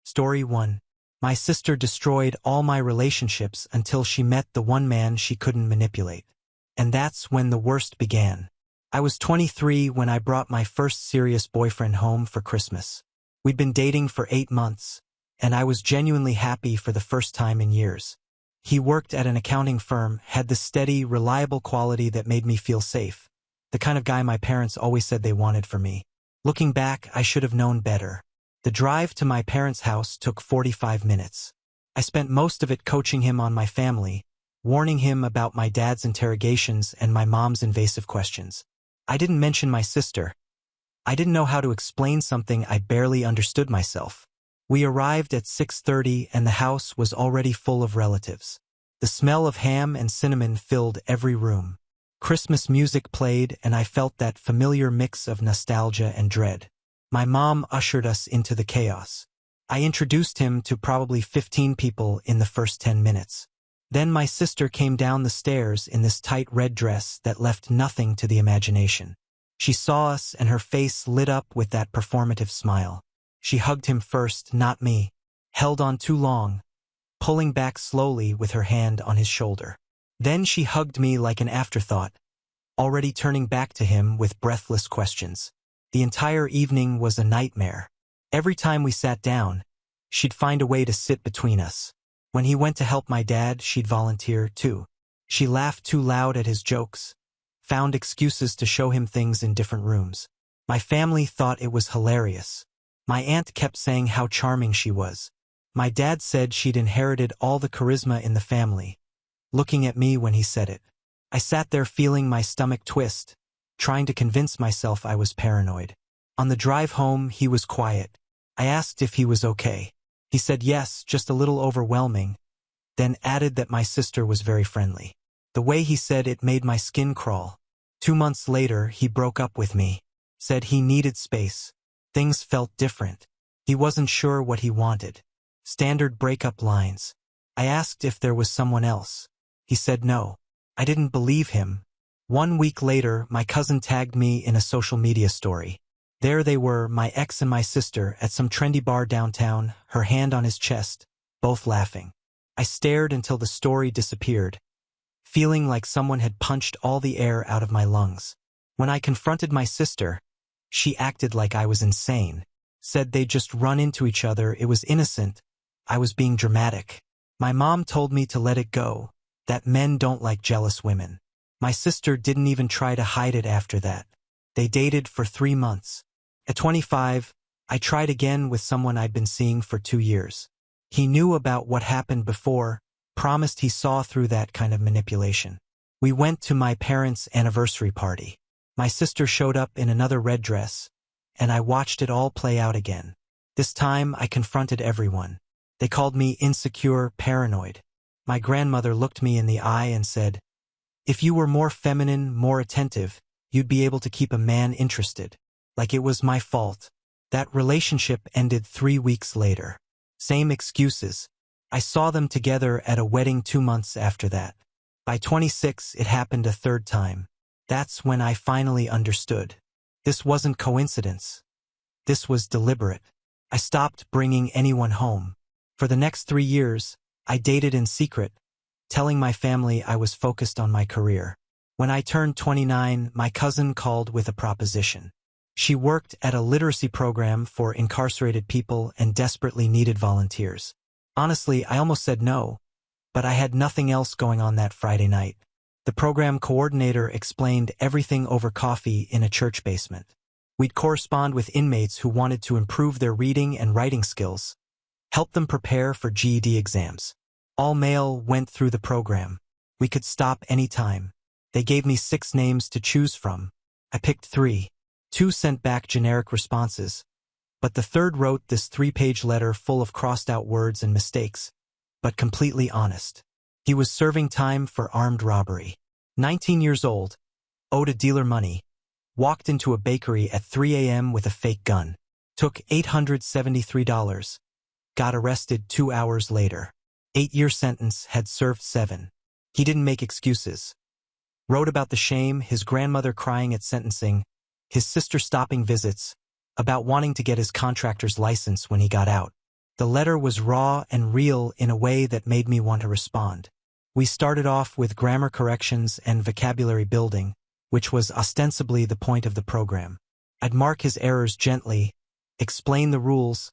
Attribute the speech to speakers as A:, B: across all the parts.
A: Story 1. My sister destroyed all my relationships until she met the one man she couldn't manipulate. And that's when the worst began. I was 23 when I brought my first serious boyfriend home for Christmas. We'd been dating for 8 months, and I was genuinely happy for the first time in years. He worked at an accounting firm, had the steady, reliable quality that made me feel safe, the kind of guy my parents always said they wanted for me. Looking back, I should have known better. The drive to my parents' house took 45 minutes. I spent most of it coaching him on my family, warning him about my dad's interrogations and my mom's invasive questions. I didn't mention my sister. I didn't know how to explain something I barely understood myself. We arrived at 6:30 and the house was already full of relatives. The smell of ham and cinnamon filled every room. Christmas music played and I felt that familiar mix of nostalgia and dread. My mom ushered us into the chaos. I introduced him to probably 15 people in the first 10 minutes. Then my sister came down the stairs in this tight red dress that left nothing to the imagination. She saw us and her face lit up with that performative smile. She hugged him first, not me, held on too long, pulling back slowly with her hand on his shoulder. Then she hugged me like an afterthought, already turning back to him with breathless questions. The entire evening was a nightmare. Every time we sat down, she'd find a way to sit between us. When he went to help my dad, she'd volunteer too. She laughed too loud at his jokes, found excuses to show him things in different rooms. My family thought it was hilarious. My aunt kept saying how charming she was. My dad said she'd inherited all the charisma in the family, looking at me when he said it. I sat there feeling my stomach twist, trying to convince myself I was paranoid. On the drive home, he was quiet. I asked if he was okay. He said yes, just a little overwhelming, then added that my sister was very friendly. The way he said it made my skin crawl. 2 months later, he broke up with me, said he needed space. Things felt different. He wasn't sure what he wanted. Standard breakup lines. I asked if there was someone else. He said no. I didn't believe him. 1 week later, my cousin tagged me in a social media story. There they were, my ex and my sister, at some trendy bar downtown, her hand on his chest, both laughing. I stared until the story disappeared, feeling like someone had punched all the air out of my lungs. When I confronted my sister, she acted like I was insane, said they'd just run into each other, it was innocent, I was being dramatic. My mom told me to let it go, that men don't like jealous women. My sister didn't even try to hide it after that. They dated for 3 months. At 25, I tried again with someone I'd been seeing for 2 years. He knew about what happened before, promised he saw through that kind of manipulation. We went to my parents' anniversary party. My sister showed up in another red dress, and I watched it all play out again. This time, I confronted everyone. They called me insecure, paranoid. My grandmother looked me in the eye and said, "If you were more feminine, more attentive, you'd be able to keep a man interested." Like it was my fault. That relationship ended 3 weeks later. Same excuses. I saw them together at a wedding 2 months after that. By 26, it happened a third time. That's when I finally understood. This wasn't coincidence. This was deliberate. I stopped bringing anyone home. For the next 3 years, I dated in secret, telling my family I was focused on my career. When I turned 29, my cousin called with a proposition. She worked at a literacy program for incarcerated people and desperately needed volunteers. Honestly, I almost said no, but I had nothing else going on that Friday night. The program coordinator explained everything over coffee in a church basement. We'd correspond with inmates who wanted to improve their reading and writing skills, help them prepare for GED exams. All male went through the program. We could stop any time. They gave me 6 names to choose from. I picked 3. 2 sent back generic responses, but the third wrote this 3-page letter full of crossed-out words and mistakes, but completely honest. He was serving time for armed robbery. 19 years old, owed a dealer money, walked into a bakery at 3 a.m. with a fake gun, took $873, got arrested 2 hours later. 8-year sentence, had served 7. He didn't make excuses. Wrote about the shame, his grandmother crying at sentencing, his sister stopping visits, about wanting to get his contractor's license when he got out. The letter was raw and real in a way that made me want to respond. We started off with grammar corrections and vocabulary building, which was ostensibly the point of the program. I'd mark his errors gently, explain the rules,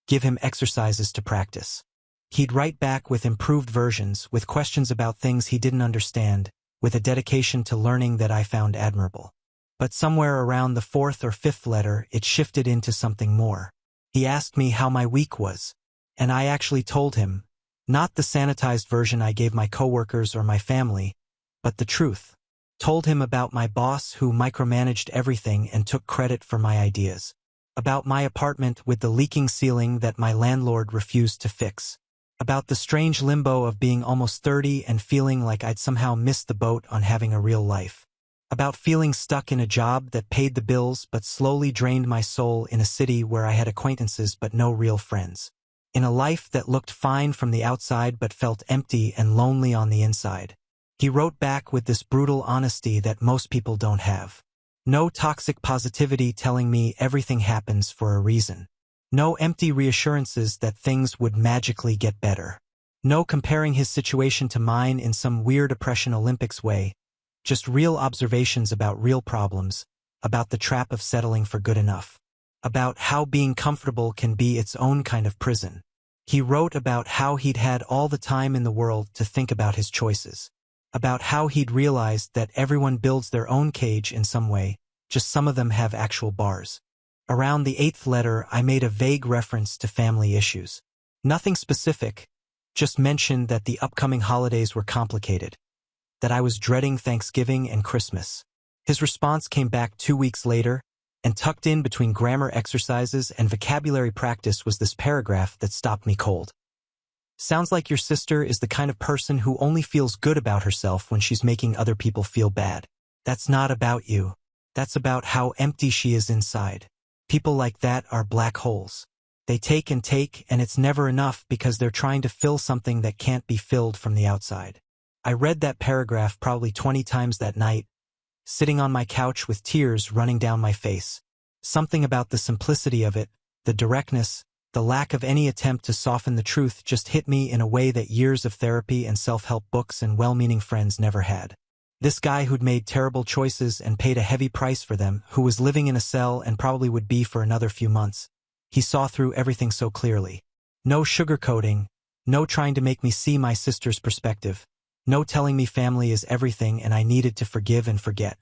A: give him exercises to practice. He'd write back with improved versions, with questions about things he didn't understand, with a dedication to learning that I found admirable. But somewhere around the fourth or fifth letter, it shifted into something more. He asked me how my week was, and I actually told him, not the sanitized version I gave my coworkers or my family, but the truth. Told him about my boss who micromanaged everything and took credit for my ideas. About my apartment with the leaking ceiling that my landlord refused to fix. About the strange limbo of being almost 30 and feeling like I'd somehow missed the boat on having a real life. About feeling stuck in a job that paid the bills but slowly drained my soul in a city where I had acquaintances but no real friends. In a life that looked fine from the outside but felt empty and lonely on the inside. He wrote back with this brutal honesty that most people don't have. No toxic positivity telling me everything happens for a reason. No empty reassurances that things would magically get better. No comparing his situation to mine in some weird oppression Olympics way. Just real observations about real problems, about the trap of settling for good enough. About how being comfortable can be its own kind of prison. He wrote about how he'd had all the time in the world to think about his choices. About how he'd realized that everyone builds their own cage in some way, just some of them have actual bars. Around the eighth letter, I made a vague reference to family issues. Nothing specific, just mentioned that the upcoming holidays were complicated. That I was dreading Thanksgiving and Christmas. His response came back 2 weeks later, and tucked in between grammar exercises and vocabulary practice was this paragraph that stopped me cold. Sounds like your sister is the kind of person who only feels good about herself when she's making other people feel bad. That's not about you. That's about how empty she is inside. People like that are black holes. They take, and it's never enough because they're trying to fill something that can't be filled from the outside. I read that paragraph probably 20 times that night, sitting on my couch with tears running down my face. Something about the simplicity of it, the directness, the lack of any attempt to soften the truth just hit me in a way that years of therapy and self-help books and well-meaning friends never had. This guy who'd made terrible choices and paid a heavy price for them, who was living in a cell and probably would be for another few months. He saw through everything so clearly. No sugarcoating, no trying to make me see my sister's perspective, no telling me family is everything and I needed to forgive and forget.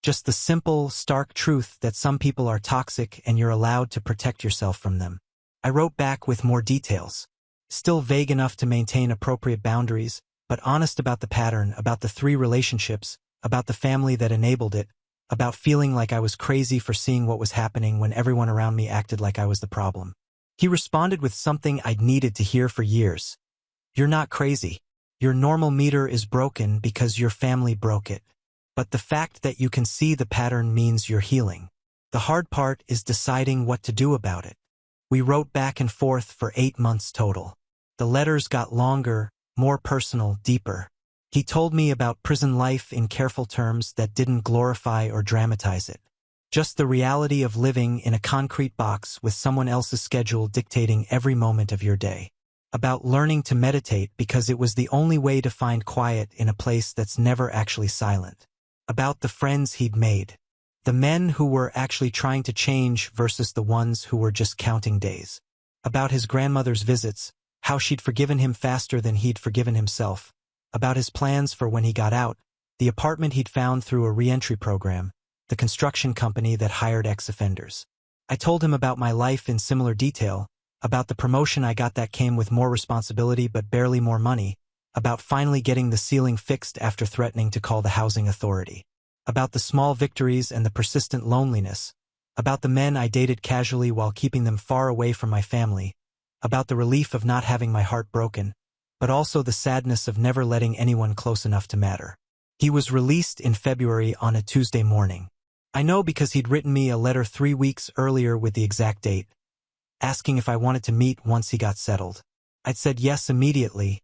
A: Just the simple, stark truth that some people are toxic and you're allowed to protect yourself from them. I wrote back with more details. Still vague enough to maintain appropriate boundaries, but honest about the pattern, about the 3 relationships, about the family that enabled it, about feeling like I was crazy for seeing what was happening when everyone around me acted like I was the problem. He responded with something I'd needed to hear for years. You're not crazy. Your normal meter is broken because your family broke it. But the fact that you can see the pattern means you're healing. The hard part is deciding what to do about it. We wrote back and forth for 8 months total. The letters got longer, more personal, deeper. He told me about prison life in careful terms that didn't glorify or dramatize it. Just the reality of living in a concrete box with someone else's schedule dictating every moment of your day. About learning to meditate because it was the only way to find quiet in a place that's never actually silent. About the friends he'd made. The men who were actually trying to change versus the ones who were just counting days. About his grandmother's visits, how she'd forgiven him faster than he'd forgiven himself. About his plans for when he got out, the apartment he'd found through a re-entry program, the construction company that hired ex-offenders. I told him about my life in similar detail, about the promotion I got that came with more responsibility but barely more money, about finally getting the ceiling fixed after threatening to call the housing authority, about the small victories and the persistent loneliness, about the men I dated casually while keeping them far away from my family, about the relief of not having my heart broken, but also the sadness of never letting anyone close enough to matter. He was released in February on a Tuesday morning. I know because he'd written me a letter 3 weeks earlier with the exact date, asking if I wanted to meet once he got settled. I'd said yes immediately,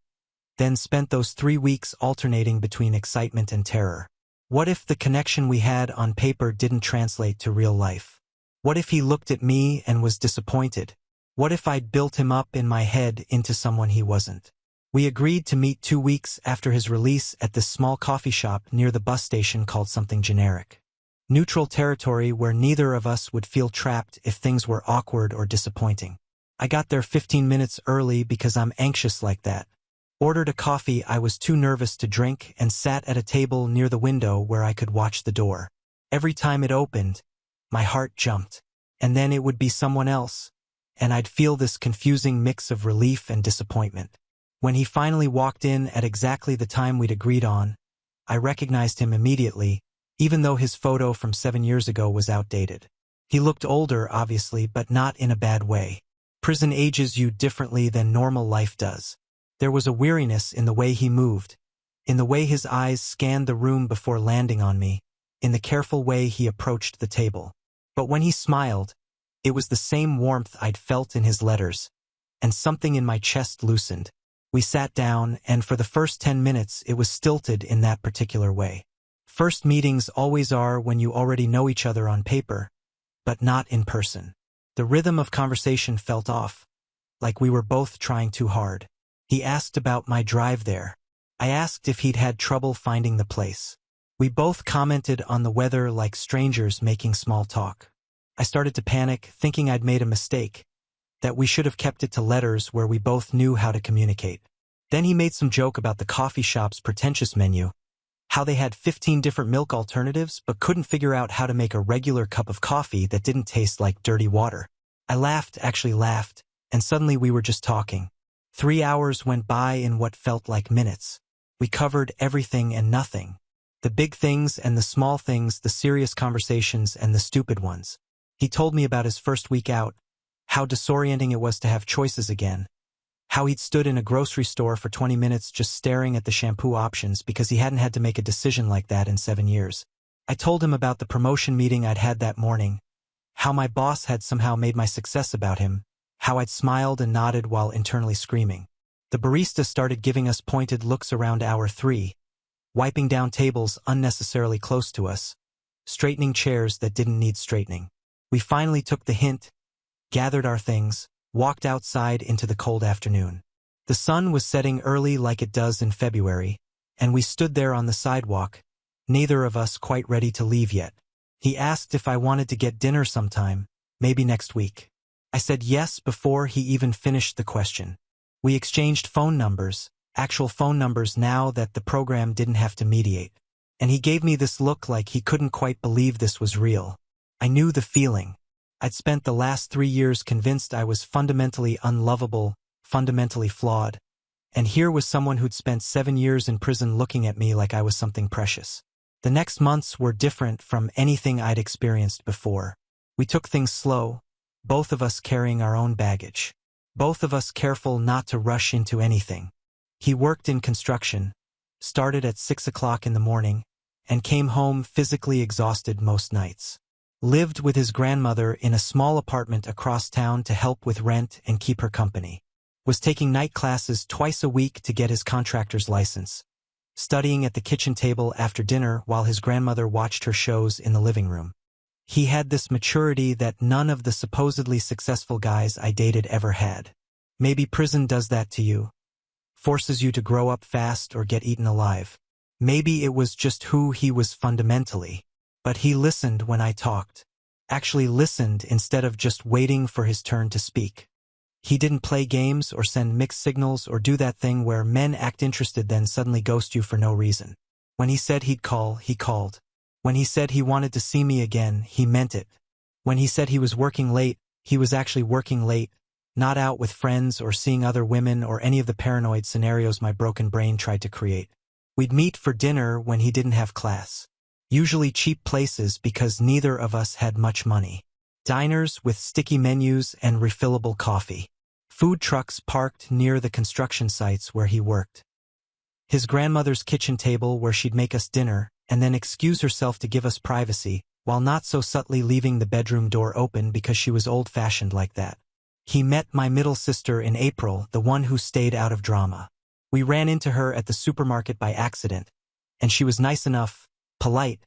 A: then spent those 3 weeks alternating between excitement and terror. What if the connection we had on paper didn't translate to real life? What if he looked at me and was disappointed? What if I'd built him up in my head into someone he wasn't? We agreed to meet 2 weeks after his release at this small coffee shop near the bus station called something generic. Neutral territory where neither of us would feel trapped if things were awkward or disappointing. I got there 15 minutes early because I'm anxious like that. Ordered a coffee I was too nervous to drink and sat at a table near the window where I could watch the door. Every time it opened, my heart jumped. And then it would be someone else, and I'd feel this confusing mix of relief and disappointment. When he finally walked in at exactly the time we'd agreed on, I recognized him immediately, even though his photo from 7 years ago was outdated. He looked older, obviously, but not in a bad way. Prison ages you differently than normal life does. There was a weariness in the way he moved, in the way his eyes scanned the room before landing on me, in the careful way he approached the table. But when he smiled, it was the same warmth I'd felt in his letters, and something in my chest loosened. We sat down, and for the first 10 minutes it was stilted in that particular way. First meetings always are when you already know each other on paper, but not in person. The rhythm of conversation felt off, like we were both trying too hard. He asked about my drive there. I asked if he'd had trouble finding the place. We both commented on the weather like strangers making small talk. I started to panic, thinking I'd made a mistake, that we should have kept it to letters where we both knew how to communicate. Then he made some joke about the coffee shop's pretentious menu, how they had 15 different milk alternatives but couldn't figure out how to make a regular cup of coffee that didn't taste like dirty water. I actually laughed, and suddenly we were just talking. 3 hours went by in what felt like minutes. We covered everything and nothing. The big things and the small things, the serious conversations and the stupid ones. He told me about his first week out, how disorienting it was to have choices again, how he'd stood in a grocery store for 20 minutes just staring at the shampoo options because he hadn't had to make a decision like that in 7 years. I told him about the promotion meeting I'd had that morning, how my boss had somehow made my success about him, how I'd smiled and nodded while internally screaming. The barista started giving us pointed looks around hour 3, wiping down tables unnecessarily close to us, straightening chairs that didn't need straightening. We finally took the hint, gathered our things, walked outside into the cold afternoon. The sun was setting early like it does in February, and we stood there on the sidewalk, neither of us quite ready to leave yet. He asked if I wanted to get dinner sometime, maybe next week. I said yes before he even finished the question. We exchanged phone numbers, actual phone numbers now that the program didn't have to mediate. And he gave me this look like he couldn't quite believe this was real. I knew the feeling. I'd spent the last 3 years convinced I was fundamentally unlovable, fundamentally flawed. And here was someone who'd spent 7 years in prison looking at me like I was something precious. The next months were different from anything I'd experienced before. We took things slow, both of us carrying our own baggage. Both of us careful not to rush into anything. He worked in construction, started at 6 o'clock in the morning, and came home physically exhausted most nights. Lived with his grandmother in a small apartment across town to help with rent and keep her company. Was taking night classes twice a week to get his contractor's license. Studying at the kitchen table after dinner while his grandmother watched her shows in the living room. He had this maturity that none of the supposedly successful guys I dated ever had. Maybe prison does that to you. Forces you to grow up fast or get eaten alive. Maybe it was just who he was fundamentally. But he listened when I talked. Actually listened instead of just waiting for his turn to speak. He didn't play games or send mixed signals or do that thing where men act interested then suddenly ghost you for no reason. When he said he'd call, he called. When he said he wanted to see me again, he meant it. When he said he was working late, he was actually working late, not out with friends or seeing other women or any of the paranoid scenarios my broken brain tried to create. We'd meet for dinner when he didn't have class. Usually cheap places because neither of us had much money. Diners with sticky menus and refillable coffee. Food trucks parked near the construction sites where he worked. His grandmother's kitchen table where she'd make us dinner and then excuse herself to give us privacy, while not so subtly leaving the bedroom door open because she was old-fashioned like that. He met my middle sister in April, the one who stayed out of drama. We ran into her at the supermarket by accident, and she was nice enough, polite,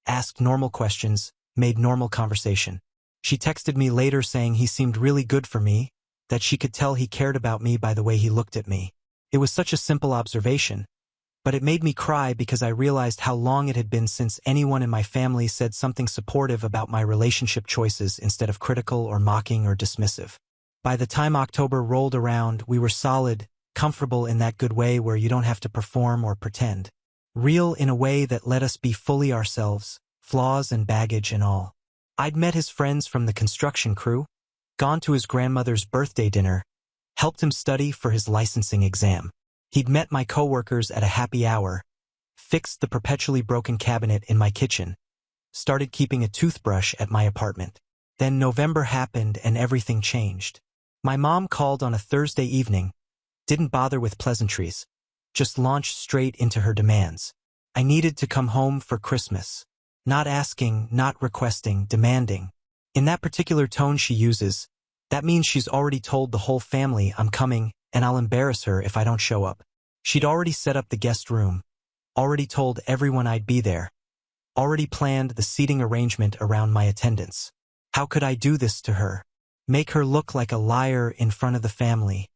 A: asked normal questions, made normal conversation. She texted me later saying he seemed really good for me, that she could tell he cared about me by the way he looked at me. It was such a simple observation, but it made me cry because I realized how long it had been since anyone in my family said something supportive about my relationship choices instead of critical or mocking or dismissive. By the time October rolled around, we were solid, comfortable in that good way where you don't have to perform or pretend. Real in a way that let us be fully ourselves, flaws and baggage and all. I'd met his friends from the construction crew, gone to his grandmother's birthday dinner, helped him study for his licensing exam. He'd met my coworkers at a happy hour, fixed the perpetually broken cabinet in my kitchen, started keeping a toothbrush at my apartment. Then November happened and everything changed. My mom called on a Thursday evening, didn't bother with pleasantries, just launched straight into her demands. I needed to come home for Christmas. Not asking, not requesting, demanding. In that particular tone she uses, that means she's already told the whole family I'm coming and I'll embarrass her if I don't show up. She'd already set up the guest room, already told everyone I'd be there, already planned the seating arrangement around my attendance. How could I do this to her? Make her look like a liar in front of the family?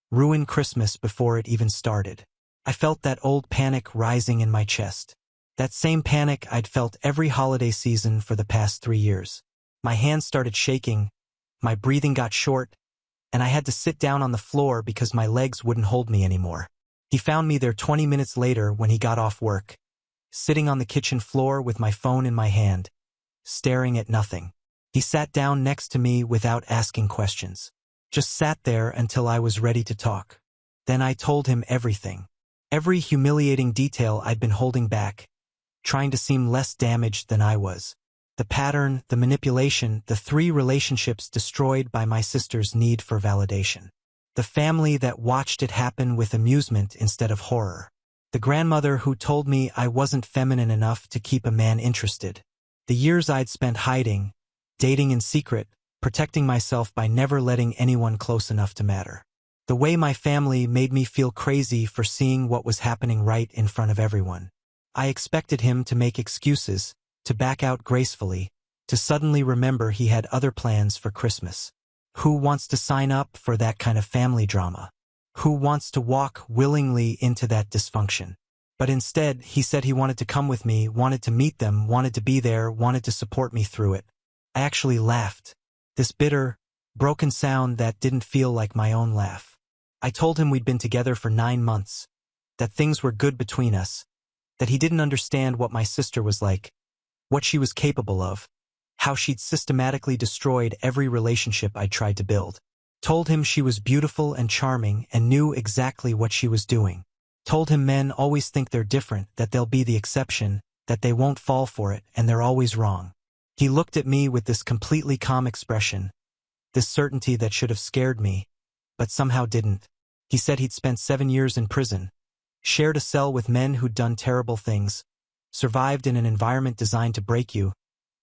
A: Ruin Christmas before it even started? I felt that old panic rising in my chest. That same panic I'd felt every holiday season for the past 3 years. My hands started shaking, my breathing got short, and I had to sit down on the floor because my legs wouldn't hold me anymore. He found me there 20 minutes later when he got off work, sitting on the kitchen floor with my phone in my hand, staring at nothing. He sat down next to me without asking questions. Just sat there until I was ready to talk. Then I told him everything. Every humiliating detail I'd been holding back, trying to seem less damaged than I was. The pattern, the manipulation, the 3 relationships destroyed by my sister's need for validation. The family that watched it happen with amusement instead of horror. The grandmother who told me I wasn't feminine enough to keep a man interested. The years I'd spent hiding, dating in secret, protecting myself by never letting anyone close enough to matter. The way my family made me feel crazy for seeing what was happening right in front of everyone. I expected him to make excuses, to back out gracefully, to suddenly remember he had other plans for Christmas. Who wants to sign up for that kind of family drama? Who wants to walk willingly into that dysfunction? But instead, he said he wanted to come with me, wanted to meet them, wanted to be there, wanted to support me through it. I actually laughed. This bitter, broken sound that didn't feel like my own laugh. I told him we'd been together for 9 months, that things were good between us, that he didn't understand what my sister was like, what she was capable of, how she'd systematically destroyed every relationship I tried to build. Told him she was beautiful and charming and knew exactly what she was doing. Told him men always think they're different, that they'll be the exception, that they won't fall for it, and they're always wrong. He looked at me with this completely calm expression, this certainty that should have scared me, but somehow didn't. He said he'd spent 7 years in prison, shared a cell with men who'd done terrible things, survived in an environment designed to break you,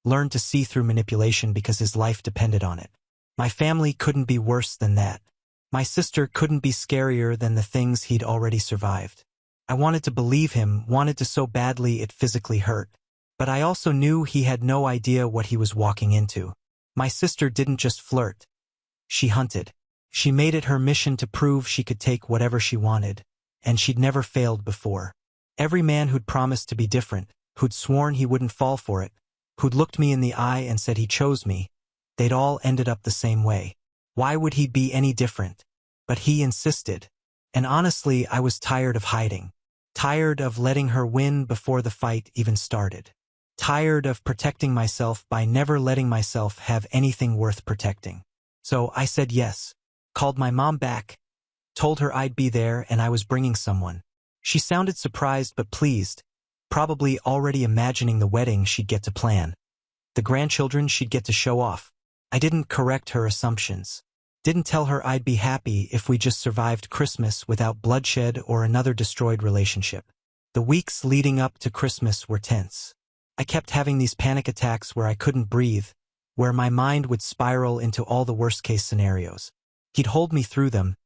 A: learned to see through manipulation because his life depended on it. My family couldn't be worse than that. My sister couldn't be scarier than the things he'd already survived. I wanted to believe him, wanted to so badly it physically hurt. But I also knew he had no idea what he was walking into. My sister didn't just flirt. She hunted. She made it her mission to prove she could take whatever she wanted, and she'd never failed before. Every man who'd promised to be different, who'd sworn he wouldn't fall for it, who'd looked me in the eye and said he chose me, they'd all ended up the same way. Why would he be any different? But he insisted. And honestly, I was tired of hiding. Tired of letting her win before the fight even started. Tired of protecting myself by never letting myself have anything worth protecting. So I said yes. Called my mom back. Told her I'd be there and I was bringing someone. She sounded surprised but pleased, probably already imagining the wedding she'd get to plan. The grandchildren she'd get to show off. I didn't correct her assumptions. Didn't tell her I'd be happy if we just survived Christmas without bloodshed or another destroyed relationship. The weeks leading up to Christmas were tense. I kept having these panic attacks where I couldn't breathe, where my mind would spiral into all the worst-case scenarios. He'd hold me through them,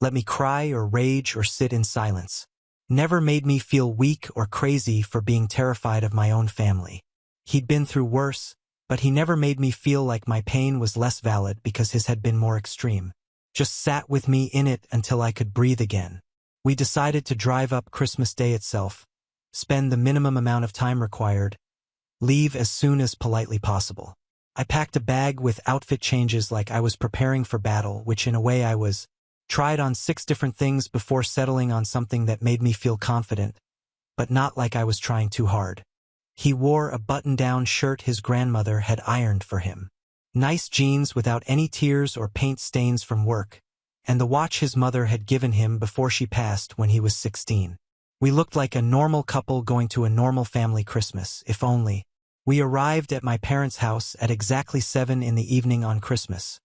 A: let me cry or rage or sit in silence. Never made me feel weak or crazy for being terrified of my own family. He'd been through worse, but he never made me feel like my pain was less valid because his had been more extreme. just sat with me in it until I could breathe again. We decided to drive up Christmas Day itself, spend the minimum amount of time required, leave as soon as politely possible. I packed a bag with outfit changes like I was preparing for battle, which in a way I was. Tried on 6 different things before settling on something that made me feel confident, but not like I was trying too hard. He wore a button-down shirt his grandmother had ironed for him. Nice jeans without any tears or paint stains from work, and the watch his mother had given him before she passed when he was 16. We looked like a normal couple going to a normal family Christmas, if only. We arrived at my parents' house at exactly 7 in the evening on Christmas,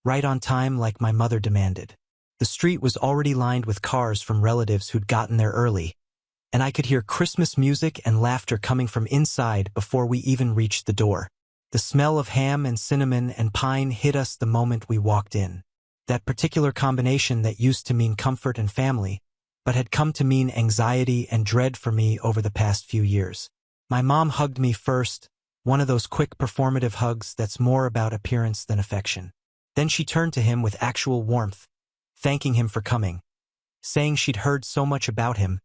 A: right on time like my mother demanded. The street was already lined with cars from relatives who'd gotten there early, and I could hear Christmas music and laughter coming from inside before we even reached the door. The smell of ham and cinnamon and pine hit us the moment we walked in. That particular combination that used to mean comfort and family, but had come to mean anxiety and dread for me over the past few years. My mom hugged me first, one of those quick performative hugs that's more about appearance than affection. Then she turned to him with actual warmth, thanking him for coming, saying she'd heard so much about him,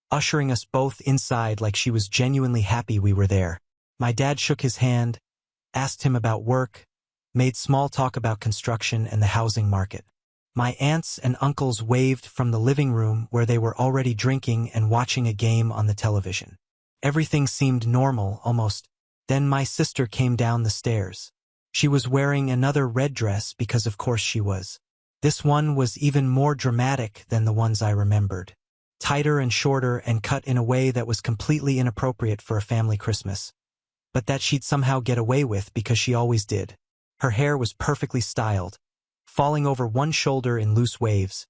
A: ushering us both inside like she was genuinely happy we were there. My dad shook his hand, asked him about work, made small talk about construction and the housing market. My aunts and uncles waved from the living room where they were already drinking and watching a game on the television. Everything seemed normal, almost. Then my sister came down the stairs. She was wearing another red dress because of course she was. This one was even more dramatic than the ones I remembered. Tighter and shorter and cut in a way that was completely inappropriate for a family Christmas, but that she'd somehow get away with because she always did. Her hair was perfectly styled, falling over one shoulder in loose waves,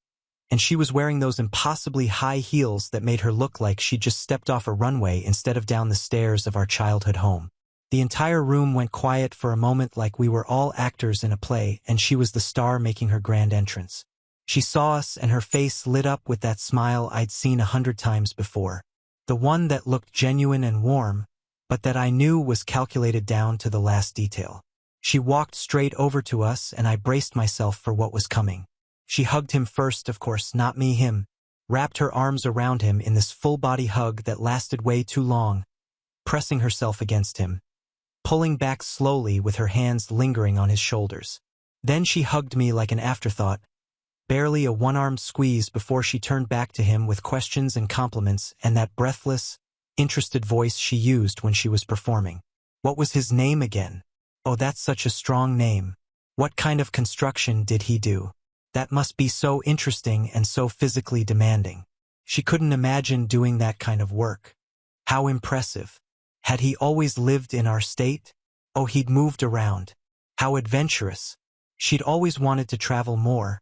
A: and she was wearing those impossibly high heels that made her look like she'd just stepped off a runway instead of down the stairs of our childhood home. The entire room went quiet for a moment like we were all actors in a play and she was the star making her grand entrance. She saw us and her face lit up with that smile I'd seen 100 times before. The one that looked genuine and warm, but that I knew was calculated down to the last detail. She walked straight over to us and I braced myself for what was coming. She hugged him first, of course, not me, him, wrapped her arms around him in this full-body hug that lasted way too long, pressing herself against him, pulling back slowly with her hands lingering on his shoulders. Then she hugged me like an afterthought, barely a one-armed squeeze before she turned back to him with questions and compliments and that breathless, interested voice she used when she was performing. What was his name again? Oh, that's such a strong name. What kind of construction did he do? That must be so interesting and so physically demanding. She couldn't imagine doing that kind of work. How impressive. Had he always lived in our state? Oh, he'd moved around. How adventurous. She'd always wanted to travel more,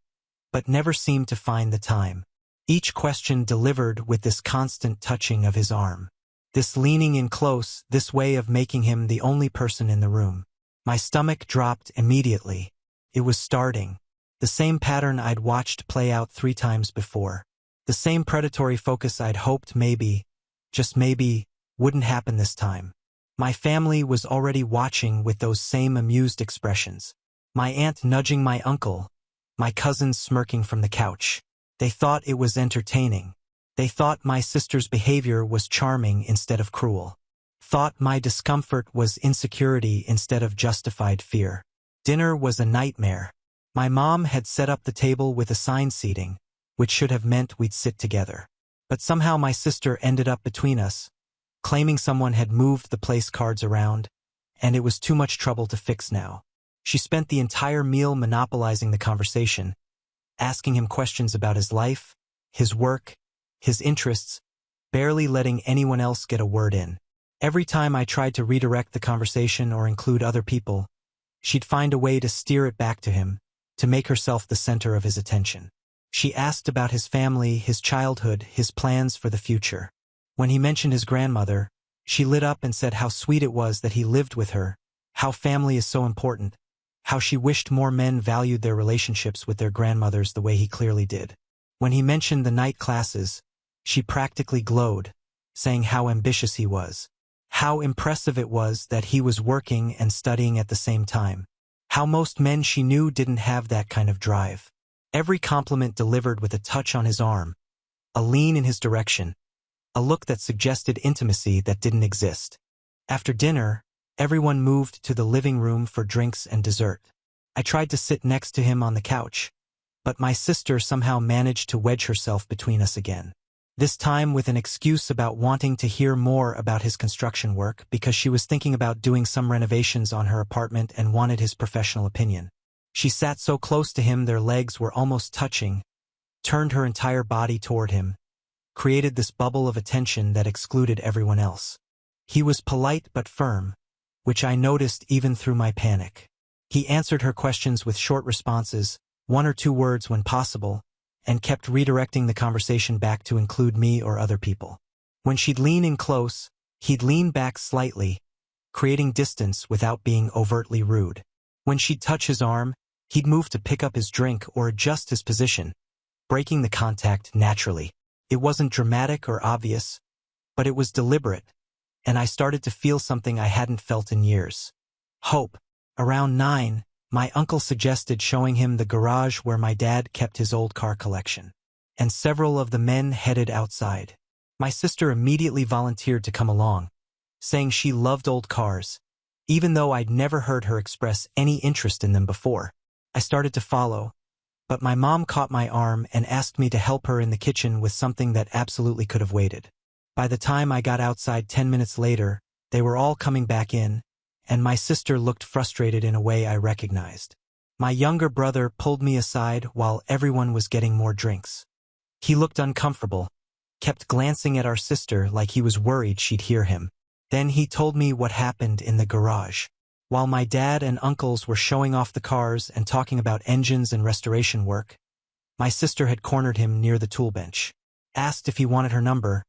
A: but never seemed to find the time. Each question delivered with this constant touching of his arm. This leaning in close, this way of making him the only person in the room. My stomach dropped immediately. It was starting. The same pattern I'd watched play out 3 times before. The same predatory focus I'd hoped maybe, just maybe, wouldn't happen this time. My family was already watching with those same amused expressions. My aunt nudging my uncle, my cousins smirking from the couch. They thought it was entertaining. They thought my sister's behavior was charming instead of cruel. Thought my discomfort was insecurity instead of justified fear. Dinner was a nightmare. My mom had set up the table with assigned seating, which should have meant we'd sit together. But somehow my sister ended up between us, claiming someone had moved the place cards around, and it was too much trouble to fix now. She spent the entire meal monopolizing the conversation, asking him questions about his life, his work, his interests, barely letting anyone else get a word in. Every time I tried to redirect the conversation or include other people, she'd find a way to steer it back to him, to make herself the center of his attention. She asked about his family, his childhood, his plans for the future. When he mentioned his grandmother, she lit up and said how sweet it was that he lived with her, how family is so important, how she wished more men valued their relationships with their grandmothers the way he clearly did. When he mentioned the night classes, she practically glowed, saying how ambitious he was, how impressive it was that he was working and studying at the same time, how most men she knew didn't have that kind of drive. Every compliment delivered with a touch on his arm, a lean in his direction, a look that suggested intimacy that didn't exist. After dinner, everyone moved to the living room for drinks and dessert. I tried to sit next to him on the couch, but my sister somehow managed to wedge herself between us again. This time with an excuse about wanting to hear more about his construction work because she was thinking about doing some renovations on her apartment and wanted his professional opinion. She sat so close to him their legs were almost touching, turned her entire body toward him, created this bubble of attention that excluded everyone else. He was polite but firm, which I noticed even through my panic. He answered her questions with short responses, 1 or 2 words when possible, and kept redirecting the conversation back to include me or other people. When she'd lean in close, he'd lean back slightly, creating distance without being overtly rude. When she'd touch his arm, he'd move to pick up his drink or adjust his position, breaking the contact naturally. It wasn't dramatic or obvious, but it was deliberate, and I started to feel something I hadn't felt in years. Hope. Around 9, my uncle suggested showing him the garage where my dad kept his old car collection, and several of the men headed outside. My sister immediately volunteered to come along, saying she loved old cars, even though I'd never heard her express any interest in them before. I started to follow, but my mom caught my arm and asked me to help her in the kitchen with something that absolutely could have waited. By the time I got outside 10 minutes later, they were all coming back in, and my sister looked frustrated in a way I recognized. My younger brother pulled me aside while everyone was getting more drinks. He looked uncomfortable, kept glancing at our sister like he was worried she'd hear him. Then he told me what happened in the garage. While my dad and uncles were showing off the cars and talking about engines and restoration work, my sister had cornered him near the tool bench, asked if he wanted her number,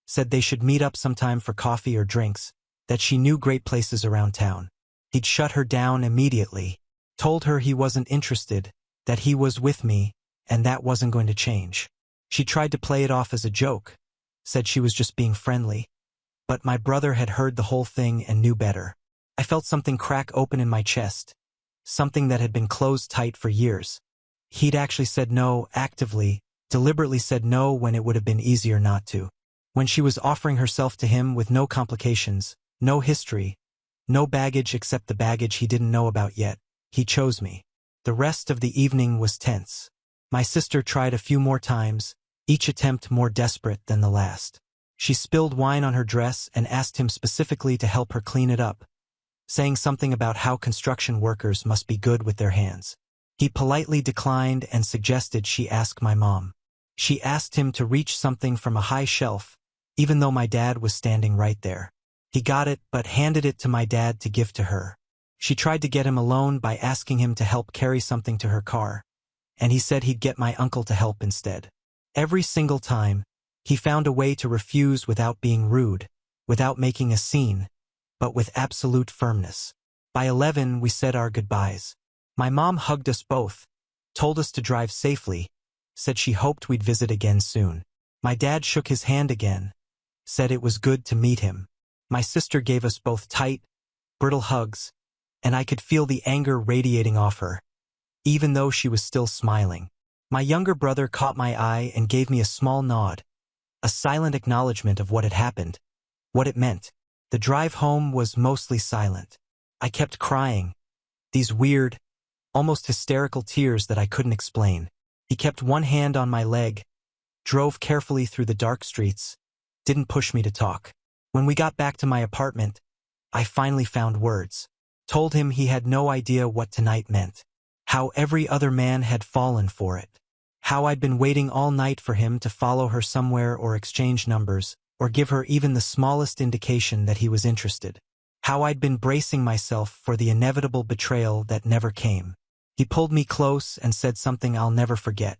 A: said they should meet up sometime for coffee or drinks, that she knew great places around town. He'd shut her down immediately, told her he wasn't interested, that he was with me, and that wasn't going to change. She tried to play it off as a joke, said she was just being friendly, but my brother had heard the whole thing and knew better. I felt something crack open in my chest, something that had been closed tight for years. He'd actually said no, actively, deliberately said no when it would have been easier not to. When she was offering herself to him with no complications, no history, no baggage except the baggage he didn't know about yet, he chose me. The rest of the evening was tense. My sister tried a few more times, each attempt more desperate than the last. She spilled wine on her dress and asked him specifically to help her clean it up, saying something about how construction workers must be good with their hands. He politely declined and suggested she ask my mom. She asked him to reach something from a high shelf, even though my dad was standing right there. He got it but handed it to my dad to give to her. She tried to get him alone by asking him to help carry something to her car, and he said he'd get my uncle to help instead. Every single time, he found a way to refuse without being rude, without making a scene, but with absolute firmness. By 11, we said our goodbyes. My mom hugged us both, told us to drive safely, said she hoped we'd visit again soon. My dad shook his hand again, said it was good to meet him. My sister gave us both tight, brittle hugs, and I could feel the anger radiating off her, even though she was still smiling. My younger brother caught my eye and gave me a small nod, a silent acknowledgement of what had happened, what it meant. The drive home was mostly silent. I kept crying, these weird, almost hysterical tears that I couldn't explain. He kept one hand on my leg, drove carefully through the dark streets, didn't push me to talk. When we got back to my apartment, I finally found words. Told him he had no idea what tonight meant. How every other man had fallen for it. How I'd been waiting all night for him to follow her somewhere or exchange numbers, or give her even the smallest indication that he was interested. How I'd been bracing myself for the inevitable betrayal that never came. He pulled me close and said something I'll never forget.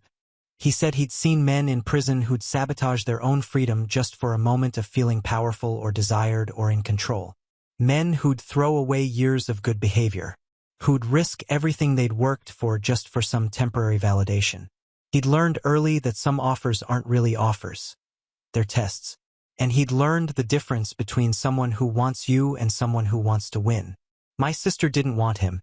A: He said he'd seen men in prison who'd sabotage their own freedom just for a moment of feeling powerful or desired or in control. Men who'd throw away years of good behavior. Who'd risk everything they'd worked for just for some temporary validation. He'd learned early that some offers aren't really offers. They're tests. And he'd learned the difference between someone who wants you and someone who wants to win. My sister didn't want him.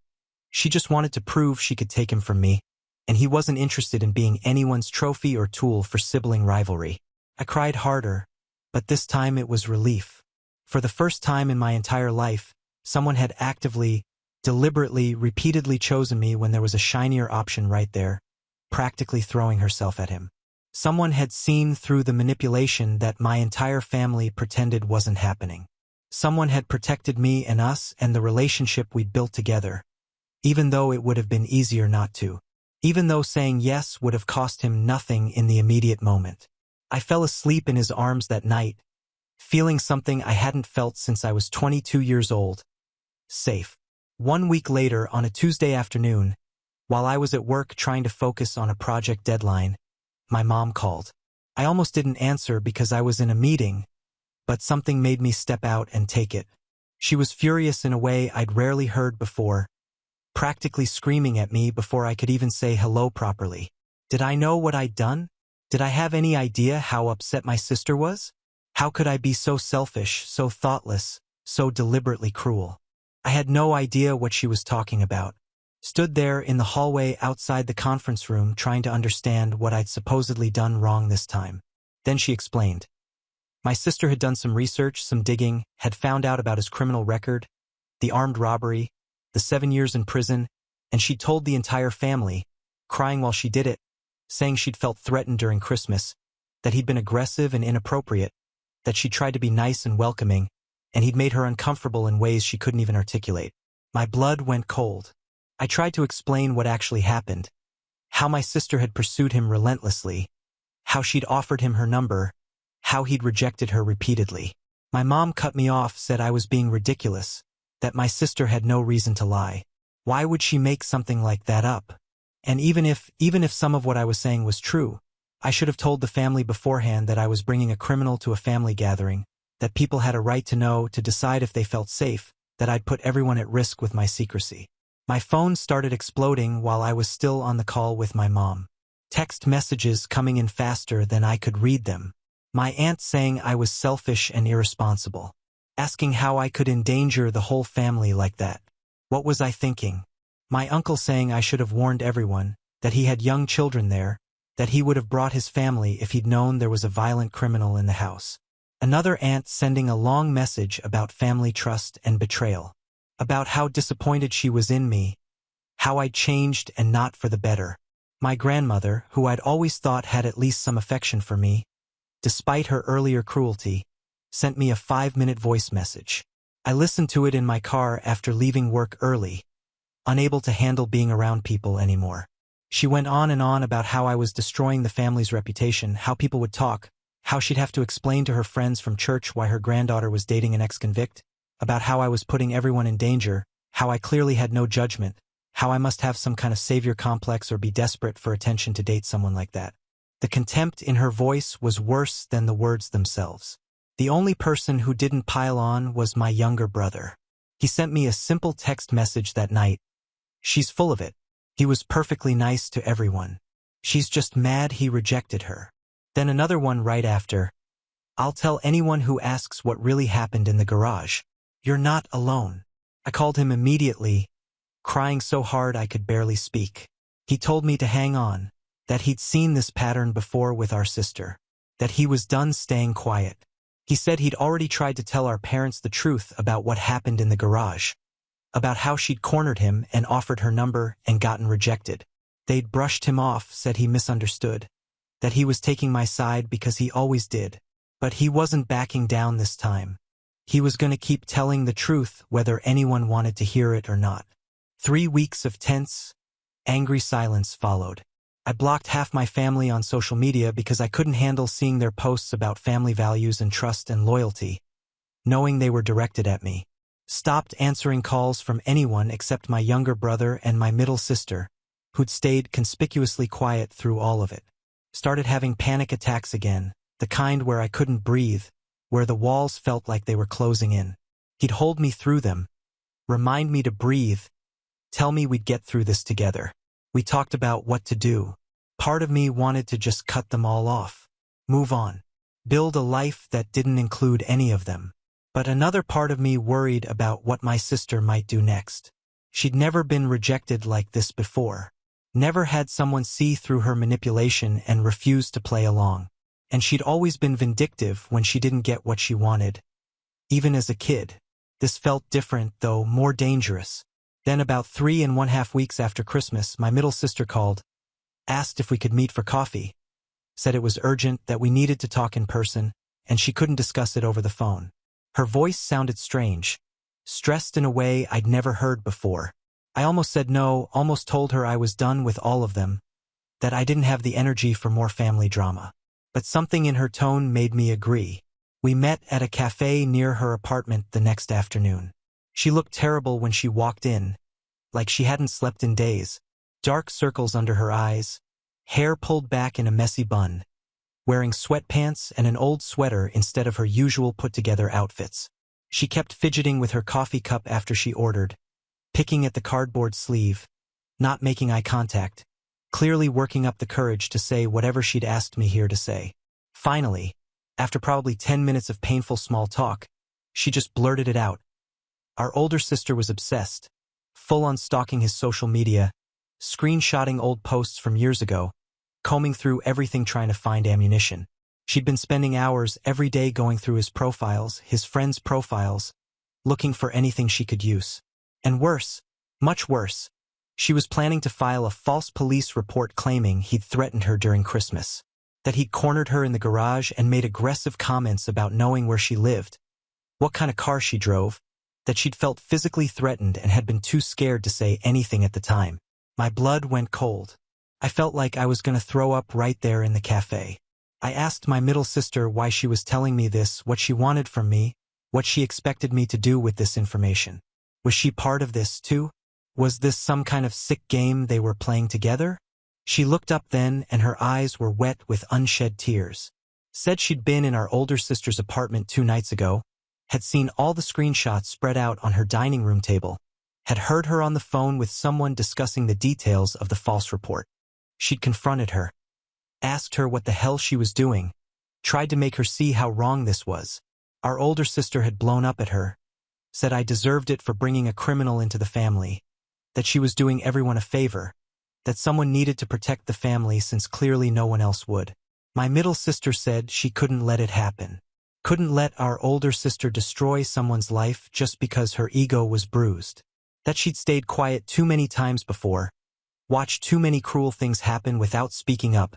A: She just wanted to prove she could take him from me. and he wasn't interested in being anyone's trophy or tool for sibling rivalry. I cried harder, but this time it was relief. For the first time in my entire life, someone had actively, deliberately, repeatedly chosen me when there was a shinier option right there, practically throwing herself at him. Someone had seen through the manipulation that my entire family pretended wasn't happening. Someone had protected me and us and the relationship we'd built together, even though it would have been easier not to. Even though saying yes would have cost him nothing in the immediate moment. I fell asleep in his arms that night, feeling something I hadn't felt since I was 22 years old. Safe. 1 week later, on a Tuesday afternoon, while I was at work trying to focus on a project deadline, my mom called. I almost didn't answer because I was in a meeting, but something made me step out and take it. She was furious in a way I'd rarely heard before, practically screaming at me before I could even say hello properly. Did I know what I'd done? Did I have any idea how upset my sister was? How could I be so selfish, so thoughtless, so deliberately cruel? I had no idea what she was talking about. Stood there in the hallway outside the conference room trying to understand what I'd supposedly done wrong this time. Then she explained. My sister had done some research, some digging, had found out about his criminal record, the armed robbery, the 7 years in prison, and she'd told the entire family, crying while she did it, saying she'd felt threatened during Christmas, that he'd been aggressive and inappropriate, that she tried to be nice and welcoming, and he'd made her uncomfortable in ways she couldn't even articulate. My blood went cold. I tried to explain what actually happened, how my sister had pursued him relentlessly, how she'd offered him her number, how he'd rejected her repeatedly. My mom cut me off, said I was being ridiculous, that my sister had no reason to lie. Why would she make something like that up? And even if some of what I was saying was true, I should have told the family beforehand that I was bringing a criminal to a family gathering, that people had a right to know, to decide if they felt safe, that I'd put everyone at risk with my secrecy. My phone started exploding while I was still on the call with my mom. Text messages coming in faster than I could read them. My aunt saying I was selfish and irresponsible. Asking how I could endanger the whole family like that. What was I thinking? My uncle saying I should have warned everyone, that he had young children there, that he would have brought his family if he'd known there was a violent criminal in the house. Another aunt sending a long message about family trust and betrayal. About how disappointed she was in me, how I'd changed and not for the better. My grandmother, who I'd always thought had at least some affection for me, despite her earlier cruelty, sent me a 5-minute voice message. I listened to it in my car after leaving work early, unable to handle being around people anymore. She went on and on about how I was destroying the family's reputation, how people would talk, how she'd have to explain to her friends from church why her granddaughter was dating an ex-convict, about how I was putting everyone in danger, how I clearly had no judgment, how I must have some kind of savior complex or be desperate for attention to date someone like that. The contempt in her voice was worse than the words themselves. The only person who didn't pile on was my younger brother. He sent me a simple text message that night. She's full of it. He was perfectly nice to everyone. She's just mad he rejected her. Then another one right after. I'll tell anyone who asks what really happened in the garage. You're not alone. I called him immediately, crying so hard I could barely speak. He told me to hang on, that he'd seen this pattern before with our sister, that he was done staying quiet. He said he'd already tried to tell our parents the truth about what happened in the garage, about how she'd cornered him and offered her number and gotten rejected. They'd brushed him off, said he misunderstood, that he was taking my side because he always did. But he wasn't backing down this time. He was going to keep telling the truth whether anyone wanted to hear it or not. 3 weeks of tense, angry silence followed. I blocked half my family on social media because I couldn't handle seeing their posts about family values and trust and loyalty, knowing they were directed at me. Stopped answering calls from anyone except my younger brother and my middle sister, who'd stayed conspicuously quiet through all of it. Started having panic attacks again, the kind where I couldn't breathe, where the walls felt like they were closing in. He'd hold me through them, remind me to breathe, tell me we'd get through this together. We talked about what to do. Part of me wanted to just cut them all off, move on, build a life that didn't include any of them. But another part of me worried about what my sister might do next. She'd never been rejected like this before. Never had someone see through her manipulation and refuse to play along. And she'd always been vindictive when she didn't get what she wanted. Even as a kid. This felt different, though more dangerous. Then about 3.5 weeks after Christmas, my middle sister called, asked if we could meet for coffee, said it was urgent, that we needed to talk in person, and she couldn't discuss it over the phone. Her voice sounded strange, stressed in a way I'd never heard before. I almost said no, almost told her I was done with all of them, that I didn't have the energy for more family drama. But something in her tone made me agree. We met at a cafe near her apartment the next afternoon. She looked terrible when she walked in, like she hadn't slept in days. Dark circles under her eyes, hair pulled back in a messy bun, wearing sweatpants and an old sweater instead of her usual put-together outfits. She kept fidgeting with her coffee cup after she ordered, picking at the cardboard sleeve, not making eye contact, clearly working up the courage to say whatever she'd asked me here to say. Finally, after probably 10 minutes of painful small talk, she just blurted it out. Our older sister was obsessed, full on stalking his social media, screenshotting old posts from years ago, combing through everything trying to find ammunition. She'd been spending hours every day going through his profiles, his friends' profiles, looking for anything she could use. And worse, much worse, she was planning to file a false police report claiming he'd threatened her during Christmas, that he'd cornered her in the garage and made aggressive comments about knowing where she lived, what kind of car she drove, that she'd felt physically threatened and had been too scared to say anything at the time. My blood went cold. I felt like I was going to throw up right there in the cafe. I asked my middle sister why she was telling me this, what she wanted from me, what she expected me to do with this information. Was she part of this too? Was this some kind of sick game they were playing together? She looked up then, and her eyes were wet with unshed tears. Said she'd been in our older sister's apartment 2 nights ago, had seen all the screenshots spread out on her dining room table, had heard her on the phone with someone discussing the details of the false report. She'd confronted her, asked her what the hell she was doing, tried to make her see how wrong this was. Our older sister had blown up at her, said I deserved it for bringing a criminal into the family, that she was doing everyone a favor, that someone needed to protect the family since clearly no one else would. My middle sister said she couldn't let it happen. Couldn't let our older sister destroy someone's life just because her ego was bruised. That she'd stayed quiet too many times before, watched too many cruel things happen without speaking up,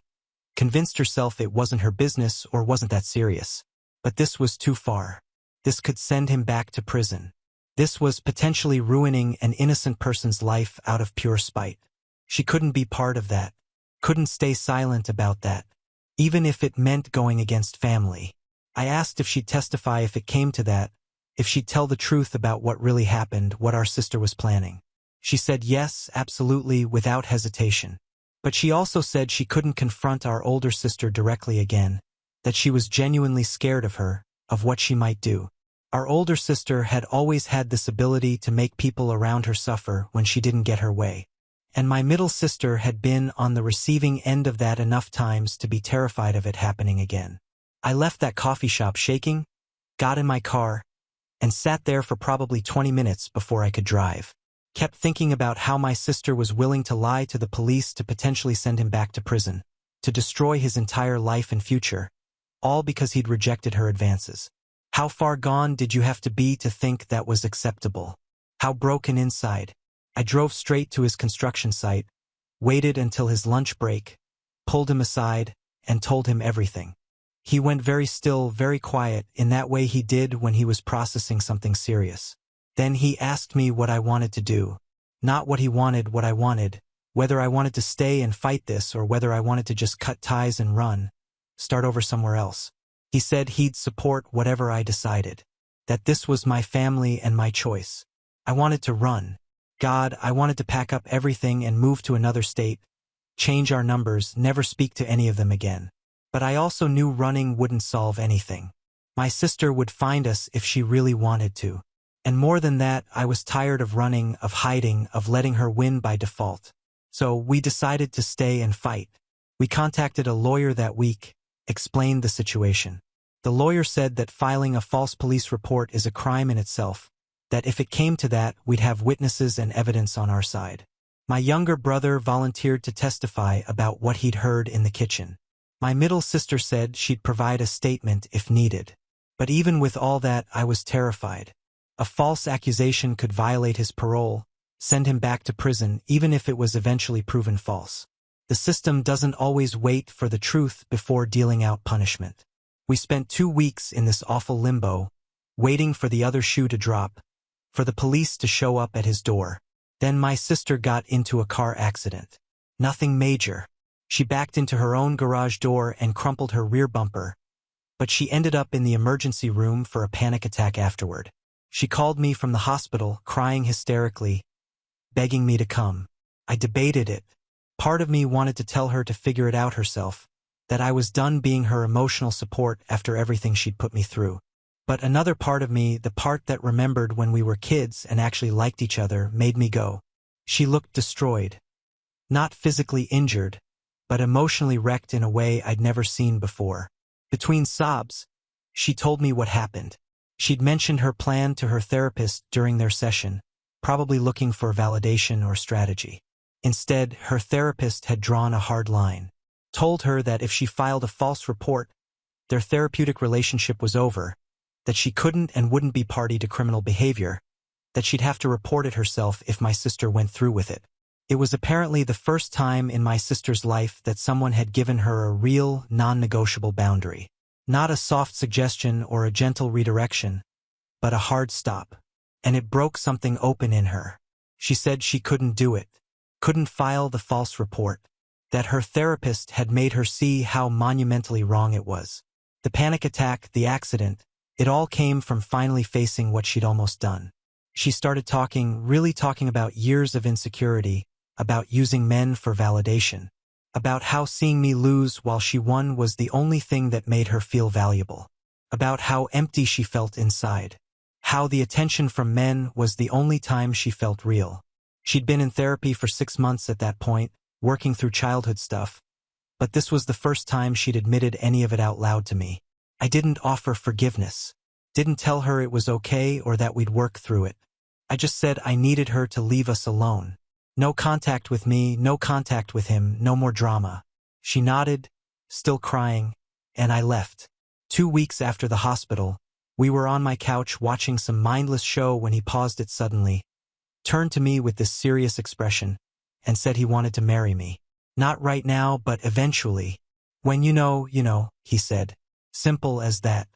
A: convinced herself it wasn't her business or wasn't that serious. But this was too far. This could send him back to prison. This was potentially ruining an innocent person's life out of pure spite. She couldn't be part of that. Couldn't stay silent about that. Even if it meant going against family. I asked if she'd testify if it came to that, if she'd tell the truth about what really happened, what our sister was planning. She said yes, absolutely, without hesitation. But she also said she couldn't confront our older sister directly again, that she was genuinely scared of her, of what she might do. Our older sister had always had this ability to make people around her suffer when she didn't get her way. And my middle sister had been on the receiving end of that enough times to be terrified of it happening again. I left that coffee shop shaking, got in my car, and sat there for probably 20 minutes before I could drive. Kept thinking about how my sister was willing to lie to the police to potentially send him back to prison, to destroy his entire life and future, all because he'd rejected her advances. How far gone did you have to be to think that was acceptable? How broken inside? I drove straight to his construction site, waited until his lunch break, pulled him aside, and told him everything. He went very still, very quiet, in that way he did when he was processing something serious. Then he asked me what I wanted to do. Not what he wanted, what I wanted, whether I wanted to stay and fight this or whether I wanted to just cut ties and run, start over somewhere else. He said he'd support whatever I decided, that this was my family and my choice. I wanted to run. God, I wanted to pack up everything and move to another state, change our numbers, never speak to any of them again. But I also knew running wouldn't solve anything. My sister would find us if she really wanted to. And more than that, I was tired of running, of hiding, of letting her win by default. So we decided to stay and fight. We contacted a lawyer that week, explained the situation. The lawyer said that filing a false police report is a crime in itself, that if it came to that, we'd have witnesses and evidence on our side. My younger brother volunteered to testify about what he'd heard in the kitchen. My middle sister said she'd provide a statement if needed. But even with all that, I was terrified. A false accusation could violate his parole, send him back to prison even if it was eventually proven false. The system doesn't always wait for the truth before dealing out punishment. We spent 2 weeks in this awful limbo, waiting for the other shoe to drop, for the police to show up at his door. Then my sister got into a car accident. Nothing major. She backed into her own garage door and crumpled her rear bumper, but she ended up in the emergency room for a panic attack afterward. She called me from the hospital, crying hysterically, begging me to come. I debated it. Part of me wanted to tell her to figure it out herself, that I was done being her emotional support after everything she'd put me through. But another part of me, the part that remembered when we were kids and actually liked each other, made me go. She looked destroyed. Not physically injured, but emotionally wrecked in a way I'd never seen before. Between sobs, she told me what happened. She'd mentioned her plan to her therapist during their session, probably looking for validation or strategy. Instead, her therapist had drawn a hard line, told her that if she filed a false report, their therapeutic relationship was over, that she couldn't and wouldn't be party to criminal behavior, that she'd have to report it herself if my sister went through with it. It was apparently the first time in my sister's life that someone had given her a real, non-negotiable boundary. Not a soft suggestion or a gentle redirection, but a hard stop. And it broke something open in her. She said she couldn't do it, couldn't file the false report, that her therapist had made her see how monumentally wrong it was. The panic attack, the accident, it all came from finally facing what she'd almost done. She started talking, really talking about years of insecurity, about using men for validation, about how seeing me lose while she won was the only thing that made her feel valuable, about how empty she felt inside, how the attention from men was the only time she felt real. She'd been in therapy for 6 months at that point, working through childhood stuff, but this was the first time she'd admitted any of it out loud to me. I didn't offer forgiveness, didn't tell her it was okay or that we'd work through it. I just said I needed her to leave us alone. No contact with me, no contact with him, no more drama. She nodded, still crying, and I left. 2 weeks after the hospital, we were on my couch watching some mindless show when he paused it suddenly, turned to me with this serious expression, and said he wanted to marry me. Not right now, but eventually. When you know, he said. Simple as that.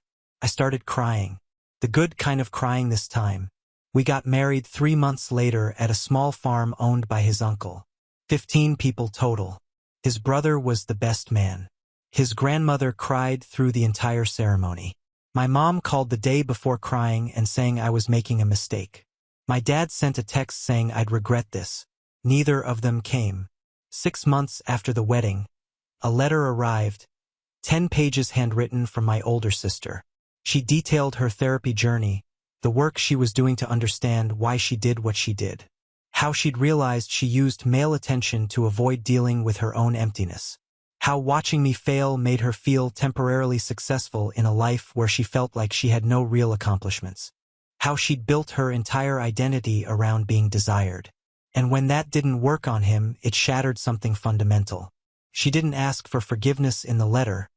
A: I started crying. The good kind of crying this time. We got married 3 months later at a small farm owned by his uncle. 15 people total. His brother was the best man. His grandmother cried through the entire ceremony. My mom called the day before crying and saying I was making a mistake. My dad sent a text saying I'd regret this. Neither of them came. 6 months after the wedding, a letter arrived, 10 pages handwritten from my older sister. She detailed her therapy journey, the work she was doing to understand why she did what she did. How she'd realized she used male attention to avoid dealing with her own emptiness. How watching me fail made her feel temporarily successful in a life where she felt like she had no real accomplishments. How she'd built her entire identity around being desired. And when that didn't work on him, it shattered something fundamental. She didn't ask for forgiveness in the letter,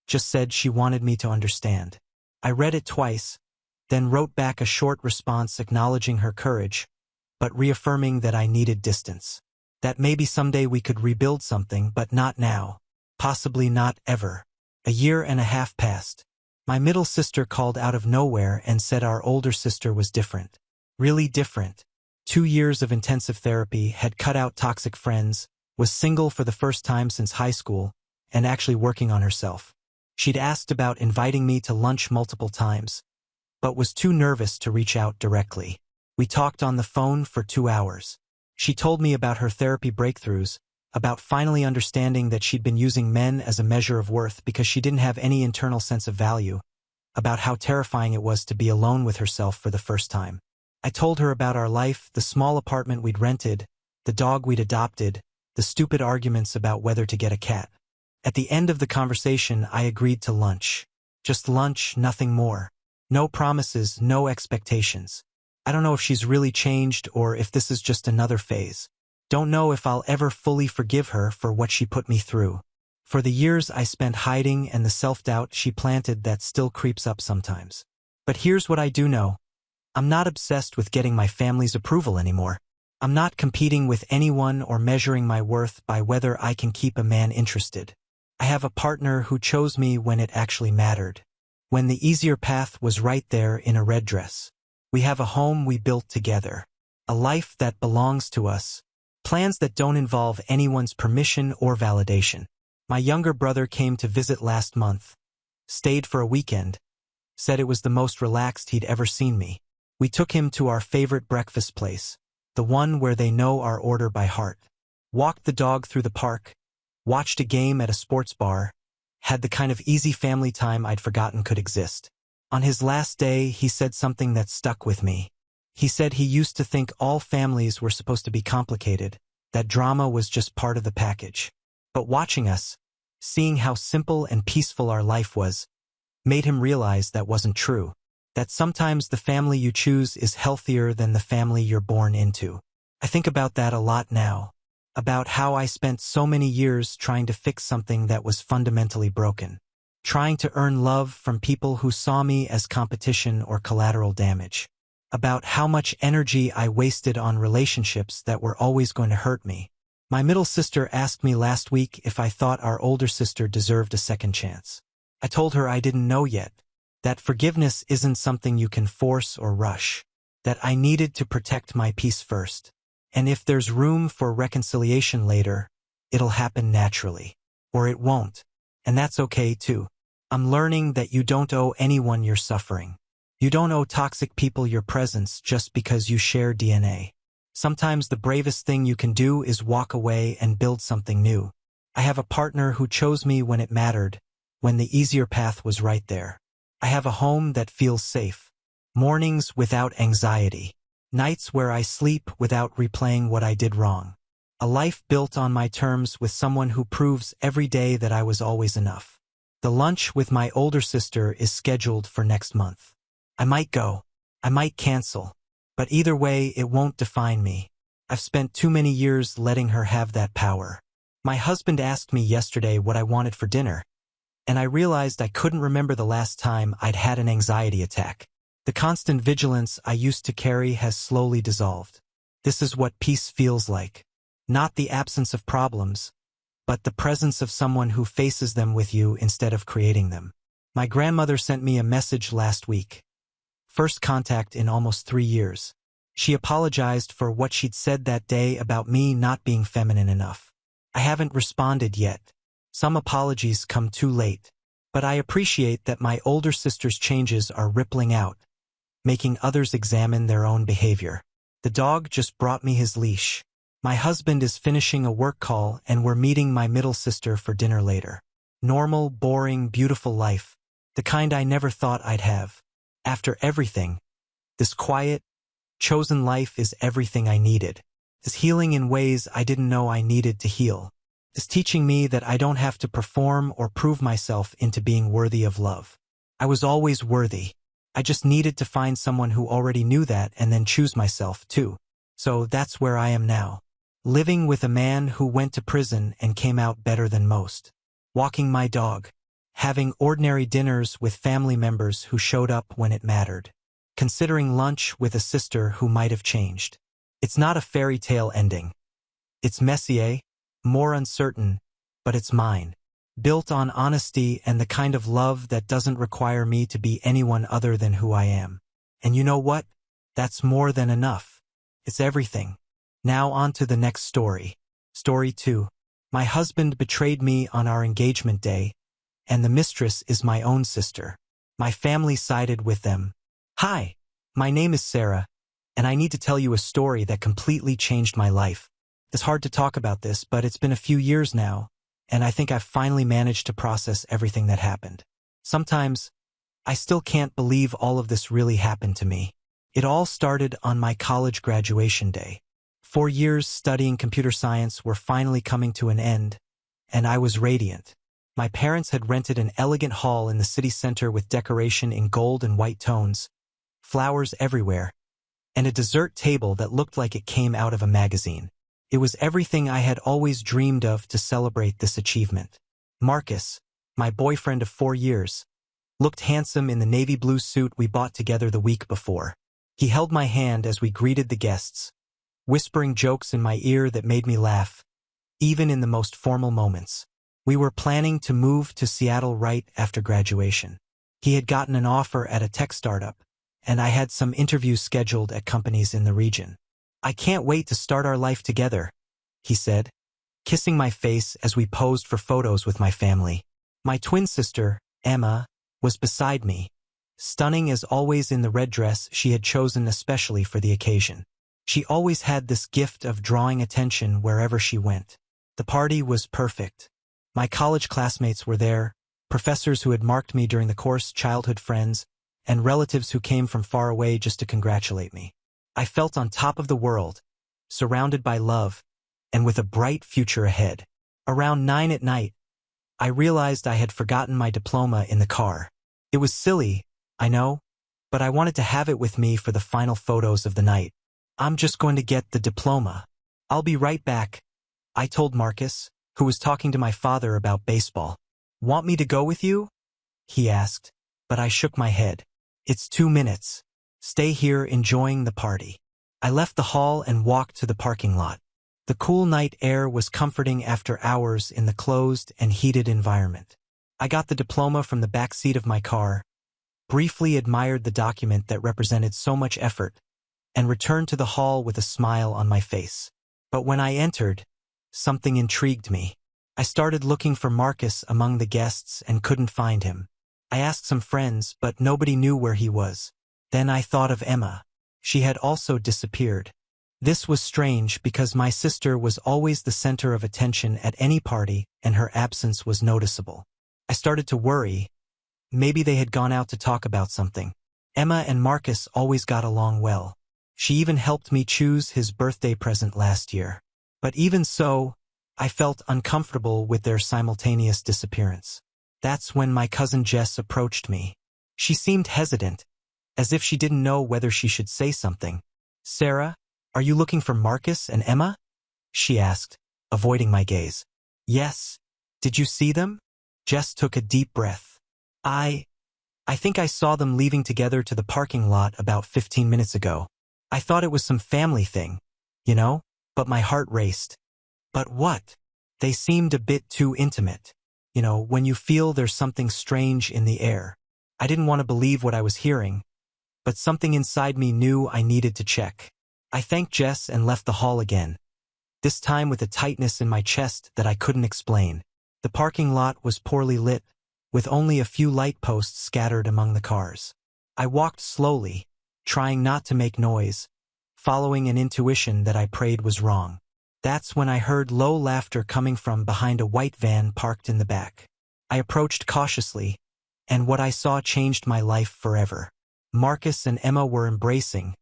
A: just said she wanted me to understand. I read it twice, then wrote back a short response acknowledging her courage, but reaffirming that I needed distance. That maybe someday we could rebuild something, but not now. Possibly not ever. 1.5 years passed. My middle sister called out of nowhere and said our older sister was different. Really different. 2 years of intensive therapy, had cut out toxic friends, was single for the first time since high school, and actually working on herself. She'd asked about inviting me to lunch multiple times, but was too nervous to reach out directly. We talked on the phone for 2 hours. She told me about her therapy breakthroughs, about finally understanding that she'd been using men as a measure of worth because she didn't have any internal sense of value, about how terrifying it was to be alone with herself for the first time. I told her about our life, the small apartment we'd rented, the dog we'd adopted, the stupid arguments about whether to get a cat. At the end of the conversation, I agreed to lunch. Just lunch, nothing more. No promises, no expectations. I don't know if she's really changed or if this is just another phase. Don't know if I'll ever fully forgive her for what she put me through. For the years I spent hiding and the self-doubt she planted that still creeps up sometimes. But here's what I do know. I'm not obsessed with getting my family's approval anymore. I'm not competing with anyone or measuring my worth by whether I can keep a man interested. I have a partner who chose me when it actually mattered. When the easier path was right there in a red dress. We have a home we built together. A life that belongs to us. Plans that don't involve anyone's permission or validation. My younger brother came to visit last month. Stayed for a weekend. Said it was the most relaxed he'd ever seen me. We took him to our favorite breakfast place. The one where they know our order by heart. Walked the dog through the park. Watched a game at a sports bar. Had the kind of easy family time I'd forgotten could exist. On his last day, he said something that stuck with me. He said he used to think all families were supposed to be complicated, that drama was just part of the package. But watching us, seeing how simple and peaceful our life was, made him realize that wasn't true. That sometimes the family you choose is healthier than the family you're born into. I think about that a lot now. About how I spent so many years trying to fix something that was fundamentally broken. Trying to earn love from people who saw me as competition or collateral damage. About how much energy I wasted on relationships that were always going to hurt me. My middle sister asked me last week if I thought our older sister deserved a second chance. I told her I didn't know yet. That forgiveness isn't something you can force or rush. That I needed to protect my peace first. And if there's room for reconciliation later, it'll happen naturally. Or it won't. And that's okay too. I'm learning that you don't owe anyone your suffering. You don't owe toxic people your presence just because you share DNA. Sometimes the bravest thing you can do is walk away and build something new. I have a partner who chose me when it mattered, when the easier path was right there. I have a home that feels safe. Mornings without anxiety. Nights where I sleep without replaying what I did wrong. A life built on my terms with someone who proves every day that I was always enough. The lunch with my older sister is scheduled for next month. I might go. I might cancel. But either way, it won't define me. I've spent too many years letting her have that power. My husband asked me yesterday what I wanted for dinner. And I realized I couldn't remember the last time I'd had an anxiety attack. The constant vigilance I used to carry has slowly dissolved. This is what peace feels like. Not the absence of problems, but the presence of someone who faces them with you instead of creating them. My grandmother sent me a message last week. First contact in almost 3 years. She apologized for what she'd said that day about me not being feminine enough. I haven't responded yet. Some apologies come too late. But I appreciate that my older sister's changes are rippling out, making others examine their own behavior. The dog just brought me his leash. My husband is finishing a work call and we're meeting my middle sister for dinner later. Normal, boring, beautiful life. The kind I never thought I'd have. After everything, this quiet, chosen life is everything I needed. This healing in ways I didn't know I needed to heal. This teaching me that I don't have to perform or prove myself into being worthy of love. I was always worthy. I just needed to find someone who already knew that and then choose myself too. So that's where I am now. Living with a man who went to prison and came out better than most. Walking my dog. Having ordinary dinners with family members who showed up when it mattered. Considering lunch with a sister who might have changed. It's not a fairy tale ending. It's messy, more uncertain, but it's mine. Built on honesty and the kind of love that doesn't require me to be anyone other than who I am. And you know what? That's more than enough. It's everything. Now on to the next story. Story 2. My husband betrayed me on our engagement day, and the mistress is my own sister. My family sided with them. Hi, my name is Sarah, and I need to tell you a story that completely changed my life. It's hard to talk about this, but it's been a few years now, and I think I've finally managed to process everything that happened. Sometimes, I still can't believe all of this really happened to me. It all started on my college graduation day. 4 years studying computer science were finally coming to an end, and I was radiant. My parents had rented an elegant hall in the city center with decoration in gold and white tones, flowers everywhere, and a dessert table that looked like it came out of a magazine. It was everything I had always dreamed of to celebrate this achievement. Marcus, my boyfriend of 4 years, looked handsome in the navy blue suit we bought together the week before. He held my hand as we greeted the guests, whispering jokes in my ear that made me laugh, even in the most formal moments. We were planning to move to Seattle right after graduation. He had gotten an offer at a tech startup, and I had some interviews scheduled at companies in the region. "I can't wait to start our life together," he said, kissing my face as we posed for photos with my family. My twin sister, Emma, was beside me, stunning as always in the red dress she had chosen especially for the occasion. She always had this gift of drawing attention wherever she went. The party was perfect. My college classmates were there, professors who had marked me during the course, childhood friends, and relatives who came from far away just to congratulate me. I felt on top of the world, surrounded by love, and with a bright future ahead. Around 9 at night, I realized I had forgotten my diploma in the car. It was silly, I know, but I wanted to have it with me for the final photos of the night. "I'm just going to get the diploma. I'll be right back," I told Marcus, who was talking to my father about baseball. "Want me to go with you?" he asked, but I shook my head. "It's 2 minutes. Stay here enjoying the party." I left the hall and walked to the parking lot. The cool night air was comforting after hours in the closed and heated environment. I got the diploma from the back seat of my car, briefly admired the document that represented so much effort, and returned to the hall with a smile on my face. But when I entered, something intrigued me. I started looking for Marcus among the guests and couldn't find him. I asked some friends, but nobody knew where he was. Then I thought of Emma. She had also disappeared. This was strange because my sister was always the center of attention at any party, and her absence was noticeable. I started to worry. Maybe they had gone out to talk about something. Emma and Marcus always got along well. She even helped me choose his birthday present last year. But even so, I felt uncomfortable with their simultaneous disappearance. That's when my cousin Jess approached me. She seemed hesitant, as if she didn't know whether she should say something. "Sarah, are you looking for Marcus and Emma?" she asked, avoiding my gaze. "Yes. Did you see them?" Jess took a deep breath. I think I saw them leaving together to the parking lot about 15 minutes ago. I thought it was some family thing, you know, but my heart raced. But what? They seemed a bit too intimate. You know, when you feel there's something strange in the air. I didn't want to believe what I was hearing, but something inside me knew I needed to check. I thanked Jess and left the hall again, this time with a tightness in my chest that I couldn't explain. The parking lot was poorly lit, with only a few light posts scattered among the cars. I walked slowly, trying not to make noise, following an intuition that I prayed was wrong. That's when I heard low laughter coming from behind a white van parked in the back. I approached cautiously, and what I saw changed my life forever. Marcus and Emma were embracing,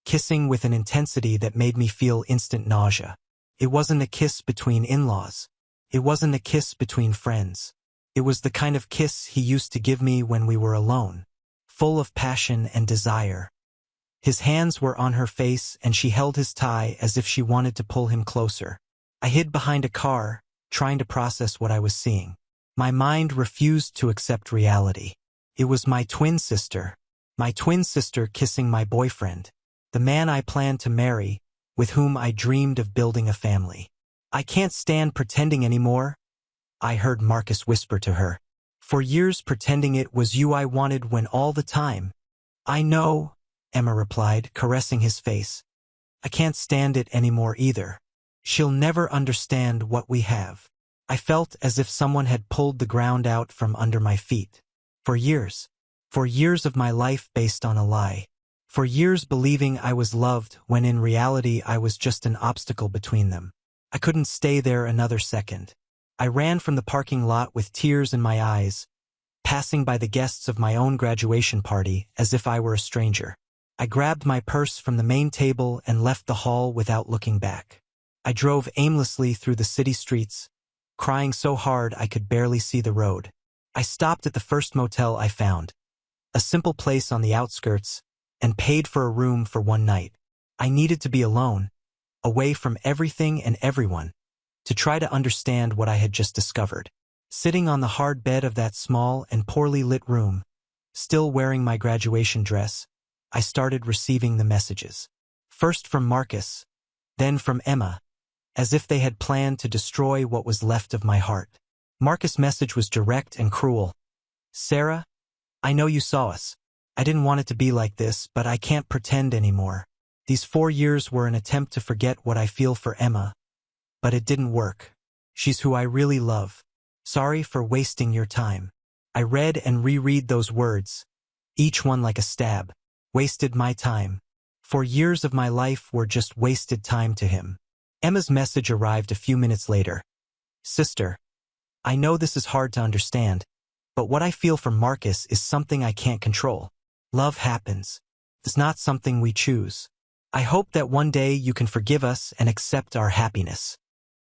A: kissing with an intensity that made me feel instant nausea. It wasn't a kiss between in-laws. It wasn't a kiss between friends. It was the kind of kiss he used to give me when we were alone, full of passion and desire. His hands were on her face and she held his tie as if she wanted to pull him closer. I hid behind a car, trying to process what I was seeing. My mind refused to accept reality. It was my twin sister kissing my boyfriend, the man I planned to marry, with whom I dreamed of building a family. "I can't stand pretending anymore," I heard Marcus whisper to her. "For years pretending it was you I wanted when all the time." "I know," Emma replied, caressing his face. "I can't stand it anymore either. She'll never understand what we have." I felt as if someone had pulled the ground out from under my feet. For years of my life based on a lie. For years believing I was loved when in reality I was just an obstacle between them. I couldn't stay there another second. I ran from the parking lot with tears in my eyes, passing by the guests of my own graduation party as if I were a stranger. I grabbed my purse from the main table and left the hall without looking back. I drove aimlessly through the city streets, crying so hard I could barely see the road. I stopped at the first motel I found, a simple place on the outskirts, and paid for a room for one night. I needed to be alone, away from everything and everyone, to try to understand what I had just discovered. Sitting on the hard bed of that small and poorly lit room, still wearing my graduation dress, I started receiving the messages. First from Marcus, then from Emma, as if they had planned to destroy what was left of my heart. Marcus' message was direct and cruel. "Sarah, I know you saw us. I didn't want it to be like this, but I can't pretend anymore. These 4 years were an attempt to forget what I feel for Emma, but it didn't work. She's who I really love. Sorry for wasting your time." I read and reread those words, each one like a stab. Wasted my time. 4 years of my life were just wasted time to him. Emma's message arrived a few minutes later. "Sister, I know this is hard to understand, but what I feel for Marcus is something I can't control. Love happens. It's not something we choose. I hope that one day you can forgive us and accept our happiness."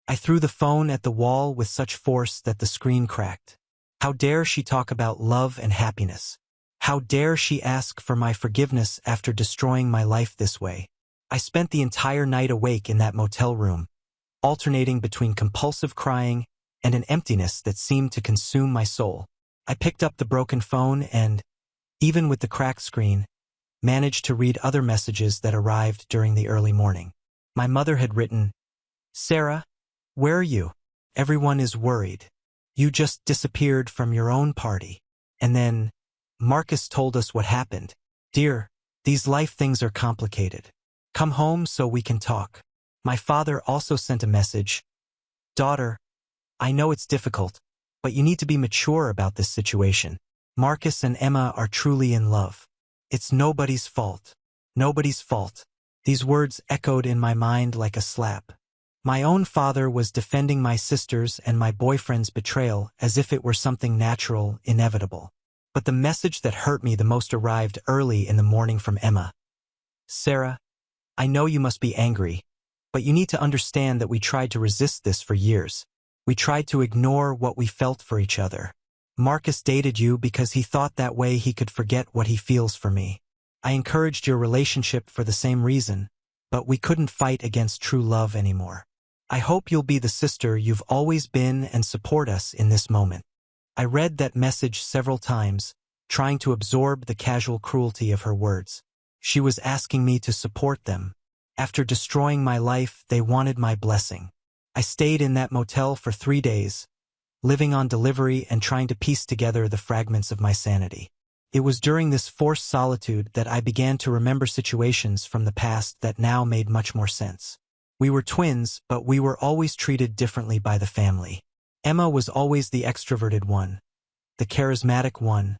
A: I threw the phone at the wall with such force that the screen cracked. How dare she talk about love and happiness? How dare she ask for my forgiveness after destroying my life this way? I spent the entire night awake in that motel room, alternating between compulsive crying and an emptiness that seemed to consume my soul. I picked up the broken phone and, even with the cracked screen, managed to read other messages that arrived during the early morning. My mother had written, "Sarah, where are you? Everyone is worried. You just disappeared from your own party." And then, "Marcus told us what happened. Dear, these life things are complicated. Come home so we can talk." My father also sent a message. "Daughter, I know it's difficult, but you need to be mature about this situation. Marcus and Emma are truly in love. It's nobody's fault. Nobody's fault." These words echoed in my mind like a slap. My own father was defending my sisters and my boyfriend's betrayal as if it were something natural, inevitable. But the message that hurt me the most arrived early in the morning from Emma. "Sarah, I know you must be angry, but you need to understand that we tried to resist this for years. We tried to ignore what we felt for each other. Marcus dated you because he thought that way he could forget what he feels for me. I encouraged your relationship for the same reason, but we couldn't fight against true love anymore. I hope you'll be the sister you've always been and support us in this moment." I read that message several times, trying to absorb the casual cruelty of her words. She was asking me to support them. After destroying my life, they wanted my blessing. I stayed in that motel for 3 days, living on delivery and trying to piece together the fragments of my sanity. It was during this forced solitude that I began to remember situations from the past that now made much more sense. We were twins, but we were always treated differently by the family. Emma was always the extroverted one, the charismatic one,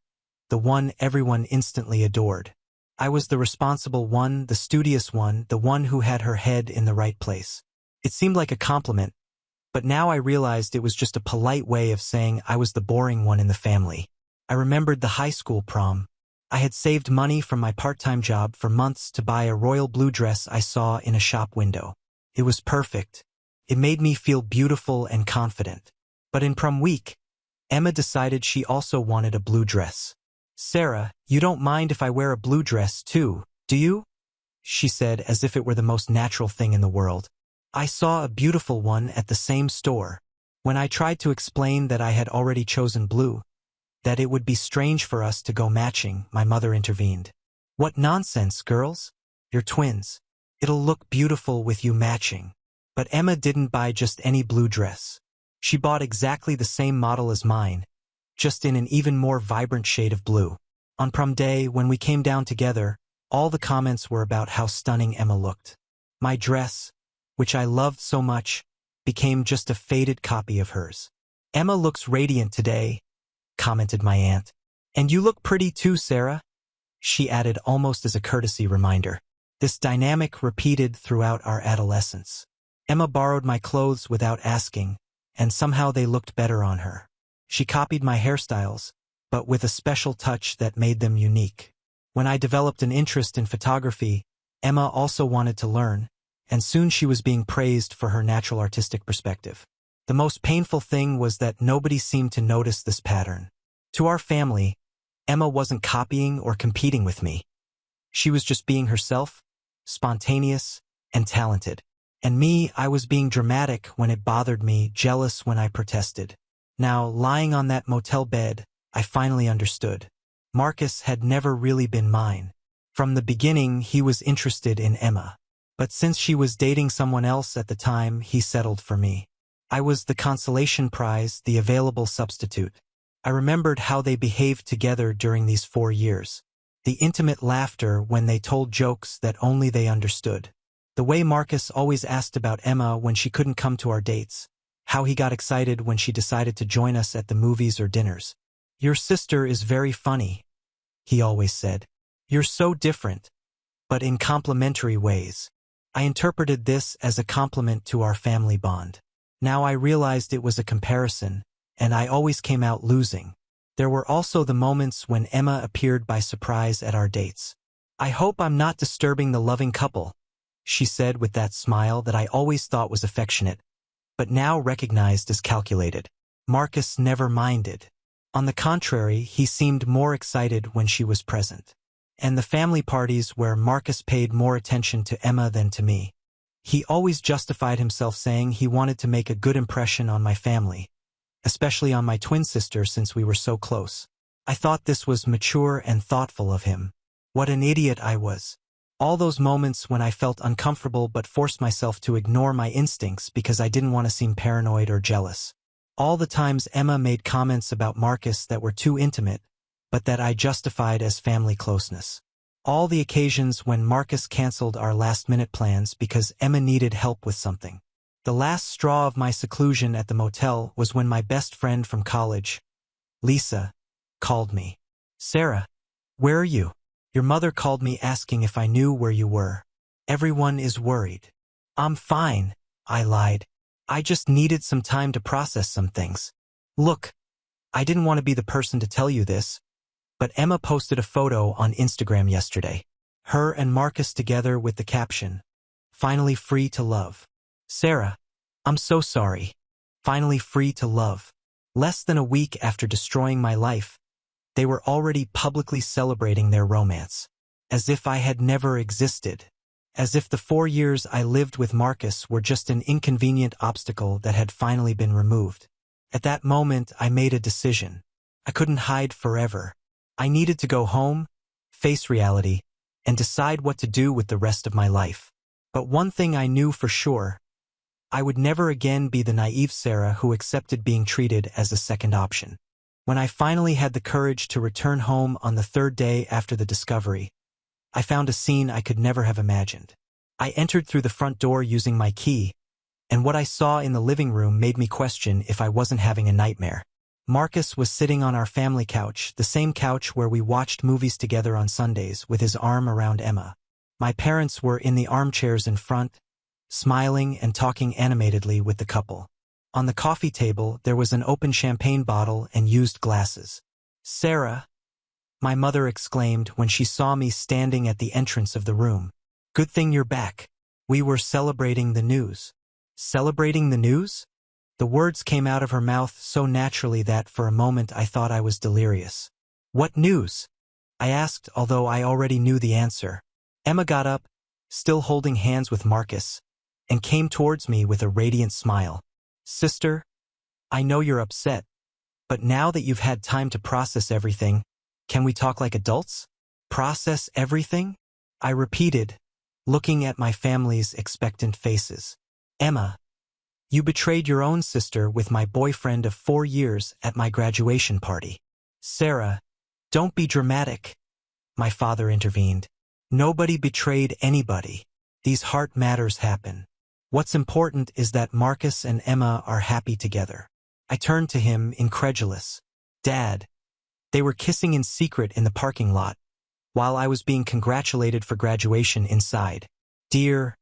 A: the one everyone instantly adored. I was the responsible one, the studious one, the one who had her head in the right place. It seemed like a compliment, but now I realized it was just a polite way of saying I was the boring one in the family. I remembered the high school prom. I had saved money from my part-time job for months to buy a royal blue dress I saw in a shop window. It was perfect. It made me feel beautiful and confident. But in prom week, Emma decided she also wanted a blue dress. "Sarah, you don't mind if I wear a blue dress too, do you?" she said as if it were the most natural thing in the world. I saw a beautiful one at the same store. When I tried to explain that I had already chosen blue, that it would be strange for us to go matching, my mother intervened. "What nonsense, girls? You're twins. It'll look beautiful with you matching." But Emma didn't buy just any blue dress. She bought exactly the same model as mine, just in an even more vibrant shade of blue. On prom day, when we came down together, all the comments were about how stunning Emma looked. My dress, which I loved so much, became just a faded copy of hers. "Emma looks radiant today," commented my aunt. "And you look pretty too, Sarah," she added almost as a courtesy reminder. This dynamic repeated throughout our adolescence. Emma borrowed my clothes without asking, and somehow they looked better on her. She copied my hairstyles, but with a special touch that made them unique. When I developed an interest in photography, Emma also wanted to learn, and soon she was being praised for her natural artistic perspective. The most painful thing was that nobody seemed to notice this pattern. To our family, Emma wasn't copying or competing with me. She was just being herself, spontaneous, and talented. And me, I was being dramatic when it bothered me, jealous when I protested. Now, lying on that motel bed, I finally understood. Marcus had never really been mine. From the beginning, he was interested in Emma. But since she was dating someone else at the time, he settled for me. I was the consolation prize, the available substitute. I remembered how they behaved together during these 4 years. The intimate laughter when they told jokes that only they understood. The way Marcus always asked about Emma when she couldn't come to our dates. How he got excited when she decided to join us at the movies or dinners. "Your sister is very funny," he always said. "You're so different, but in complimentary ways." I interpreted this as a compliment to our family bond. Now I realized it was a comparison, and I always came out losing. There were also the moments when Emma appeared by surprise at our dates. "I hope I'm not disturbing the loving couple," she said with that smile that I always thought was affectionate, but now recognized as calculated. Marcus never minded. On the contrary, he seemed more excited when she was present. And the family parties where Marcus paid more attention to Emma than to me. He always justified himself saying he wanted to make a good impression on my family, especially on my twin sister since we were so close. I thought this was mature and thoughtful of him. What an idiot I was. All those moments when I felt uncomfortable but forced myself to ignore my instincts because I didn't want to seem paranoid or jealous. All the times Emma made comments about Marcus that were too intimate, but that I justified as family closeness. All the occasions when Marcus canceled our last-minute plans because Emma needed help with something. The last straw of my seclusion at the motel was when my best friend from college, Lisa, called me. "Sarah, where are you? Your mother called me asking if I knew where you were. Everyone is worried." "I'm fine," I lied. "I just needed some time to process some things. Look, I didn't want to be the person to tell you this, but Emma posted a photo on Instagram yesterday. Her and Marcus together with the caption, 'Finally free to love.' Sarah, I'm so sorry. Finally free to love." Less than a week after destroying my life, they were already publicly celebrating their romance. As if I had never existed. As if the 4 years I lived with Marcus were just an inconvenient obstacle that had finally been removed. At that moment, I made a decision. I couldn't hide forever. I needed to go home, face reality, and decide what to do with the rest of my life. But one thing I knew for sure, I would never again be the naive Sarah who accepted being treated as a second option. When I finally had the courage to return home on the 3rd day after the discovery, I found a scene I could never have imagined. I entered through the front door using my key, and what I saw in the living room made me question if I wasn't having a nightmare. Marcus was sitting on our family couch, the same couch where we watched movies together on Sundays, with his arm around Emma. My parents were in the armchairs in front, smiling and talking animatedly with the couple. On the coffee table, there was an open champagne bottle and used glasses. "Sarah," my mother exclaimed when she saw me standing at the entrance of the room. "Good thing you're back. We were celebrating the news." Celebrating the news? The words came out of her mouth so naturally that for a moment I thought I was delirious. "What news?" I asked, although I already knew the answer. Emma got up, still holding hands with Marcus, and came towards me with a radiant smile. "Sister, I know you're upset, but now that you've had time to process everything, can we talk like adults?" "Process everything?" I repeated, looking at my family's expectant faces. "Emma, you betrayed your own sister with my boyfriend of 4 years at my graduation party." "Sarah, don't be dramatic," my father intervened. "Nobody betrayed anybody. These heart matters happen. What's important is that Marcus and Emma are happy together." I turned to him, incredulous. "Dad, they were kissing in secret in the parking lot, while I was being congratulated for graduation inside." "Dear..."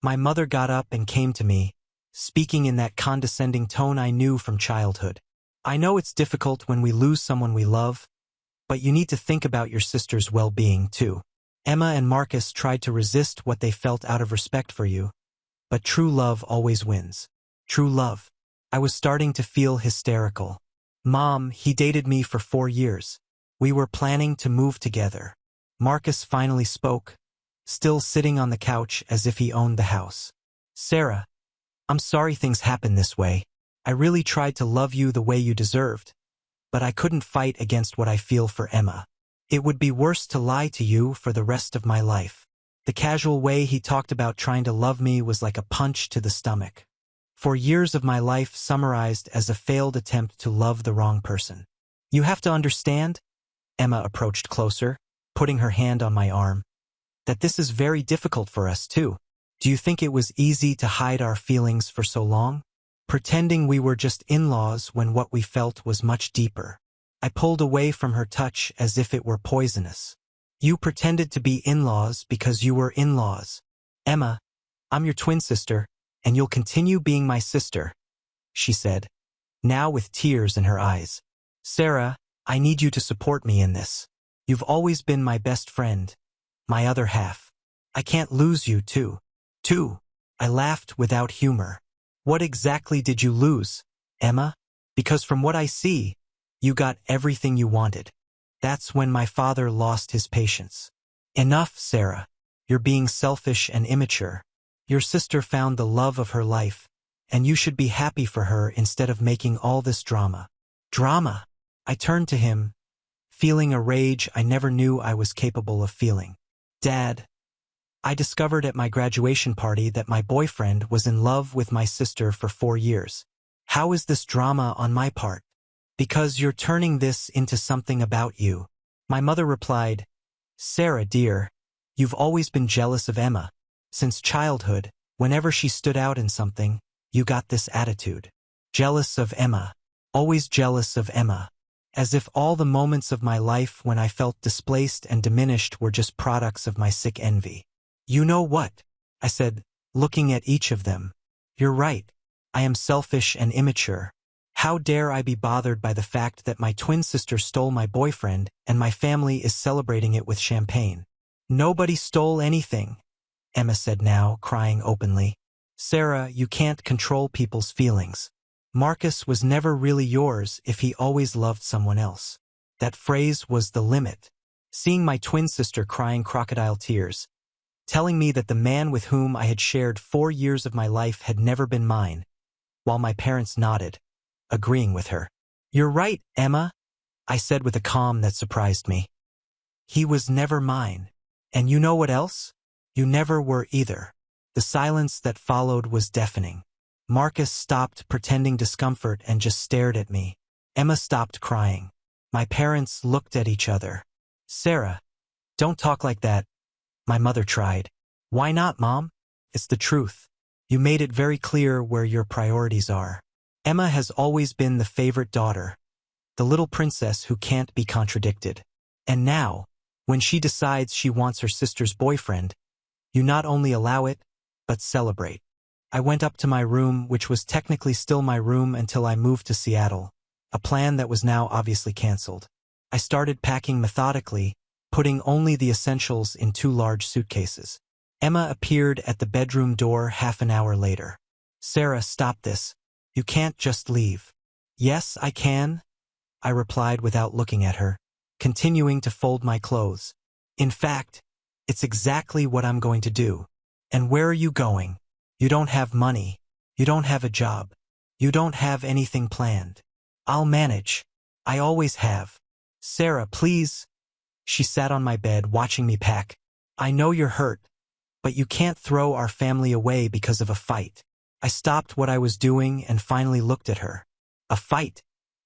A: My mother got up and came to me, speaking in that condescending tone I knew from childhood. "I know it's difficult when we lose someone we love, but you need to think about your sister's well-being too. Emma and Marcus tried to resist what they felt out of respect for you, but true love always wins." True love. I was starting to feel hysterical. "Mom, he dated me for 4 years. We were planning to move together." Marcus finally spoke, still sitting on the couch as if he owned the house. Sarah, I'm sorry things happen this way. I really tried to love you the way you deserved, but I couldn't fight against what I feel for Emma. It would be worse to lie to you for the rest of my life. The casual way he talked about trying to love me was like a punch to the stomach. 4 years of my life summarized as a failed attempt to love the wrong person. You have to understand, Emma approached closer, putting her hand on my arm, that this is very difficult for us too. Do you think it was easy to hide our feelings for so long? Pretending we were just in-laws when what we felt was much deeper. I pulled away from her touch as if it were poisonous. You pretended to be in-laws because you were in-laws. Emma, I'm your twin sister, and you'll continue being my sister, she said, now with tears in her eyes. Sarah, I need you to support me in this. You've always been my best friend, my other half. I can't lose you too. I laughed without humor. What exactly did you lose, Emma? Because from what I see, you got everything you wanted. That's when my father lost his patience. Enough, Sarah. You're being selfish and immature. Your sister found the love of her life, and you should be happy for her instead of making all this drama. Drama? I turned to him, feeling a rage I never knew I was capable of feeling. Dad, I discovered at my graduation party that my boyfriend was in love with my sister for 4 years. How is this drama on my part? Because you're turning this into something about you. My mother replied, Sarah, dear, you've always been jealous of Emma. Since childhood, whenever she stood out in something, you got this attitude. Jealous of Emma. Always jealous of Emma. As if all the moments of my life when I felt displaced and diminished were just products of my sick envy. You know what? I said, looking at each of them. You're right. I am selfish and immature. How dare I be bothered by the fact that my twin sister stole my boyfriend and my family is celebrating it with champagne? Nobody stole anything, Emma said now, crying openly. Sarah, you can't control people's feelings. Marcus was never really yours if he always loved someone else. That phrase was the limit. Seeing my twin sister crying crocodile tears, telling me that the man with whom I had shared 4 years of my life had never been mine, while my parents nodded, agreeing with her. You're right, Emma, I said with a calm that surprised me. He was never mine. And you know what else? You never were either. The silence that followed was deafening. Marcus stopped pretending discomfort and just stared at me. Emma stopped crying. My parents looked at each other. Sarah, don't talk like that, my mother tried. Why not, Mom? It's the truth. You made it very clear where your priorities are. Emma has always been the favorite daughter, the little princess who can't be contradicted. And now, when she decides she wants her sister's boyfriend, you not only allow it, but celebrate. I went up to my room, which was technically still my room until I moved to Seattle, a plan that was now obviously canceled. I started packing methodically, putting only the essentials in 2 large suitcases. Emma appeared at the bedroom door half an hour later. Sarah, stop this. You can't just leave. Yes, I can, I replied without looking at her, continuing to fold my clothes. In fact, it's exactly what I'm going to do. And where are you going? You don't have money. You don't have a job. You don't have anything planned. I'll manage. I always have. Sarah, please. She sat on my bed watching me pack. I know you're hurt, but you can't throw our family away because of a fight. I stopped what I was doing and finally looked at her. A fight?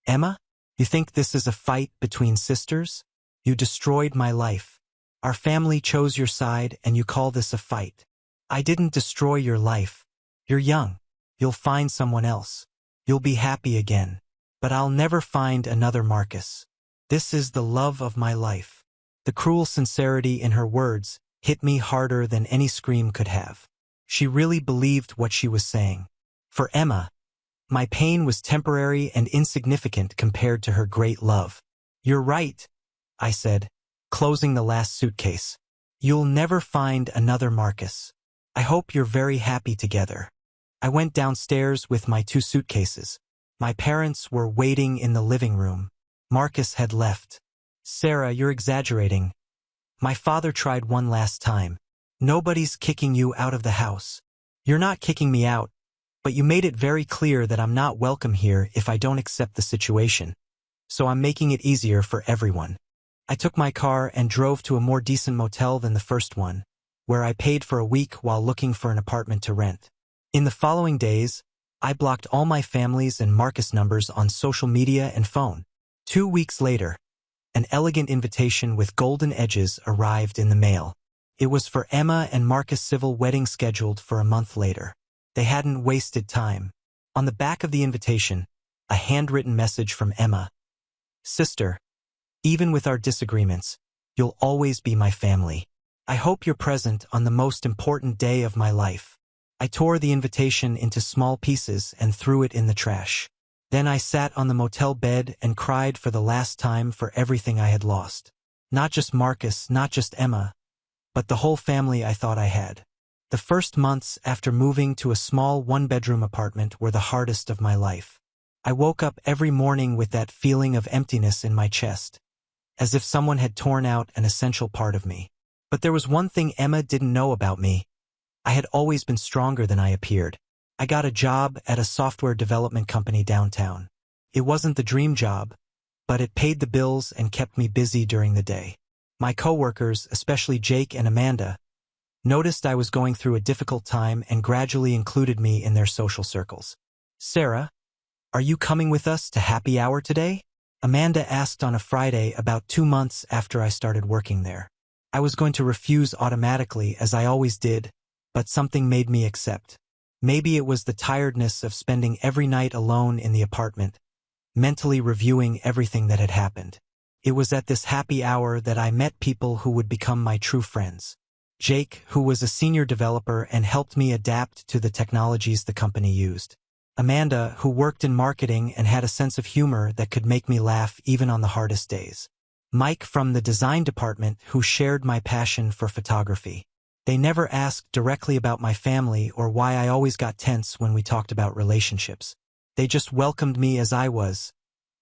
A: Emma? You think this is a fight between sisters? You destroyed my life. Our family chose your side and you call this a fight. I didn't destroy your life. You're young. You'll find someone else. You'll be happy again. But I'll never find another Marcus. This is the love of my life. The cruel sincerity in her words hit me harder than any scream could have. She really believed what she was saying. For Emma, my pain was temporary and insignificant compared to her great love. You're right, I said, closing the last suitcase. You'll never find another Marcus. I hope you're very happy together. I went downstairs with my 2 suitcases. My parents were waiting in the living room. Marcus had left. Sarah, you're exaggerating. My father tried one last time. Nobody's kicking you out of the house. You're not kicking me out, but you made it very clear that I'm not welcome here if I don't accept the situation. So I'm making it easier for everyone. I took my car and drove to a more decent motel than the first one, where I paid for a week while looking for an apartment to rent. In the following days, I blocked all my family's and Marcus numbers on social media and phone. 2 weeks later, an elegant invitation with golden edges arrived in the mail. It was for Emma and Marcus' civil wedding scheduled for a month later. They hadn't wasted time. On the back of the invitation, a handwritten message from Emma. Sister, even with our disagreements, you'll always be my family. I hope you're present on the most important day of my life. I tore the invitation into small pieces and threw it in the trash. Then I sat on the motel bed and cried for the last time for everything I had lost. Not just Marcus, not just Emma, but the whole family I thought I had. The first months after moving to a small one-bedroom apartment were the hardest of my life. I woke up every morning with that feeling of emptiness in my chest, as if someone had torn out an essential part of me. But there was one thing Emma didn't know about me. I had always been stronger than I appeared. I got a job at a software development company downtown. It wasn't the dream job, but it paid the bills and kept me busy during the day. My coworkers, especially Jake and Amanda, noticed I was going through a difficult time and gradually included me in their social circles. Sarah, are you coming with us to happy hour today? Amanda asked on a Friday about 2 months after I started working there. I was going to refuse automatically, as I always did, but something made me accept. Maybe it was the tiredness of spending every night alone in the apartment, mentally reviewing everything that had happened. It was at this happy hour that I met people who would become my true friends. Jake, who was a senior developer and helped me adapt to the technologies the company used. Amanda, who worked in marketing and had a sense of humor that could make me laugh even on the hardest days. Mike from the design department, who shared my passion for photography. They never asked directly about my family or why I always got tense when we talked about relationships. They just welcomed me as I was,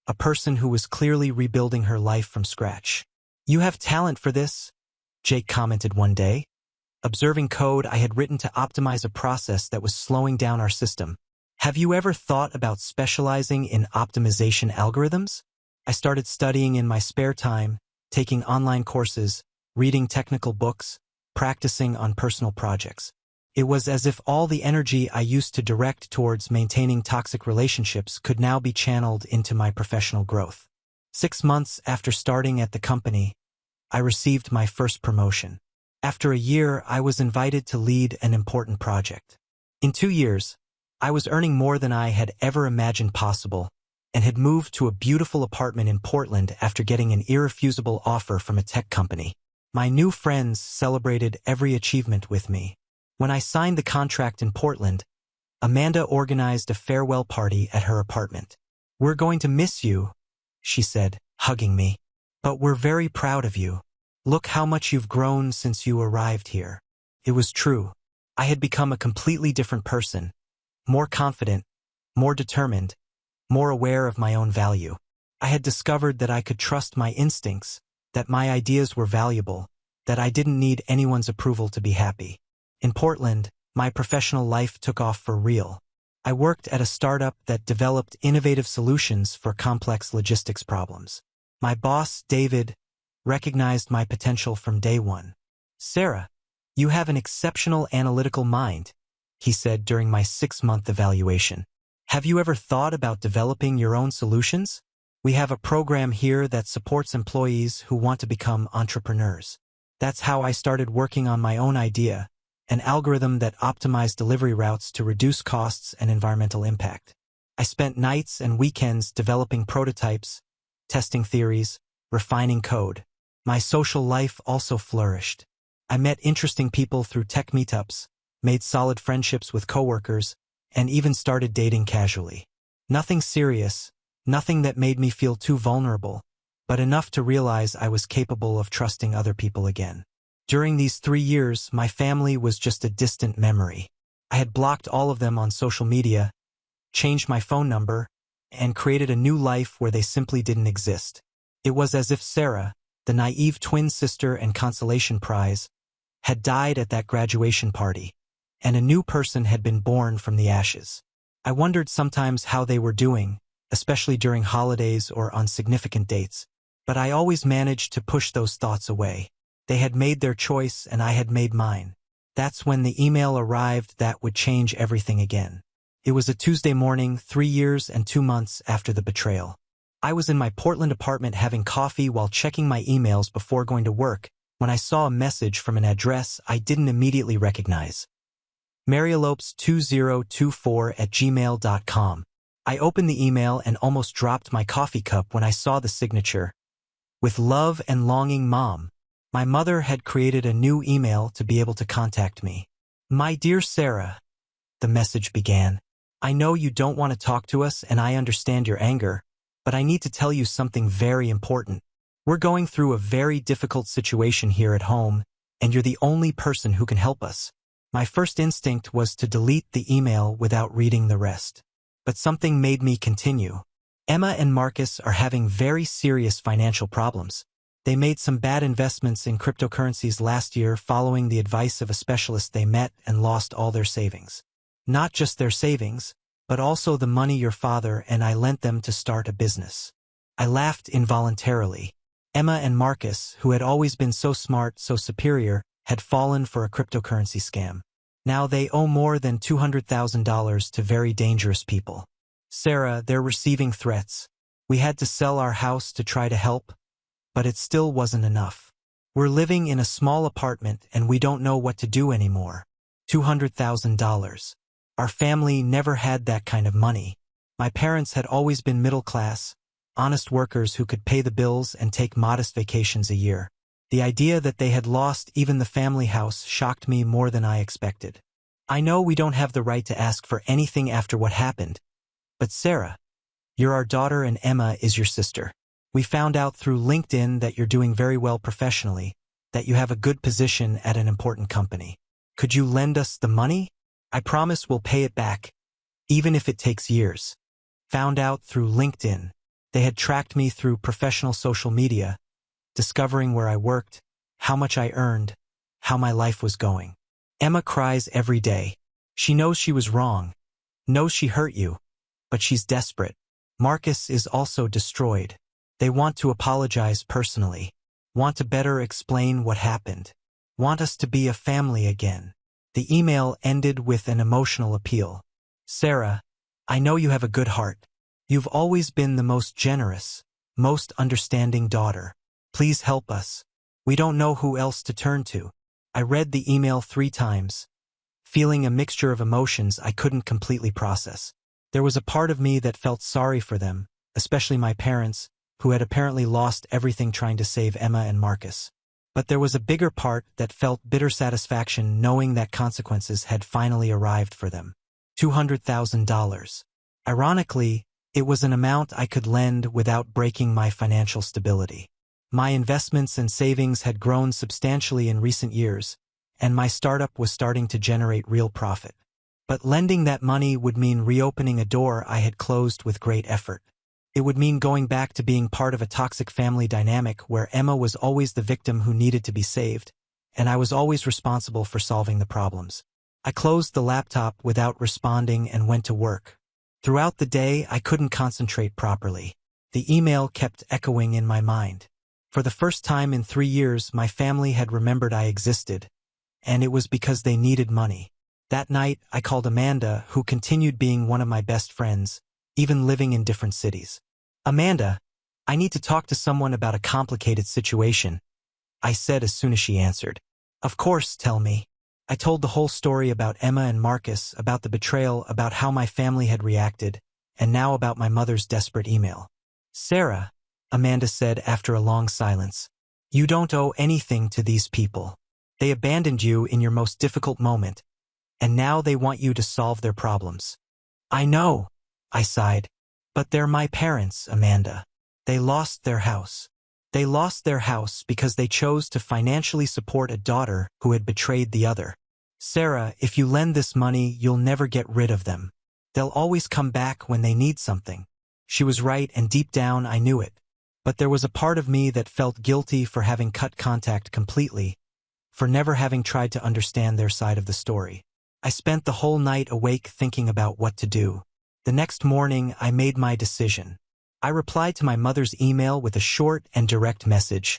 A: a person who was clearly rebuilding her life from scratch. You have talent for this, Jake commented one day, observing code I had written to optimize a process that was slowing down our system. Have you ever thought about specializing in optimization algorithms? I started studying in my spare time, taking online courses, reading technical books, practicing on personal projects. It was as if all the energy I used to direct towards maintaining toxic relationships could now be channeled into my professional growth. 6 months after starting at the company, I received my first promotion. After a year, I was invited to lead an important project. In 2 years, I was earning more than I had ever imagined possible and had moved to a beautiful apartment in Portland after getting an irrefusable offer from a tech company. My new friends celebrated every achievement with me. When I signed the contract in Portland, Amanda organized a farewell party at her apartment. We're going to miss you, she said, hugging me. But we're very proud of you. Look how much you've grown since you arrived here. It was true. I had become a completely different person, more confident, more determined, more aware of my own value. I had discovered that I could trust my instincts, that my ideas were valuable, that I didn't need anyone's approval to be happy. In Portland, my professional life took off for real. I worked at a startup that developed innovative solutions for complex logistics problems. My boss, David, recognized my potential from day one. Sarah, you have an exceptional analytical mind, he said during my 6-month evaluation. Have you ever thought about developing your own solutions? We have a program here that supports employees who want to become entrepreneurs. That's how I started working on my own idea, an algorithm that optimized delivery routes to reduce costs and environmental impact. I spent nights and weekends developing prototypes, testing theories, refining code. My social life also flourished. I met interesting people through tech meetups, made solid friendships with coworkers, and even started dating casually. Nothing serious, nothing that made me feel too vulnerable, but enough to realize I was capable of trusting other people again. During these 3 years, my family was just a distant memory. I had blocked all of them on social media, changed my phone number, and created a new life where they simply didn't exist. It was as if Sarah, the naive twin sister and consolation prize, had died at that graduation party, and a new person had been born from the ashes. I wondered sometimes how they were doing, especially during holidays or on significant dates, but I always managed to push those thoughts away. They had made their choice and I had made mine. That's when the email arrived that would change everything again. It was a Tuesday morning, 3 years and 2 months after the betrayal. I was in my Portland apartment having coffee while checking my emails before going to work when I saw a message from an address I didn't immediately recognize. marielopes2024@gmail.com. I opened the email and almost dropped my coffee cup when I saw the signature. With love and longing, Mom. My mother had created a new email to be able to contact me. My dear Sarah, the message began. I know you don't want to talk to us and I understand your anger, but I need to tell you something very important. We're going through a very difficult situation here at home, and you're the only person who can help us. My first instinct was to delete the email without reading the rest. But something made me continue. Emma and Marcus are having very serious financial problems. They made some bad investments in cryptocurrencies last year following the advice of a specialist they met and lost all their savings. Not just their savings, but also the money your father and I lent them to start a business. I laughed involuntarily. Emma and Marcus, who had always been so smart, so superior, had fallen for a cryptocurrency scam. Now they owe more than $200,000 to very dangerous people. Sarah, they're receiving threats. We had to sell our house to try to help, but it still wasn't enough. We're living in a small apartment and we don't know what to do anymore. $200,000. Our family never had that kind of money. My parents had always been middle class, honest workers who could pay the bills and take modest vacations a year. The idea that they had lost even the family house shocked me more than I expected. I know we don't have the right to ask for anything after what happened, but Sarah, you're our daughter and Emma is your sister. We found out through LinkedIn that you're doing very well professionally, that you have a good position at an important company. Could you lend us the money? I promise we'll pay it back, even if it takes years. Found out through LinkedIn. They had tracked me through professional social media, discovering where I worked, how much I earned, how my life was going. Emma cries every day. She knows she was wrong, knows she hurt you, but she's desperate. Marcus is also destroyed. They want to apologize personally, want to better explain what happened, want us to be a family again. The email ended with an emotional appeal. Sarah, I know you have a good heart. You've always been the most generous, most understanding daughter. Please help us. We don't know who else to turn to. I read the email 3 times, feeling a mixture of emotions I couldn't completely process. There was a part of me that felt sorry for them, especially my parents, who had apparently lost everything trying to save Emma and Marcus. But there was a bigger part that felt bitter satisfaction knowing that consequences had finally arrived for them. $200,000. Ironically, it was an amount I could lend without breaking my financial stability. My investments and savings had grown substantially in recent years, and my startup was starting to generate real profit. But lending that money would mean reopening a door I had closed with great effort. It would mean going back to being part of a toxic family dynamic where Emma was always the victim who needed to be saved, and I was always responsible for solving the problems. I closed the laptop without responding and went to work. Throughout the day, I couldn't concentrate properly. The email kept echoing in my mind. For the first time in 3 years, my family had remembered I existed, and it was because they needed money. That night, I called Amanda, who continued being one of my best friends, even living in different cities. Amanda, I need to talk to someone about a complicated situation, I said as soon as she answered. Of course, tell me. I told the whole story about Emma and Marcus, about the betrayal, about how my family had reacted, and now about my mother's desperate email. Sarah, Amanda said after a long silence, you don't owe anything to these people. They abandoned you in your most difficult moment, and now they want you to solve their problems. I know, I sighed. But they're my parents, Amanda. They lost their house. They lost their house because they chose to financially support a daughter who had betrayed the other. Sarah, if you lend this money, you'll never get rid of them. They'll always come back when they need something. She was right, and deep down I knew it. But there was a part of me that felt guilty for having cut contact completely, for never having tried to understand their side of the story. I spent the whole night awake thinking about what to do. The next morning, I made my decision. I replied to my mother's email with a short and direct message.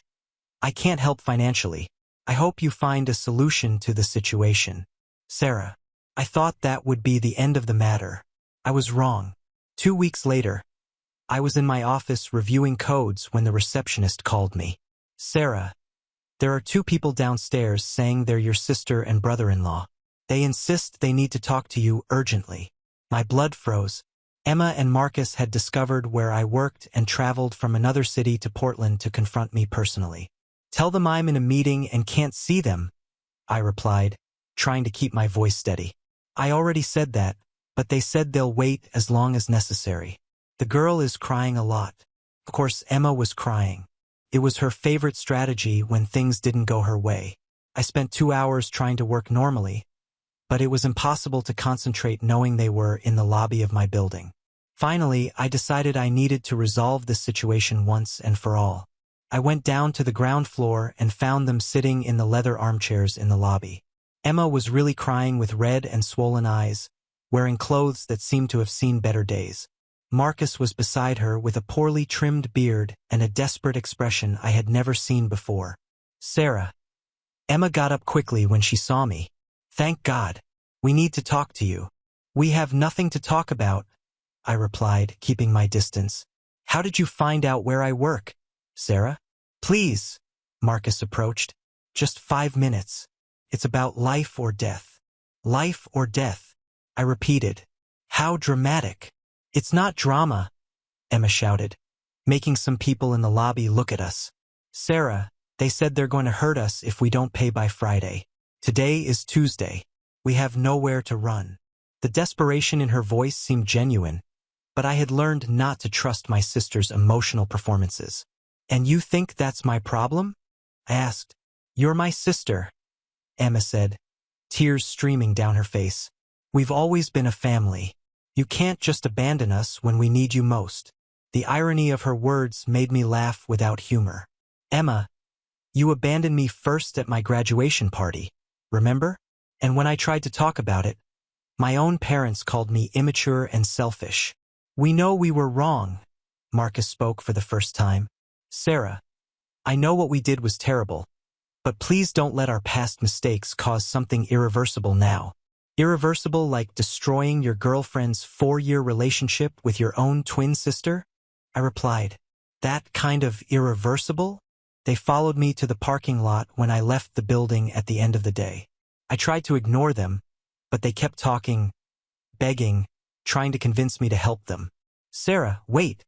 A: I can't help financially. I hope you find a solution to the situation. Sarah. I thought that would be the end of the matter. I was wrong. 2 weeks later, I was in my office reviewing codes when the receptionist called me. Sarah, there are 2 people downstairs saying they're your sister and brother-in-law. They insist they need to talk to you urgently. My blood froze. Emma and Marcus had discovered where I worked and traveled from another city to Portland to confront me personally. Tell them I'm in a meeting and can't see them, I replied, trying to keep my voice steady. I already said that, but they said they'll wait as long as necessary. The girl is crying a lot. Of course, Emma was crying. It was her favorite strategy when things didn't go her way. I spent 2 hours trying to work normally, but it was impossible to concentrate knowing they were in the lobby of my building. Finally, I decided I needed to resolve this situation once and for all. I went down to the ground floor and found them sitting in the leather armchairs in the lobby. Emma was really crying with red and swollen eyes, wearing clothes that seemed to have seen better days. Marcus was beside her with a poorly trimmed beard and a desperate expression I had never seen before. Sarah. Emma got up quickly when she saw me. Thank God. We need to talk to you. We have nothing to talk about, I replied, keeping my distance. How did you find out where I work, Sarah? Please, Marcus approached. Just 5 minutes. It's about life or death. Life or death, I repeated. How dramatic. It's not drama, Emma shouted, making some people in the lobby look at us. Sarah, they said they're going to hurt us if we don't pay by Friday. Today is Tuesday. We have nowhere to run. The desperation in her voice seemed genuine, but I had learned not to trust my sister's emotional performances. And you think that's my problem? I asked. You're my sister, Emma said, tears streaming down her face. We've always been a family. You can't just abandon us when we need you most. The irony of her words made me laugh without humor. Emma, you abandoned me first at my graduation party, remember? And when I tried to talk about it, my own parents called me immature and selfish. We know we were wrong, Marcus spoke for the first time. Sarah, I know what we did was terrible, but please don't let our past mistakes cause something irreversible now. Irreversible like destroying your girlfriend's 4-year relationship with your own twin sister? I replied. That kind of irreversible? They followed me to the parking lot when I left the building at the end of the day. I tried to ignore them, but they kept talking, begging, trying to convince me to help them. Sarah, wait.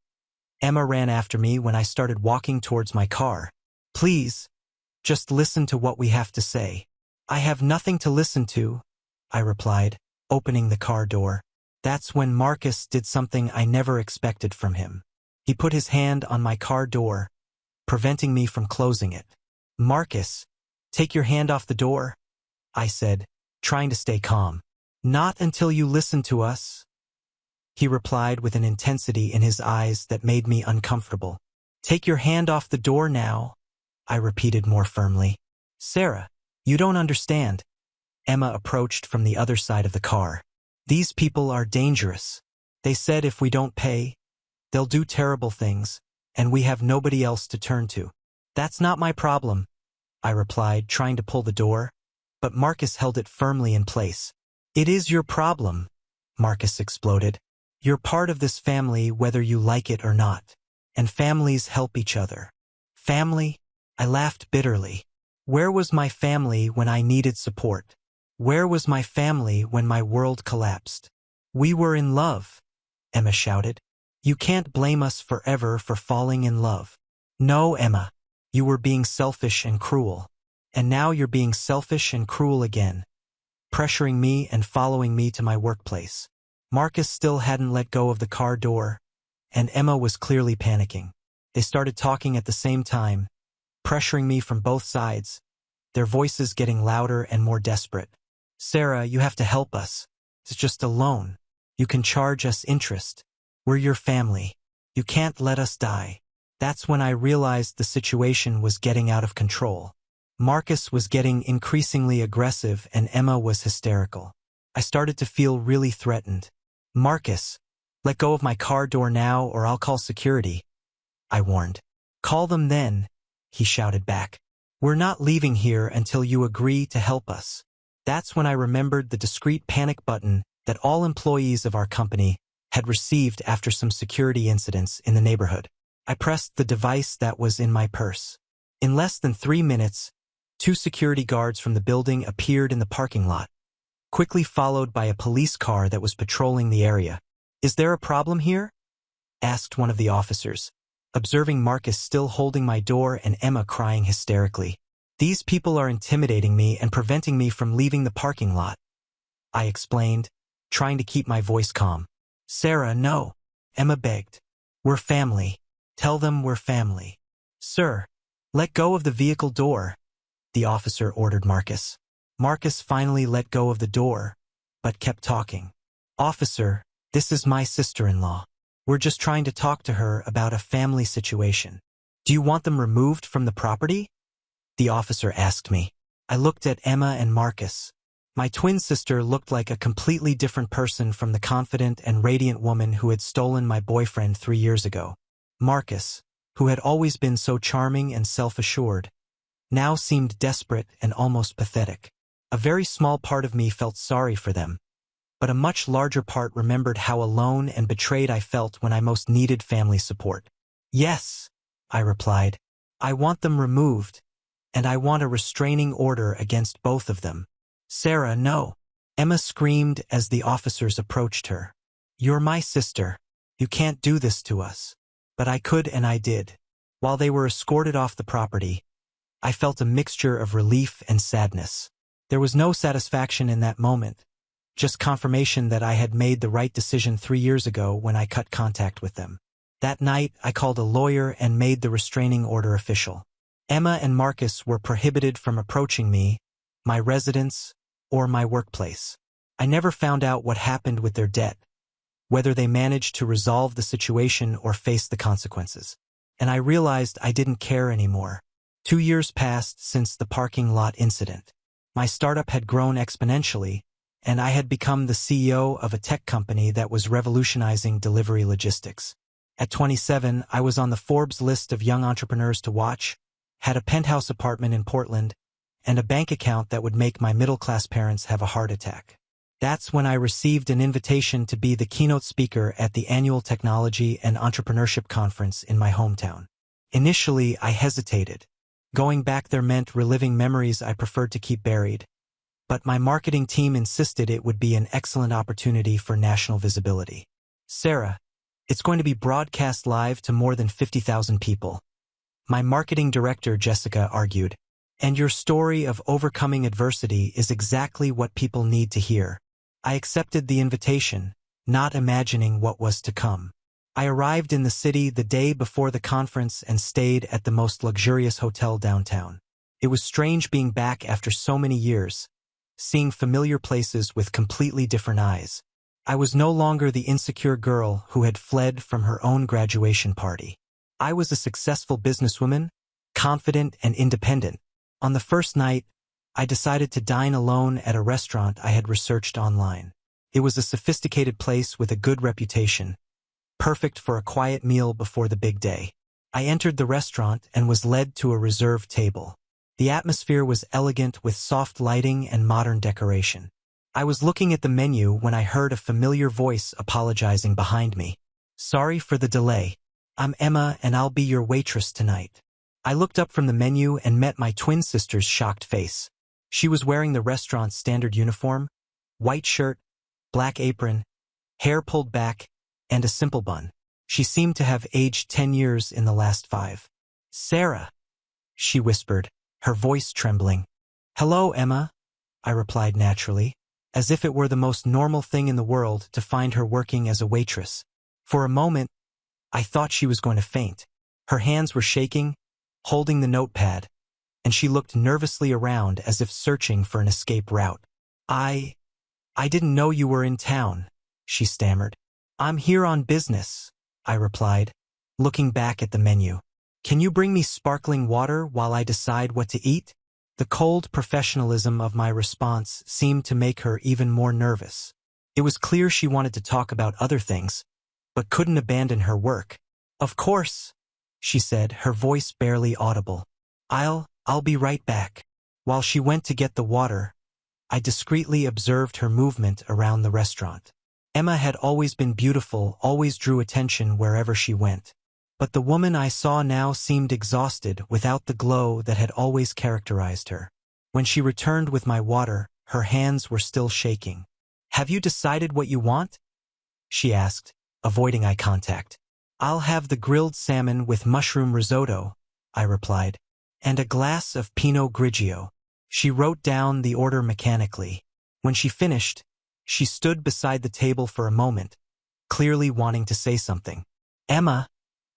A: Emma ran after me when I started walking towards my car. Please, just listen to what we have to say. I have nothing to listen to, I replied, opening the car door. That's when Marcus did something I never expected from him. He put his hand on my car door, preventing me from closing it. Marcus, take your hand off the door, I said, trying to stay calm. Not until you listen to us, he replied with an intensity in his eyes that made me uncomfortable. Take your hand off the door now, I repeated more firmly. Sarah, you don't understand. Emma approached from the other side of the car. These people are dangerous. They said if we don't pay, they'll do terrible things, and we have nobody else to turn to. That's not my problem, I replied, trying to pull the door, but Marcus held it firmly in place. It is your problem, Marcus exploded. You're part of this family whether you like it or not, and families help each other. Family? I laughed bitterly. Where was my family when I needed support? Where was my family when my world collapsed? We were in love, Emma shouted. You can't blame us forever for falling in love. No, Emma. You were being selfish and cruel. And now you're being selfish and cruel again, pressuring me and following me to my workplace. Marcus still hadn't let go of the car door, and Emma was clearly panicking. They started talking at the same time, pressuring me from both sides, their voices getting louder and more desperate. Sarah, you have to help us. It's just a loan. You can charge us interest. We're your family. You can't let us die. That's when I realized the situation was getting out of control. Marcus was getting increasingly aggressive and Emma was hysterical. I started to feel really threatened. Marcus, let go of my car door now or I'll call security, I warned. Call them then, he shouted back. We're not leaving here until you agree to help us. That's when I remembered the discreet panic button that all employees of our company had received after some security incidents in the neighborhood. I pressed the device that was in my purse. In less than 3 minutes, 2 security guards from the building appeared in the parking lot, quickly followed by a police car that was patrolling the area. Is there a problem here? Asked one of the officers, observing Marcus still holding my door and Emma crying hysterically. These people are intimidating me and preventing me from leaving the parking lot, I explained, trying to keep my voice calm. Sarah, no, Emma begged. We're family. Tell them we're family. Sir, let go of the vehicle door, the officer ordered Marcus. Marcus finally let go of the door, but kept talking. Officer, this is my sister-in-law. We're just trying to talk to her about a family situation. Do you want them removed from the property? The officer asked me. I looked at Emma and Marcus. My twin sister looked like a completely different person from the confident and radiant woman who had stolen my boyfriend 3 years ago. Marcus, who had always been so charming and self-assured, now seemed desperate and almost pathetic. A very small part of me felt sorry for them, but a much larger part remembered how alone and betrayed I felt when I most needed family support. Yes, I replied. I want them removed, and I want a restraining order against both of them. Sarah, no, Emma screamed as the officers approached her. You're my sister. You can't do this to us. But I could and I did. While they were escorted off the property, I felt a mixture of relief and sadness. There was no satisfaction in that moment, just confirmation that I had made the right decision 3 years ago when I cut contact with them. That night, I called a lawyer and made the restraining order official. Emma and Marcus were prohibited from approaching me, my residence, or my workplace. I never found out what happened with their debt, whether they managed to resolve the situation or face the consequences. And I realized I didn't care anymore. 2 years passed since the parking lot incident. My startup had grown exponentially, and I had become the CEO of a tech company that was revolutionizing delivery logistics. At 27, I was on the Forbes list of young entrepreneurs to watch, had a penthouse apartment in Portland, and a bank account that would make my middle-class parents have a heart attack. That's when I received an invitation to be the keynote speaker at the annual Technology and Entrepreneurship Conference in my hometown. Initially, I hesitated. Going back there meant reliving memories I preferred to keep buried. But my marketing team insisted it would be an excellent opportunity for national visibility. Sarah, it's going to be broadcast live to more than 50,000 people. My marketing director, Jessica, argued. And your story of overcoming adversity is exactly what people need to hear. I accepted the invitation, not imagining what was to come. I arrived in the city the day before the conference and stayed at the most luxurious hotel downtown. It was strange being back after so many years, seeing familiar places with completely different eyes. I was no longer the insecure girl who had fled from her own graduation party. I was a successful businesswoman, confident and independent. On the first night, I decided to dine alone at a restaurant I had researched online. It was a sophisticated place with a good reputation, perfect for a quiet meal before the big day. I entered the restaurant and was led to a reserved table. The atmosphere was elegant with soft lighting and modern decoration. I was looking at the menu when I heard a familiar voice apologizing behind me. Sorry for the delay. I'm Emma and I'll be your waitress tonight. I looked up from the menu and met my twin sister's shocked face. She was wearing the restaurant's standard uniform, white shirt, black apron, hair pulled back, and a simple bun. She seemed to have aged 10 years in the last 5. Sarah, she whispered, her voice trembling. Hello, Emma, I replied naturally, as if it were the most normal thing in the world to find her working as a waitress. For a moment, I thought she was going to faint. Her hands were shaking, holding the notepad, and she looked nervously around as if searching for an escape route. I didn't know you were in town, she stammered. I'm here on business, I replied, looking back at the menu. Can you bring me sparkling water while I decide what to eat? The cold professionalism of my response seemed to make her even more nervous. It was clear she wanted to talk about other things, but couldn't abandon her work. "Of course," she said, her voice barely audible. I'll be right back." While she went to get the water, I discreetly observed her movement around the restaurant. Emma had always been beautiful, always drew attention wherever she went. But the woman I saw now seemed exhausted, without the glow that had always characterized her. When she returned with my water, her hands were still shaking. "Have you decided what you want?" she asked, avoiding eye contact. "I'll have the grilled salmon with mushroom risotto," I replied, "and a glass of Pinot Grigio." She wrote down the order mechanically. When she finished, she stood beside the table for a moment, clearly wanting to say something. "Emma,"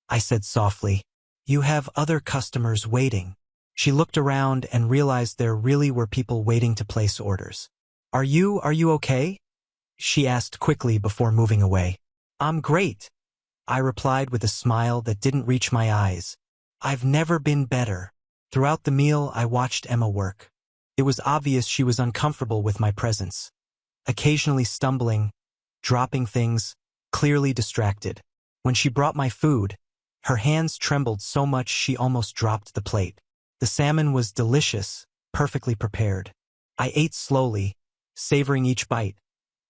A: I said softly, "you have other customers waiting." She looked around and realized there really were people waiting to place orders. Are you okay?" she asked quickly before moving away. "I'm great," I replied with a smile that didn't reach my eyes. "I've never been better." Throughout the meal, I watched Emma work. It was obvious she was uncomfortable with my presence, occasionally stumbling, dropping things, clearly distracted. When she brought my food, her hands trembled so much she almost dropped the plate. The salmon was delicious, perfectly prepared. I ate slowly, savoring each bite,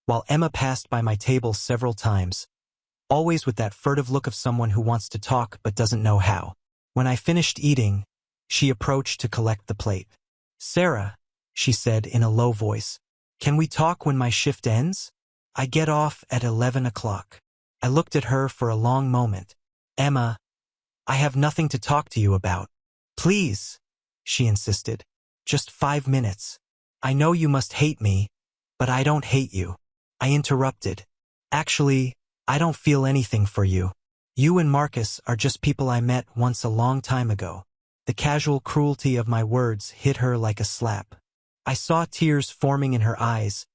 A: while Emma passed by my table several times, always with that furtive look of someone who wants to talk but doesn't know how. When I finished eating, she approached to collect the plate. "Sarah," she said in a low voice, "can we talk when my shift ends? I get off at 11 o'clock. I looked at her for a long moment. "Emma, I have nothing to talk to you about." "Please," she insisted. "Just 5 minutes. I know you must hate me, but I don't hate you." I interrupted. "Actually, I don't feel anything for you. You and Marcus are just people I met once a long time ago." The casual cruelty of my words hit her like a slap. I saw tears forming in her eyes,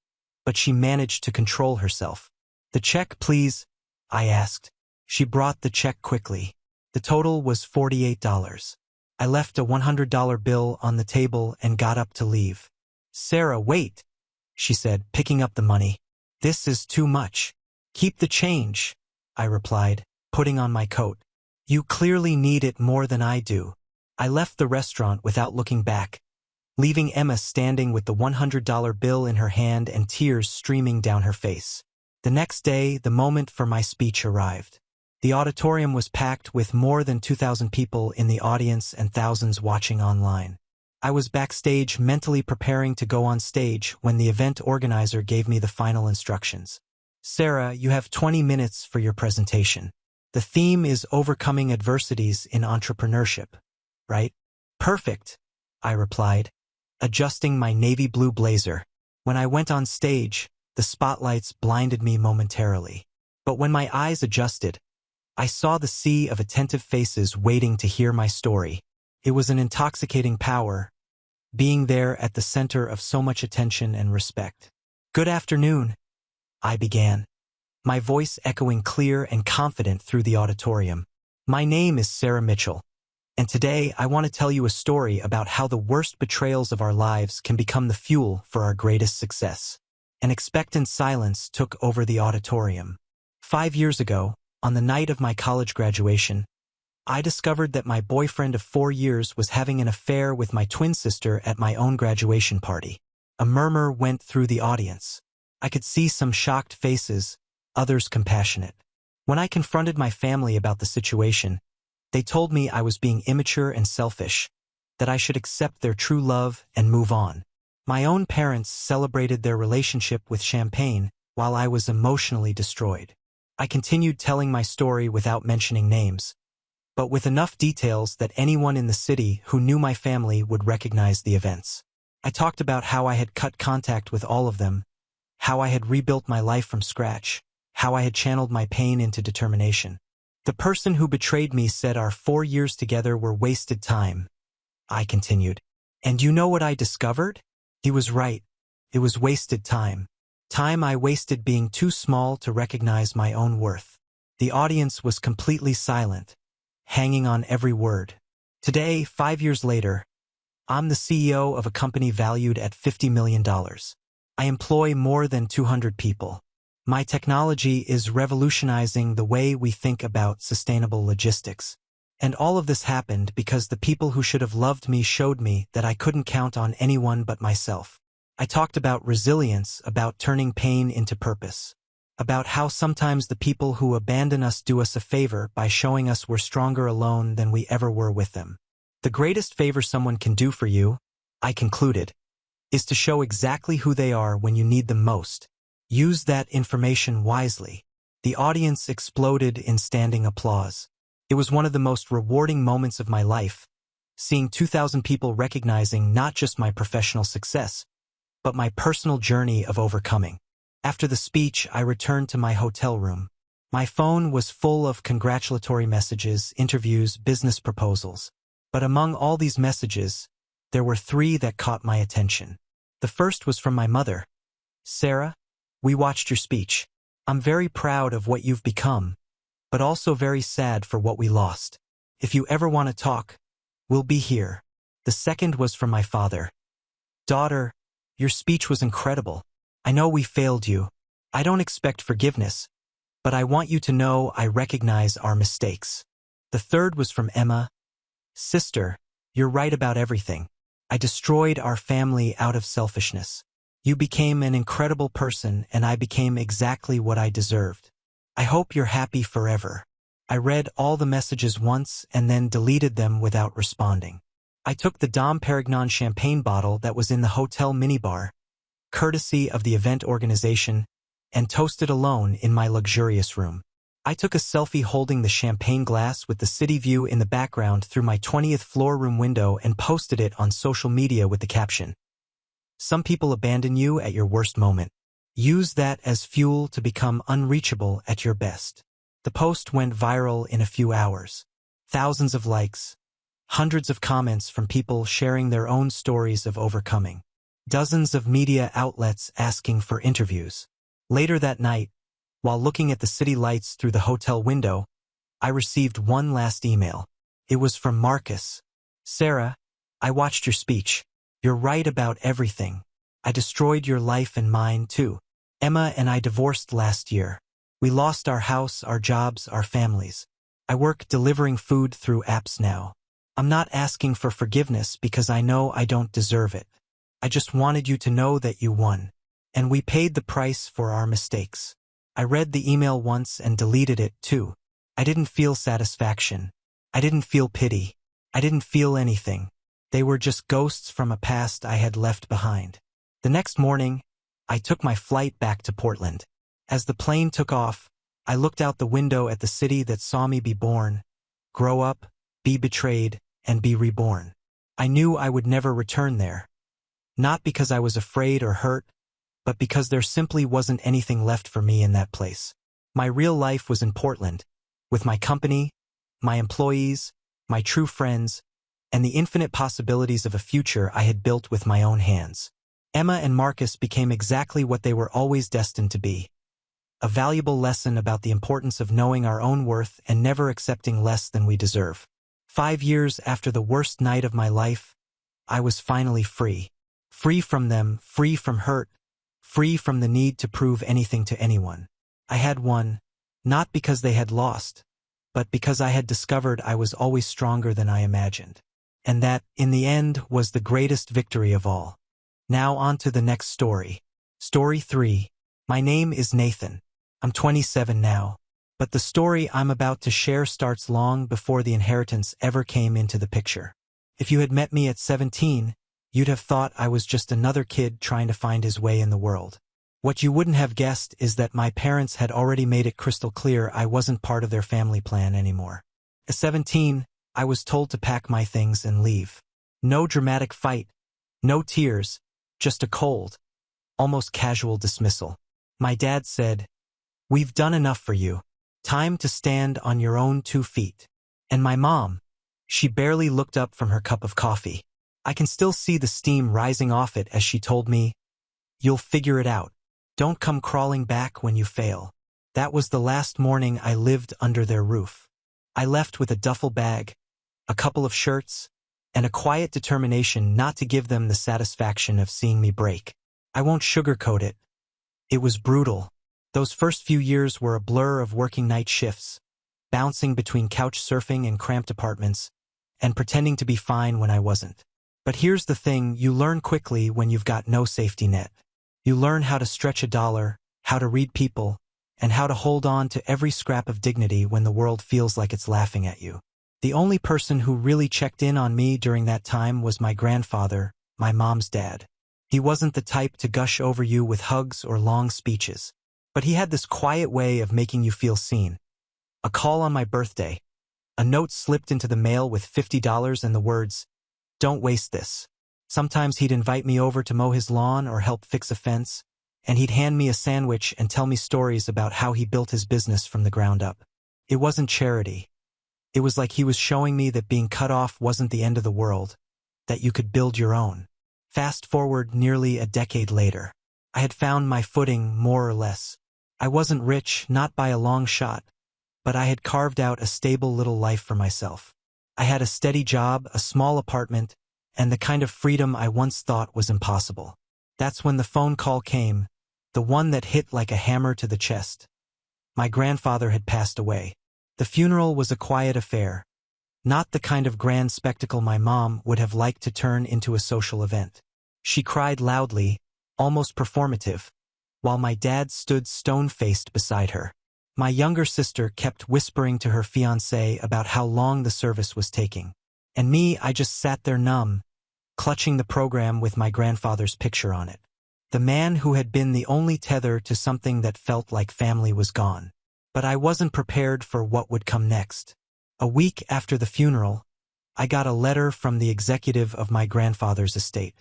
A: but she managed to control herself. "The check, please," I asked. She brought the check quickly. The total was $48. I left a $100 bill on the table and got up to leave. "Sarah, wait," she said, picking up the money. "This is too much." "Keep the change," I replied, putting on my coat. "You clearly need it more than I do." I left the restaurant without looking back, leaving Emma standing with the $100 bill in her hand and tears streaming down her face. The next day, the moment for my speech arrived. The auditorium was packed with more than 2,000 people in the audience and thousands watching online. I was backstage mentally preparing to go on stage when the event organizer gave me the final instructions. "Sarah, you have 20 minutes for your presentation. The theme is overcoming adversities in entrepreneurship, right?" "Perfect," I replied, adjusting my navy blue blazer. When I went on stage, the spotlights blinded me momentarily. But when my eyes adjusted, I saw the sea of attentive faces waiting to hear my story. It was an intoxicating power, being there at the center of so much attention and respect. "Good afternoon," I began, my voice echoing clear and confident through the auditorium. "My name is Sarah Mitchell, and today I want to tell you a story about how the worst betrayals of our lives can become the fuel for our greatest success." An expectant silence took over the auditorium. 5 years ago, on the night of my college graduation, I discovered that my boyfriend of 4 years was having an affair with my twin sister at my own graduation party. A murmur went through the audience. I could see some shocked faces, others compassionate. When I confronted my family about the situation, they told me I was being immature and selfish, that I should accept their true love and move on. My own parents celebrated their relationship with champagne while I was emotionally destroyed. I continued telling my story without mentioning names, but with enough details that anyone in the city who knew my family would recognize the events. I talked about how I had cut contact with all of them, how I had rebuilt my life from scratch, how I had channeled my pain into determination. "The person who betrayed me said our 4 years together were wasted time," I continued. "And you know what I discovered? He was right. It was wasted time. Time I wasted being too small to recognize my own worth." The audience was completely silent, hanging on every word. Today, 5 years later, I'm the CEO of a company valued at $50 million. I employ more than 200 people. My technology is revolutionizing the way we think about sustainable logistics. And all of this happened because the people who should have loved me showed me that I couldn't count on anyone but myself. I talked about resilience, about turning pain into purpose, about how sometimes the people who abandon us do us a favor by showing us we're stronger alone than we ever were with them. The greatest favor someone can do for you, I concluded, is to show exactly who they are when you need them most. Use that information wisely. The audience exploded in standing applause. It was one of the most rewarding moments of my life, seeing 2,000 people recognizing not just my professional success, but my personal journey of overcoming. After the speech, I returned to my hotel room. My phone was full of congratulatory messages, interviews, business proposals. But among all these messages, there were 3 that caught my attention. The first was from my mother. Sarah, we watched your speech. I'm very proud of what you've become, but also very sad for what we lost. If you ever want to talk, we'll be here. The second was from my father. Daughter, your speech was incredible. I know we failed you. I don't expect forgiveness, but I want you to know I recognize our mistakes. The third was from Emma. Sister, you're right about everything. I destroyed our family out of selfishness. You became an incredible person and I became exactly what I deserved. I hope you're happy forever. I read all the messages once and then deleted them without responding. I took the Dom Perignon champagne bottle that was in the hotel minibar, courtesy of the event organization, and toasted alone in my luxurious room. I took a selfie holding the champagne glass with the city view in the background through my 20th floor room window and posted it on social media with the caption, "Some people abandon you at your worst moment. Use that as fuel to become unreachable at your best." The post went viral in a few hours. Thousands of likes, hundreds of comments from people sharing their own stories of overcoming. Dozens of media outlets asking for interviews. Later that night, while looking at the city lights through the hotel window, I received one last email. It was from Marcus. Sarah, I watched your speech. You're right about everything. I destroyed your life and mine too. Emma and I divorced last year. We lost our house, our jobs, our families. I work delivering food through apps now. I'm not asking for forgiveness because I know I don't deserve it. I just wanted you to know that you won. And we paid the price for our mistakes. I read the email once and deleted it too. I didn't feel satisfaction. I didn't feel pity. I didn't feel anything. They were just ghosts from a past I had left behind. The next morning, I took my flight back to Portland. As the plane took off, I looked out the window at the city that saw me be born, grow up, be betrayed, and be reborn. I knew I would never return there. Not because I was afraid or hurt, but because there simply wasn't anything left for me in that place. My real life was in Portland, with my company, my employees, my true friends, and the infinite possibilities of a future I had built with my own hands. Emma and Marcus became exactly what they were always destined to be. A valuable lesson about the importance of knowing our own worth and never accepting less than we deserve. 5 years after the worst night of my life, I was finally free. Free from them, free from hurt, free from the need to prove anything to anyone. I had won, not because they had lost, but because I had discovered I was always stronger than I imagined. And that, in the end, was the greatest victory of all. Now on to the next story. Story 3. My name is Nathan. I'm 27 now, but the story I'm about to share starts long before the inheritance ever came into the picture. If you had met me at 17, you'd have thought I was just another kid trying to find his way in the world. What you wouldn't have guessed is that my parents had already made it crystal clear I wasn't part of their family plan anymore. At 17, I was told to pack my things and leave. No dramatic fight, no tears, just a cold, almost casual dismissal. My dad said, "We've done enough for you. Time to stand on your own 2 feet." And my mom, she barely looked up from her cup of coffee. I can still see the steam rising off it as she told me, "You'll figure it out. Don't come crawling back when you fail." That was the last morning I lived under their roof. I left with a duffel bag, a couple of shirts, and a quiet determination not to give them the satisfaction of seeing me break. I won't sugarcoat it. It was brutal. Those first few years were a blur of working night shifts, bouncing between couch surfing and cramped apartments, and pretending to be fine when I wasn't. But here's the thing, you learn quickly when you've got no safety net. You learn how to stretch a dollar, how to read people, and how to hold on to every scrap of dignity when the world feels like it's laughing at you. The only person who really checked in on me during that time was my grandfather, my mom's dad. He wasn't the type to gush over you with hugs or long speeches, but he had this quiet way of making you feel seen. A call on my birthday. A note slipped into the mail with $50 and the words, "Don't waste this." Sometimes he'd invite me over to mow his lawn or help fix a fence, and he'd hand me a sandwich and tell me stories about how he built his business from the ground up. It wasn't charity. It was like he was showing me that being cut off wasn't the end of the world, that you could build your own. Fast forward nearly a decade later. I had found my footing, more or less. I wasn't rich, not by a long shot, but I had carved out a stable little life for myself. I had a steady job, a small apartment, and the kind of freedom I once thought was impossible. That's when the phone call came, the one that hit like a hammer to the chest. My grandfather had passed away. The funeral was a quiet affair, not the kind of grand spectacle my mom would have liked to turn into a social event. She cried loudly, almost performative, while my dad stood stone-faced beside her. My younger sister kept whispering to her fiancé about how long the service was taking. And me, I just sat there numb, clutching the program with my grandfather's picture on it. The man who had been the only tether to something that felt like family was gone. But I wasn't prepared for what would come next. A week after the funeral, I got a letter from the executive of my grandfather's estate.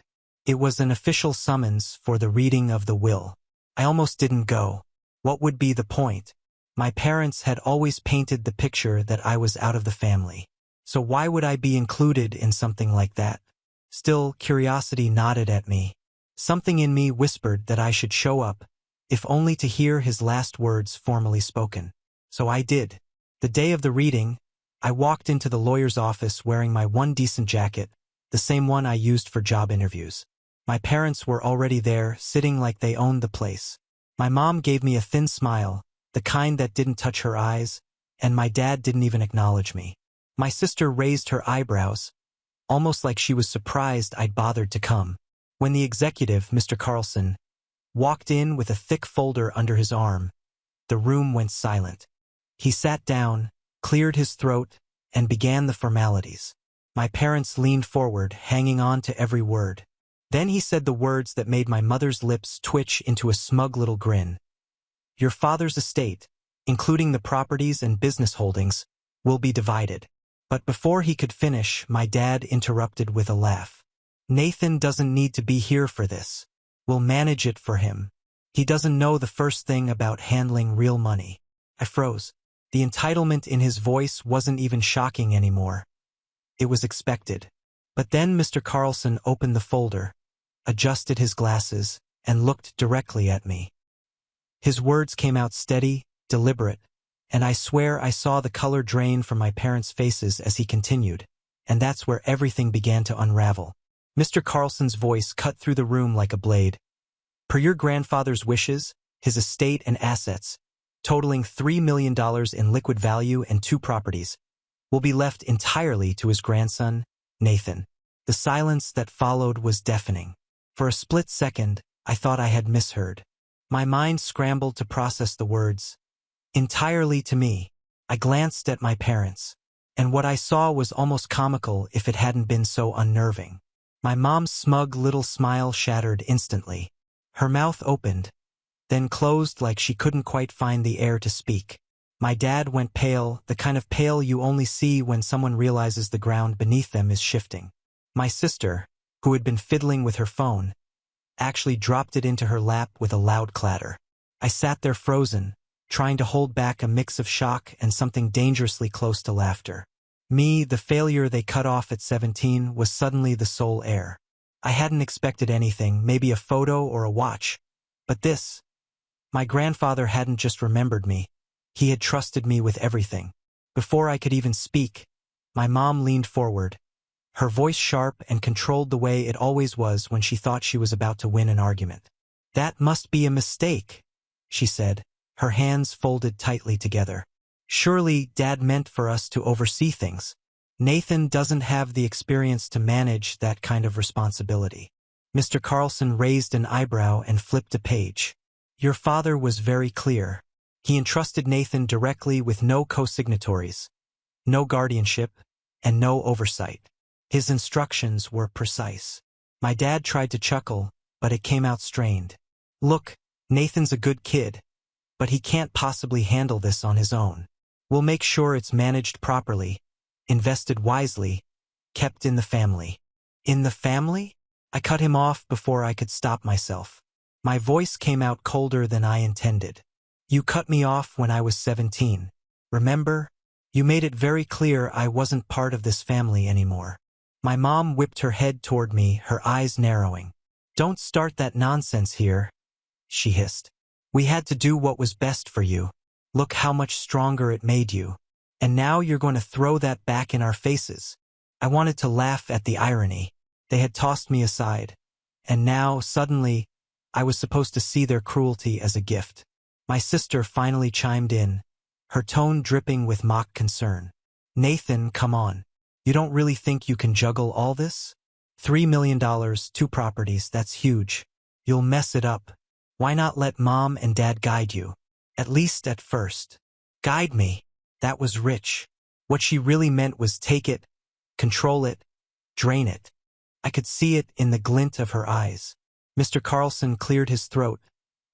A: It was an official summons for the reading of the will. I almost didn't go. What would be the point? My parents had always painted the picture that I was out of the family. So why would I be included in something like that? Still, curiosity nodded at me. Something in me whispered that I should show up, if only to hear his last words formally spoken. So I did. The day of the reading, I walked into the lawyer's office wearing my one decent jacket, the same one I used for job interviews. My parents were already there, sitting like they owned the place. My mom gave me a thin smile, the kind that didn't touch her eyes, and my dad didn't even acknowledge me. My sister raised her eyebrows, almost like she was surprised I'd bothered to come. When the executive, Mr. Carlson, walked in with a thick folder under his arm, the room went silent. He sat down, cleared his throat, and began the formalities. My parents leaned forward, hanging on to every word. Then he said the words that made my mother's lips twitch into a smug little grin. "Your father's estate, including the properties and business holdings, will be divided." But before he could finish, my dad interrupted with a laugh. "Nathan doesn't need to be here for this. We'll manage it for him. He doesn't know the first thing about handling real money." I froze. The entitlement in his voice wasn't even shocking anymore. It was expected. But then Mr. Carlson opened the folder, adjusted his glasses, and looked directly at me. His words came out steady, deliberate, and I swear I saw the color drain from my parents' faces as he continued, and that's where everything began to unravel. Mr. Carlson's voice cut through the room like a blade. "Per your grandfather's wishes, his estate and assets, totaling $3 million in liquid value and 2 properties, will be left entirely to his grandson, Nathan." The silence that followed was deafening. For a split second, I thought I had misheard. My mind scrambled to process the words. Entirely to me. I glanced at my parents, and what I saw was almost comical if it hadn't been so unnerving. My mom's smug little smile shattered instantly. Her mouth opened, then closed like she couldn't quite find the air to speak. My dad went pale, the kind of pale you only see when someone realizes the ground beneath them is shifting. My sister, who had been fiddling with her phone, actually dropped it into her lap with a loud clatter. I sat there frozen, trying to hold back a mix of shock and something dangerously close to laughter. Me, the failure they cut off at 17, was suddenly the sole heir. I hadn't expected anything, maybe a photo or a watch. But this. My grandfather hadn't just remembered me. He had trusted me with everything. Before I could even speak, my mom leaned forward, her voice sharp and controlled the way it always was when she thought she was about to win an argument. "That must be a mistake," she said, her hands folded tightly together. "Surely Dad meant for us to oversee things. Nathan doesn't have the experience to manage that kind of responsibility." Mr. Carlson raised an eyebrow and flipped a page. "Your father was very clear. He entrusted Nathan directly with no co-signatories, no guardianship, and no oversight. His instructions were precise." My dad tried to chuckle, but it came out strained. "Look, Nathan's a good kid, but he can't possibly handle this on his own. We'll make sure it's managed properly, invested wisely, kept in the family." "In the family?" I cut him off before I could stop myself. My voice came out colder than I intended. "You cut me off when I was 17. Remember? You made it very clear I wasn't part of this family anymore." My mom whipped her head toward me, her eyes narrowing. "Don't start that nonsense here," she hissed. "We had to do what was best for you. Look how much stronger it made you. And now you're going to throw that back in our faces." I wanted to laugh at the irony. They had tossed me aside, and now, suddenly, I was supposed to see their cruelty as a gift. My sister finally chimed in, her tone dripping with mock concern. "Nathan, come on. You don't really think you can juggle all this? $3 million, 2 properties, that's huge. You'll mess it up. Why not let Mom and Dad guide you? At least at first." Guide me? That was rich. What she really meant was take it, control it, drain it. I could see it in the glint of her eyes. Mr. Carlson cleared his throat,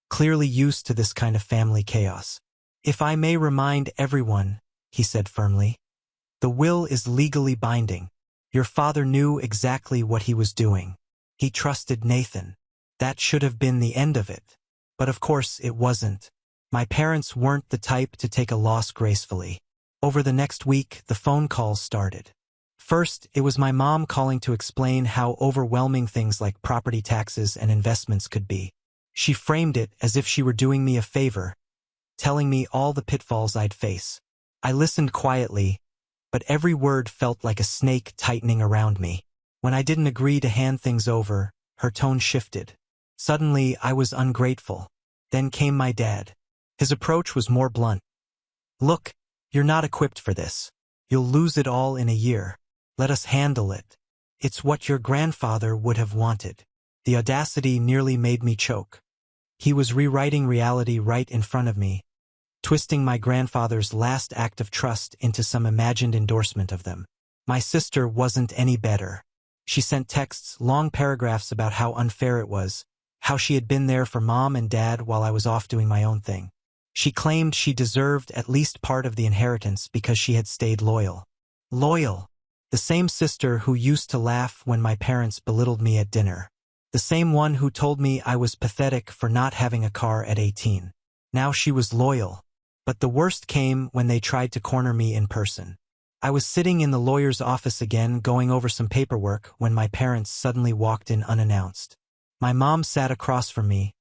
A: clearly used to this kind of family chaos. "If I may remind everyone," he said firmly, "the will is legally binding. Your father knew exactly what he was doing. He trusted Nathan. That should have been the end of it. But of course it wasn't. My parents weren't the type to take a loss gracefully." Over the next week, the phone calls started. First, it was my mom calling to explain how overwhelming things like property taxes and investments could be. She framed it as if she were doing me a favor, telling me all the pitfalls I'd face. I listened quietly, but every word felt like a snake tightening around me. When I didn't agree to hand things over, her tone shifted. Suddenly, I was ungrateful. Then came my dad. His approach was more blunt. "Look, you're not equipped for this. You'll lose it all in a year. Let us handle it. It's what your grandfather would have wanted." The audacity nearly made me choke. He was rewriting reality right in front of me, twisting my grandfather's last act of trust into some imagined endorsement of them. My sister wasn't any better. She sent texts, long paragraphs about how unfair it was, how she had been there for Mom and Dad while I was off doing my own thing. She claimed she deserved at least part of the inheritance because she had stayed loyal. Loyal. The same sister who used to laugh when my parents belittled me at dinner. The same one who told me I was pathetic for not having a car at 18. Now she was loyal. But the worst came when they tried to corner me in person. I was sitting in the lawyer's office again going over some paperwork when my parents suddenly walked in unannounced. My mom sat across from me,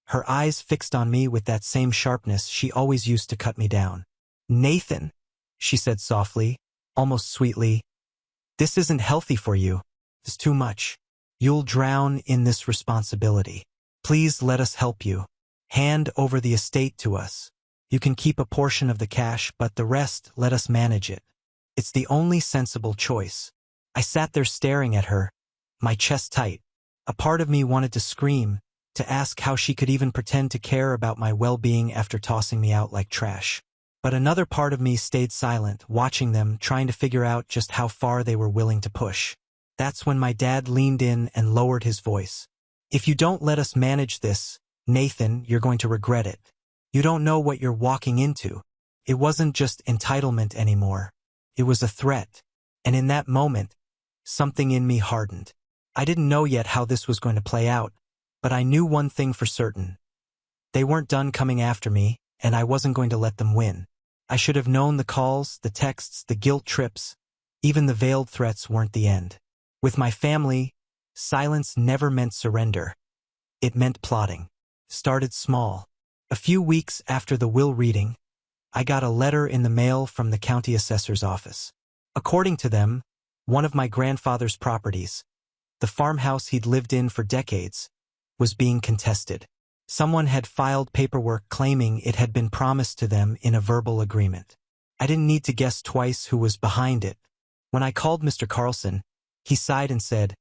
A: her eyes fixed on me with that same sharpness she always used to cut me down. "Nathan," she said softly, almost sweetly, "this isn't healthy for you. It's too much. You'll drown in this responsibility. Please let us help you. Hand over the estate to us. You can keep a portion of the cash, but the rest let us manage it. It's the only sensible choice." I sat there staring at her, my chest tight. A part of me wanted to scream, to ask how she could even pretend to care about my well-being after tossing me out like trash. But another part of me stayed silent, watching them, trying to figure out just how far they were willing to push. That's when my dad leaned in and lowered his voice. "If you don't let us manage this, Nathan, you're going to regret it. You don't know what you're walking into." It wasn't just entitlement anymore. It was a threat. And in that moment, something in me hardened. I didn't know yet how this was going to play out, but I knew one thing for certain. They weren't done coming after me, and I wasn't going to let them win. I should have known the calls, the texts, the guilt trips. Even the veiled threats weren't the end. With my family, silence never meant surrender. It meant plotting. Started small. A few weeks after the will reading, I got a letter in the mail from the county assessor's office. According to them, One of my grandfather's properties, the farmhouse he'd lived in for decades, was being contested. Someone had filed paperwork claiming it had been promised to them in a verbal agreement. I didn't need to guess twice who was behind it. When I called Mr. Carlson, he sighed and said,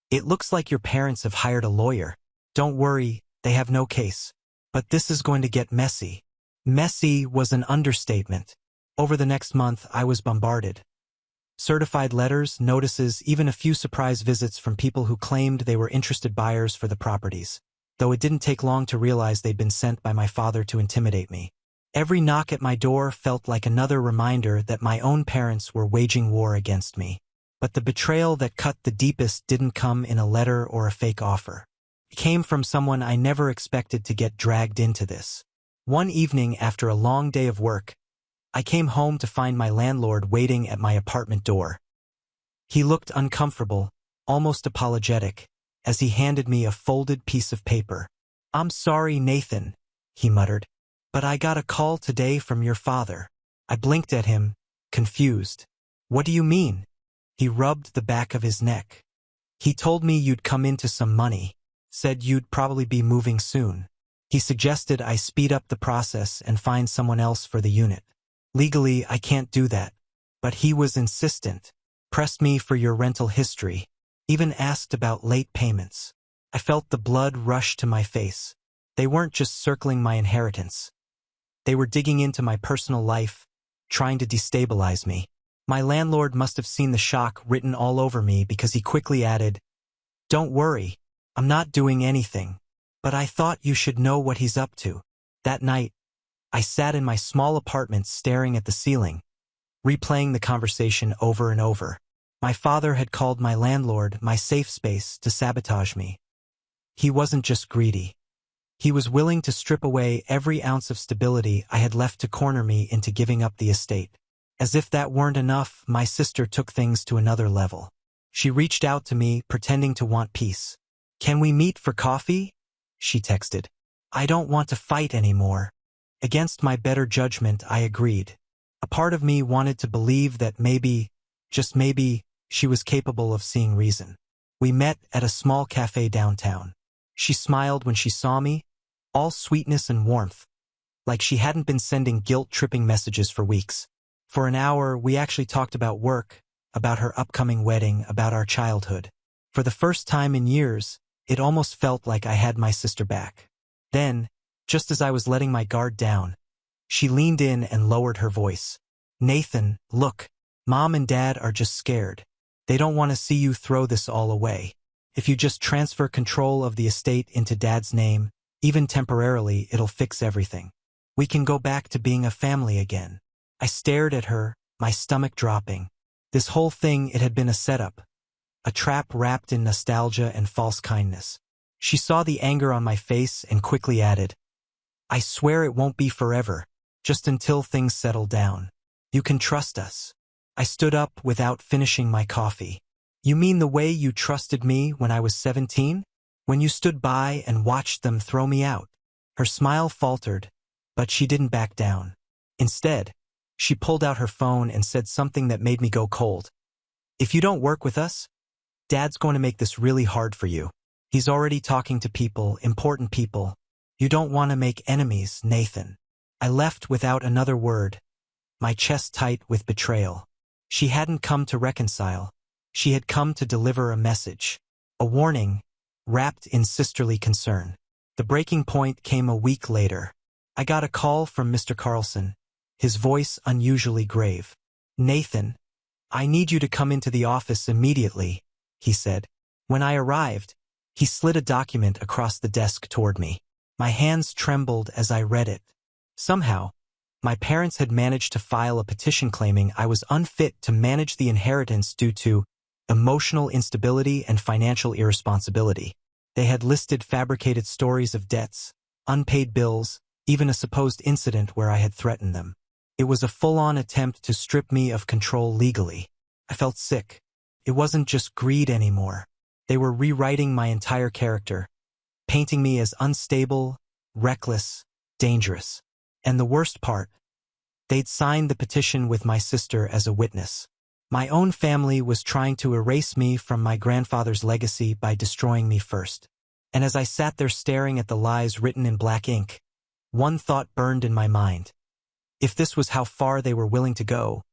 A: "It looks like your parents have hired a lawyer. Don't worry, they have no case. But this is going to get messy." Messy was an understatement. Over the next month, I was bombarded. Certified letters, notices, even a few surprise visits from people who claimed they were interested buyers for the properties, though it didn't take long to realize they'd been sent by my father to intimidate me. Every knock at my door felt like another reminder that my own parents were waging war against me. But the betrayal that cut the deepest didn't come in a letter or a fake offer. It came from someone I never expected to get dragged into this. One evening after a long day of work, I came home to find my landlord waiting at my apartment door. He looked uncomfortable, almost apologetic, as he handed me a folded piece of paper. "I'm sorry, Nathan," he muttered, "but I got a call today from your father." I blinked at him, confused. "What do you mean?" He rubbed the back of his neck. "He told me you'd come into some money, said you'd probably be moving soon. He suggested I speed up the process and find someone else for the unit. Legally, I can't do that, but he was insistent, pressed me for your rental history, even asked about late payments." I felt the blood rush to my face. They weren't just circling my inheritance. They were digging into my personal life, trying to destabilize me. My landlord must have seen the shock written all over me because he quickly added, "Don't worry, I'm not doing anything, but I thought you should know what he's up to." That night, I sat in my small apartment staring at the ceiling, replaying the conversation over and over. My father had called my landlord my safe space to sabotage me. He wasn't just greedy. He was willing to strip away every ounce of stability I had left to corner me into giving up the estate. As if that weren't enough, my sister took things to another level. She reached out to me, pretending to want peace. "Can we meet for coffee?" she texted. "I don't want to fight anymore." Against my better judgment, I agreed. A part of me wanted to believe that maybe, just maybe, she was capable of seeing reason. We met at a small cafe downtown. She smiled when she saw me, all sweetness and warmth, like she hadn't been sending guilt-tripping messages for weeks. For an hour, we actually talked about work, about her upcoming wedding, about our childhood. For the first time in years, it almost felt like I had my sister back. Then, just as I was letting my guard down, she leaned in and lowered her voice. "Nathan, look, Mom and Dad are just scared. They don't want to see you throw this all away. If you just transfer control of the estate into Dad's name, even temporarily, it'll fix everything. We can go back to being a family again." I stared at her, my stomach dropping. This whole thing, it had been a setup, a trap wrapped in nostalgia and false kindness. She saw the anger on my face and quickly added, "I swear it won't be forever, just until things settle down. You can trust us." I stood up without finishing my coffee. "You mean the way you trusted me when I was 17? When you stood by and watched them throw me out?" Her smile faltered, but she didn't back down. Instead, she pulled out her phone and said something that made me go cold. "If you don't work with us, Dad's going to make this really hard for you. He's already talking to people, important people. You don't want to make enemies, Nathan." I left without another word, my chest tight with betrayal. She hadn't come to reconcile. She had come to deliver a message, a warning, wrapped in sisterly concern. The breaking point came a week later. I got a call from Mr. Carlson, his voice unusually grave. "Nathan, I need you to come into the office immediately," he said. When I arrived, he slid a document across the desk toward me. My hands trembled as I read it. Somehow, my parents had managed to file a petition claiming I was unfit to manage the inheritance due to emotional instability and financial irresponsibility. They had listed fabricated stories of debts, unpaid bills, even a supposed incident where I had threatened them. It was a full-on attempt to strip me of control legally. I felt sick. It wasn't just greed anymore. They were rewriting my entire character, painting me as unstable, reckless, dangerous. And the worst part, they'd signed the petition with my sister as a witness. My own family was trying to erase me from my grandfather's legacy by destroying me first. And as I sat there staring at the lies written in black ink, one thought burned in my mind. If this was how far they were willing to go,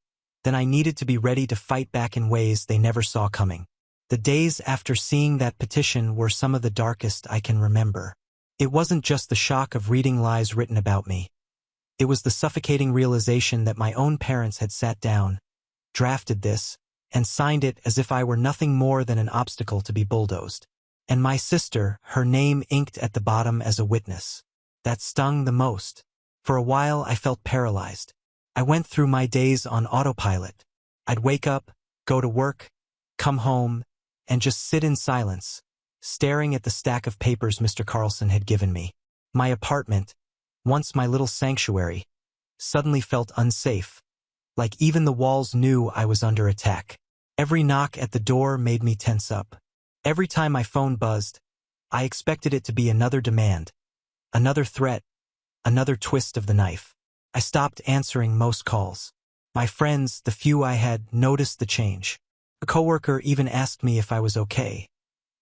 A: then I needed to be ready to fight back in ways they never saw coming. The days after seeing that petition were some of the darkest I can remember. It wasn't just the shock of reading lies written about me. It was the suffocating realization that my own parents had sat down, drafted this, and signed it as if I were nothing more than an obstacle to be bulldozed. And my sister, her name inked at the bottom as a witness. That stung the most. For a while I felt paralyzed. I went through my days on autopilot. I'd wake up, go to work, come home, and just sit in silence, staring at the stack of papers Mr. Carlson had given me. My apartment, once my little sanctuary, suddenly felt unsafe, like even the walls knew I was under attack. Every knock at the door made me tense up. Every time my phone buzzed, I expected it to be another demand, another threat, another twist of the knife. I stopped answering most calls. My friends, the few I had, noticed the change. A coworker even asked me if I was okay.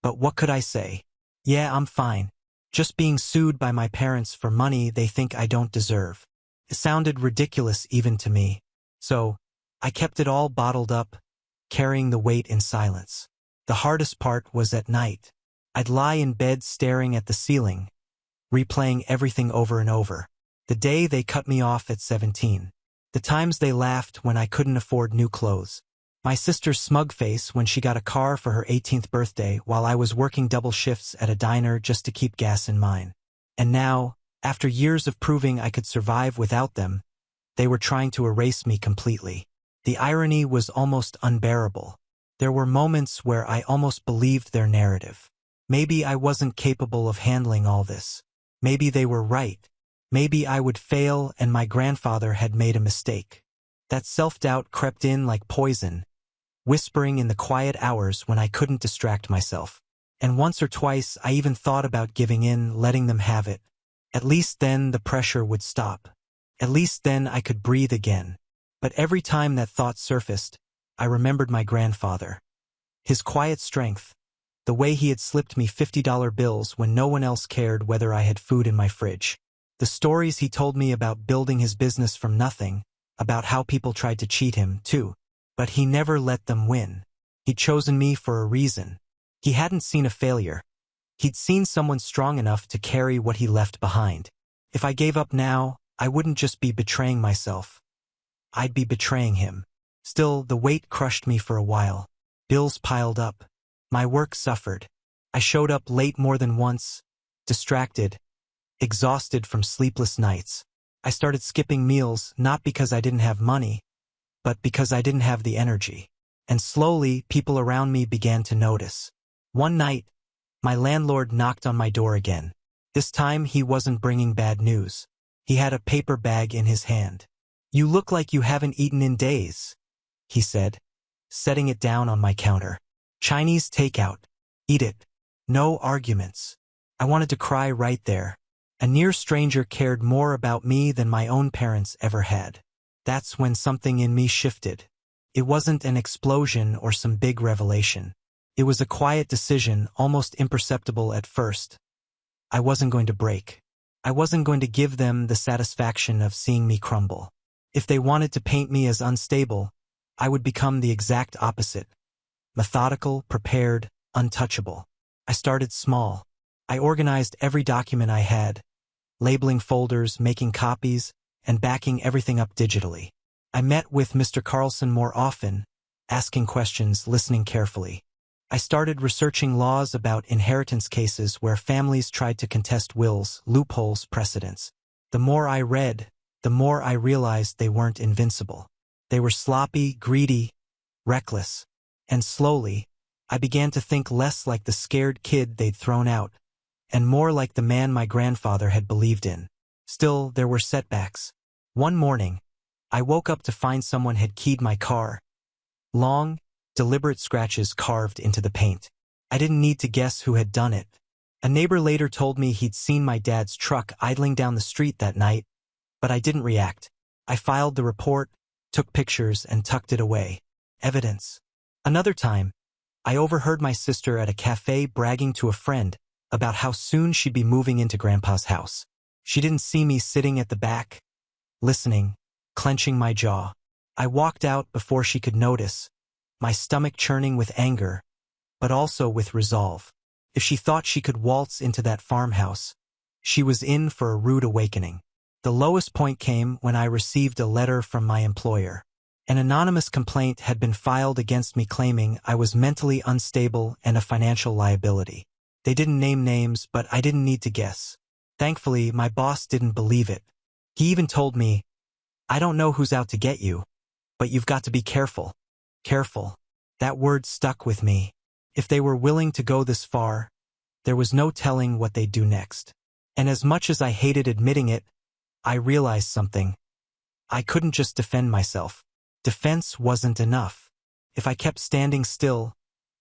A: But what could I say? Yeah, I'm fine. Just being sued by my parents for money they think I don't deserve. It sounded ridiculous even to me. So, I kept it all bottled up, carrying the weight in silence. The hardest part was at night. I'd lie in bed staring at the ceiling, replaying everything over and over. The day they cut me off at 17. The times they laughed when I couldn't afford new clothes. My sister's smug face when she got a car for her 18th birthday while I was working double shifts at a diner just to keep gas in mine. And now, after years of proving I could survive without them, they were trying to erase me completely. The irony was almost unbearable. There were moments where I almost believed their narrative. Maybe I wasn't capable of handling all this. Maybe they were right. Maybe I would fail and my grandfather had made a mistake. That self-doubt crept in like poison, whispering in the quiet hours when I couldn't distract myself. And once or twice I even thought about giving in, letting them have it. At least then the pressure would stop. At least then I could breathe again. But every time that thought surfaced, I remembered my grandfather. His quiet strength, the way he had slipped me $50 bills when no one else cared whether I had food in my fridge. The stories he told me about building his business from nothing, about how people tried to cheat him, too. But he never let them win. He'd chosen me for a reason. He hadn't seen a failure. He'd seen someone strong enough to carry what he left behind. If I gave up now, I wouldn't just be betraying myself. I'd be betraying him. Still, the weight crushed me for a while. Bills piled up. My work suffered. I showed up late more than once, distracted, exhausted from sleepless nights. I started skipping meals not because I didn't have money, but because I didn't have the energy. And slowly, people around me began to notice. One night, my landlord knocked on my door again. This time, he wasn't bringing bad news. He had a paper bag in his hand. "You look like you haven't eaten in days," he said, setting it down on my counter. "Chinese takeout. Eat it. No arguments." I wanted to cry right there. A near stranger cared more about me than my own parents ever had. That's when something in me shifted. It wasn't an explosion or some big revelation. It was a quiet decision, almost imperceptible at first. I wasn't going to break. I wasn't going to give them the satisfaction of seeing me crumble. If they wanted to paint me as unstable, I would become the exact opposite. Methodical, prepared, untouchable. I started small. I organized every document I had, labeling folders, making copies, and backing everything up digitally. I met with Mr. Carlson more often, asking questions, listening carefully. I started researching laws about inheritance cases where families tried to contest wills, loopholes, precedents. The more I read, the more I realized they weren't invincible. They were sloppy, greedy, reckless. And slowly, I began to think less like the scared kid they'd thrown out, and more like the man my grandfather had believed in. Still, there were setbacks. One morning, I woke up to find someone had keyed my car. Long, deliberate scratches carved into the paint. I didn't need to guess who had done it. A neighbor later told me he'd seen my dad's truck idling down the street that night, but I didn't react. I filed the report, took pictures, and tucked it away. evidence. Another time, I overheard my sister at a cafe bragging to a friend about how soon she'd be moving into Grandpa's house. She didn't see me sitting at the back, listening, clenching my jaw. I walked out before she could notice, my stomach churning with anger, but also with resolve. If she thought she could waltz into that farmhouse, she was in for a rude awakening. The lowest point came when I received a letter from my employer. An anonymous complaint had been filed against me claiming I was mentally unstable and a financial liability. They didn't name names, but I didn't need to guess. Thankfully, my boss didn't believe it. He even told me, "I don't know who's out to get you, but you've got to be careful." Careful. That word stuck with me. If they were willing to go this far, there was no telling what they'd do next. And as much as I hated admitting it, I realized something. I couldn't just defend myself. Defense wasn't enough. If I kept standing still,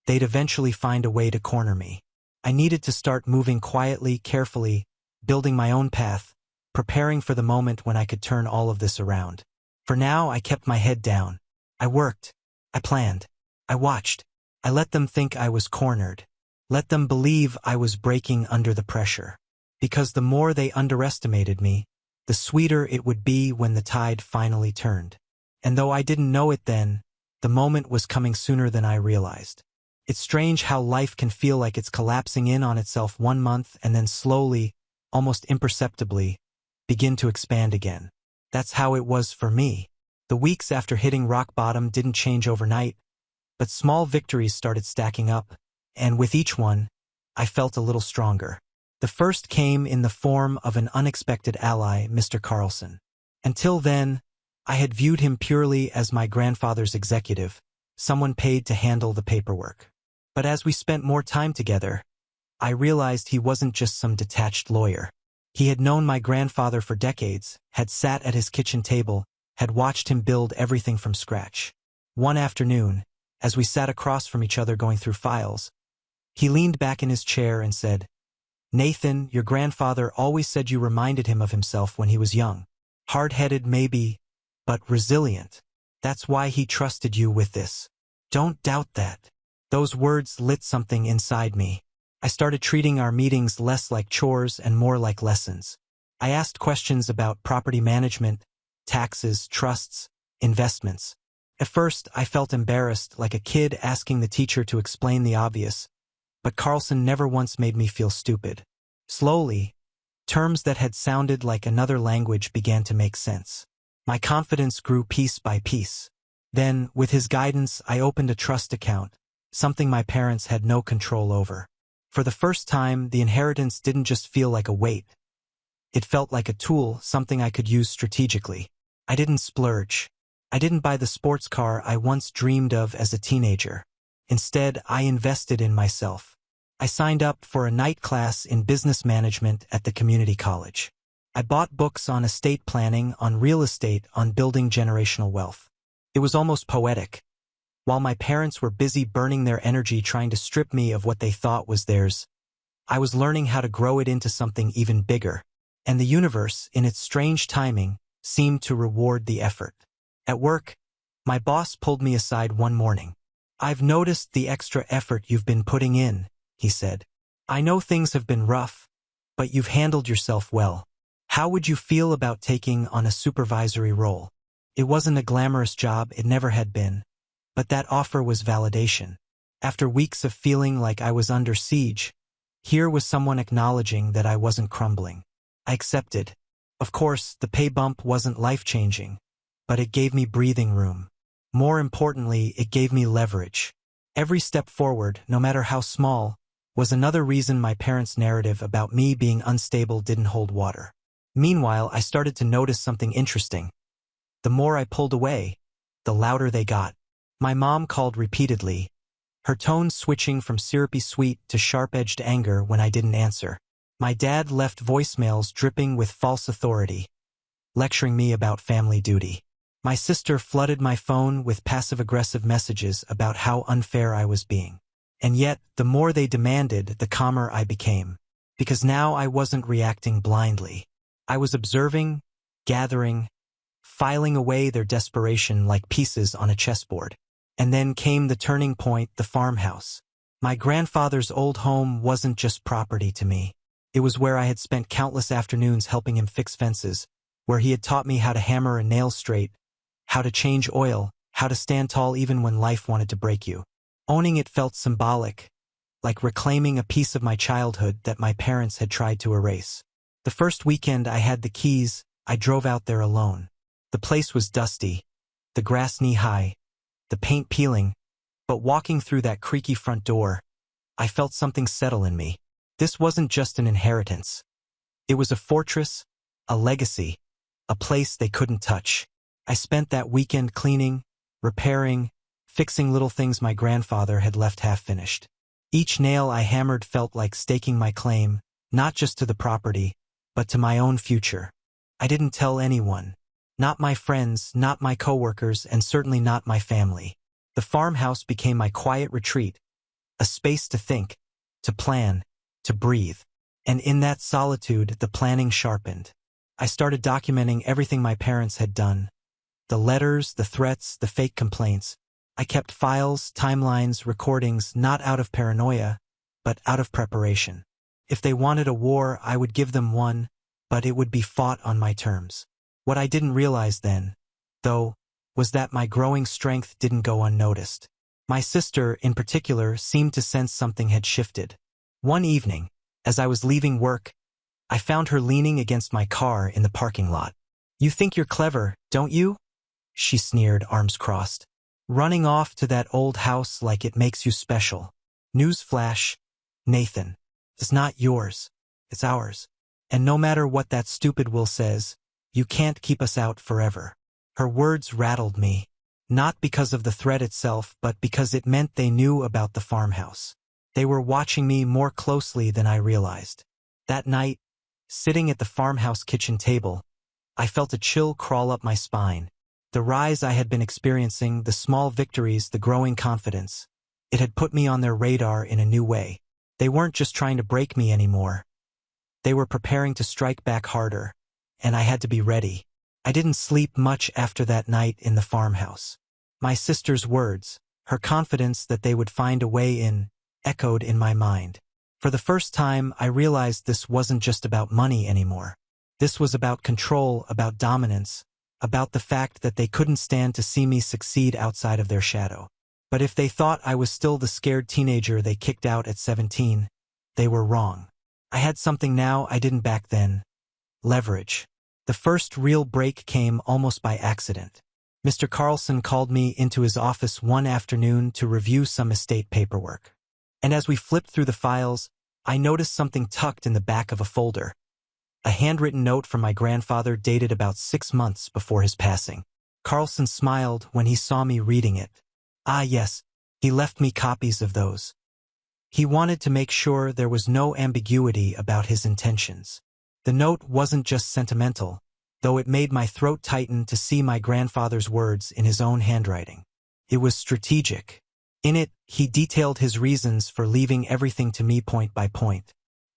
A: they'd eventually find a way to corner me. I needed to start moving quietly, carefully, building my own path, preparing for the moment when I could turn all of this around. For now, I kept my head down. I worked. I planned. I watched. I let them think I was cornered. Let them believe I was breaking under the pressure. Because the more they underestimated me, the sweeter it would be when the tide finally turned. And though I didn't know it then, the moment was coming sooner than I realized. It's strange how life can feel like it's collapsing in on itself 1 month and then slowly, almost imperceptibly, begin to expand again. That's how it was for me. The weeks after hitting rock bottom didn't change overnight, but small victories started stacking up, and with each one, I felt a little stronger. The first came in the form of an unexpected ally, Mr. Carlson. Until then, I had viewed him purely as my grandfather's executive, someone paid to handle the paperwork. But as we spent more time together, I realized he wasn't just some detached lawyer. He had known my grandfather for decades, had sat at his kitchen table, had watched him build everything from scratch. One afternoon, as we sat across from each other going through files, he leaned back in his chair and said, "Nathan, your grandfather always said you reminded him of himself when he was young. Hard-headed maybe, but resilient. That's why he trusted you with this. Don't doubt that." Those words lit something inside me. I started treating our meetings less like chores and more like lessons. I asked questions about property management, taxes, trusts, investments. At first, I felt embarrassed, like a kid asking the teacher to explain the obvious, but Carlson never once made me feel stupid. Slowly, terms that had sounded like another language began to make sense. My confidence grew piece by piece. Then, with his guidance, I opened a trust account, something my parents had no control over. For the first time, the inheritance didn't just feel like a weight. It felt like a tool, something I could use strategically. I didn't splurge. I didn't buy the sports car I once dreamed of as a teenager. Instead, I invested in myself. I signed up for a night class in business management at the community college. I bought books on estate planning, on real estate, on building generational wealth. It was almost poetic. While my parents were busy burning their energy trying to strip me of what they thought was theirs, I was learning how to grow it into something even bigger. And the universe, in its strange timing, seemed to reward the effort. At work, my boss pulled me aside one morning. "I've noticed the extra effort you've been putting in," he said. "I know things have been rough, but you've handled yourself well. How would you feel about taking on a supervisory role?" It wasn't a glamorous job, it never had been. But that offer was validation. After weeks of feeling like I was under siege, here was someone acknowledging that I wasn't crumbling. I accepted. Of course, the pay bump wasn't life-changing, but it gave me breathing room. More importantly, it gave me leverage. Every step forward, no matter how small, was another reason my parents' narrative about me being unstable didn't hold water. Meanwhile, I started to notice something interesting. The more I pulled away, the louder they got. My mom called repeatedly, her tone switching from syrupy sweet to sharp-edged anger when I didn't answer. My dad left voicemails dripping with false authority, lecturing me about family duty. My sister flooded my phone with passive-aggressive messages about how unfair I was being. And yet, the more they demanded, the calmer I became. Because now I wasn't reacting blindly. I was observing, gathering, filing away their desperation like pieces on a chessboard. And then came the turning point, the farmhouse. My grandfather's old home wasn't just property to me. It was where I had spent countless afternoons helping him fix fences, where he had taught me how to hammer a nail straight, how to change oil, how to stand tall even when life wanted to break you. Owning it felt symbolic, like reclaiming a piece of my childhood that my parents had tried to erase. The first weekend I had the keys, I drove out there alone. The place was dusty, the grass knee-high, the paint peeling, but walking through that creaky front door, I felt something settle in me. This wasn't just an inheritance. It was a fortress, a legacy, a place they couldn't touch. I spent that weekend cleaning, repairing, fixing little things my grandfather had left half-finished. Each nail I hammered felt like staking my claim, not just to the property, but to my own future. I didn't tell anyone. Not my friends, not my coworkers, and certainly not my family. The farmhouse became my quiet retreat, a space to think, to plan, to breathe. And in that solitude, the planning sharpened. I started documenting everything my parents had done. The letters, the threats, the fake complaints. I kept files, timelines, recordings, not out of paranoia, but out of preparation. If they wanted a war, I would give them one, but it would be fought on my terms. What I didn't realize then, though, was that my growing strength didn't go unnoticed. My sister, in particular, seemed to sense something had shifted. One evening, as I was leaving work, I found her leaning against my car in the parking lot. "You think you're clever, don't you?" she sneered, arms crossed. "Running off to that old house like it makes you special. Newsflash, Nathan, it's not yours, it's ours. And no matter what that stupid Will says, you can't keep us out forever." Her words rattled me, not because of the threat itself, but because it meant they knew about the farmhouse. They were watching me more closely than I realized. That night, sitting at the farmhouse kitchen table, I felt a chill crawl up my spine. The rise I had been experiencing, the small victories, the growing confidence, it had put me on their radar in a new way. They weren't just trying to break me anymore. They were preparing to strike back harder, and I had to be ready. I didn't sleep much after that night in the farmhouse. My sister's words, her confidence that they would find a way in, echoed in my mind. For the first time, I realized this wasn't just about money anymore. This was about control, about dominance, about the fact that they couldn't stand to see me succeed outside of their shadow. But if they thought I was still the scared teenager they kicked out at 17, they were wrong. I had something now I didn't back then. Leverage. The first real break came almost by accident. Mr. Carlson called me into his office one afternoon to review some estate paperwork. And as we flipped through the files, I noticed something tucked in the back of a folder. A handwritten note from my grandfather dated about 6 months before his passing. Carlson smiled when he saw me reading it. Ah, yes, he left me copies of those. He wanted to make sure there was no ambiguity about his intentions. The note wasn't just sentimental, though it made my throat tighten to see my grandfather's words in his own handwriting. It was strategic. In it, he detailed his reasons for leaving everything to me point by point.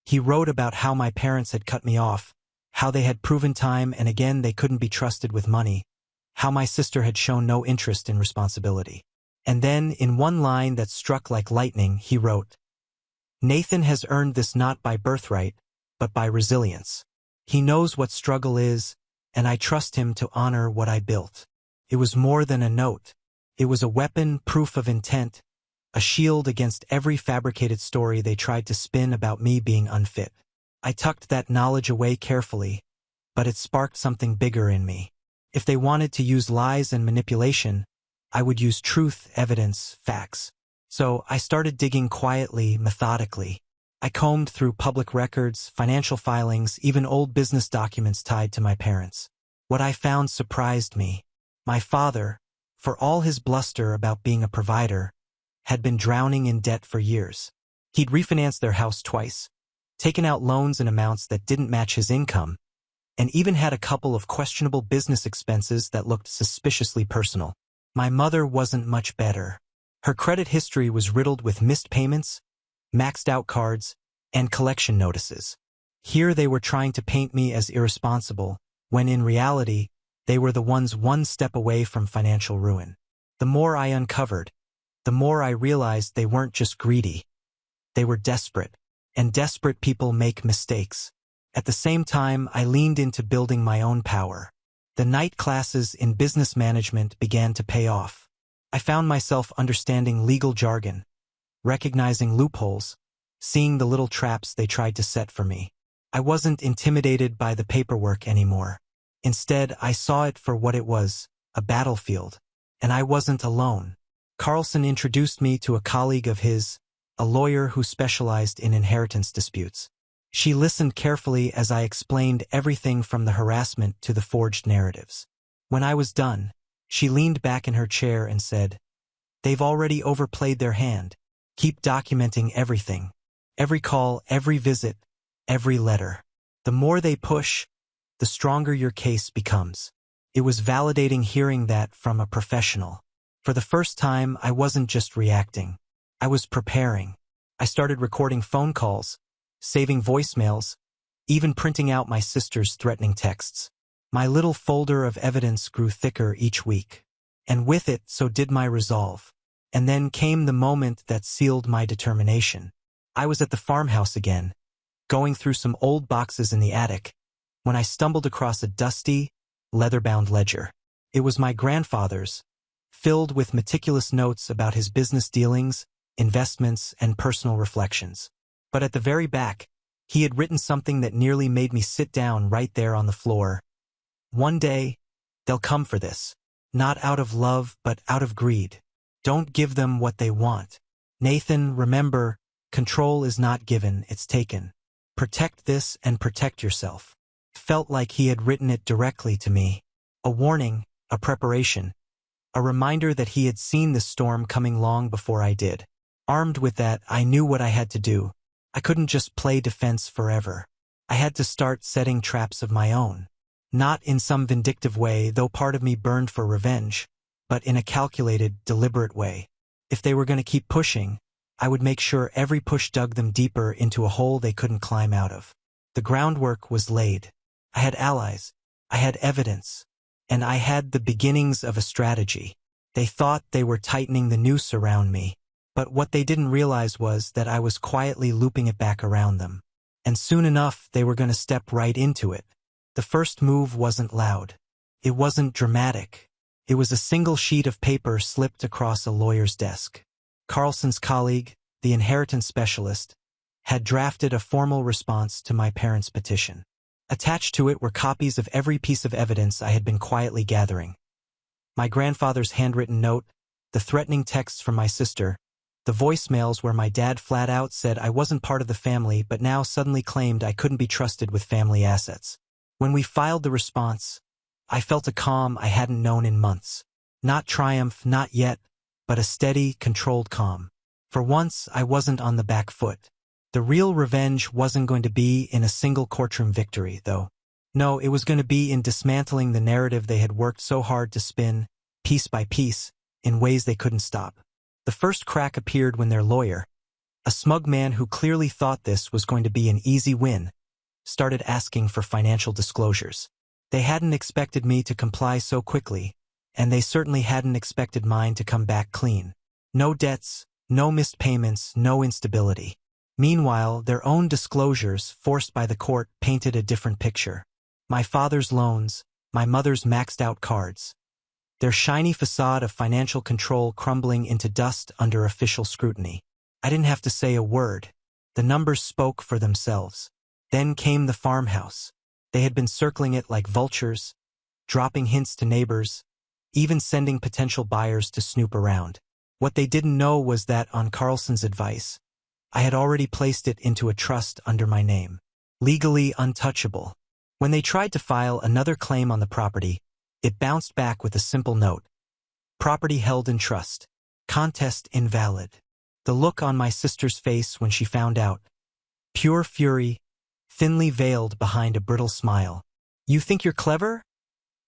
A: He wrote about how my parents had cut me off, how they had proven time and again they couldn't be trusted with money, how my sister had shown no interest in responsibility. And then, in one line that struck like lightning, he wrote, "Nathan has earned this not by birthright, but by resilience. He knows what struggle is, and I trust him to honor what I built." It was more than a note. It was a weapon, proof of intent, a shield against every fabricated story they tried to spin about me being unfit. I tucked that knowledge away carefully, but it sparked something bigger in me. If they wanted to use lies and manipulation, I would use truth, evidence, facts. So I started digging quietly, methodically. I combed through public records, financial filings, even old business documents tied to my parents. What I found surprised me. My father, for all his bluster about being a provider, had been drowning in debt for years. He'd refinanced their house twice, taken out loans in amounts that didn't match his income, and even had a couple of questionable business expenses that looked suspiciously personal. My mother wasn't much better. Her credit history was riddled with missed payments, maxed out cards, and collection notices. Here they were trying to paint me as irresponsible, when in reality, they were the ones one step away from financial ruin. The more I uncovered, the more I realized they weren't just greedy. They were desperate, and desperate people make mistakes. At the same time, I leaned into building my own power. The night classes in business management began to pay off. I found myself understanding legal jargon, recognizing loopholes, seeing the little traps they tried to set for me. I wasn't intimidated by the paperwork anymore. Instead, I saw it for what it was, a battlefield. And I wasn't alone. Carlson introduced me to a colleague of his, a lawyer who specialized in inheritance disputes. She listened carefully as I explained everything from the harassment to the forged narratives. When I was done, she leaned back in her chair and said, "They've already overplayed their hand. Keep documenting everything. Every call, every visit, every letter. The more they push, the stronger your case becomes." It was validating hearing that from a professional. For the first time, I wasn't just reacting. I was preparing. I started recording phone calls, saving voicemails, even printing out my sister's threatening texts. My little folder of evidence grew thicker each week. And with it, so did my resolve. And then came the moment that sealed my determination. I was at the farmhouse again, going through some old boxes in the attic, when I stumbled across a dusty, leather-bound ledger. It was my grandfather's, filled with meticulous notes about his business dealings, investments, and personal reflections. But at the very back, he had written something that nearly made me sit down right there on the floor. "One day, they'll come for this. Not out of love, but out of greed. Don't give them what they want. Nathan, remember, control is not given, it's taken. Protect this and protect yourself." Felt like he had written it directly to me. A warning, a preparation, a reminder that he had seen the storm coming long before I did. Armed with that, I knew what I had to do. I couldn't just play defense forever. I had to start setting traps of my own. Not in some vindictive way, though part of me burned for revenge, but in a calculated, deliberate way. If they were going to keep pushing, I would make sure every push dug them deeper into a hole they couldn't climb out of. The groundwork was laid. I had allies, I had evidence, and I had the beginnings of a strategy. They thought they were tightening the noose around me, but what they didn't realize was that I was quietly looping it back around them. And soon enough, they were going to step right into it. The first move wasn't loud. It wasn't dramatic. It was a single sheet of paper slipped across a lawyer's desk. Carlson's colleague, the inheritance specialist, had drafted a formal response to my parents' petition. Attached to it were copies of every piece of evidence I had been quietly gathering. My grandfather's handwritten note, the threatening texts from my sister, the voicemails where my dad flat out said I wasn't part of the family but now suddenly claimed I couldn't be trusted with family assets. When we filed the response, I felt a calm I hadn't known in months. Not triumph, not yet, but a steady, controlled calm. For once, I wasn't on the back foot. The real revenge wasn't going to be in a single courtroom victory, though. No, it was going to be in dismantling the narrative they had worked so hard to spin, piece by piece, in ways they couldn't stop. The first crack appeared when their lawyer, a smug man who clearly thought this was going to be an easy win, started asking for financial disclosures. They hadn't expected me to comply so quickly, and they certainly hadn't expected mine to come back clean. No debts, no missed payments, no instability. Meanwhile, their own disclosures, forced by the court, painted a different picture. My father's loans, my mother's maxed-out cards. Their shiny facade of financial control crumbling into dust under official scrutiny. I didn't have to say a word. The numbers spoke for themselves. Then came the farmhouse. They had been circling it like vultures, dropping hints to neighbors, even sending potential buyers to snoop around. What they didn't know was that, on Carlson's advice, I had already placed it into a trust under my name, legally untouchable. When they tried to file another claim on the property, it bounced back with a simple note. Property held in trust. Contest invalid. The look on my sister's face when she found out. Pure fury, thinly veiled behind a brittle smile. "You think you're clever?"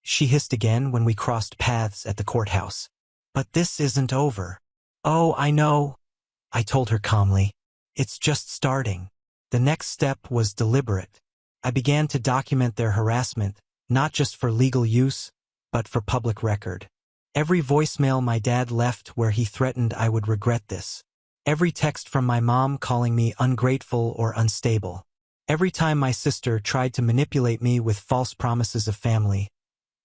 A: she hissed again when we crossed paths at the courthouse. "But this isn't over." "Oh, I know," I told her calmly. "It's just starting." The next step was deliberate. I began to document their harassment, not just for legal use, but for public record. Every voicemail my dad left where he threatened I would regret this. Every text from my mom calling me ungrateful or unstable. Every time my sister tried to manipulate me with false promises of family,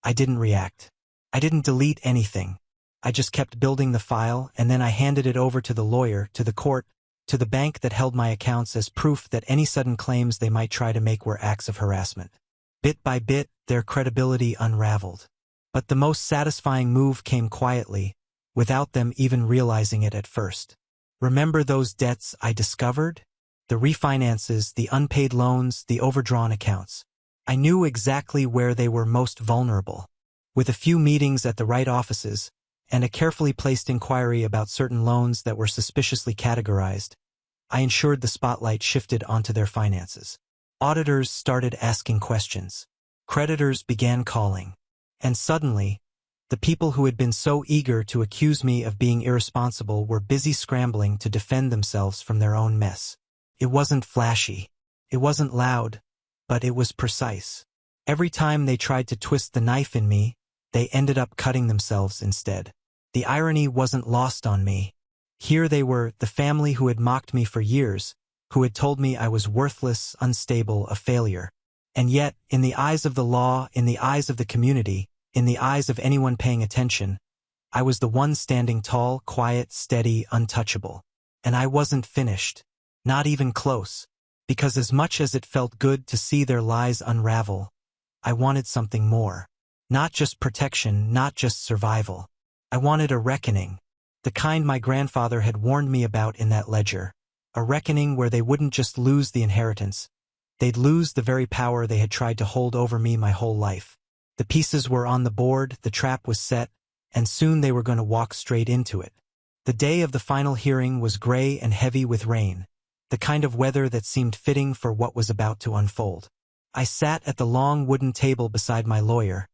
A: I didn't react. I didn't delete anything. I just kept building the file, and then I handed it over to the lawyer, to the court, to the bank that held my accounts as proof that any sudden claims they might try to make were acts of harassment. Bit by bit, their credibility unraveled. But the most satisfying move came quietly, without them even realizing it at first. Remember those debts I discovered? The refinances, the unpaid loans, the overdrawn accounts. I knew exactly where they were most vulnerable. With a few meetings at the right offices, and a carefully placed inquiry about certain loans that were suspiciously categorized, I ensured the spotlight shifted onto their finances. Auditors started asking questions. Creditors began calling. And suddenly, the people who had been so eager to accuse me of being irresponsible were busy scrambling to defend themselves from their own mess. It wasn't flashy. It wasn't loud, but it was precise. Every time they tried to twist the knife in me, they ended up cutting themselves instead. The irony wasn't lost on me. Here they were, the family who had mocked me for years, who had told me I was worthless, unstable, a failure. And yet, in the eyes of the law, in the eyes of the community, in the eyes of anyone paying attention, I was the one standing tall, quiet, steady, untouchable. And I wasn't finished. Not even close. Because as much as it felt good to see their lies unravel, I wanted something more. Not just protection, not just survival. I wanted a reckoning. The kind my grandfather had warned me about in that ledger. A reckoning where they wouldn't just lose the inheritance. They'd lose the very power they had tried to hold over me my whole life. The pieces were on the board, the trap was set, and soon they were going to walk straight into it. The day of the final hearing was gray and heavy with rain, the kind of weather that seemed fitting for what was about to unfold. I sat at the long wooden table beside my lawyer,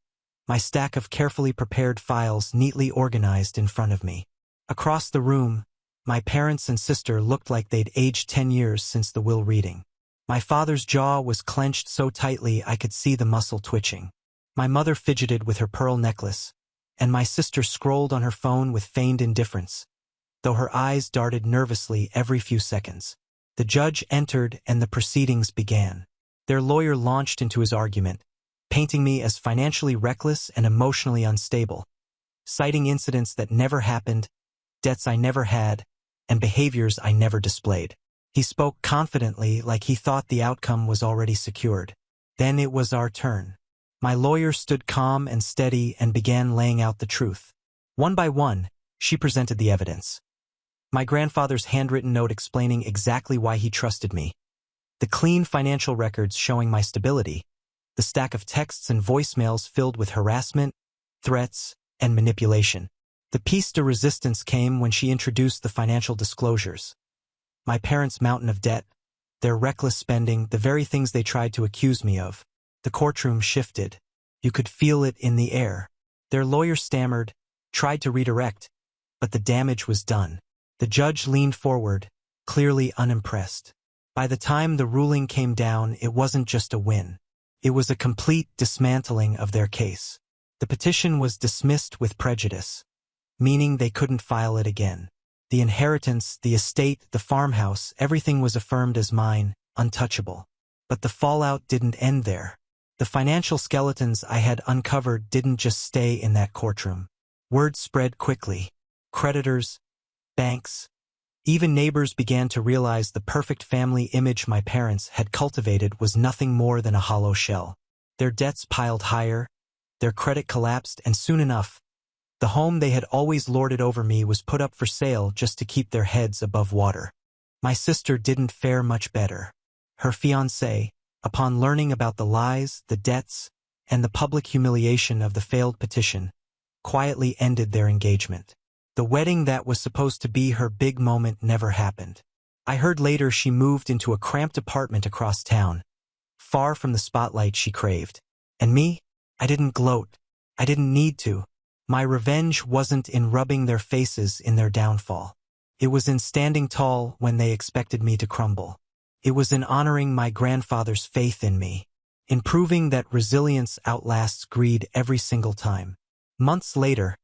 A: my stack of carefully prepared files neatly organized in front of me. Across the room, my parents and sister looked like they'd aged 10 years since the will reading. My father's jaw was clenched so tightly I could see the muscle twitching. My mother fidgeted with her pearl necklace, and my sister scrolled on her phone with feigned indifference, though her eyes darted nervously every few seconds. The judge entered and the proceedings began. Their lawyer launched into his argument, painting me as financially reckless and emotionally unstable, citing incidents that never happened, debts I never had, and behaviors I never displayed. He spoke confidently like he thought the outcome was already secured. Then it was our turn. My lawyer stood calm and steady and began laying out the truth. One by one, she presented the evidence. My grandfather's handwritten note explaining exactly why he trusted me. The clean financial records showing my stability. The stack of texts and voicemails filled with harassment, threats, and manipulation. The piece de resistance came when she introduced the financial disclosures. My parents' mountain of debt, their reckless spending, the very things they tried to accuse me of. The courtroom shifted. You could feel it in the air. Their lawyer stammered, tried to redirect, but the damage was done. The judge leaned forward, clearly unimpressed. By the time the ruling came down, it wasn't just a win. It was a complete dismantling of their case. The petition was dismissed with prejudice, meaning they couldn't file it again. The inheritance, the estate, the farmhouse, everything was affirmed as mine, untouchable. But the fallout didn't end there. The financial skeletons I had uncovered didn't just stay in that courtroom. Word spread quickly. Creditors, banks, even neighbors began to realize the perfect family image my parents had cultivated was nothing more than a hollow shell. Their debts piled higher, their credit collapsed, and soon enough, the home they had always lorded over me was put up for sale just to keep their heads above water. My sister didn't fare much better. Her fiancé, upon learning about the lies, the debts, and the public humiliation of the failed petition, quietly ended their engagement. The wedding that was supposed to be her big moment never happened. I heard later she moved into a cramped apartment across town, far from the spotlight she craved. And me? I didn't gloat. I didn't need to. My revenge wasn't in rubbing their faces in their downfall. It was in standing tall when they expected me to crumble. It was in honoring my grandfather's faith in me, in proving that resilience outlasts greed every single time. Months later,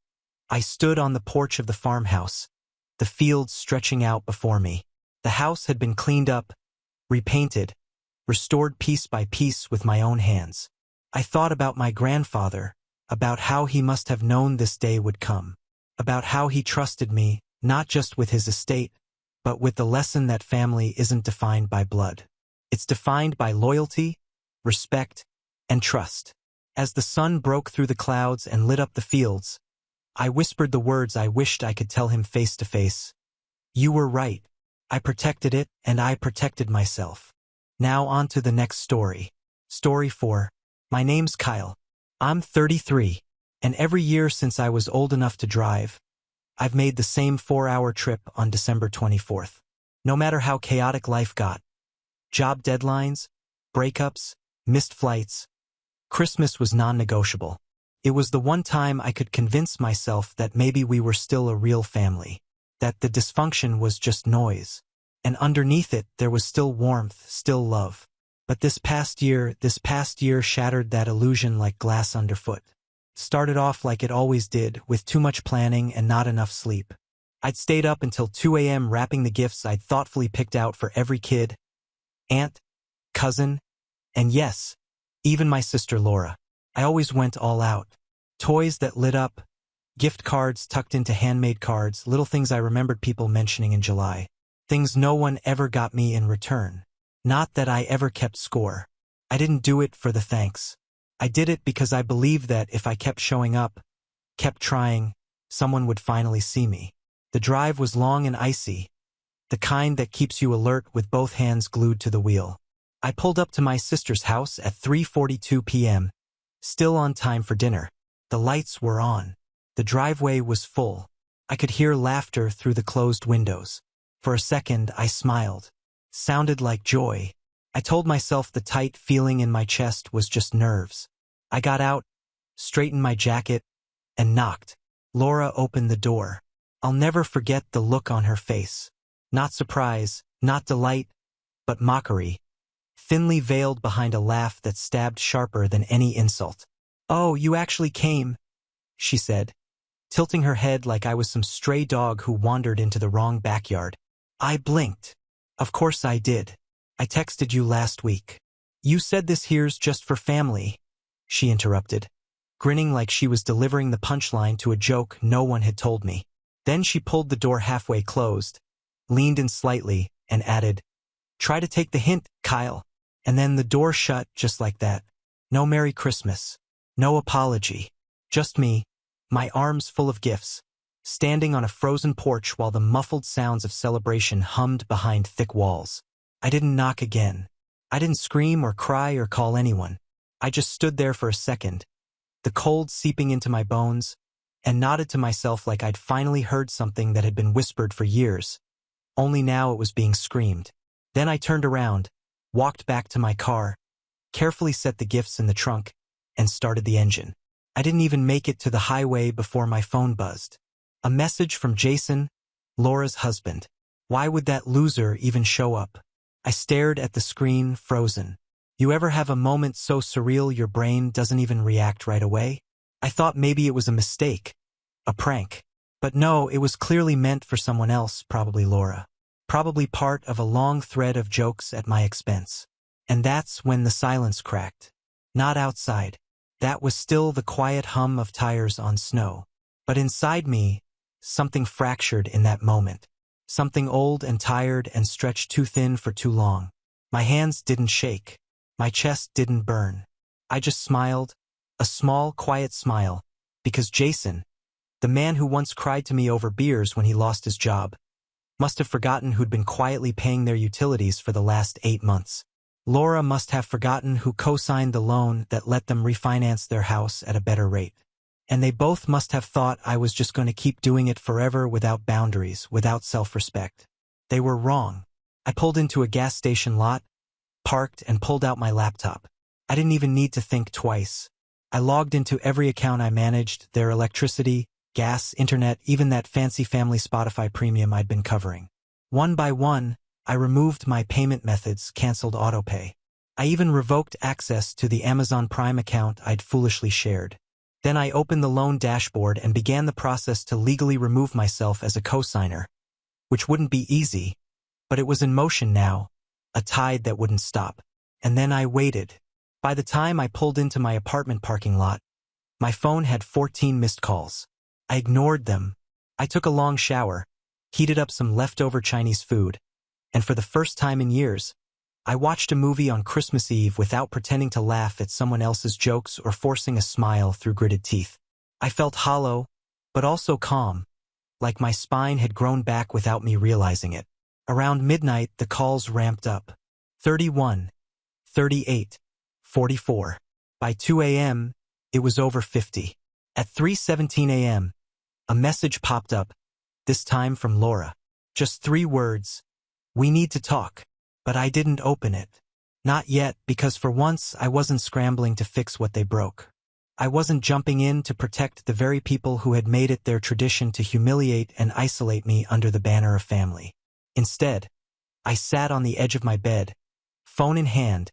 A: I stood on the porch of the farmhouse, the fields stretching out before me. The house had been cleaned up, repainted, restored piece by piece with my own hands. I thought about my grandfather, about how he must have known this day would come, about how he trusted me, not just with his estate, but with the lesson that family isn't defined by blood. It's defined by loyalty, respect, and trust. As the sun broke through the clouds and lit up the fields, I whispered the words I wished I could tell him face to face. You were right. I protected it, and I protected myself. Now on to the next story. Story 4. My name's Kyle. I'm 33, and every year since I was old enough to drive, I've made the same 4-hour trip on December 24th. No matter how chaotic life got. Job deadlines, breakups, missed flights. Christmas was non-negotiable. It was the one time I could convince myself that maybe we were still a real family, that the dysfunction was just noise, and underneath it there was still warmth, still love. But this past year shattered that illusion like glass underfoot. Started off like it always did, with too much planning and not enough sleep. I'd stayed up until 2 a.m. wrapping the gifts I'd thoughtfully picked out for every kid, aunt, cousin, and yes, even my sister Laura. I always went all out. Toys that lit up, gift cards tucked into handmade cards, little things I remembered people mentioning in July. Things no one ever got me in return. Not that I ever kept score. I didn't do it for the thanks. I did it because I believed that if I kept showing up, kept trying, someone would finally see me. The drive was long and icy, the kind that keeps you alert with both hands glued to the wheel. I pulled up to my sister's house at 3:42 p.m., still on time for dinner. The lights were on. The driveway was full. I could hear laughter through the closed windows. For a second, I smiled. Sounded like joy. I told myself the tight feeling in my chest was just nerves. I got out, straightened my jacket, and knocked. Laura opened the door. I'll never forget the look on her face. Not surprise, not delight, but mockery. Thinly veiled behind a laugh that stabbed sharper than any insult. "Oh, you actually came," she said, tilting her head like I was some stray dog who wandered into the wrong backyard. I blinked. Of course I did. I texted you last week. You said this here's just for family, she interrupted, grinning like she was delivering the punchline to a joke no one had told me. Then she pulled the door halfway closed, leaned in slightly, and added, "Try to take the hint, Kyle." And then the door shut just like that. No Merry Christmas. No apology. Just me, my arms full of gifts, standing on a frozen porch while the muffled sounds of celebration hummed behind thick walls. I didn't knock again. I didn't scream or cry or call anyone. I just stood there for a second, the cold seeping into my bones, and nodded to myself like I'd finally heard something that had been whispered for years. Only now it was being screamed. Then I turned around, walked back to my car, carefully set the gifts in the trunk, and started the engine. I didn't even make it to the highway before my phone buzzed. A message from Jason, Laura's husband. Why would that loser even show up? I stared at the screen, frozen. You ever have a moment so surreal your brain doesn't even react right away? I thought maybe it was a mistake, a prank. But no, it was clearly meant for someone else, probably Laura. Probably part of a long thread of jokes at my expense. And that's when the silence cracked. Not outside. That was still the quiet hum of tires on snow. But inside me, something fractured in that moment. Something old and tired and stretched too thin for too long. My hands didn't shake. My chest didn't burn. I just smiled, a small, quiet smile, because Jason, the man who once cried to me over beers when he lost his job, must have forgotten who'd been quietly paying their utilities for the last 8 months. Laura must have forgotten who co-signed the loan that let them refinance their house at a better rate. And they both must have thought I was just going to keep doing it forever without boundaries, without self-respect. They were wrong. I pulled into a gas station lot, parked, and pulled out my laptop. I didn't even need to think twice. I logged into every account I managed, their electricity, gas, internet, even that fancy family Spotify premium I'd been covering. One by one, I removed my payment methods, canceled autopay. I even revoked access to the Amazon Prime account I'd foolishly shared. Then I opened the loan dashboard and began the process to legally remove myself as a cosigner, which wouldn't be easy, but it was in motion now, a tide that wouldn't stop. And then I waited. By the time I pulled into my apartment parking lot, my phone had 14 missed calls. I ignored them. I took a long shower, heated up some leftover Chinese food, and for the first time in years, I watched a movie on Christmas Eve without pretending to laugh at someone else's jokes or forcing a smile through gritted teeth. I felt hollow, but also calm, like my spine had grown back without me realizing it. Around midnight, the calls ramped up. 31, 38, 44. By 2 a.m., it was over 50. At 3:17 a.m., a message popped up, this time from Laura. Just 3 words, "We need to talk." But I didn't open it. Not yet, because for once I wasn't scrambling to fix what they broke. I wasn't jumping in to protect the very people who had made it their tradition to humiliate and isolate me under the banner of family. Instead, I sat on the edge of my bed, phone in hand,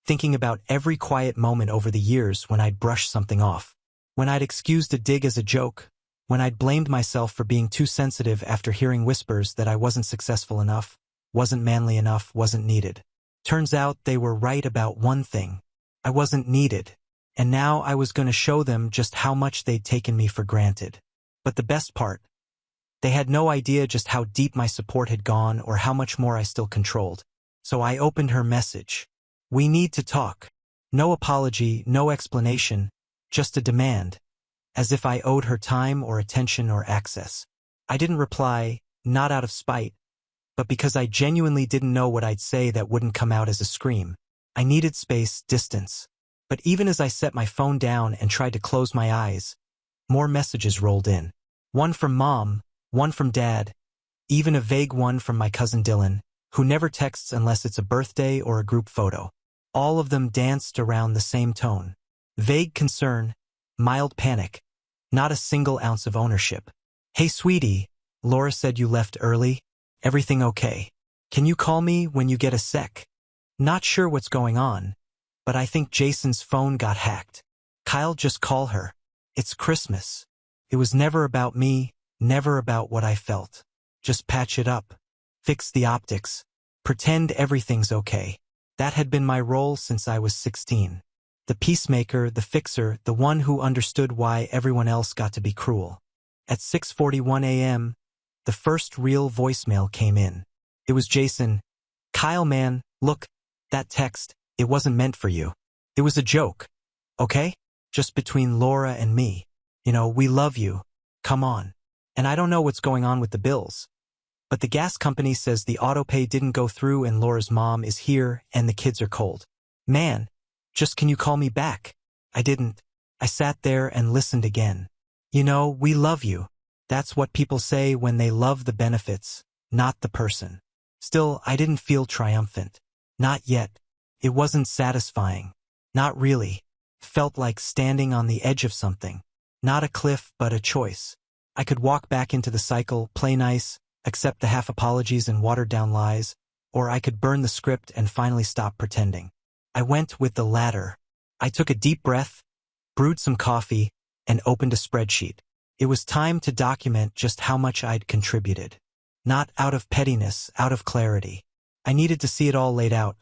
A: thinking about every quiet moment over the years when I'd brushed something off, when I'd excused a dig as a joke, when I'd blamed myself for being too sensitive after hearing whispers that I wasn't successful enough, wasn't manly enough, wasn't needed. Turns out they were right about one thing. I wasn't needed. And now I was going to show them just how much they'd taken me for granted. But the best part, they had no idea just how deep my support had gone or how much more I still controlled. So I opened her message. "We need to talk." No apology, no explanation, just a demand, as if I owed her time or attention or access. I didn't reply, not out of spite, but because I genuinely didn't know what I'd say that wouldn't come out as a scream. I needed space, distance. But even as I set my phone down and tried to close my eyes, more messages rolled in. One from Mom, one from Dad, even a vague one from my cousin Dylan, who never texts unless it's a birthday or a group photo. All of them danced around the same tone. Vague concern, mild panic, not a single ounce of ownership. "Hey sweetie, Laura said you left early. Everything okay? Can you call me when you get a sec? Not sure what's going on, but I think Jason's phone got hacked. Kyle, just call her. It's Christmas." It was never about me, never about what I felt. Just patch it up. Fix the optics. Pretend everything's okay. That had been my role since I was 16. The peacemaker, the fixer, the one who understood why everyone else got to be cruel. At 6:41 a.m., the first real voicemail came in. It was Jason. "Kyle, man, look, that text, it wasn't meant for you. It was a joke, okay? Just between Laura and me. You know, we love you. Come on. And I don't know what's going on with the bills, but the gas company says the auto pay didn't go through and Laura's mom is here and the kids are cold. Man, just can you call me back?" I didn't. I sat there and listened again. "You know, we love you." That's what people say when they love the benefits, not the person. Still, I didn't feel triumphant. Not yet. It wasn't satisfying. Not really. Felt like standing on the edge of something. Not a cliff, but a choice. I could walk back into the cycle, play nice, accept the half apologies and watered down lies, or I could burn the script and finally stop pretending. I went with the latter. I took a deep breath, brewed some coffee, and opened a spreadsheet. It was time to document just how much I'd contributed. Not out of pettiness, out of clarity. I needed to see it all laid out.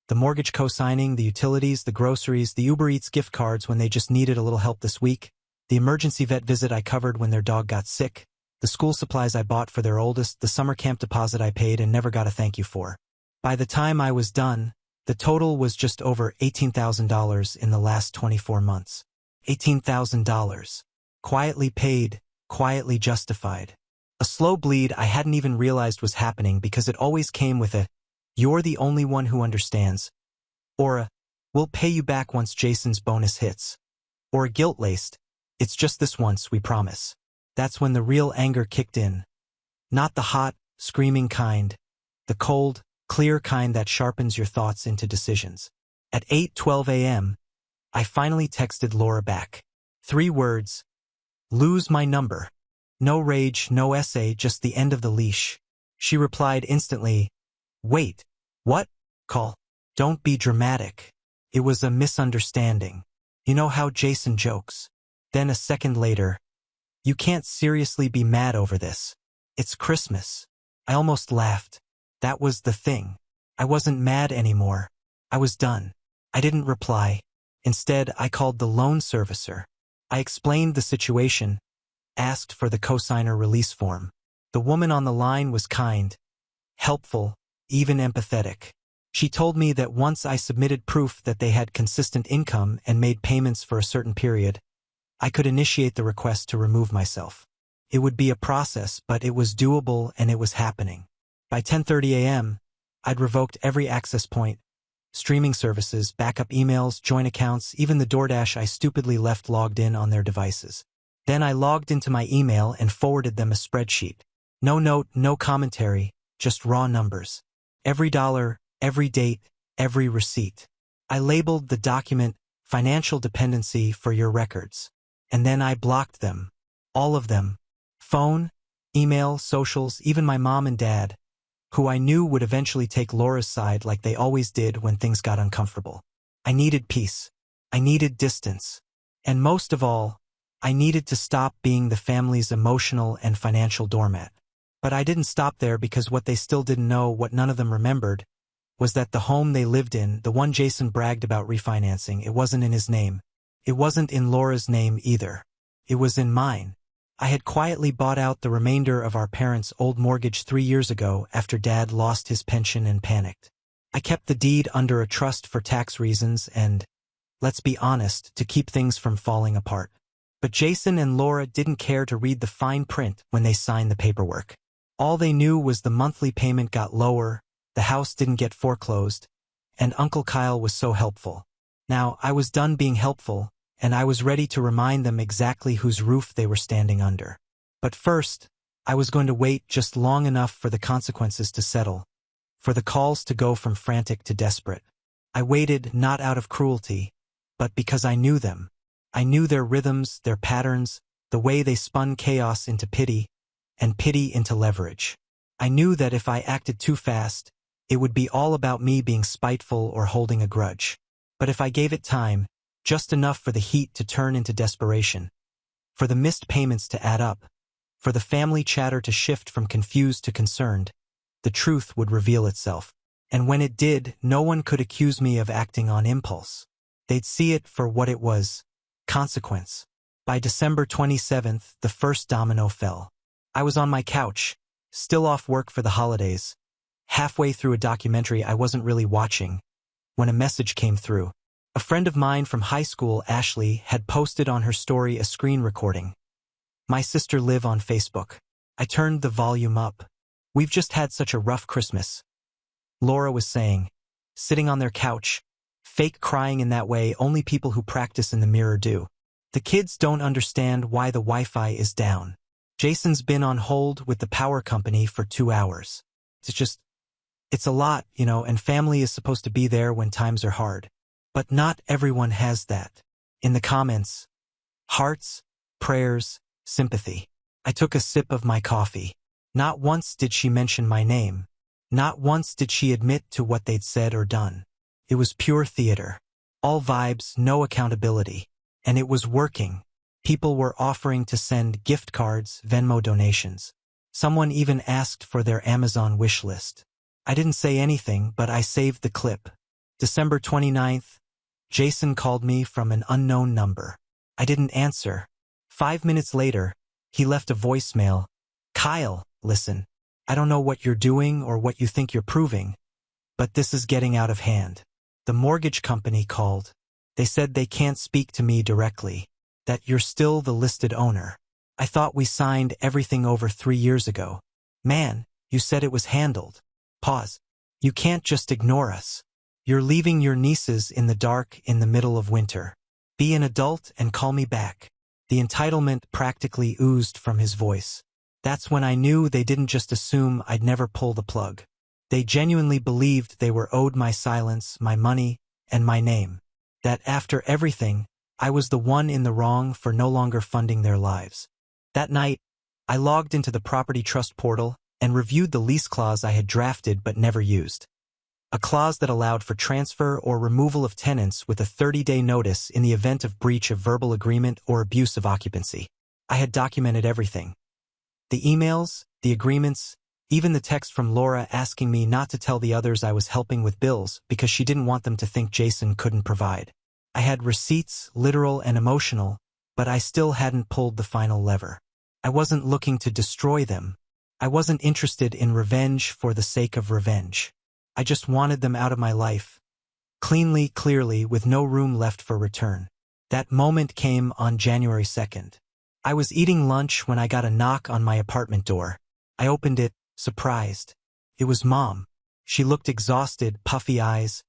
A: The mortgage co-signing, the utilities, the groceries, the Uber Eats gift cards when they just needed a little help this week, the emergency vet visit I covered when their dog got sick, the school supplies I bought for their oldest, the summer camp deposit I paid and never got a thank you for. By the time I was done, the total was just over $18,000 in the last 24 months. $18,000. Quietly paid, quietly justified. A slow bleed I hadn't even realized was happening because it always came with a, "You're the only one who understands," or a, "We'll pay you back once Jason's bonus hits," or a guilt-laced, "It's just this once, we promise." That's when the real anger kicked in. Not the hot, screaming kind, the cold, clear kind that sharpens your thoughts into decisions. At 8:12 a.m., I finally texted Laura back. 3 words. "Lose my number." No rage, no essay, just the end of the leash. She replied instantly, "Wait, what? Call. Don't be dramatic. It was a misunderstanding. You know how Jason jokes. Then a second later, "You can't seriously be mad over this. It's Christmas." I almost laughed. That was the thing. I wasn't mad anymore. I was done. I didn't reply. Instead, I called the loan servicer. I explained the situation, asked for the cosigner release form. The woman on the line was kind, helpful, even empathetic. She told me that once I submitted proof that they had consistent income and made payments for a certain period, I could initiate the request to remove myself. It would be a process, but it was doable and it was happening. By 10:30 a.m., I'd revoked every access point, streaming services, backup emails, joint accounts, even the DoorDash I stupidly left logged in on their devices. Then I logged into my email and forwarded them a spreadsheet. No note, no commentary, just raw numbers. Every dollar, every date, every receipt. I labeled the document "Financial Dependency for Your Records." And then I blocked them. All of them. Phone, email, socials, even my mom and dad, who I knew would eventually take Laura's side like they always did when things got uncomfortable. I needed peace. I needed distance. And most of all, I needed to stop being the family's emotional and financial doormat. But I didn't stop there, because what they still didn't know, what none of them remembered, was that the home they lived in, the one Jason bragged about refinancing, it wasn't in his name. It wasn't in Laura's name either. It was in mine. I had quietly bought out the remainder of our parents' old mortgage 3 years ago after Dad lost his pension and panicked. I kept the deed under a trust for tax reasons and, let's be honest, to keep things from falling apart. But Jason and Laura didn't care to read the fine print when they signed the paperwork. All they knew was the monthly payment got lower, the house didn't get foreclosed, and Uncle Kyle was so helpful. Now, I was done being helpful, and I was ready to remind them exactly whose roof they were standing under. But first, I was going to wait just long enough for the consequences to settle, for the calls to go from frantic to desperate. I waited not out of cruelty, but because I knew them. I knew their rhythms, their patterns, the way they spun chaos into pity, and pity into leverage. I knew that if I acted too fast, it would be all about me being spiteful or holding a grudge. But if I gave it time, just enough for the heat to turn into desperation, for the missed payments to add up, for the family chatter to shift from confused to concerned, the truth would reveal itself. And when it did, no one could accuse me of acting on impulse. They'd see it for what it was: consequence. By December 27th, the first domino fell. I was on my couch, still off work for the holidays, halfway through a documentary I wasn't really watching, when a message came through. A friend of mine from high school, Ashley, had posted on her story a screen recording. "My sister live on Facebook." I turned the volume up. "We've just had such a rough Christmas," Laura was saying, sitting on their couch, fake crying in that way only people who practice in the mirror do. "The kids don't understand why the Wi-Fi is down. Jason's been on hold with the power company for 2 hours. It's a lot, and family is supposed to be there when times are hard. But not everyone has that." In the comments, hearts, prayers, sympathy. I took a sip of my coffee. Not once did she mention my name. Not once did she admit to what they'd said or done. It was pure theater. All vibes, no accountability. And it was working. People were offering to send gift cards, Venmo donations. Someone even asked for their Amazon wish list. I didn't say anything, but I saved the clip. December 29th, Jason called me from an unknown number. I didn't answer. 5 minutes later, he left a voicemail. "Kyle, listen. I don't know what you're doing or what you think you're proving, but this is getting out of hand. The mortgage company called. They said they can't speak to me directly, that you're still the listed owner. I thought we signed everything over 3 years ago. Man, you said it was handled." Pause. "You can't just ignore us. You're leaving your nieces in the dark in the middle of winter. Be an adult and call me back." The entitlement practically oozed from his voice. That's when I knew they didn't just assume I'd never pull the plug. They genuinely believed they were owed my silence, my money, and my name. That after everything, I was the one in the wrong for no longer funding their lives. That night, I logged into the property trust portal and reviewed the lease clause I had drafted but never used. a clause that allowed for transfer or removal of tenants with a 30-day notice in the event of breach of verbal agreement or abuse of occupancy. I had documented everything. The emails, the agreements, even the text from Laura asking me not to tell the others I was helping with bills because she didn't want them to think Jason couldn't provide. I had receipts, literal and emotional, but I still hadn't pulled the final lever. I wasn't looking to destroy them. I wasn't interested in revenge for the sake of revenge. I just wanted them out of my life, cleanly, clearly, with no room left for return. That moment came on January 2nd. I was eating lunch when I got a knock on my apartment door. I opened it, surprised. It was Mom. She looked exhausted, puffy eyes,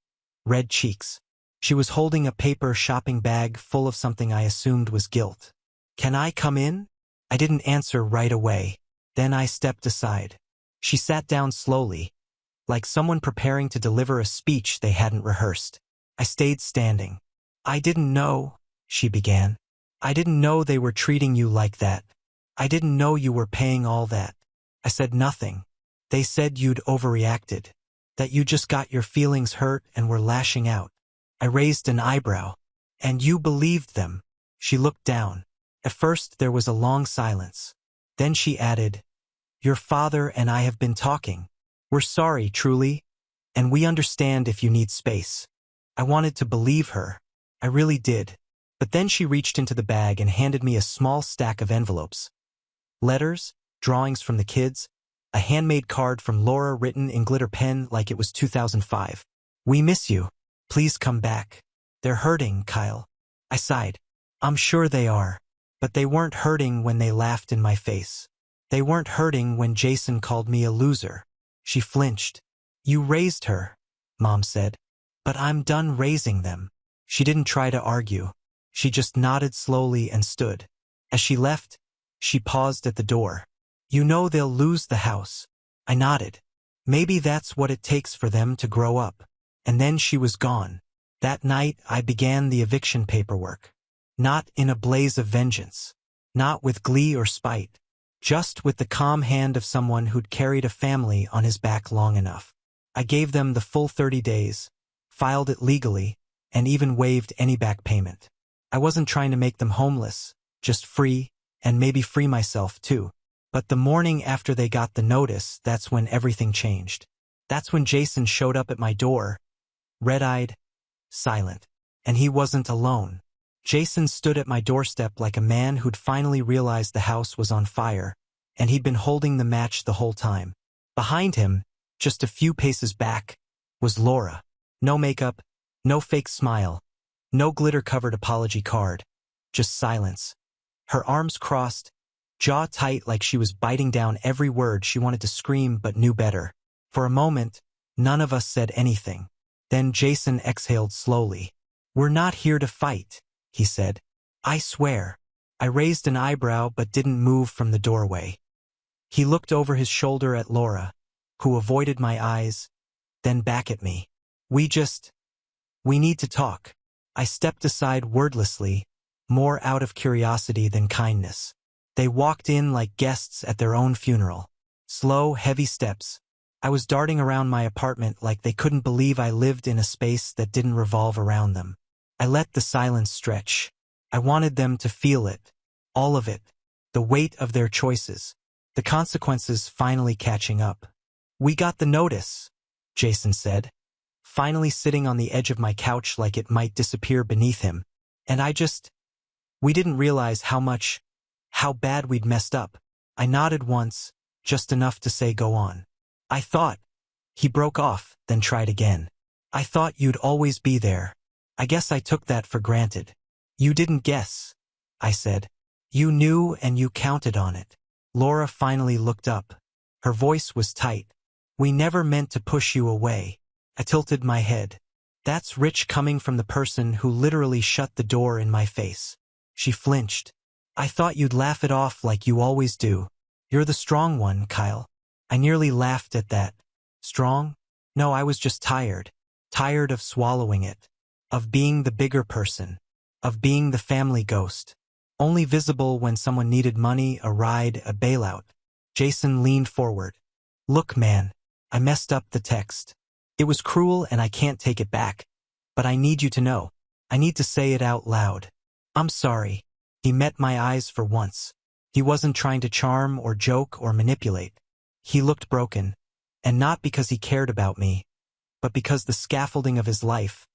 A: red cheeks. She was holding a paper shopping bag full of something I assumed was guilt. "Can I come in?" I didn't answer right away. Then I stepped aside. She sat down slowly, like someone preparing to deliver a speech they hadn't rehearsed. I stayed standing. "I didn't know," she began. "I didn't know they were treating you like that. I didn't know you were paying all that." I said nothing. "They said you'd overreacted, that you just got your feelings hurt and were lashing out." I raised an eyebrow. "And you believed them?" She looked down. At first there was a long silence. Then she added, "Your father and I have been talking. We're sorry, truly, and we understand if you need space." I wanted to believe her. I really did. But then she reached into the bag and handed me a small stack of envelopes. Letters, drawings from the kids, a handmade card from Laura written in glitter pen like it was 2005. "We miss you. Please come back. They're hurting, Kyle." I sighed. "I'm sure they are. But they weren't hurting when they laughed in my face. They weren't hurting when Jason called me a loser." She flinched. "You raised her," Mom said. "But I'm done raising them." She didn't try to argue. She just nodded slowly and stood. As she left, she paused at the door. "You know they'll lose the house." I nodded. Maybe that's what it takes for them to grow up. And then she was gone. That night, I began the eviction paperwork. Not in a blaze of vengeance. Not with glee or spite. Just with the calm hand of someone who'd carried a family on his back long enough. I gave them the full 30 days, filed it legally, and even waived any back payment. I wasn't trying to make them homeless, just free, and maybe free myself too. But the morning after they got the notice, that's when everything changed. That's when Jason showed up at my door, red-eyed, silent. And he wasn't alone. Jason stood at my doorstep like a man who'd finally realized the house was on fire, and he'd been holding the match the whole time. Behind him, just a few paces back, was Laura. No makeup, no fake smile, no glitter-covered apology card, just silence. Her arms crossed, jaw tight like she was biting down every word she wanted to scream but knew better. For a moment, none of us said anything. Then Jason exhaled slowly. "We're not here to fight," he said. "I swear." I raised an eyebrow but didn't move from the doorway. He looked over his shoulder at Laura, who avoided my eyes, then back at me. We need to talk." I stepped aside wordlessly, more out of curiosity than kindness. They walked in like guests at their own funeral. Slow, heavy steps. I was darting around my apartment like they couldn't believe I lived in a space that didn't revolve around them. I let the silence stretch. I wanted them to feel it. All of it. The weight of their choices. The consequences finally catching up. "We got the notice," Jason said, finally sitting on the edge of my couch like it might disappear beneath him. And we didn't realize how bad we'd messed up. I nodded once, just enough to say go on. "I thought," he broke off, then tried again. "I thought you'd always be there. I guess I took that for granted." "You didn't guess," I said. "You knew and you counted on it." Laura finally looked up. Her voice was tight. "We never meant to push you away." I tilted my head. That's rich coming from the person who literally shut the door in my face. She flinched. "I thought you'd laugh it off like you always do. You're the strong one, Kyle." I nearly laughed at that. Strong? No, I was just tired. Tired of swallowing it. Of being the bigger person. Of being the family ghost. Only visible when someone needed money, a ride, a bailout. Jason leaned forward. "Look, man, I messed up the text. It was cruel and I can't take it back. But I need you to know. I need to say it out loud. I'm sorry. He met my eyes for once. He wasn't trying to charm or joke or manipulate. He looked broken. And not because he cared about me, but because the scaffolding of his life,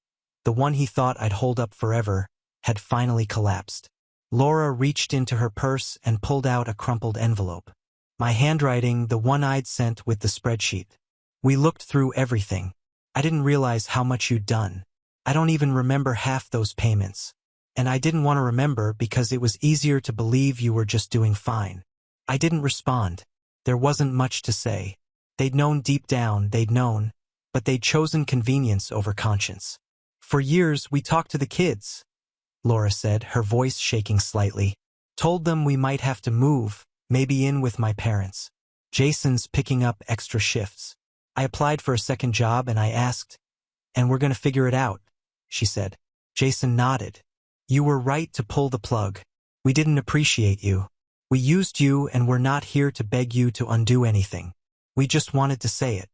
A: the one he thought I'd hold up forever, had finally collapsed. Laura reached into her purse and pulled out a crumpled envelope. My handwriting, the one I'd sent with the spreadsheet. We looked through everything. I didn't realize how much you'd done. I don't even remember half those payments. And I didn't want to remember because it was easier to believe you were just doing fine. I didn't respond. There wasn't much to say. They'd known deep down, but they'd chosen convenience over conscience. For years, we talked to the kids, Laura said, her voice shaking slightly. Told them we might have to move, maybe in with my parents. Jason's picking up extra shifts. I applied for a second job and I asked, and we're going to figure it out, she said. Jason nodded. You were right to pull the plug. We didn't appreciate you. We used you and we're not here to beg you to undo anything. We just wanted to say it.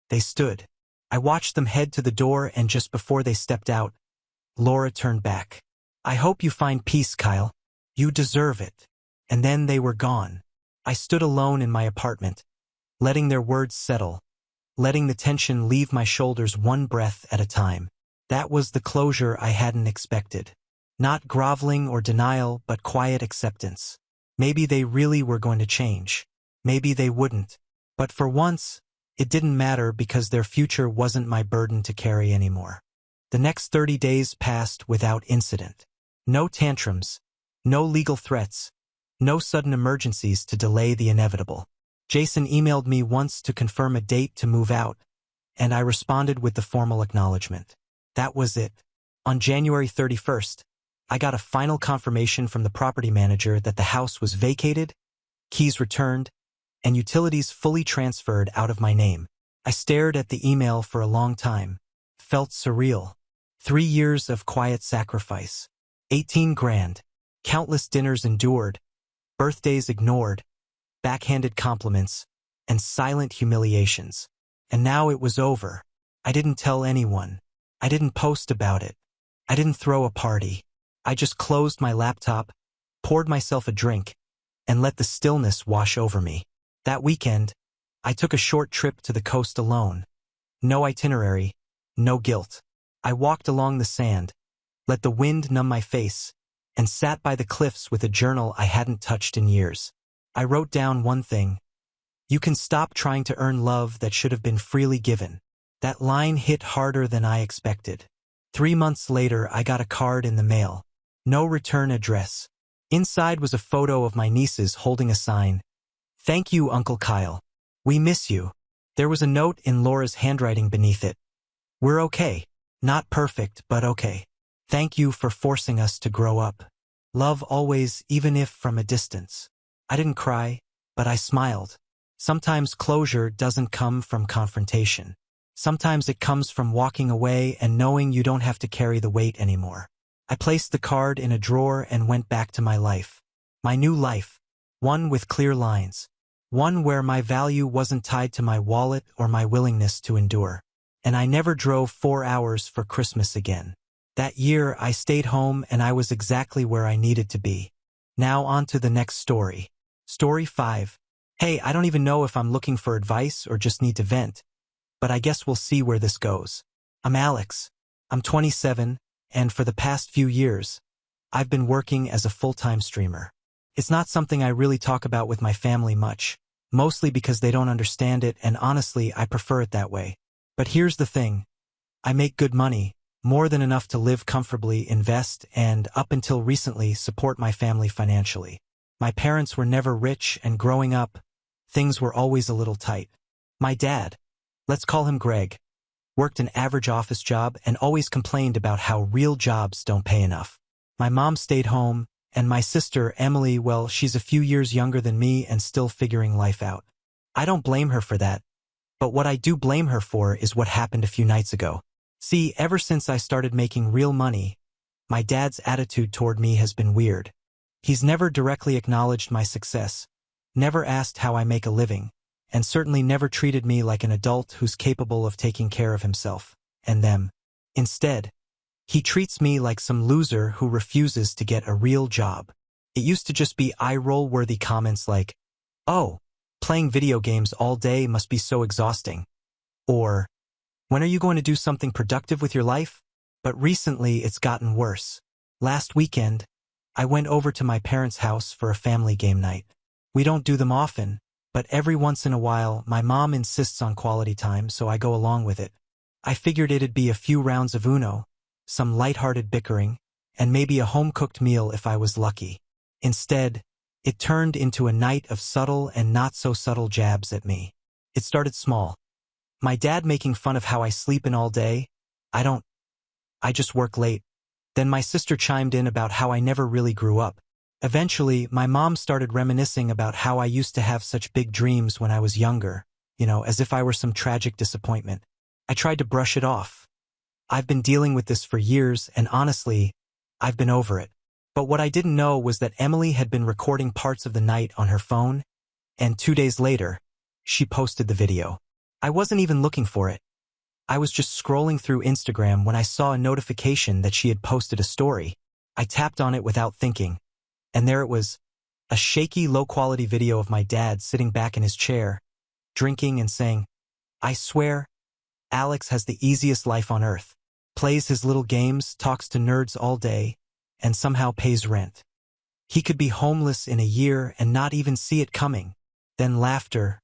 A: They stood. I watched them head to the door and just before they stepped out, Laura turned back. I hope you find peace, Kyle. You deserve it. And then they were gone. I stood alone in my apartment, letting their words settle, letting the tension leave my shoulders one breath at a time. That was the closure I hadn't expected. Not groveling or denial, but quiet acceptance. Maybe they really were going to change. Maybe they wouldn't. But for once, it didn't matter because their future wasn't my burden to carry anymore. The next 30 days passed without incident. No tantrums, no legal threats, no sudden emergencies to delay the inevitable. Jason emailed me once to confirm a date to move out, and I responded with the formal acknowledgement. That was it. On January 31st, I got a final confirmation from the property manager that the house was vacated, keys returned, and utilities fully transferred out of my name. I stared at the email for a long time. Felt surreal. 3 years of quiet sacrifice. 18 grand. Countless dinners endured. Birthdays ignored. Backhanded compliments. And silent humiliations. And now it was over. I didn't tell anyone. I didn't post about it. I didn't throw a party. I just closed my laptop, poured myself a drink, and let the stillness wash over me. That weekend, I took a short trip to the coast alone. No itinerary, no guilt. I walked along the sand, let the wind numb my face, and sat by the cliffs with a journal I hadn't touched in years. I wrote down one thing. You can stop trying to earn love that should have been freely given. That line hit harder than I expected. 3 months later, I got a card in the mail. No return address. Inside was a photo of my nieces holding a sign. Thank you, Uncle Kyle. We miss you. There was a note in Laura's handwriting beneath it. We're okay. Not perfect, but okay. Thank you for forcing us to grow up. Love always, even if from a distance. I didn't cry, but I smiled. Sometimes closure doesn't come from confrontation. Sometimes it comes from walking away and knowing you don't have to carry the weight anymore. I placed the card in a drawer and went back to my life. My new life. One with clear lines. One where my value wasn't tied to my wallet or my willingness to endure. And I never drove 4 hours for Christmas again. That year, I stayed home and I was exactly where I needed to be. Now on to the next story. Story 5. Hey, I don't even know if I'm looking for advice or just need to vent, but I guess we'll see where this goes. I'm Alex. I'm 27, and for the past few years, I've been working as a full-time streamer. It's not something I really talk about with my family much, mostly because they don't understand it and honestly I prefer it that way. But here's the thing. I make good money, more than enough to live comfortably, invest, and, up until recently, support my family financially. My parents were never rich and growing up, things were always a little tight. My dad, let's call him Greg, worked an average office job and always complained about how real jobs don't pay enough. My mom stayed home, and my sister, Emily, well, she's a few years younger than me and still figuring life out. I don't blame her for that, but what I do blame her for is what happened a few nights ago. See, ever since I started making real money, my dad's attitude toward me has been weird. He's never directly acknowledged my success, never asked how I make a living, and certainly never treated me like an adult who's capable of taking care of himself and them. Instead, he treats me like some loser who refuses to get a real job. It used to just be eye-roll-worthy comments like, "Oh, playing video games all day must be so exhausting," or, "When are you going to do something productive with your life?" But recently it's gotten worse. Last weekend, I went over to my parents' house for a family game night. We don't do them often, but every once in a while my mom insists on quality time, so I go along with it. I figured it'd be a few rounds of Uno, some lighthearted bickering, and maybe a home-cooked meal if I was lucky. Instead, it turned into a night of subtle and not-so-subtle jabs at me. It started small. My dad making fun of how I sleep in all day. I just work late. Then my sister chimed in about how I never really grew up. Eventually, my mom started reminiscing about how I used to have such big dreams when I was younger, as if I were some tragic disappointment. I tried to brush it off. I've been dealing with this for years, and honestly, I've been over it. But what I didn't know was that Emily had been recording parts of the night on her phone, and 2 days later, she posted the video. I wasn't even looking for it. I was just scrolling through Instagram when I saw a notification that she had posted a story. I tapped on it without thinking, and there it was, a shaky, low-quality video of my dad sitting back in his chair, drinking and saying, "I swear, Alex has the easiest life on earth, plays his little games, talks to nerds all day, and somehow pays rent. He could be homeless in a year and not even see it coming." Then laughter.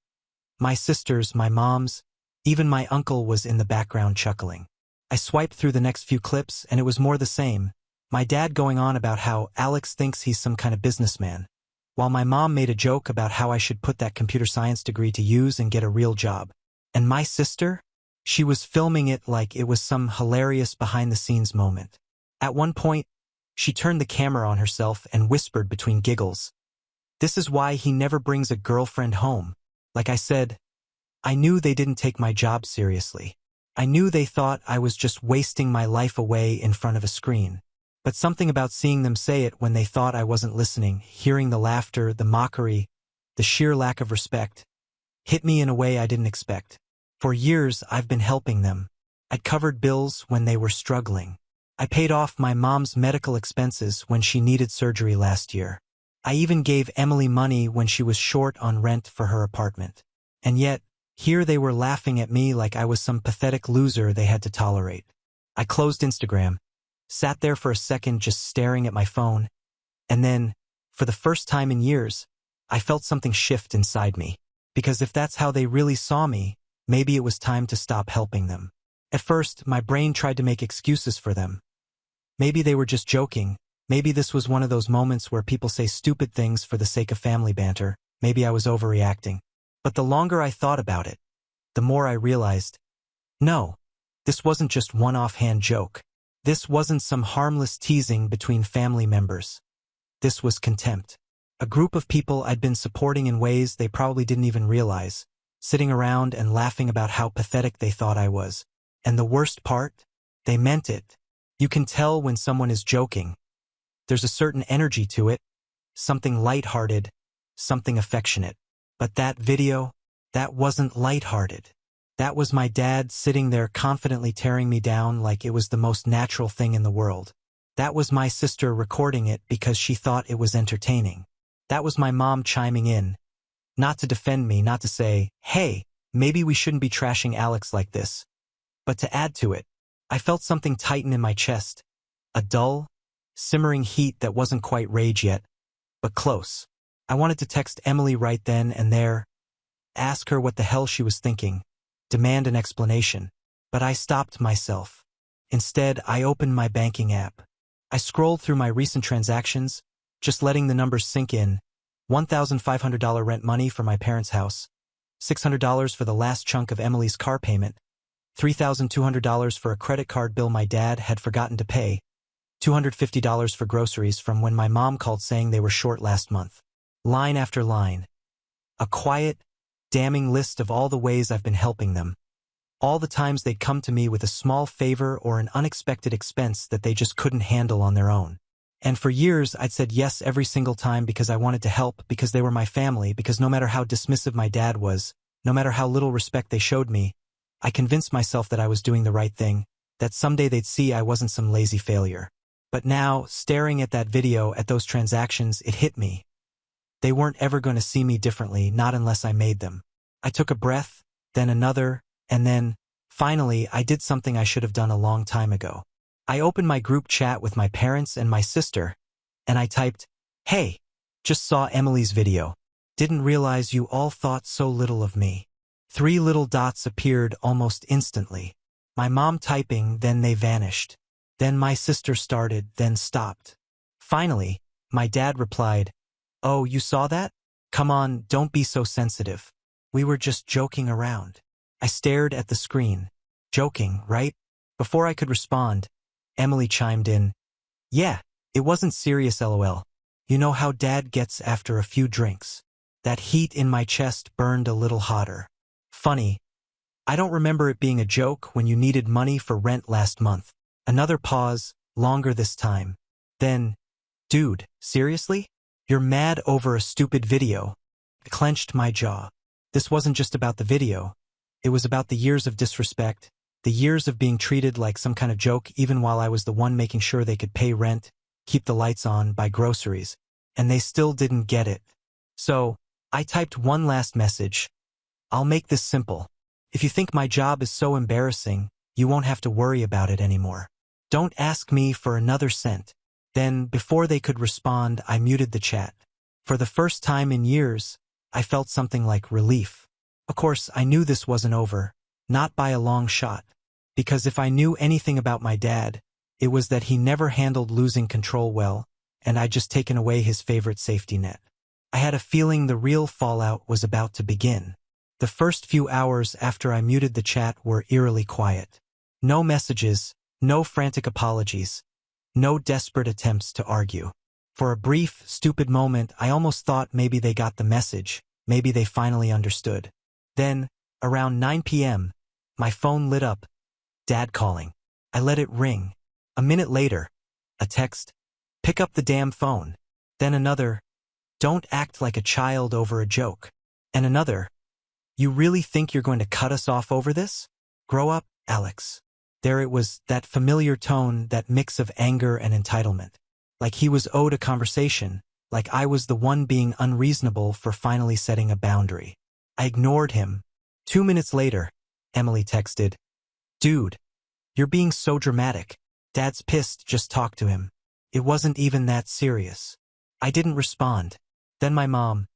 A: My sisters, my moms, even my uncle was in the background chuckling. I swiped through the next few clips, and it was more the same. My dad going on about how Alex thinks he's some kind of businessman, while my mom made a joke about how I should put that computer science degree to use and get a real job. And my sister? She was filming it like it was some hilarious behind-the-scenes moment. At one point, she turned the camera on herself and whispered between giggles, "This is why he never brings a girlfriend home." Like I said, I knew they didn't take my job seriously. I knew they thought I was just wasting my life away in front of a screen. But something about seeing them say it when they thought I wasn't listening, hearing the laughter, the mockery, the sheer lack of respect, hit me in a way I didn't expect. For years, I've been helping them. I'd covered bills when they were struggling. I paid off my mom's medical expenses when she needed surgery last year. I even gave Emily money when she was short on rent for her apartment. And yet, here they were laughing at me like I was some pathetic loser they had to tolerate. I closed Instagram, sat there for a second just staring at my phone, and then, for the first time in years, I felt something shift inside me. Because if that's how they really saw me, maybe it was time to stop helping them. At first, my brain tried to make excuses for them. Maybe they were just joking. Maybe this was one of those moments where people say stupid things for the sake of family banter. Maybe I was overreacting. But the longer I thought about it, the more I realized, no, this wasn't just one offhand joke. This wasn't some harmless teasing between family members. This was contempt. A group of people I'd been supporting in ways they probably didn't even realize, sitting around and laughing about how pathetic they thought I was. And the worst part? They meant it. You can tell when someone is joking. There's a certain energy to it, something lighthearted, something affectionate. But that video, that wasn't lighthearted. That was my dad sitting there confidently tearing me down like it was the most natural thing in the world. That was my sister recording it because she thought it was entertaining. That was my mom chiming in, not to defend me, not to say, "Hey, maybe we shouldn't be trashing Alex like this," but to add to it. I felt something tighten in my chest, a dull, simmering heat that wasn't quite rage yet, but close. I wanted to text Emily right then and there, ask her what the hell she was thinking, demand an explanation, but I stopped myself. Instead, I opened my banking app. I scrolled through my recent transactions, just letting the numbers sink in. $1,500 rent money for my parents' house, $600 for the last chunk of Emily's car payment, $3,200 for a credit card bill my dad had forgotten to pay, $250 for groceries from when my mom called saying they were short last month. Line after line. A quiet, damning list of all the ways I've been helping them. All the times they'd come to me with a small favor or an unexpected expense that they just couldn't handle on their own. And for years, I'd said yes every single time because I wanted to help, because they were my family, because no matter how dismissive my dad was, No matter how little respect they showed me, I convinced myself that I was doing the right thing, that someday they'd see I wasn't some lazy failure. But now, staring at that video, at those transactions, it hit me. They weren't ever going to see me differently, not unless I made them. I took a breath, then another, and then, finally, I did something I should have done a long time ago. I opened my group chat with my parents and my sister, and I typed, "Hey, just saw Emily's video. Didn't realize you all thought so little of me." 3 little dots appeared almost instantly. My mom typing, then they vanished. Then my sister started, then stopped. Finally, my dad replied, "Oh, you saw that? Come on, don't be so sensitive. We were just joking around." I stared at the screen. Joking, right? Before I could respond, Emily chimed in, "Yeah, it wasn't serious, lol. You know how Dad gets after a few drinks." That heat in my chest burned a little hotter. Funny, I don't remember it being a joke when you needed money for rent last month. Another pause, longer this time. Then, "Dude, seriously? You're mad over a stupid video?" I clenched my jaw. This wasn't just about the video. It was about the years of disrespect, the years of being treated like some kind of joke even while I was the one making sure they could pay rent, keep the lights on, buy groceries, and they still didn't get it. So, I typed one last message. "I'll make this simple. If you think my job is so embarrassing, you won't have to worry about it anymore. Don't ask me for another cent." Then, before they could respond, I muted the chat. For the first time in years, I felt something like relief. Of course, I knew this wasn't over, not by a long shot. Because if I knew anything about my dad, it was that he never handled losing control well, and I'd just taken away his favorite safety net. I had a feeling the real fallout was about to begin. The first few hours after I muted the chat were eerily quiet. No messages, no frantic apologies, no desperate attempts to argue. For a brief, stupid moment, I almost thought maybe they got the message, maybe they finally understood. Then, around 9 p.m., my phone lit up. Dad calling. I let it ring. A minute later, a text, "Pick up the damn phone." Then another, "Don't act like a child over a joke." And another, "You really think you're going to cut us off over this? Grow up, Alex." There it was, that familiar tone, that mix of anger and entitlement. Like he was owed a conversation, like I was the one being unreasonable for finally setting a boundary. I ignored him. 2 minutes later, Emily texted, "Dude, you're being so dramatic. Dad's pissed, just talk to him. It wasn't even that serious." I didn't respond. Then my mom,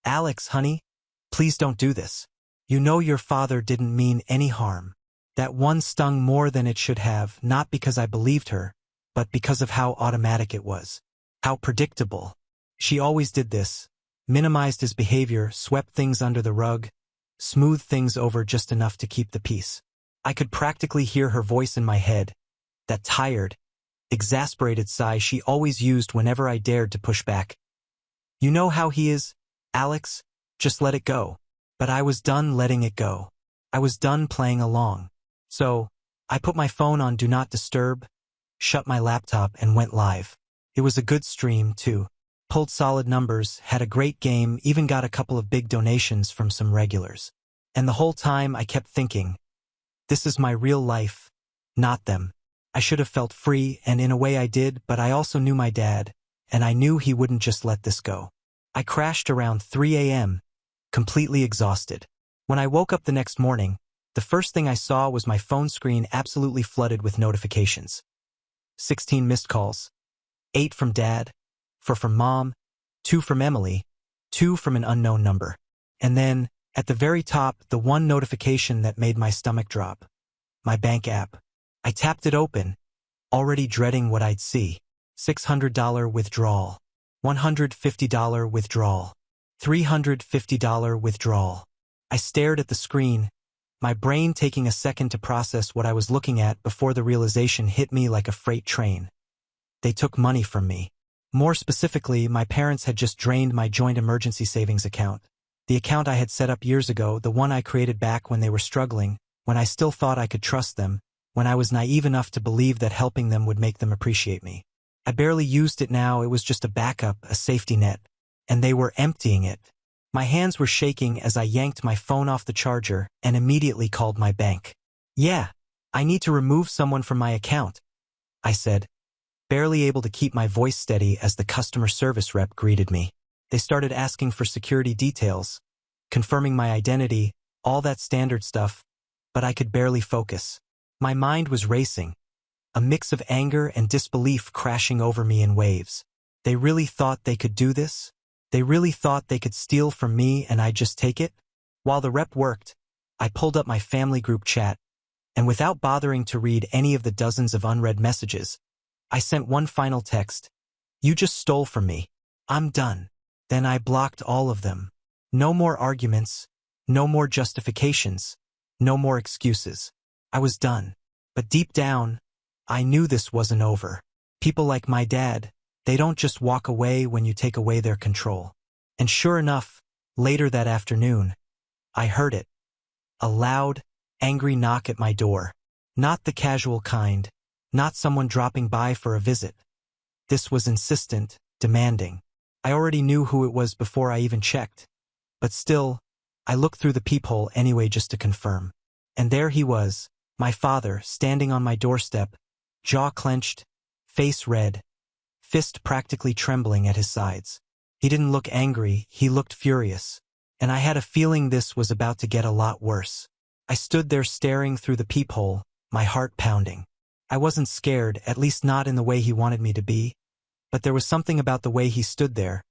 A: "Alex, honey, please don't do this. You know your father didn't mean any harm." That one stung more than it should have, not because I believed her, but because of how automatic it was. How predictable. She always did this. Minimized his behavior, swept things under the rug, smoothed things over just enough to keep the peace. I could practically hear her voice in my head, that tired, exasperated sigh she always used whenever I dared to push back. "You know how he is, Alex, just let it go." But I was done letting it go. I was done playing along. So, I put my phone on Do Not Disturb, shut my laptop, and went live. It was a good stream, too. Pulled solid numbers, had a great game, even got a couple of big donations from some regulars. And the whole time I kept thinking, this is my real life, not them. I should have felt free, and in a way I did, but I also knew my dad, and I knew he wouldn't just let this go. I crashed around 3 a.m., completely exhausted. When I woke up the next morning, the first thing I saw was my phone screen absolutely flooded with notifications. 16 missed calls. 8 from Dad, 4 from Mom, 2 from Emily, 2 from an unknown number. And then, at the very top, the one notification that made my stomach drop. My bank app. I tapped it open, already dreading what I'd see. $600 withdrawal. $150 withdrawal. $350 withdrawal. I stared at the screen, my brain taking a second to process what I was looking at before the realization hit me like a freight train. They took money from me. More specifically, my parents had just drained my joint emergency savings account. The account I had set up years ago, the one I created back when they were struggling, when I still thought I could trust them, when I was naive enough to believe that helping them would make them appreciate me. I barely used it now, it was just a backup, a safety net. And they were emptying it. My hands were shaking as I yanked my phone off the charger and immediately called my bank. "Yeah, I need to remove someone from my account," I said, barely able to keep my voice steady as the customer service rep greeted me. They started asking for security details, confirming my identity, all that standard stuff, but I could barely focus. My mind was racing, a mix of anger and disbelief crashing over me in waves. They really thought they could do this? They really thought they could steal from me and I'd just take it? While the rep worked, I pulled up my family group chat, and without bothering to read any of the dozens of unread messages, I sent one final text. "You just stole from me. I'm done." Then I blocked all of them. No more arguments, no more justifications, no more excuses. I was done. But deep down, I knew this wasn't over. People like my dad, they don't just walk away when you take away their control. And sure enough, later that afternoon, I heard it. A loud, angry knock at my door. Not the casual kind, not someone dropping by for a visit. This was insistent, demanding. I already knew who it was before I even checked. But still, I looked through the peephole anyway just to confirm. And there he was, my father, standing on my doorstep, jaw clenched, face red, fist practically trembling at his sides. He didn't look angry, he looked furious. And I had a feeling this was about to get a lot worse. I stood there staring through the peephole, my heart pounding. I wasn't scared, at least not in the way he wanted me to be. But there was something about the way he stood there,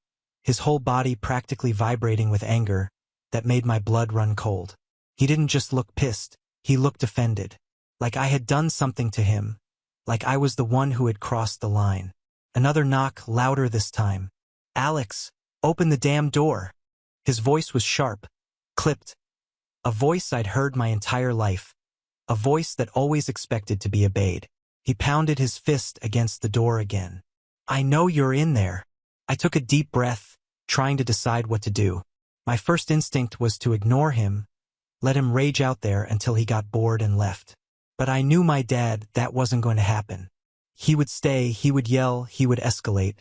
A: his whole body practically vibrating with anger, that made my blood run cold. He didn't just look pissed, he looked offended. Like I had done something to him, like I was the one who had crossed the line. Another knock, louder this time. "Alex, open the damn door." His voice was sharp, clipped. A voice I'd heard my entire life. A voice that always expected to be obeyed. He pounded his fist against the door again. "I know you're in there." I took a deep breath, trying to decide what to do. My first instinct was to ignore him, let him rage out there until he got bored and left. But I knew my dad, that wasn't going to happen. He would stay, he would yell, he would escalate.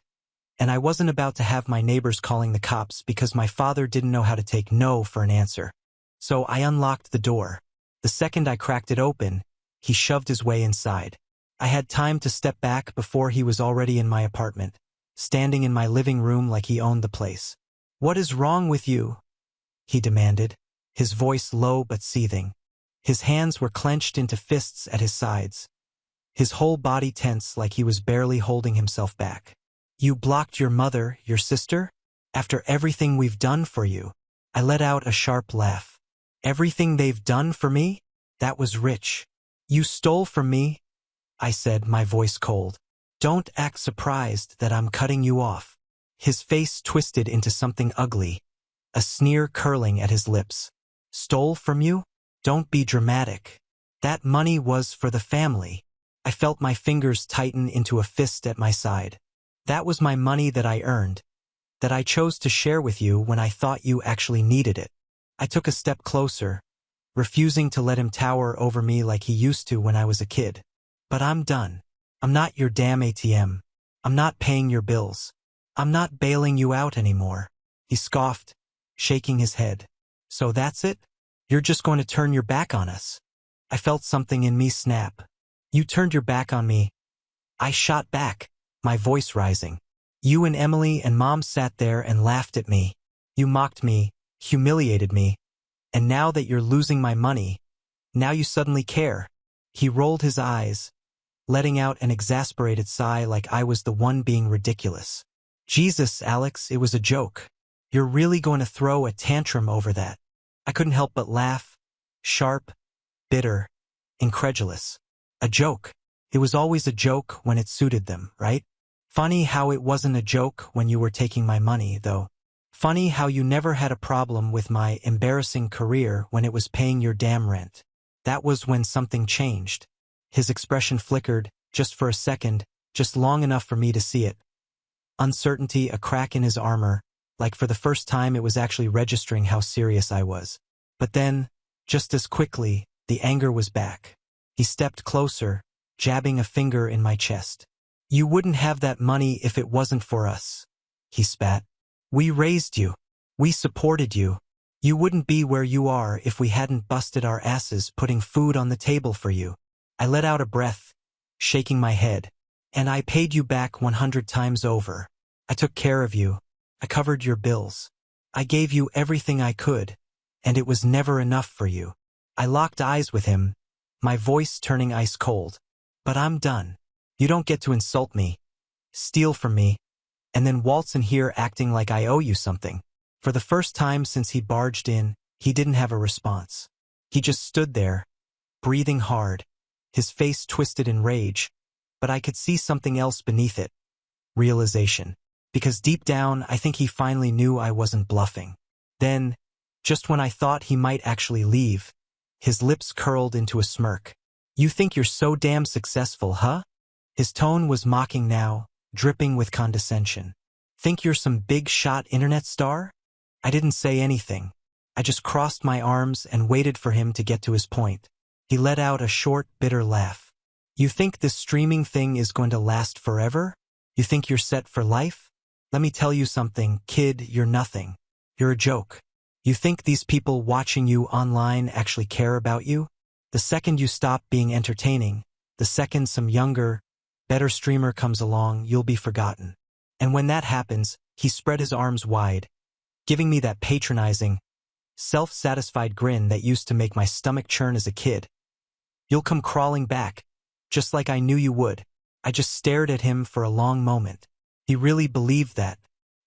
A: And I wasn't about to have my neighbors calling the cops because my father didn't know how to take no for an answer. So I unlocked the door. The second I cracked it open, he shoved his way inside. I had time to step back before he was already in my apartment, standing in my living room like he owned the place. "What is wrong with you?" he demanded, his voice low but seething. His hands were clenched into fists at his sides, his whole body tense like he was barely holding himself back. "You blocked your mother, your sister? After everything we've done for you?" I let out a sharp laugh. "Everything they've done for me? That was rich. You stole from me," I said, my voice cold. "Don't act surprised that I'm cutting you off." His face twisted into something ugly, a sneer curling at his lips. "Stole from you? Don't be dramatic. That money was for the family." I felt my fingers tighten into a fist at my side. "That was my money that I earned, that I chose to share with you when I thought you actually needed it." I took a step closer, refusing to let him tower over me like he used to when I was a kid. "But I'm done. I'm not your damn ATM. I'm not paying your bills. I'm not bailing you out anymore." He scoffed, shaking his head. "So that's it? You're just going to turn your back on us?" I felt something in me snap. "You turned your back on me." I shot back, my voice rising. "You and Emily and Mom sat there and laughed at me. You mocked me, humiliated me. And now that you're losing my money, now you suddenly care." He rolled his eyes, letting out an exasperated sigh like I was the one being ridiculous. "Jesus, Alex, it was a joke. You're really going to throw a tantrum over that?" I couldn't help but laugh, sharp, bitter, incredulous. A joke. It was always a joke when it suited them, right? Funny how it wasn't a joke when you were taking my money, though. Funny how you never had a problem with my embarrassing career when it was paying your damn rent. That was when something changed. His expression flickered, just for a second, just long enough for me to see it. Uncertainty, a crack in his armor, like for the first time it was actually registering how serious I was. But then, just as quickly, the anger was back. He stepped closer, jabbing a finger in my chest. "You wouldn't have that money if it wasn't for us," he spat. "We raised you. We supported you. You wouldn't be where you are if we hadn't busted our asses putting food on the table for you. I let out a breath, shaking my head. And I paid you back 100 times over. I took care of you. I covered your bills. I gave you everything I could, and it was never enough for you. I locked eyes with him, my voice turning ice cold. But I'm done. You don't get to insult me, steal from me, and then waltz in here acting like I owe you something. For the first time since he barged in, he didn't have a response. He just stood there, breathing hard, his face twisted in rage, but I could see something else beneath it. Realization. Because deep down, I think he finally knew I wasn't bluffing. Then, just when I thought he might actually leave, his lips curled into a smirk. You think you're so damn successful, huh? His tone was mocking now, dripping with condescension. Think you're some big-shot internet star? I didn't say anything. I just crossed my arms and waited for him to get to his point. He let out a short, bitter laugh. You think this streaming thing is going to last forever? You think you're set for life? Let me tell you something, kid, you're nothing. You're a joke. You think these people watching you online actually care about you? The second you stop being entertaining, the second some younger, better streamer comes along, you'll be forgotten. And when that happens, he spread his arms wide, giving me that patronizing, self-satisfied grin that used to make my stomach churn as a kid. You'll come crawling back, just like I knew you would. I just stared at him for a long moment. He really believed that.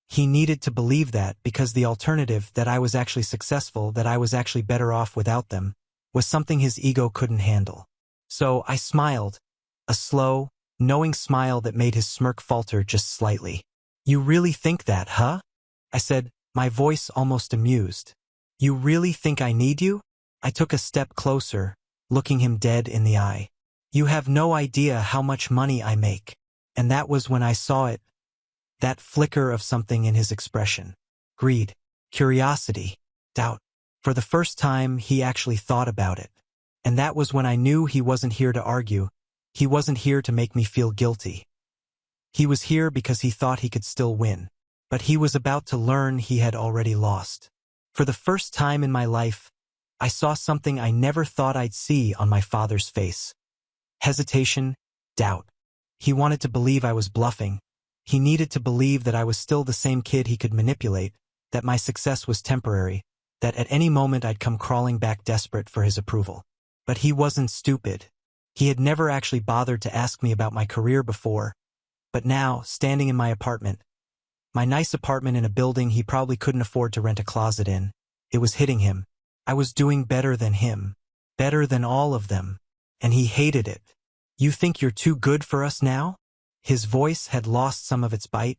A: He needed to believe that because the alternative, that I was actually successful, that I was actually better off without them, was something his ego couldn't handle. So I smiled, a slow, knowing smile that made his smirk falter just slightly. You really think that, huh? I said, my voice almost amused. You really think I need you? I took a step closer, looking him dead in the eye. You have no idea how much money I make. And that was when I saw it. That flicker of something in his expression. Greed, curiosity, doubt. For the first time, he actually thought about it. And that was when I knew he wasn't here to argue. He wasn't here to make me feel guilty. He was here because he thought he could still win. But he was about to learn he had already lost. For the first time in my life, I saw something I never thought I'd see on my father's face. Hesitation, doubt. He wanted to believe I was bluffing. He needed to believe that I was still the same kid he could manipulate, that my success was temporary, that at any moment I'd come crawling back desperate for his approval. But he wasn't stupid. He had never actually bothered to ask me about my career before. But now, standing in my apartment, my nice apartment in a building he probably couldn't afford to rent a closet in, it was hitting him. I was doing better than him, better than all of them, and he hated it. You think you're too good for us now? His voice had lost some of its bite,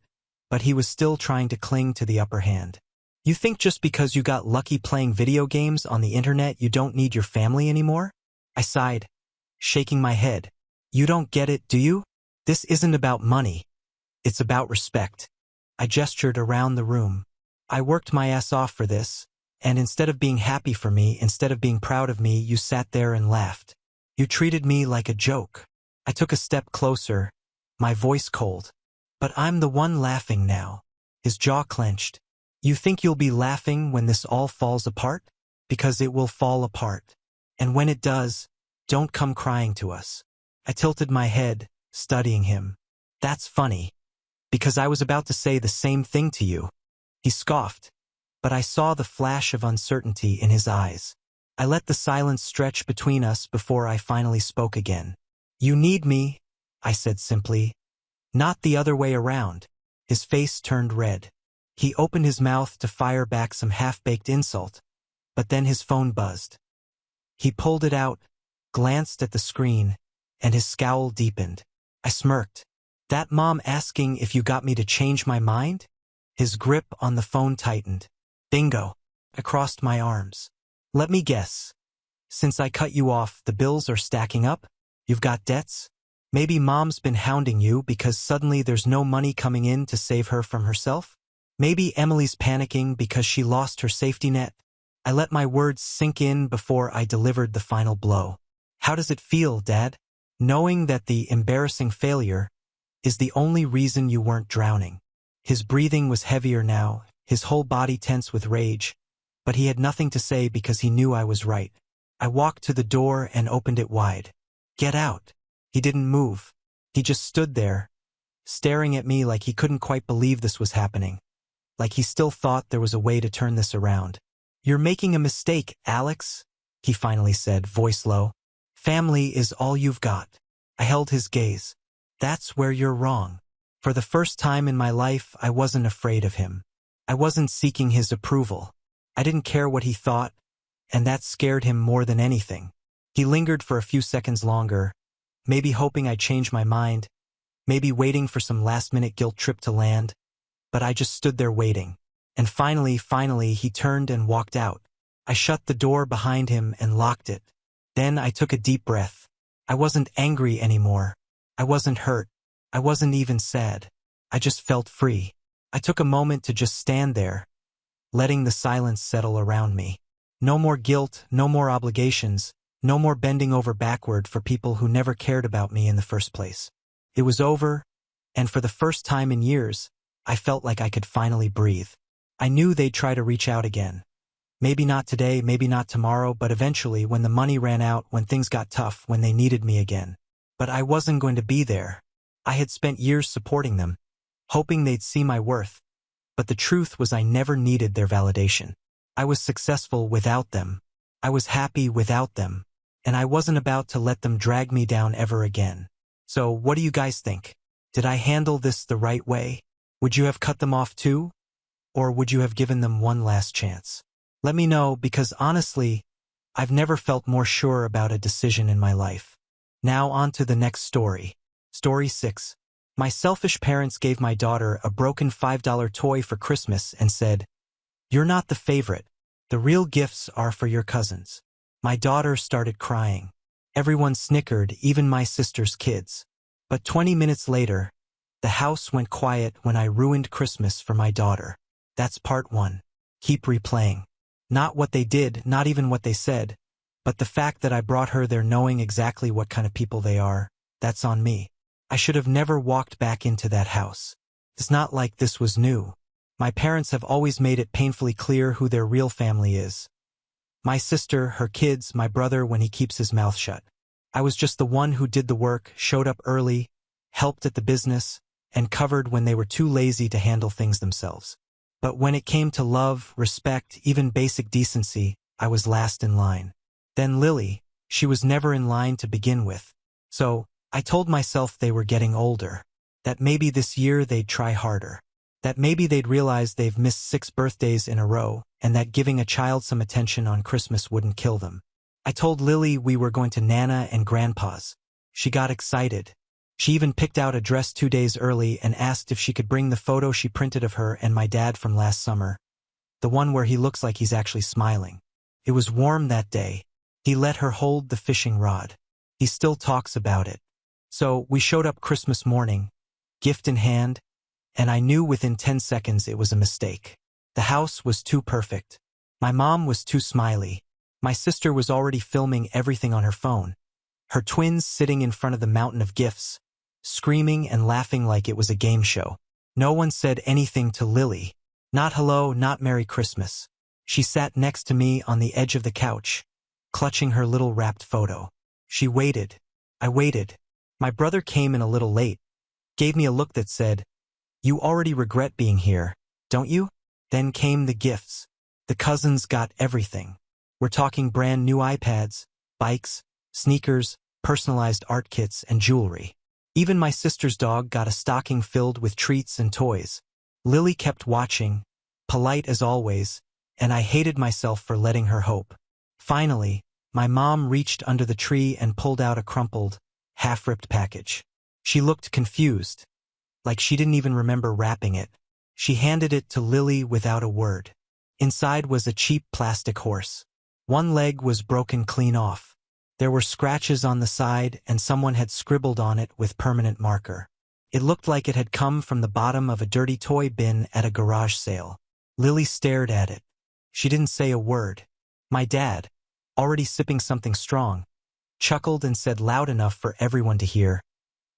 A: but he was still trying to cling to the upper hand. You think just because you got lucky playing video games on the internet you don't need your family anymore? I sighed, shaking my head. You don't get it, do you? This isn't about money. It's about respect. I gestured around the room. I worked my ass off for this, and instead of being happy for me, instead of being proud of me, you sat there and laughed. You treated me like a joke. I took a step closer, my voice cold. But I'm the one laughing now. His jaw clenched. You think you'll be laughing when this all falls apart? Because it will fall apart. And when it does, don't come crying to us. I tilted my head, studying him. That's funny. Because I was about to say the same thing to you. He scoffed, but I saw the flash of uncertainty in his eyes. I let the silence stretch between us before I finally spoke again. You need me, I said simply. Not the other way around. His face turned red. He opened his mouth to fire back some half-baked insult, but then his phone buzzed. He pulled it out, glanced at the screen, and his scowl deepened. I smirked. That mom asking if you got me to change my mind? His grip on the phone tightened. Bingo. I crossed my arms. Let me guess. Since I cut you off, the bills are stacking up? You've got debts? Maybe mom's been hounding you because suddenly there's no money coming in to save her from herself? Maybe Emily's panicking because she lost her safety net? I let my words sink in before I delivered the final blow. How does it feel, Dad? Knowing that the embarrassing failure is the only reason you weren't drowning. His breathing was heavier now, his whole body tense with rage, but he had nothing to say because he knew I was right. I walked to the door and opened it wide. "Get out." He didn't move. He just stood there, staring at me like he couldn't quite believe this was happening, like he still thought there was a way to turn this around. "You're making a mistake, Alex," he finally said, voice low. "Family is all you've got." I held his gaze. "That's where you're wrong." For the first time in my life, I wasn't afraid of him. I wasn't seeking his approval. I didn't care what he thought, and that scared him more than anything. He lingered for a few seconds longer, maybe hoping I'd change my mind, maybe waiting for some last-minute guilt trip to land, but I just stood there waiting. And finally, he turned and walked out. I shut the door behind him and locked it. Then I took a deep breath. I wasn't angry anymore. I wasn't hurt. I wasn't even sad. I just felt free. I took a moment to just stand there, letting the silence settle around me. No more guilt, no more obligations, no more bending over backward for people who never cared about me in the first place. It was over, and for the first time in years, I felt like I could finally breathe. I knew they'd try to reach out again. Maybe not today, maybe not tomorrow, but eventually when the money ran out, when things got tough, when they needed me again. But I wasn't going to be there. I had spent years supporting them, hoping they'd see my worth. But the truth was I never needed their validation. I was successful without them. I was happy without them. And I wasn't about to let them drag me down ever again. So what do you guys think? Did I handle this the right way? Would you have cut them off too? Or would you have given them one last chance? Let me know, because honestly, I've never felt more sure about a decision in my life. Now on to the next story. Story 6. My selfish parents gave my daughter a broken $5 toy for Christmas and said, "You're not the favorite. The real gifts are for your cousins." My daughter started crying. Everyone snickered, even my sister's kids. But 20 minutes later, the house went quiet when I ruined Christmas for my daughter. That's part 1. Keep replaying. Not what they did, not even what they said, but the fact that I brought her there knowing exactly what kind of people they are. That's on me. I should have never walked back into that house. It's not like this was new. My parents have always made it painfully clear who their real family is. My sister, her kids, my brother when he keeps his mouth shut. I was just the one who did the work, showed up early, helped at the business, and covered when they were too lazy to handle things themselves. But when it came to love, respect, even basic decency, I was last in line. Then Lily, she was never in line to begin with. So, I told myself they were getting older. That maybe this year they'd try harder. That maybe they'd realize they've missed 6 birthdays in a row, and that giving a child some attention on Christmas wouldn't kill them. I told Lily we were going to Nana and Grandpa's. She got excited. She even picked out a dress 2 days early and asked if she could bring the photo she printed of her and my dad from last summer, the one where he looks like he's actually smiling. It was warm that day. He let her hold the fishing rod. He still talks about it. So we showed up Christmas morning, gift in hand, and I knew within 10 seconds it was a mistake. The house was too perfect. My mom was too smiley. My sister was already filming everything on her phone. Her twins sitting in front of the mountain of gifts, screaming and laughing like it was a game show. No one said anything to Lily. Not hello, not Merry Christmas. She sat next to me on the edge of the couch, clutching her little wrapped photo. She waited. I waited. My brother came in a little late, gave me a look that said, "You already regret being here, don't you?" Then came the gifts. The cousins got everything. We're talking brand new iPads, bikes, sneakers, personalized art kits, and jewelry. Even my sister's dog got a stocking filled with treats and toys. Lily kept watching, polite as always, and I hated myself for letting her hope. Finally, my mom reached under the tree and pulled out a crumpled, half-ripped package. She looked confused, like she didn't even remember wrapping it. She handed it to Lily without a word. Inside was a cheap plastic horse. One leg was broken clean off. There were scratches on the side, and someone had scribbled on it with permanent marker. It looked like it had come from the bottom of a dirty toy bin at a garage sale. Lily stared at it. She didn't say a word. My dad, already sipping something strong, chuckled and said loud enough for everyone to hear,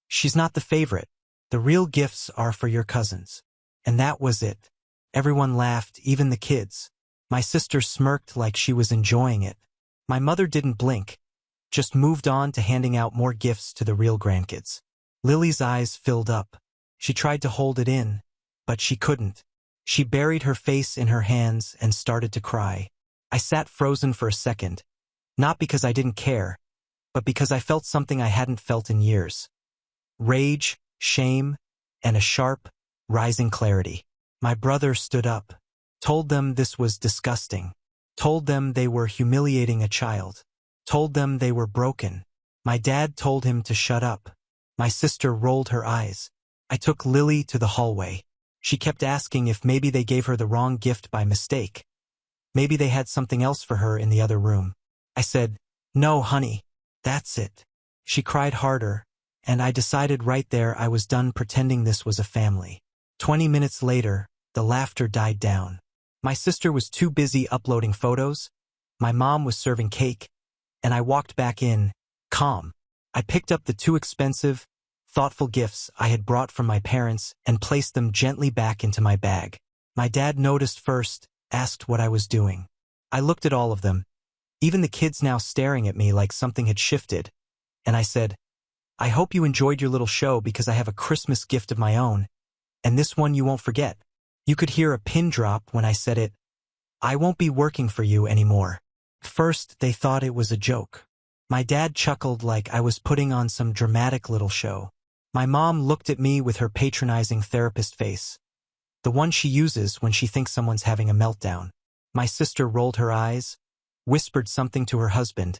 A: "She's not the favorite. The real gifts are for your cousins." And that was it. Everyone laughed, even the kids. My sister smirked like she was enjoying it. My mother didn't blink, just moved on to handing out more gifts to the real grandkids. Lily's eyes filled up. She tried to hold it in, but she couldn't. She buried her face in her hands and started to cry. I sat frozen for a second, not because I didn't care, but because I felt something I hadn't felt in years. Rage, shame, and a sharp, rising clarity. My brother stood up, told them this was disgusting, told them they were humiliating a child, told them they were broken. My dad told him to shut up. My sister rolled her eyes. I took Lily to the hallway. She kept asking if maybe they gave her the wrong gift by mistake. Maybe they had something else for her in the other room. I said, "No, honey, that's it." She cried harder, and I decided right there I was done pretending this was a family. 20 minutes later, the laughter died down. My sister was too busy uploading photos. My mom was serving cake, and I walked back in, calm. I picked up the two expensive, thoughtful gifts I had brought from my parents and placed them gently back into my bag. My dad noticed first, asked what I was doing. I looked at all of them, even the kids now staring at me like something had shifted, and I said, "I hope you enjoyed your little show because I have a Christmas gift of my own, and this one you won't forget." You could hear a pin drop when I said it. I won't be working for you anymore. First, they thought it was a joke. My dad chuckled like I was putting on some dramatic little show. My mom looked at me with her patronizing therapist face, the one she uses when she thinks someone's having a meltdown. My sister rolled her eyes, whispered something to her husband,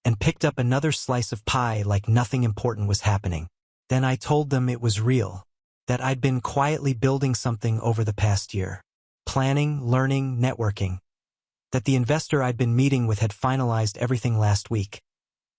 A: and picked up another slice of pie like nothing important was happening. Then I told them it was real, that I'd been quietly building something over the past year. Planning, learning, networking. That the investor I'd been meeting with had finalized everything last week.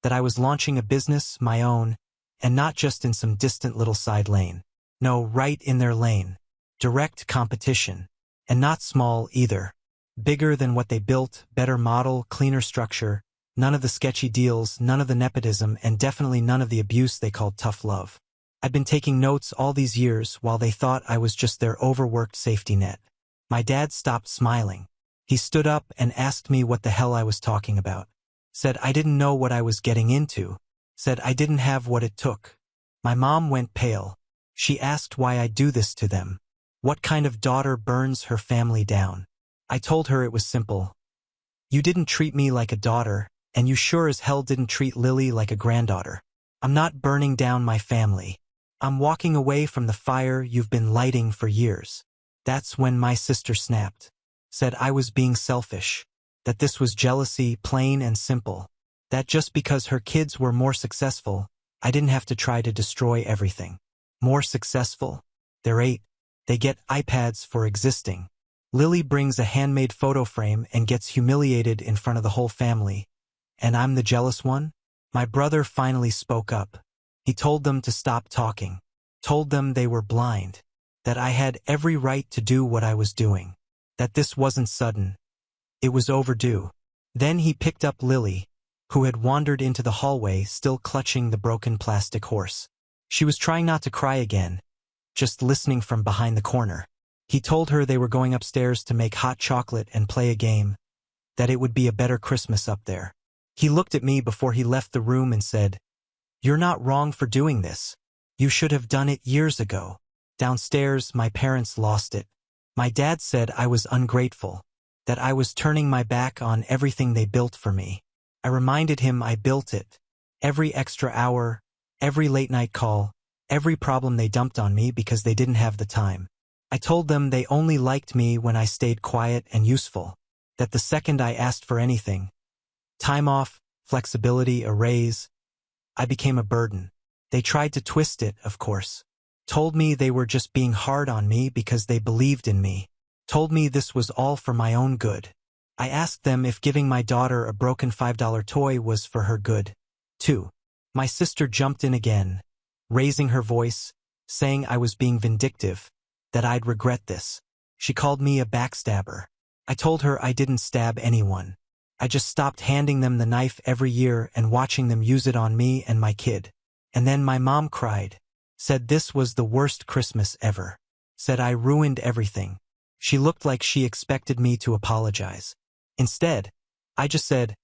A: That I was launching a business, my own, and not just in some distant little side lane. No, right in their lane. Direct competition. And not small either. Bigger than what they built, better model, cleaner structure, none of the sketchy deals, none of the nepotism, and definitely none of the abuse they called tough love. I'd been taking notes all these years while they thought I was just their overworked safety net. My dad stopped smiling. He stood up and asked me what the hell I was talking about. Said I didn't know what I was getting into. Said I didn't have what it took. My mom went pale. She asked why I do this to them. What kind of daughter burns her family down? I told her it was simple. You didn't treat me like a daughter, and you sure as hell didn't treat Lily like a granddaughter. I'm not burning down my family. I'm walking away from the fire you've been lighting for years. That's when my sister snapped. Said I was being selfish. That this was jealousy, plain and simple. That just because her kids were more successful, I didn't have to try to destroy everything. More successful? They're 8. They get iPads for existing. Lily brings a handmade photo frame and gets humiliated in front of the whole family. And I'm the jealous one? My brother finally spoke up. He told them to stop talking. Told them they were blind. That I had every right to do what I was doing. That this wasn't sudden. It was overdue. Then he picked up Lily, who had wandered into the hallway still clutching the broken plastic horse. She was trying not to cry again, just listening from behind the corner. He told her they were going upstairs to make hot chocolate and play a game, that it would be a better Christmas up there. He looked at me before he left the room and said, "You're not wrong for doing this. You should have done it years ago." Downstairs, my parents lost it. My dad said I was ungrateful, that I was turning my back on everything they built for me. I reminded him I built it. Every extra hour, every late-night call, every problem they dumped on me because they didn't have the time. I told them they only liked me when I stayed quiet and useful, that the second I asked for anything, time off, flexibility, a raise, I became a burden. They tried to twist it, of course. Told me they were just being hard on me because they believed in me. Told me this was all for my own good. I asked them if giving my daughter a broken $5 toy was for her good, too. My sister jumped in again, raising her voice, saying I was being vindictive, that I'd regret this. She called me a backstabber. I told her I didn't stab anyone. I just stopped handing them the knife every year and watching them use it on me and my kid. And then my mom cried. Said this was the worst Christmas ever. Said I ruined everything. She looked like she expected me to apologize. Instead, I just said,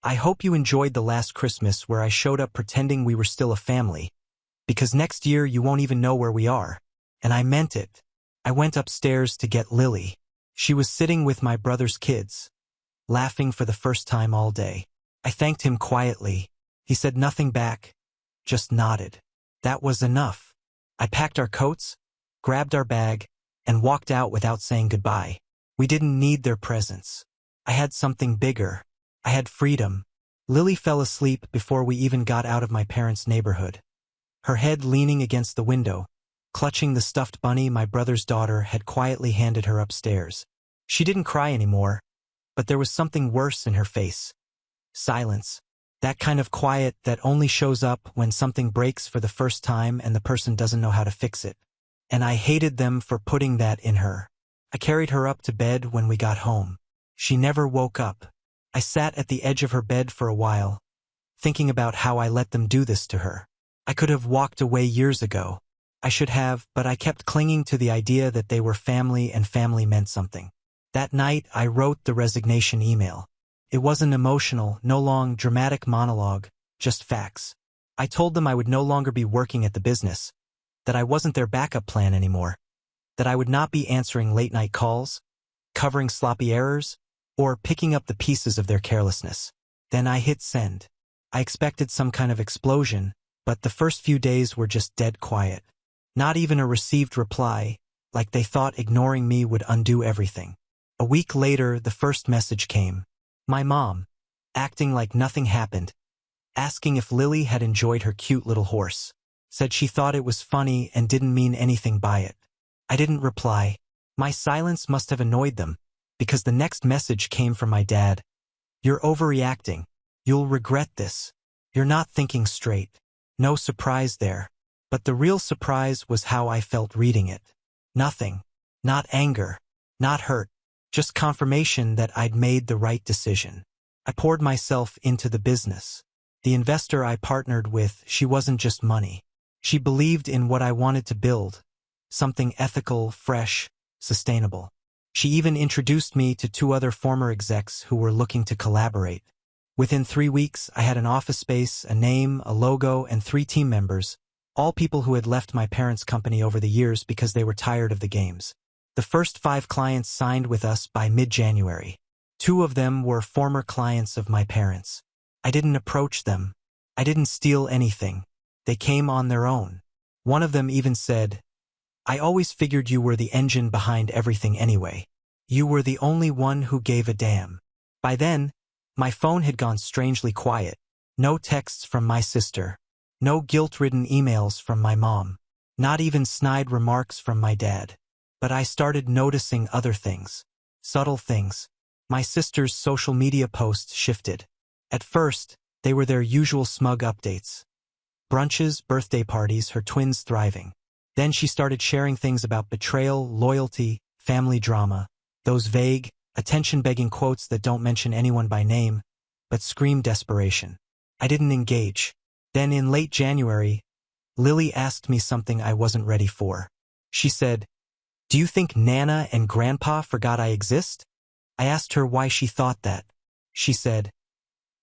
A: "I hope you enjoyed the last Christmas where I showed up pretending we were still a family, because next year you won't even know where we are." And I meant it. I went upstairs to get Lily. She was sitting with my brother's kids, laughing for the first time all day. I thanked him quietly. He said nothing back, just nodded. That was enough. I packed our coats, grabbed our bag, and walked out without saying goodbye. We didn't need their presence. I had something bigger. I had freedom. Lily fell asleep before we even got out of my parents' neighborhood. Her head leaning against the window, clutching the stuffed bunny my brother's daughter had quietly handed her upstairs. She didn't cry anymore, but there was something worse in her face. Silence. That kind of quiet that only shows up when something breaks for the first time and the person doesn't know how to fix it. And I hated them for putting that in her. I carried her up to bed when we got home. She never woke up. I sat at the edge of her bed for a while, thinking about how I let them do this to her. I could have walked away years ago. I should have, but I kept clinging to the idea that they were family and family meant something. That night, I wrote the resignation email. It wasn't emotional, no long, dramatic monologue, just facts. I told them I would no longer be working at the business, that I wasn't their backup plan anymore, that I would not be answering late-night calls, covering sloppy errors, or picking up the pieces of their carelessness. Then I hit send. I expected some kind of explosion, but the first few days were just dead quiet. Not even a received reply, like they thought ignoring me would undo everything. A week later, the first message came. My mom, acting like nothing happened, asking if Lily had enjoyed her cute little horse, said she thought it was funny and didn't mean anything by it. I didn't reply. My silence must have annoyed them, because the next message came from my dad. You're overreacting. You'll regret this. You're not thinking straight. No surprise there. But the real surprise was how I felt reading it. Nothing. Not anger. Not hurt. Just confirmation that I'd made the right decision. I poured myself into the business. The investor I partnered with, she wasn't just money. She believed in what I wanted to build. Something ethical, fresh, sustainable. She even introduced me to 2 other former execs who were looking to collaborate. Within 3 weeks, I had an office space, a name, a logo, and 3 team members, all people who had left my parents' company over the years because they were tired of the games. The first 5 clients signed with us by mid-January. 2 of them were former clients of my parents. I didn't approach them. I didn't steal anything. They came on their own. One of them even said, "I always figured you were the engine behind everything anyway. You were the only one who gave a damn." By then, my phone had gone strangely quiet. No texts from my sister. No guilt-ridden emails from my mom. Not even snide remarks from my dad. But I started noticing other things. Subtle things. My sister's social media posts shifted. At first, they were their usual smug updates. Brunches, birthday parties, her twins thriving. Then she started sharing things about betrayal, loyalty, family drama. Those vague, attention-begging quotes that don't mention anyone by name, but scream desperation. I didn't engage. Then in late January, Lily asked me something I wasn't ready for. She said, "Do you think Nana and Grandpa forgot I exist?" I asked her why she thought that. She said,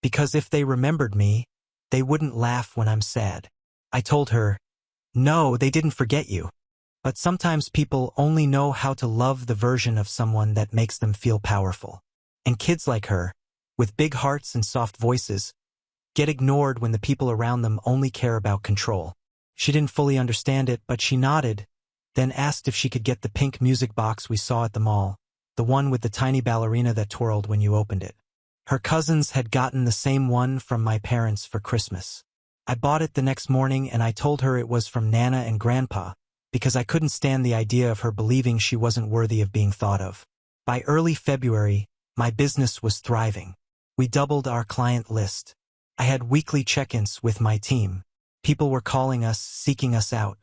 A: "Because if they remembered me, they wouldn't laugh when I'm sad." I told her, "No, they didn't forget you. But sometimes people only know how to love the version of someone that makes them feel powerful. And kids like her, with big hearts and soft voices, get ignored when the people around them only care about control." She didn't fully understand it, but she nodded, then asked if she could get the pink music box we saw at the mall, the one with the tiny ballerina that twirled when you opened it. Her cousins had gotten the same one from my parents for Christmas. I bought it the next morning and I told her it was from Nana and Grandpa, because I couldn't stand the idea of her believing she wasn't worthy of being thought of. By early February, my business was thriving. We doubled our client list. I had weekly check-ins with my team. People were calling us, seeking us out.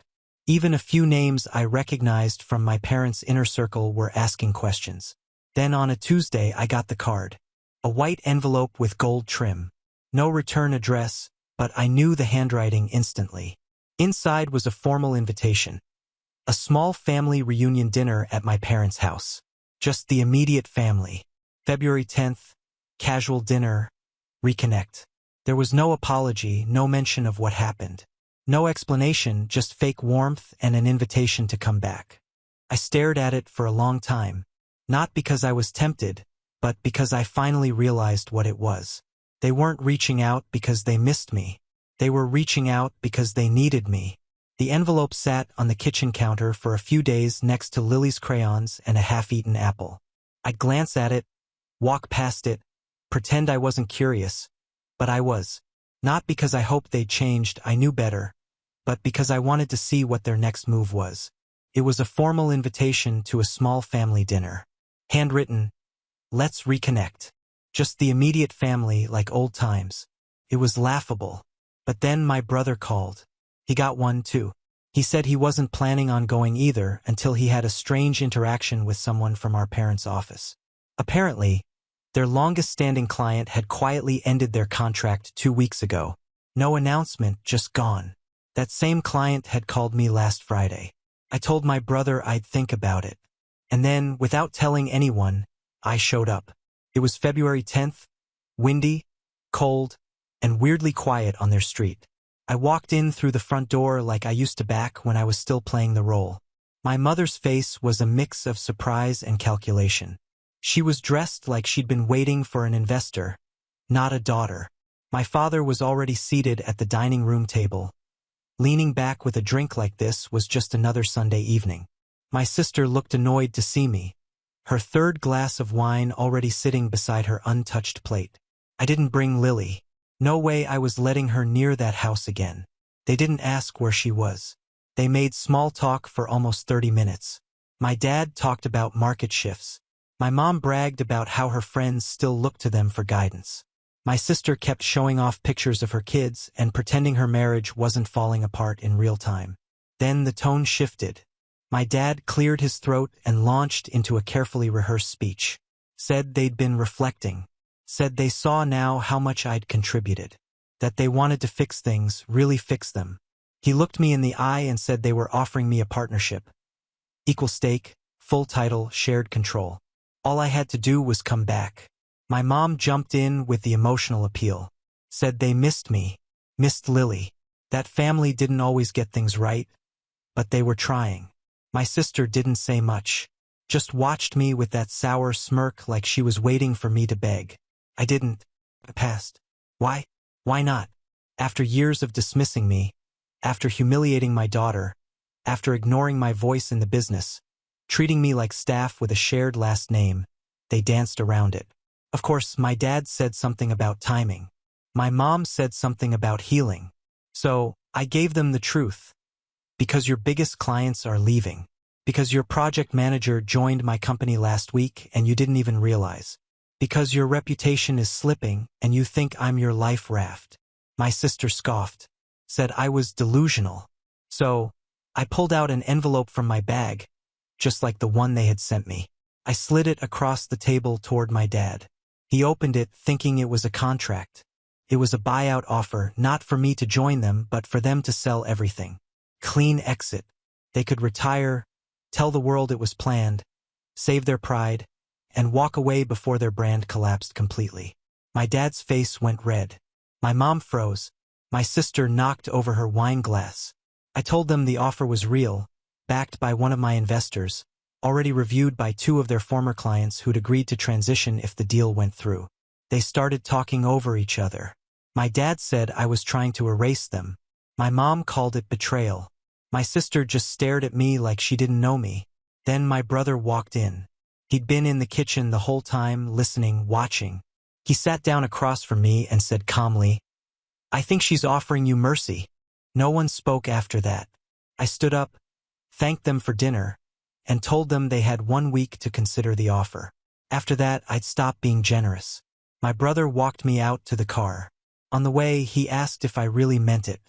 A: Even a few names I recognized from my parents' inner circle were asking questions. Then on a Tuesday, I got the card. A white envelope with gold trim. No return address, but I knew the handwriting instantly. Inside was a formal invitation. A small family reunion dinner at my parents' house. Just the immediate family. February 10th, casual dinner, reconnect. There was no apology, no mention of what happened. No explanation, just fake warmth and an invitation to come back. I stared at it for a long time. Not because I was tempted, but because I finally realized what it was. They weren't reaching out because they missed me. They were reaching out because they needed me. The envelope sat on the kitchen counter for a few days next to Lily's crayons and a half-eaten apple. I'd glance at it, walk past it, pretend I wasn't curious. But I was. Not because I hoped they'd changed, I knew better, but because I wanted to see what their next move was. It was a formal invitation to a small family dinner. Handwritten, let's reconnect. Just the immediate family like old times. It was laughable. But then my brother called. He got one too. He said he wasn't planning on going either until he had a strange interaction with someone from our parents' office. Apparently, their longest-standing client had quietly ended their contract 2 weeks ago. No announcement, just gone. That same client had called me last Friday. I told my brother I'd think about it. And then, without telling anyone, I showed up. It was February 10th, windy, cold, and weirdly quiet on their street. I walked in through the front door like I used to back when I was still playing the role. My mother's face was a mix of surprise and calculation. She was dressed like she'd been waiting for an investor, not a daughter. My father was already seated at the dining room table. Leaning back with a drink like this was just another Sunday evening. My sister looked annoyed to see me, her third glass of wine already sitting beside her untouched plate. I didn't bring Lily. No way I was letting her near that house again. They didn't ask where she was. They made small talk for almost 30 minutes. My dad talked about market shifts. My mom bragged about how her friends still looked to them for guidance. My sister kept showing off pictures of her kids and pretending her marriage wasn't falling apart in real time. Then the tone shifted. My dad cleared his throat and launched into a carefully rehearsed speech. Said they'd been reflecting. Said they saw now how much I'd contributed. That they wanted to fix things, really fix them. He looked me in the eye and said they were offering me a partnership. Equal stake, full title, shared control. All I had to do was come back. My mom jumped in with the emotional appeal. Said they missed me, missed Lily. That family didn't always get things right, but they were trying. My sister didn't say much. Just watched me with that sour smirk like she was waiting for me to beg. I didn't. I passed. Why? Why not? After years of dismissing me, after humiliating my daughter, after ignoring my voice in the business, treating me like staff with a shared last name, they danced around it. Of course, my dad said something about timing. My mom said something about healing. So, I gave them the truth. Because your biggest clients are leaving. Because your project manager joined my company last week and you didn't even realize. Because your reputation is slipping and you think I'm your life raft. My sister scoffed. Said I was delusional. So, I pulled out an envelope from my bag, just like the one they had sent me. I slid it across the table toward my dad. He opened it thinking it was a contract. It was a buyout offer, not for me to join them, but for them to sell everything. Clean exit. They could retire, tell the world it was planned, save their pride, and walk away before their brand collapsed completely. My dad's face went red. My mom froze. My sister knocked over her wine glass. I told them the offer was real, backed by one of my investors, already reviewed by 2 of their former clients who'd agreed to transition if the deal went through. They started talking over each other. My dad said I was trying to erase them. My mom called it betrayal. My sister just stared at me like she didn't know me. Then my brother walked in. He'd been in the kitchen the whole time, listening, watching. He sat down across from me and said calmly, "I think she's offering you mercy." No one spoke after that. I stood up, thanked them for dinner, and told them they had 1 week to consider the offer. After that, I'd stop being generous. My brother walked me out to the car. On the way, he asked if I really meant it.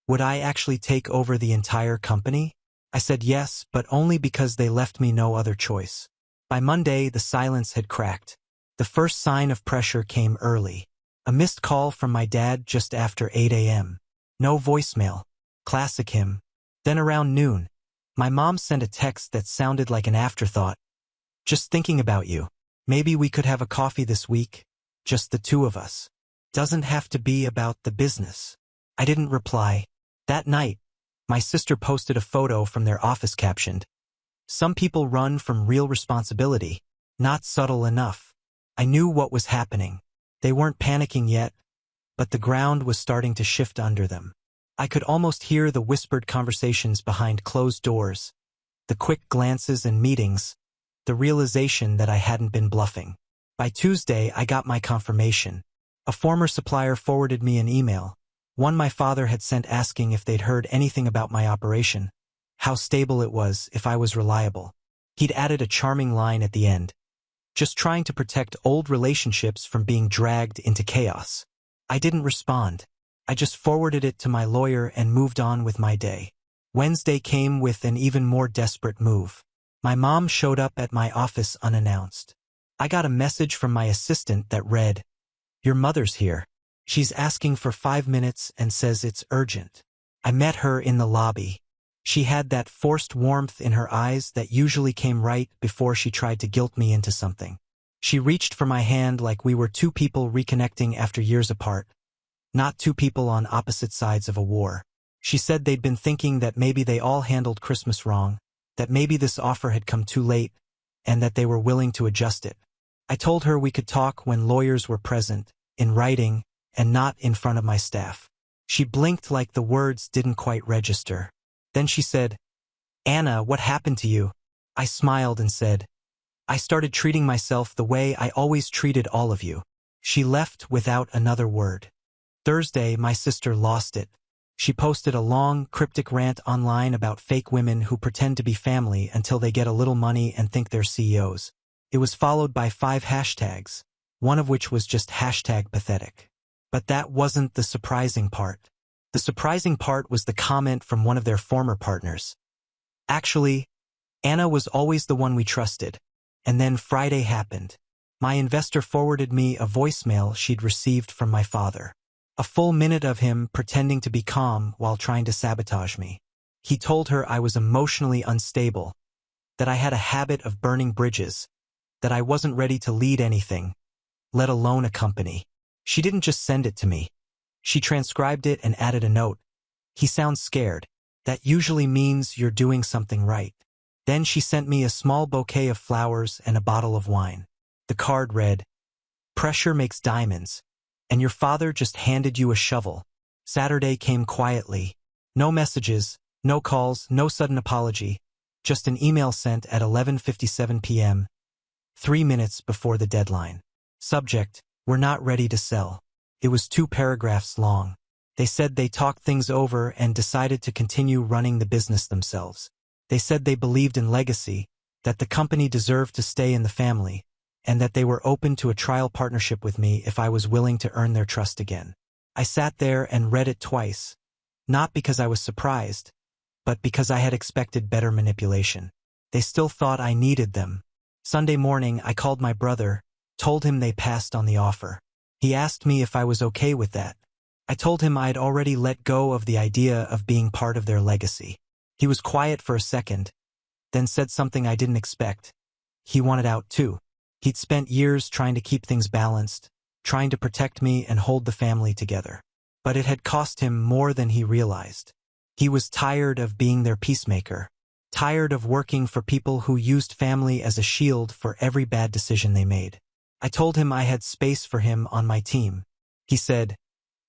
A: Would I actually take over the entire company? I said yes, but only because they left me no other choice. By Monday, the silence had cracked. The first sign of pressure came early. A missed call from my dad just after 8 a.m. No voicemail. Classic him. Then around noon, my mom sent a text that sounded like an afterthought. Just thinking about you. Maybe we could have a coffee this week? Just the two of us. Doesn't have to be about the business. I didn't reply. That night, my sister posted a photo from their office captioned, "Some people run from real responsibility. Not subtle enough." I knew what was happening. They weren't panicking yet, but the ground was starting to shift under them. I could almost hear the whispered conversations behind closed doors, the quick glances and meetings, the realization that I hadn't been bluffing. By Tuesday, I got my confirmation. A former supplier forwarded me an email, one my father had sent asking if they'd heard anything about my operation, how stable it was, if I was reliable. He'd added a charming line at the end, just trying to protect old relationships from being dragged into chaos. I didn't respond. I just forwarded it to my lawyer and moved on with my day. Wednesday came with an even more desperate move. My mom showed up at my office unannounced. I got a message from my assistant that read, "Your mother's here. She's asking for 5 minutes and says it's urgent." I met her in the lobby. She had that forced warmth in her eyes that usually came right before she tried to guilt me into something. She reached for my hand like we were two people reconnecting after years apart, not two people on opposite sides of a war. She said they'd been thinking that maybe they all handled Christmas wrong, that maybe this offer had come too late, and that they were willing to adjust it. I told her we could talk when lawyers were present, in writing, and not in front of my staff. She blinked like the words didn't quite register. Then she said, "Anna, what happened to you?" I smiled and said, "I started treating myself the way I always treated all of you." She left without another word. Thursday, my sister lost it. She posted a long, cryptic rant online about fake women who pretend to be family until they get a little money and think they're CEOs. It was followed by 5 hashtags, one of which was just #pathetic. But that wasn't the surprising part. The surprising part was the comment from one of their former partners. "Actually, Anna was always the one we trusted." And then Friday happened. My investor forwarded me a voicemail she'd received from my father. A full minute of him pretending to be calm while trying to sabotage me. He told her I was emotionally unstable, that I had a habit of burning bridges, that I wasn't ready to lead anything, let alone a company. She didn't just send it to me. She transcribed it and added a note. "He sounds scared. That usually means you're doing something right." Then she sent me a small bouquet of flowers and a bottle of wine. The card read, "Pressure makes diamonds, and your father just handed you a shovel." Saturday came quietly. No messages, no calls, no sudden apology. Just an email sent at 11:57 p.m., 3 minutes before the deadline. Subject, "We're not ready to sell." It was 2 paragraphs long. They said they talked things over and decided to continue running the business themselves. They said they believed in legacy, that the company deserved to stay in the family, and that they were open to a trial partnership with me if I was willing to earn their trust again. I sat there and read it twice, not because I was surprised, but because I had expected better manipulation. They still thought I needed them. Sunday morning, I called my brother, told him they passed on the offer. He asked me if I was okay with that. I told him I'd already let go of the idea of being part of their legacy. He was quiet for a second, then said something I didn't expect. He wanted out too. He'd spent years trying to keep things balanced, trying to protect me and hold the family together. But it had cost him more than he realized. He was tired of being their peacemaker, tired of working for people who used family as a shield for every bad decision they made. I told him I had space for him on my team. He said,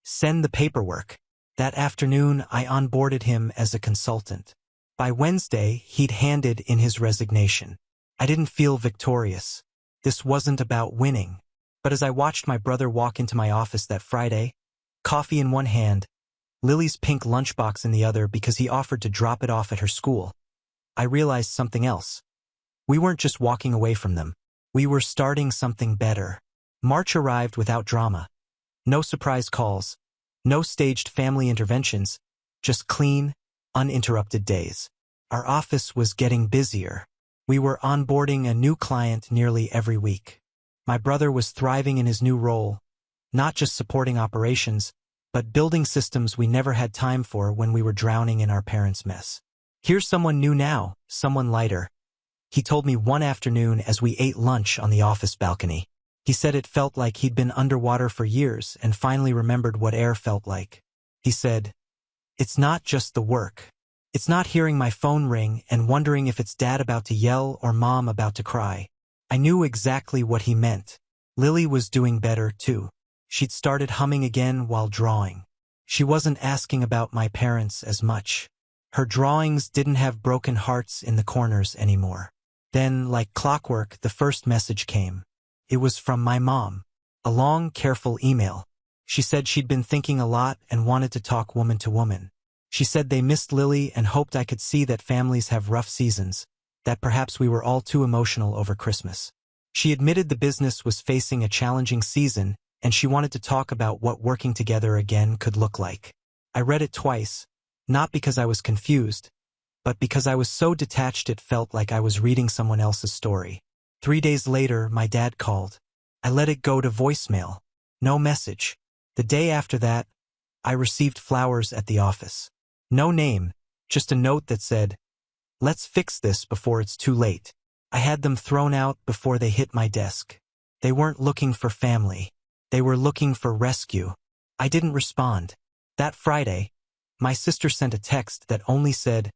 A: "Send the paperwork." That afternoon, I onboarded him as a consultant. By Wednesday, he'd handed in his resignation. I didn't feel victorious. This wasn't about winning. But as I watched my brother walk into my office that Friday, coffee in one hand, Lily's pink lunchbox in the other because he offered to drop it off at her school, I realized something else. We weren't just walking away from them. We were starting something better. March arrived without drama. No surprise calls. No staged family interventions. Just clean, uninterrupted days. Our office was getting busier. We were onboarding a new client nearly every week. My brother was thriving in his new role, not just supporting operations, but building systems we never had time for when we were drowning in our parents' mess. Here's someone new now, someone lighter. He told me one afternoon as we ate lunch on the office balcony. He said it felt like he'd been underwater for years and finally remembered what air felt like. He said, "It's not just the work. It's not hearing my phone ring and wondering if it's dad about to yell or mom about to cry." I knew exactly what he meant. Lily was doing better, too. She'd started humming again while drawing. She wasn't asking about my parents as much. Her drawings didn't have broken hearts in the corners anymore. Then, like clockwork, the first message came. It was from my mom. A long, careful email. She said she'd been thinking a lot and wanted to talk woman to woman. She said they missed Lily and hoped I could see that families have rough seasons, that perhaps we were all too emotional over Christmas. She admitted the business was facing a challenging season, and she wanted to talk about what working together again could look like. I read it twice, not because I was confused, but because I was so detached it felt like I was reading someone else's story. 3 days later, my dad called. I let it go to voicemail. No message. The day after that, I received flowers at the office. No name, just a note that said, "Let's fix this before it's too late." I had them thrown out before they hit my desk. They weren't looking for family. They were looking for rescue. I didn't respond. That Friday, my sister sent a text that only said,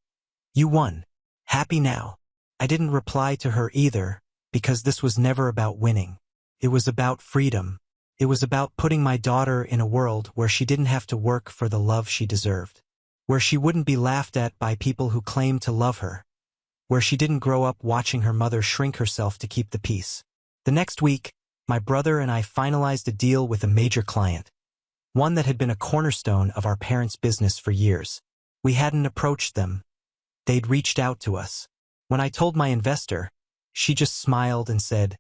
A: "You won. Happy now." I didn't reply to her either, because this was never about winning. It was about freedom. It was about putting my daughter in a world where she didn't have to work for the love she deserved, where she wouldn't be laughed at by people who claimed to love her, where she didn't grow up watching her mother shrink herself to keep the peace. The next week, my brother and I finalized a deal with a major client, one that had been a cornerstone of our parents' business for years. We hadn't approached them. They'd reached out to us. When I told my investor, she just smiled and said,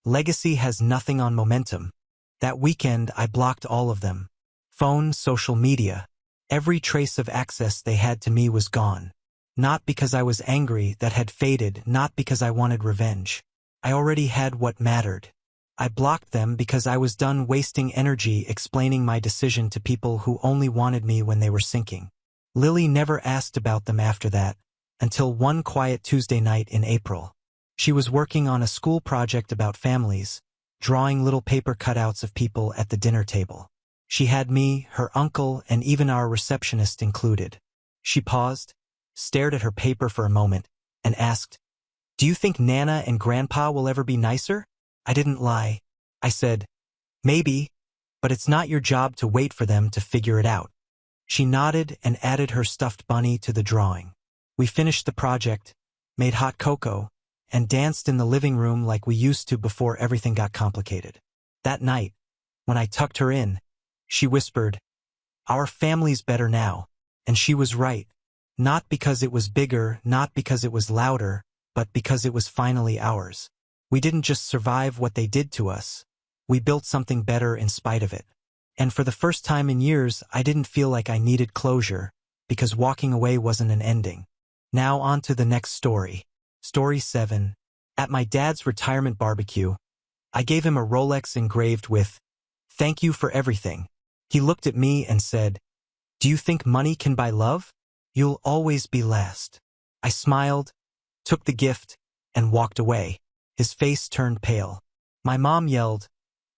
A: "Legacy has nothing on momentum." That weekend, I blocked all of them. Phone, social media. Every trace of access they had to me was gone. Not because I was angry, that had faded, not because I wanted revenge. I already had what mattered. I blocked them because I was done wasting energy explaining my decision to people who only wanted me when they were sinking. Lily never asked about them after that, until one quiet Tuesday night in April. She was working on a school project about families, drawing little paper cutouts of people at the dinner table. She had me, her uncle, and even our receptionist included. She paused, stared at her paper for a moment, and asked, "Do you think Nana and Grandpa will ever be nicer?" I didn't lie. I said, "Maybe, but it's not your job to wait for them to figure it out." She nodded and added her stuffed bunny to the drawing. We finished the project, made hot cocoa, and danced in the living room like we used to before everything got complicated. That night, when I tucked her in, she whispered, "Our family's better now," and she was right. Not because it was bigger, not because it was louder, but because it was finally ours. We didn't just survive what they did to us. We built something better in spite of it. And for the first time in years, I didn't feel like I needed closure, because walking away wasn't an ending. Now on to the next story. Story 7. At my dad's retirement barbecue, I gave him a Rolex engraved with, "Thank you for everything." He looked at me and said, "Do you think money can buy love? You'll always be last." I smiled, took the gift, and walked away. His face turned pale. My mom yelled,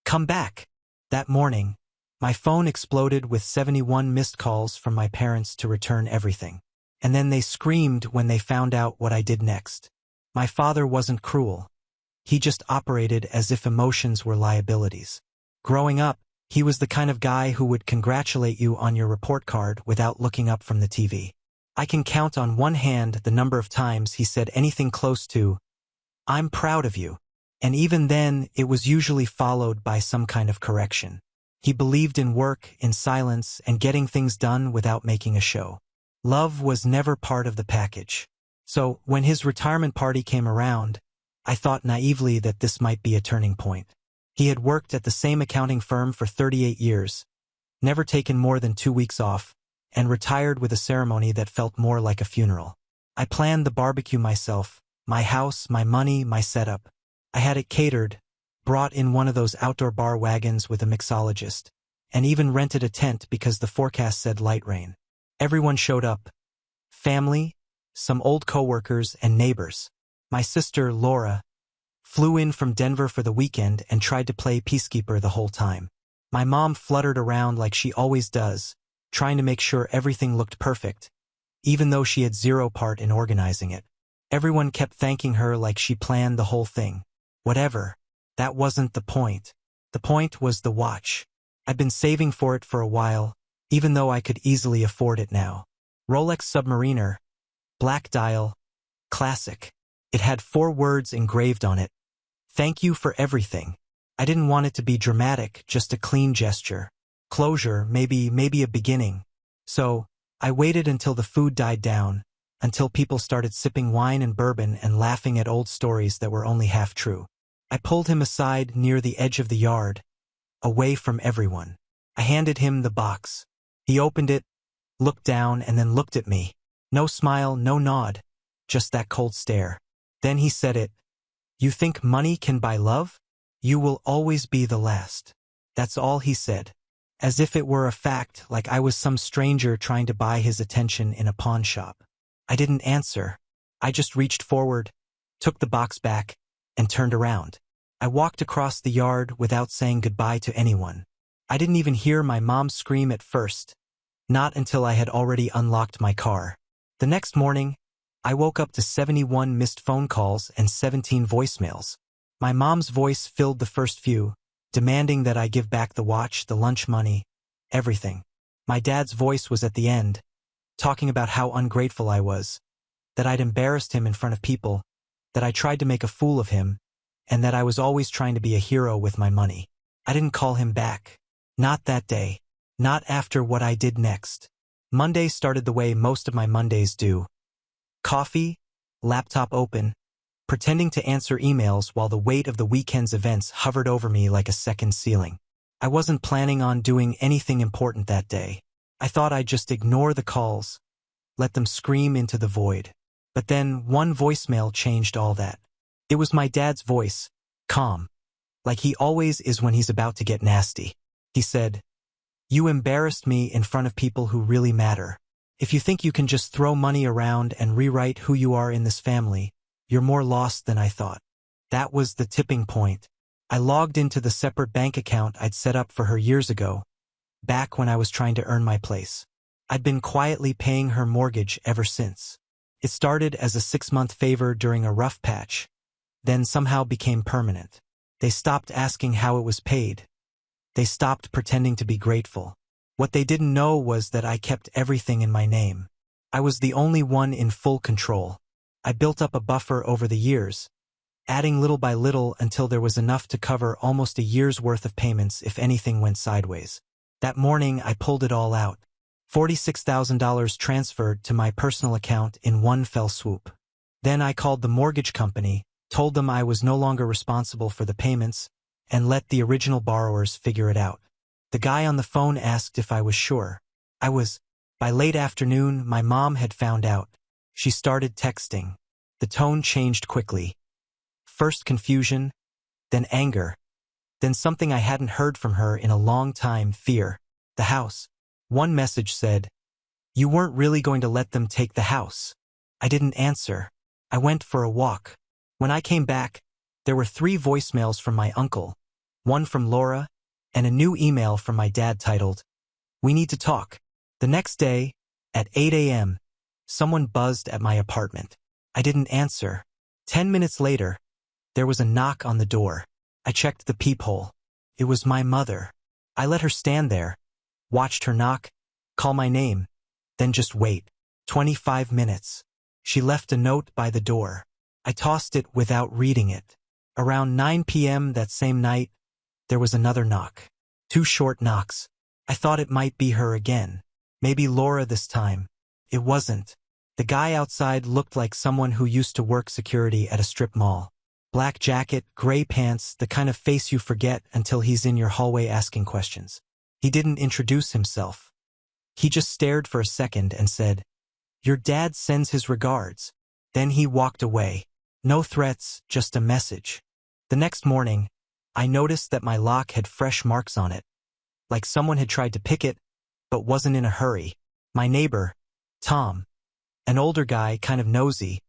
A: "Come back." That morning, my phone exploded with 71 missed calls from my parents to return everything. And then they screamed when they found out what I did next. My father wasn't cruel. He just operated as if emotions were liabilities. Growing up, he was the kind of guy who would congratulate you on your report card without looking up from the TV. I can count on one hand the number of times he said anything close to, "I'm proud of you." And even then, it was usually followed by some kind of correction. He believed in work, in silence, and getting things done without making a show. Love was never part of the package. So, when his retirement party came around, I thought naively that this might be a turning point. He had worked at the same accounting firm for 38 years, never taken more than 2 weeks off, and retired with a ceremony that felt more like a funeral. I planned the barbecue myself, my house, my money, my setup. I had it catered, brought in one of those outdoor bar wagons with a mixologist, and even rented a tent because the forecast said light rain. Everyone showed up. Family, some old coworkers, and neighbors. My sister, Laura, flew in from Denver for the weekend and tried to play peacekeeper the whole time. My mom fluttered around like she always does, trying to make sure everything looked perfect, even though she had zero part in organizing it. Everyone kept thanking her like she planned the whole thing. Whatever. That wasn't the point. The point was the watch. I'd been saving for it for a while, even though I could easily afford it now. Rolex Submariner, black dial, classic. It had 4 words engraved on it. Thank you for everything. I didn't want it to be dramatic, just a clean gesture. Closure, maybe a beginning. So, I waited until the food died down, until people started sipping wine and bourbon and laughing at old stories that were only half true. I pulled him aside near the edge of the yard, away from everyone. I handed him the box. He opened it, looked down, and then looked at me. No smile, no nod, just that cold stare. Then he said it. You think money can buy love? You will always be the last. That's all he said. As if it were a fact, like I was some stranger trying to buy his attention in a pawn shop. I didn't answer. I just reached forward, took the box back, and turned around. I walked across the yard without saying goodbye to anyone. I didn't even hear my mom scream at first, not until I had already unlocked my car. The next morning, I woke up to 71 missed phone calls and 17 voicemails. My mom's voice filled the first few, demanding that I give back the watch, the lunch money, everything. My dad's voice was at the end, talking about how ungrateful I was, that I'd embarrassed him in front of people, that I tried to make a fool of him, and that I was always trying to be a hero with my money. I didn't call him back. Not that day. Not after what I did next. Monday started the way most of my Mondays do. Coffee, laptop open, pretending to answer emails while the weight of the weekend's events hovered over me like a second ceiling. I wasn't planning on doing anything important that day. I thought I'd just ignore the calls, let them scream into the void. But then one voicemail changed all that. It was my dad's voice, calm, like he always is when he's about to get nasty. He said, "You embarrassed me in front of people who really matter. If you think you can just throw money around and rewrite who you are in this family, you're more lost than I thought." That was the tipping point. I logged into the separate bank account I'd set up for her years ago, back when I was trying to earn my place. I'd been quietly paying her mortgage ever since. It started as a 6-month favor during a rough patch, then somehow became permanent. They stopped asking how it was paid. They stopped pretending to be grateful. What they didn't know was that I kept everything in my name. I was the only one in full control. I built up a buffer over the years, adding little by little until there was enough to cover almost a year's worth of payments if anything went sideways. That morning, I pulled it all out. $46,000 transferred to my personal account in one fell swoop. Then I called the mortgage company, told them I was no longer responsible for the payments, and let the original borrowers figure it out. The guy on the phone asked if I was sure. I was. By late afternoon, my mom had found out. She started texting. The tone changed quickly. First confusion, then anger, then something I hadn't heard from her in a long time, fear. The house. One message said, "You weren't really going to let them take the house." I didn't answer. I went for a walk. When I came back, there were 3 voicemails from my uncle, one from Laura, and a new email from my dad titled, "We need to talk." The next day, at 8 a.m., someone buzzed at my apartment. I didn't answer. 10 minutes later, there was a knock on the door. I checked the peephole. It was my mother. I let her stand there, watched her knock, call my name, then just wait. 25 minutes. She left a note by the door. I tossed it without reading it. Around 9 p.m. that same night, there was another knock. 2 short knocks. I thought it might be her again. Maybe Laura this time. It wasn't. The guy outside looked like someone who used to work security at a strip mall. Black jacket, gray pants, the kind of face you forget until he's in your hallway asking questions. He didn't introduce himself. He just stared for a second and said, "Your dad sends his regards." Then he walked away. No threats, just a message. The next morning, I noticed that my lock had fresh marks on it, like someone had tried to pick it, but wasn't in a hurry. My neighbor, Tom, an older guy, kind of nosy,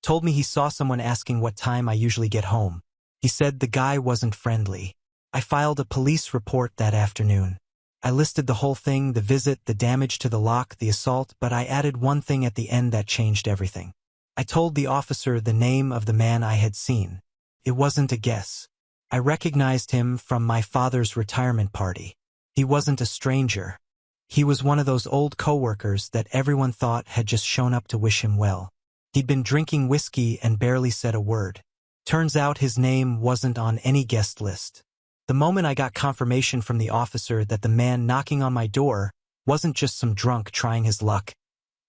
A: Told me he saw someone asking what time I usually get home. He said the guy wasn't friendly. I filed a police report that afternoon. I listed the whole thing, the visit, the damage to the lock, the assault, but I added one thing at the end that changed everything. I told the officer the name of the man I had seen. It wasn't a guess. I recognized him from my father's retirement party. He wasn't a stranger. He was one of those old coworkers that everyone thought had just shown up to wish him well. He'd been drinking whiskey and barely said a word. Turns out his name wasn't on any guest list. The moment I got confirmation from the officer that the man knocking on my door wasn't just some drunk trying his luck,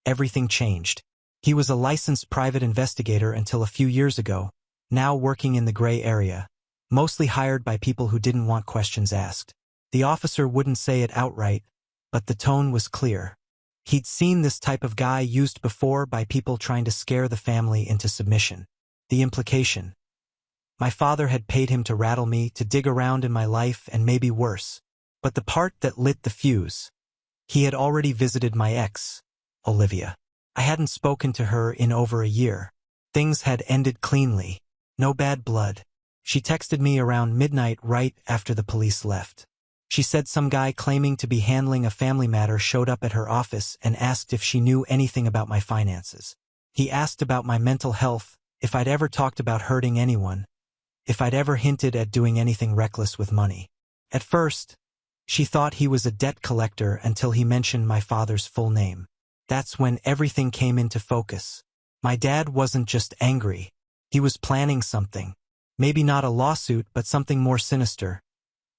A: everything changed. He was a licensed private investigator until a few years ago, now working in the gray area, mostly hired by people who didn't want questions asked. The officer wouldn't say it outright, but the tone was clear. He'd seen this type of guy used before by people trying to scare the family into submission. The implication: my father had paid him to rattle me, to dig around in my life, and maybe worse. But the part that lit the fuse: he had already visited my ex, Olivia. I hadn't spoken to her in over a year. Things had ended cleanly. No bad blood. She texted me around midnight right after the police left. She said some guy claiming to be handling a family matter showed up at her office and asked if she knew anything about my finances. He asked about my mental health, if I'd ever talked about hurting anyone, if I'd ever hinted at doing anything reckless with money. At first, she thought he was a debt collector until he mentioned my father's full name. That's when everything came into focus. My dad wasn't just angry. He was planning something. Maybe not a lawsuit, but something more sinister.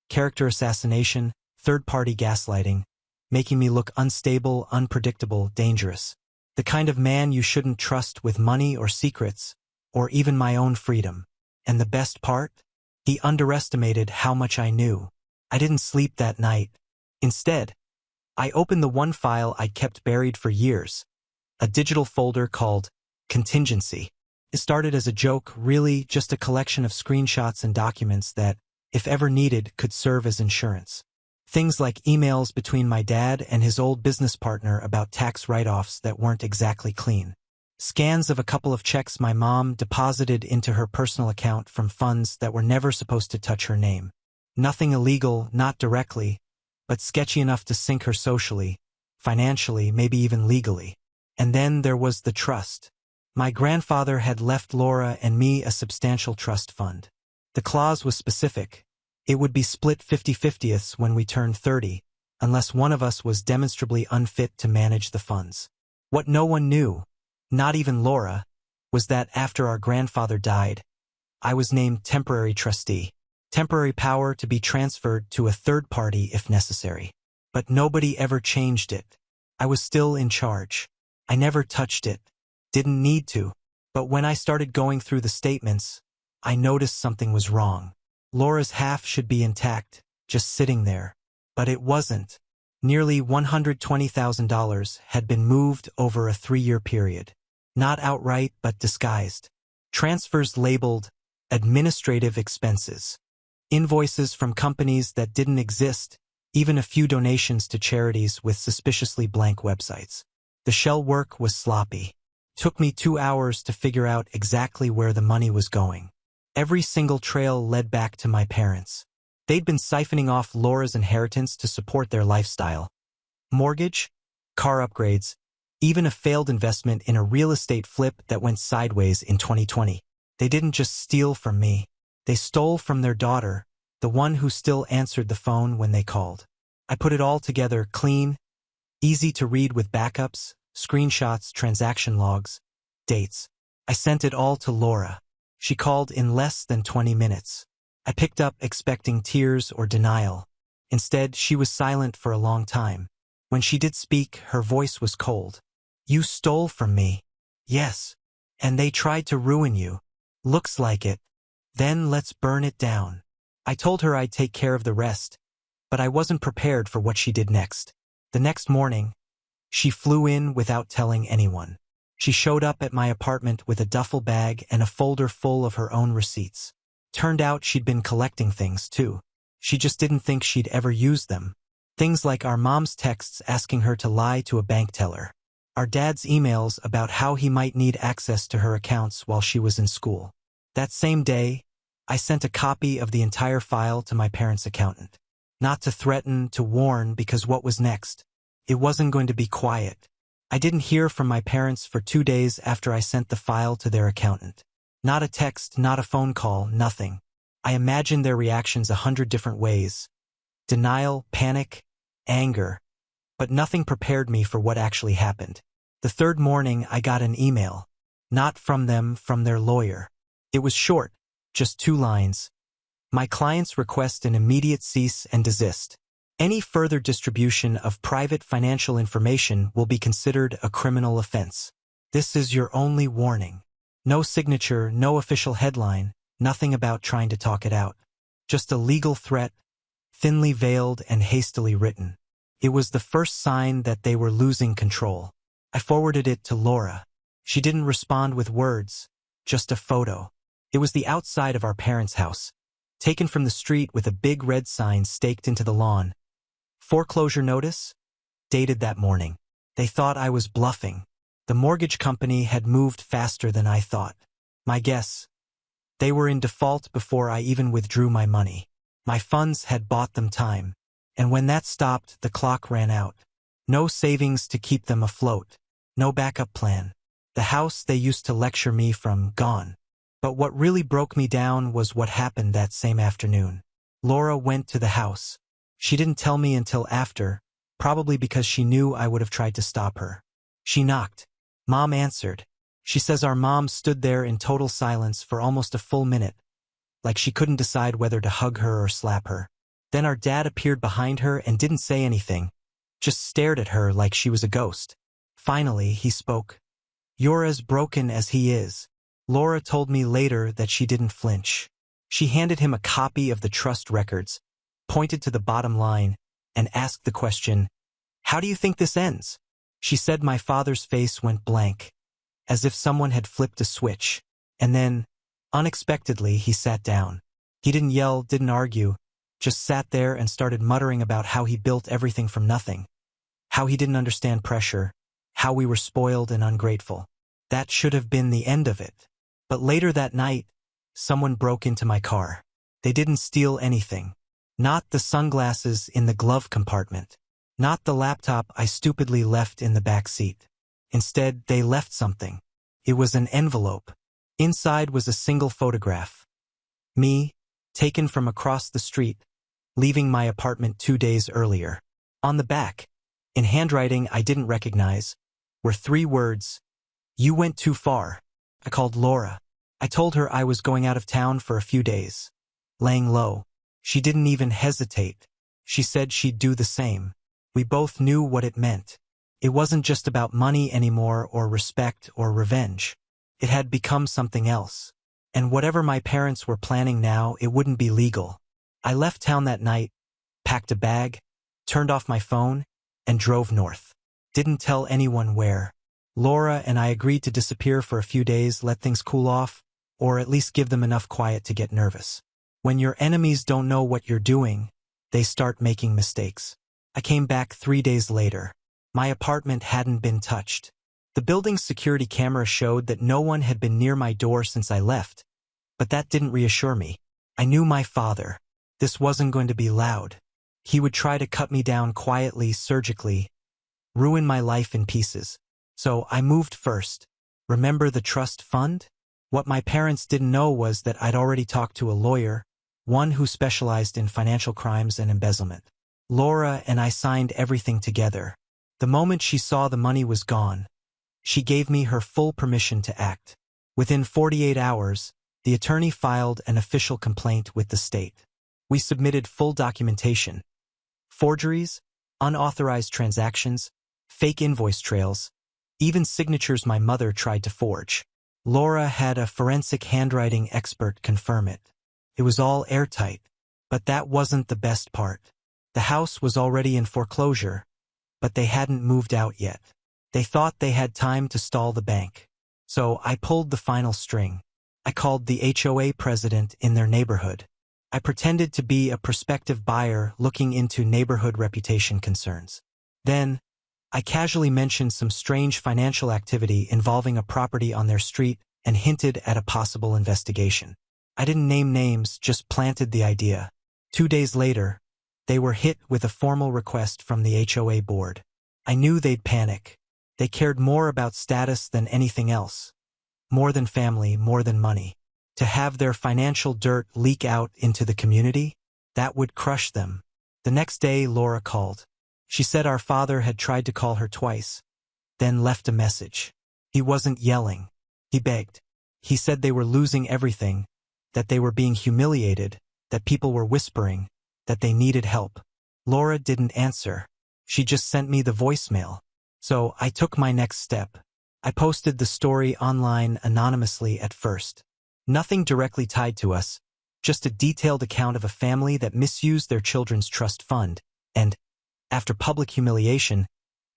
A: Character assassination, third-party gaslighting, making me look unstable, unpredictable, dangerous. The kind of man you shouldn't trust with money or secrets, or even my own freedom. And the best part? He underestimated how much I knew. I didn't sleep that night. Instead, I opened the one file I'd kept buried for years, a digital folder called Contingency. It started as a joke, really just a collection of screenshots and documents that, if ever needed, could serve as insurance. Things like emails between my dad and his old business partner about tax write-offs that weren't exactly clean. Scans of a couple of checks my mom deposited into her personal account from funds that were never supposed to touch her name. Nothing illegal, not directly, but sketchy enough to sink her socially, financially, maybe even legally. And then there was the trust. My grandfather had left Laura and me a substantial trust fund. The clause was specific. It would be split 50-50ths when we turned 30, unless one of us was demonstrably unfit to manage the funds. What no one knew, not even Laura, was that after our grandfather died, I was named temporary trustee. Temporary power to be transferred to a third party if necessary. But nobody ever changed it. I was still in charge. I never touched it. Didn't need to. But when I started going through the statements, I noticed something was wrong. Laura's half should be intact, just sitting there. But it wasn't. Nearly $120,000 had been moved over a 3-year period. Not outright, but disguised. Transfers labeled administrative expenses. Invoices from companies that didn't exist, even a few donations to charities with suspiciously blank websites. The shell work was sloppy. Took me 2 hours to figure out exactly where the money was going. Every single trail led back to my parents. They'd been siphoning off Laura's inheritance to support their lifestyle. Mortgage, car upgrades, even a failed investment in a real estate flip that went sideways in 2020. They didn't just steal from me. They stole from their daughter, the one who still answered the phone when they called. I put it all together clean, easy to read with backups, screenshots, transaction logs, dates. I sent it all to Laura. She called in less than 20 minutes. I picked up expecting tears or denial. Instead, she was silent for a long time. When she did speak, her voice was cold. "You stole from me." "Yes. And they tried to ruin you." "Looks like it." "Then let's burn it down." I told her I'd take care of the rest, but I wasn't prepared for what she did next. The next morning, she flew in without telling anyone. She showed up at my apartment with a duffel bag and a folder full of her own receipts. Turned out she'd been collecting things, too. She just didn't think she'd ever use them. Things like our mom's texts asking her to lie to a bank teller. Our dad's emails about how he might need access to her accounts while she was in school. That same day, I sent a copy of the entire file to my parents' accountant. Not to threaten, to warn, because what was next? It wasn't going to be quiet. I didn't hear from my parents for 2 days after I sent the file to their accountant. Not a text, not a phone call, nothing. I imagined their reactions 100 different ways. Denial, panic, anger. But nothing prepared me for what actually happened. The third morning, I got an email. Not from them, from their lawyer. It was short, just 2 lines. My clients request an immediate cease and desist. Any further distribution of private financial information will be considered a criminal offense. This is your only warning. No signature, no official headline, nothing about trying to talk it out. Just a legal threat, thinly veiled and hastily written. It was the first sign that they were losing control. I forwarded it to Laura. She didn't respond with words, just a photo. It was the outside of our parents' house, taken from the street with a big red sign staked into the lawn. Foreclosure notice? Dated that morning. They thought I was bluffing. The mortgage company had moved faster than I thought. My guess? They were in default before I even withdrew my money. My funds had bought them time. And when that stopped, the clock ran out. No savings to keep them afloat. No backup plan. The house they used to lecture me from, gone. But what really broke me down was what happened that same afternoon. Laura went to the house. She didn't tell me until after, probably because she knew I would have tried to stop her. She knocked. Mom answered. She says our mom stood there in total silence for almost a full minute, like she couldn't decide whether to hug her or slap her. Then our dad appeared behind her and didn't say anything, just stared at her like she was a ghost. Finally, he spoke. You're as broken as he is. Laura told me later that she didn't flinch. She handed him a copy of the trust records, pointed to the bottom line, and asked the question, how do you think this ends? She said my father's face went blank, as if someone had flipped a switch. And then, unexpectedly, he sat down. He didn't yell, didn't argue, just sat there and started muttering about how he built everything from nothing, how he didn't understand pressure, how we were spoiled and ungrateful. That should have been the end of it. But later that night, someone broke into my car. They didn't steal anything. Not the sunglasses in the glove compartment. Not the laptop I stupidly left in the back seat. Instead, they left something. It was an envelope. Inside was a single photograph. Me, taken from across the street, leaving my apartment 2 days earlier. On the back, in handwriting I didn't recognize, were 3 words. You went too far. I called Laura. I told her I was going out of town for a few days. Laying low. She didn't even hesitate. She said she'd do the same. We both knew what it meant. It wasn't just about money anymore or respect or revenge. It had become something else. And whatever my parents were planning now, it wouldn't be legal. I left town that night, packed a bag, turned off my phone, and drove north. Didn't tell anyone where. Laura and I agreed to disappear for a few days, let things cool off, or at least give them enough quiet to get nervous. When your enemies don't know what you're doing, they start making mistakes. I came back 3 days later. My apartment hadn't been touched. The building's security camera showed that no one had been near my door since I left, but that didn't reassure me. I knew my father. This wasn't going to be loud. He would try to cut me down quietly, surgically, ruin my life in pieces. So I moved first. Remember the trust fund? What my parents didn't know was that I'd already talked to a lawyer, one who specialized in financial crimes and embezzlement. Laura and I signed everything together. The moment she saw the money was gone, she gave me her full permission to act. Within 48 hours, the attorney filed an official complaint with the state. We submitted full documentation. Forgeries, unauthorized transactions, fake invoice trails, even signatures my mother tried to forge. Laura had a forensic handwriting expert confirm it. It was all airtight, but that wasn't the best part. The house was already in foreclosure, but they hadn't moved out yet. They thought they had time to stall the bank. So I pulled the final string. I called the HOA president in their neighborhood. I pretended to be a prospective buyer looking into neighborhood reputation concerns. Then, I casually mentioned some strange financial activity involving a property on their street and hinted at a possible investigation. I didn't name names, just planted the idea. 2 days later, they were hit with a formal request from the HOA board. I knew they'd panic. They cared more about status than anything else. More than family, more than money. To have their financial dirt leak out into the community, that would crush them. The next day, Laura called. She said our father had tried to call her twice, then left a message. He wasn't yelling. He begged. He said they were losing everything, that they were being humiliated, that people were whispering, that they needed help. Laura didn't answer. She just sent me the voicemail. So I took my next step. I posted the story online anonymously at first. Nothing directly tied to us, just a detailed account of a family that misused their children's trust fund and, after public humiliation,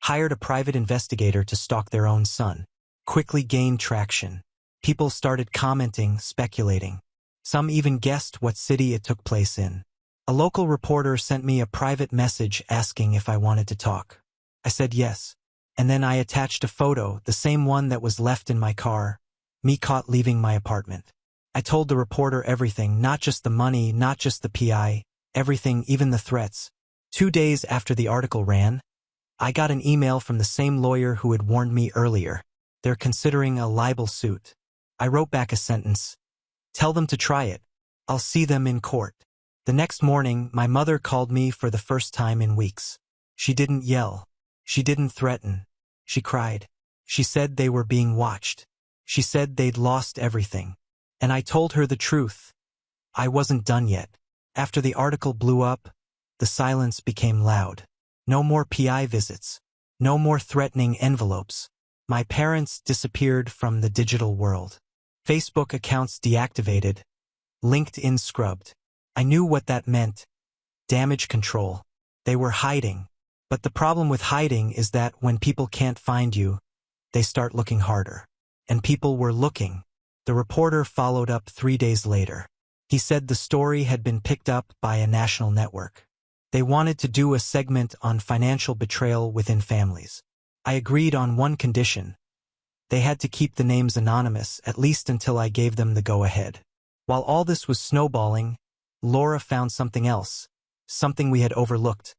A: hired a private investigator to stalk their own son. Quickly gained traction. People started commenting, speculating. Some even guessed what city it took place in. A local reporter sent me a private message asking if I wanted to talk. I said yes. And then I attached a photo, the same one that was left in my car, me caught leaving my apartment. I told the reporter everything, not just the money, not just the PI, everything, even the threats. 2 days after the article ran, I got an email from the same lawyer who had warned me earlier. They're considering a libel suit. I wrote back a sentence. Tell them to try it. I'll see them in court. The next morning, my mother called me for the first time in weeks. She didn't yell. She didn't threaten. She cried. She said they were being watched. She said they'd lost everything. And I told her the truth. I wasn't done yet. After the article blew up, the silence became loud. No more PI visits. No more threatening envelopes. My parents disappeared from the digital world. Facebook accounts deactivated. LinkedIn scrubbed. I knew what that meant. Damage control. They were hiding. But the problem with hiding is that when people can't find you, they start looking harder. And people were looking. The reporter followed up 3 days later. He said the story had been picked up by a national network. They wanted to do a segment on financial betrayal within families. I agreed on one condition. They had to keep the names anonymous, at least until I gave them the go-ahead. While all this was snowballing, Laura found something else, something we had overlooked.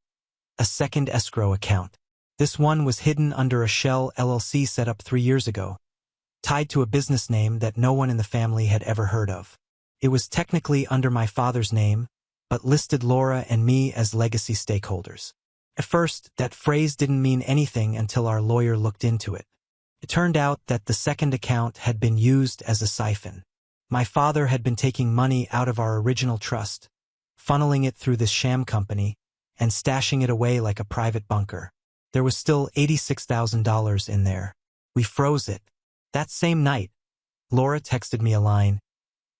A: A second escrow account. This one was hidden under a shell LLC set up 3 years ago, tied to a business name that no one in the family had ever heard of. It was technically under my father's name, but listed Laura and me as legacy stakeholders. At first, that phrase didn't mean anything until our lawyer looked into it. It turned out that the second account had been used as a siphon. My father had been taking money out of our original trust, funneling it through this sham company, and stashing it away like a private bunker. There was still $86,000 in there. We froze it. That same night, Laura texted me a line.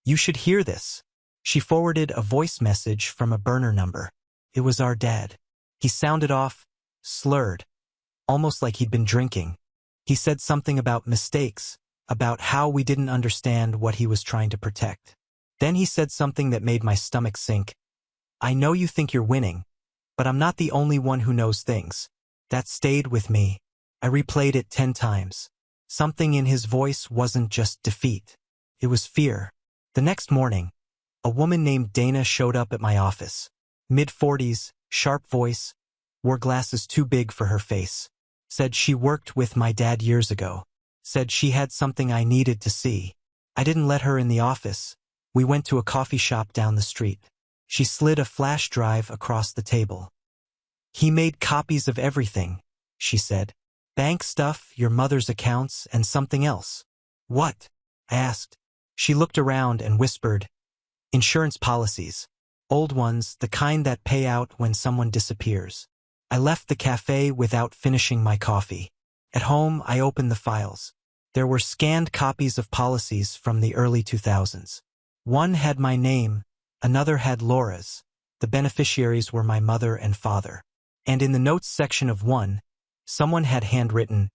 A: You should hear this. She forwarded a voice message from a burner number. It was our dad. He sounded off, slurred, almost like he'd been drinking. He said something about mistakes, about how we didn't understand what he was trying to protect. Then he said something that made my stomach sink. I know you think you're winning, but I'm not the only one who knows things. That stayed with me. I replayed it 10 times. Something in his voice wasn't just defeat. It was fear. The next morning, a woman named Dana showed up at my office. Mid-40s, sharp voice, wore glasses too big for her face. Said she worked with my dad years ago. Said she had something I needed to see. I didn't let her in the office. We went to a coffee shop down the street. She slid a flash drive across the table. He made copies of everything, she said. Bank stuff, your mother's accounts, and something else. What? I asked. She looked around and whispered, insurance policies. Old ones, the kind that pay out when someone disappears. I left the cafe without finishing my coffee. At home, I opened the files. There were scanned copies of policies from the early 2000s. One had my name, another had Laura's. The beneficiaries were my mother and father. And in the notes section of one, someone had handwritten,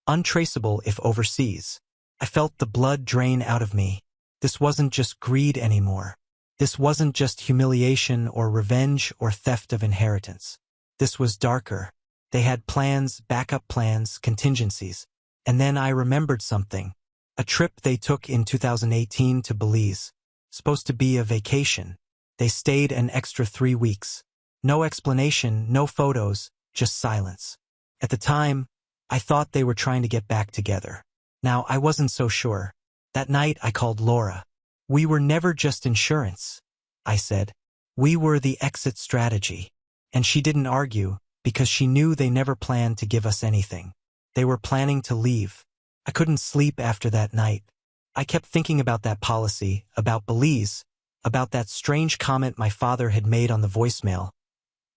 A: untraceable if overseas. I felt the blood drain out of me. This wasn't just greed anymore. This wasn't just humiliation or revenge or theft of inheritance. This was darker. They had plans, backup plans, contingencies. And then I remembered something. A trip they took in 2018 to Belize. Supposed to be a vacation. They stayed an extra 3 weeks. No explanation, no photos, just silence. At the time, I thought they were trying to get back together. Now, I wasn't so sure. That night, I called Laura. We were never just insurance, I said. We were the exit strategy. And she didn't argue, because she knew they never planned to give us anything. They were planning to leave. I couldn't sleep after that night. I kept thinking about that policy, about Belize, about that strange comment my father had made on the voicemail.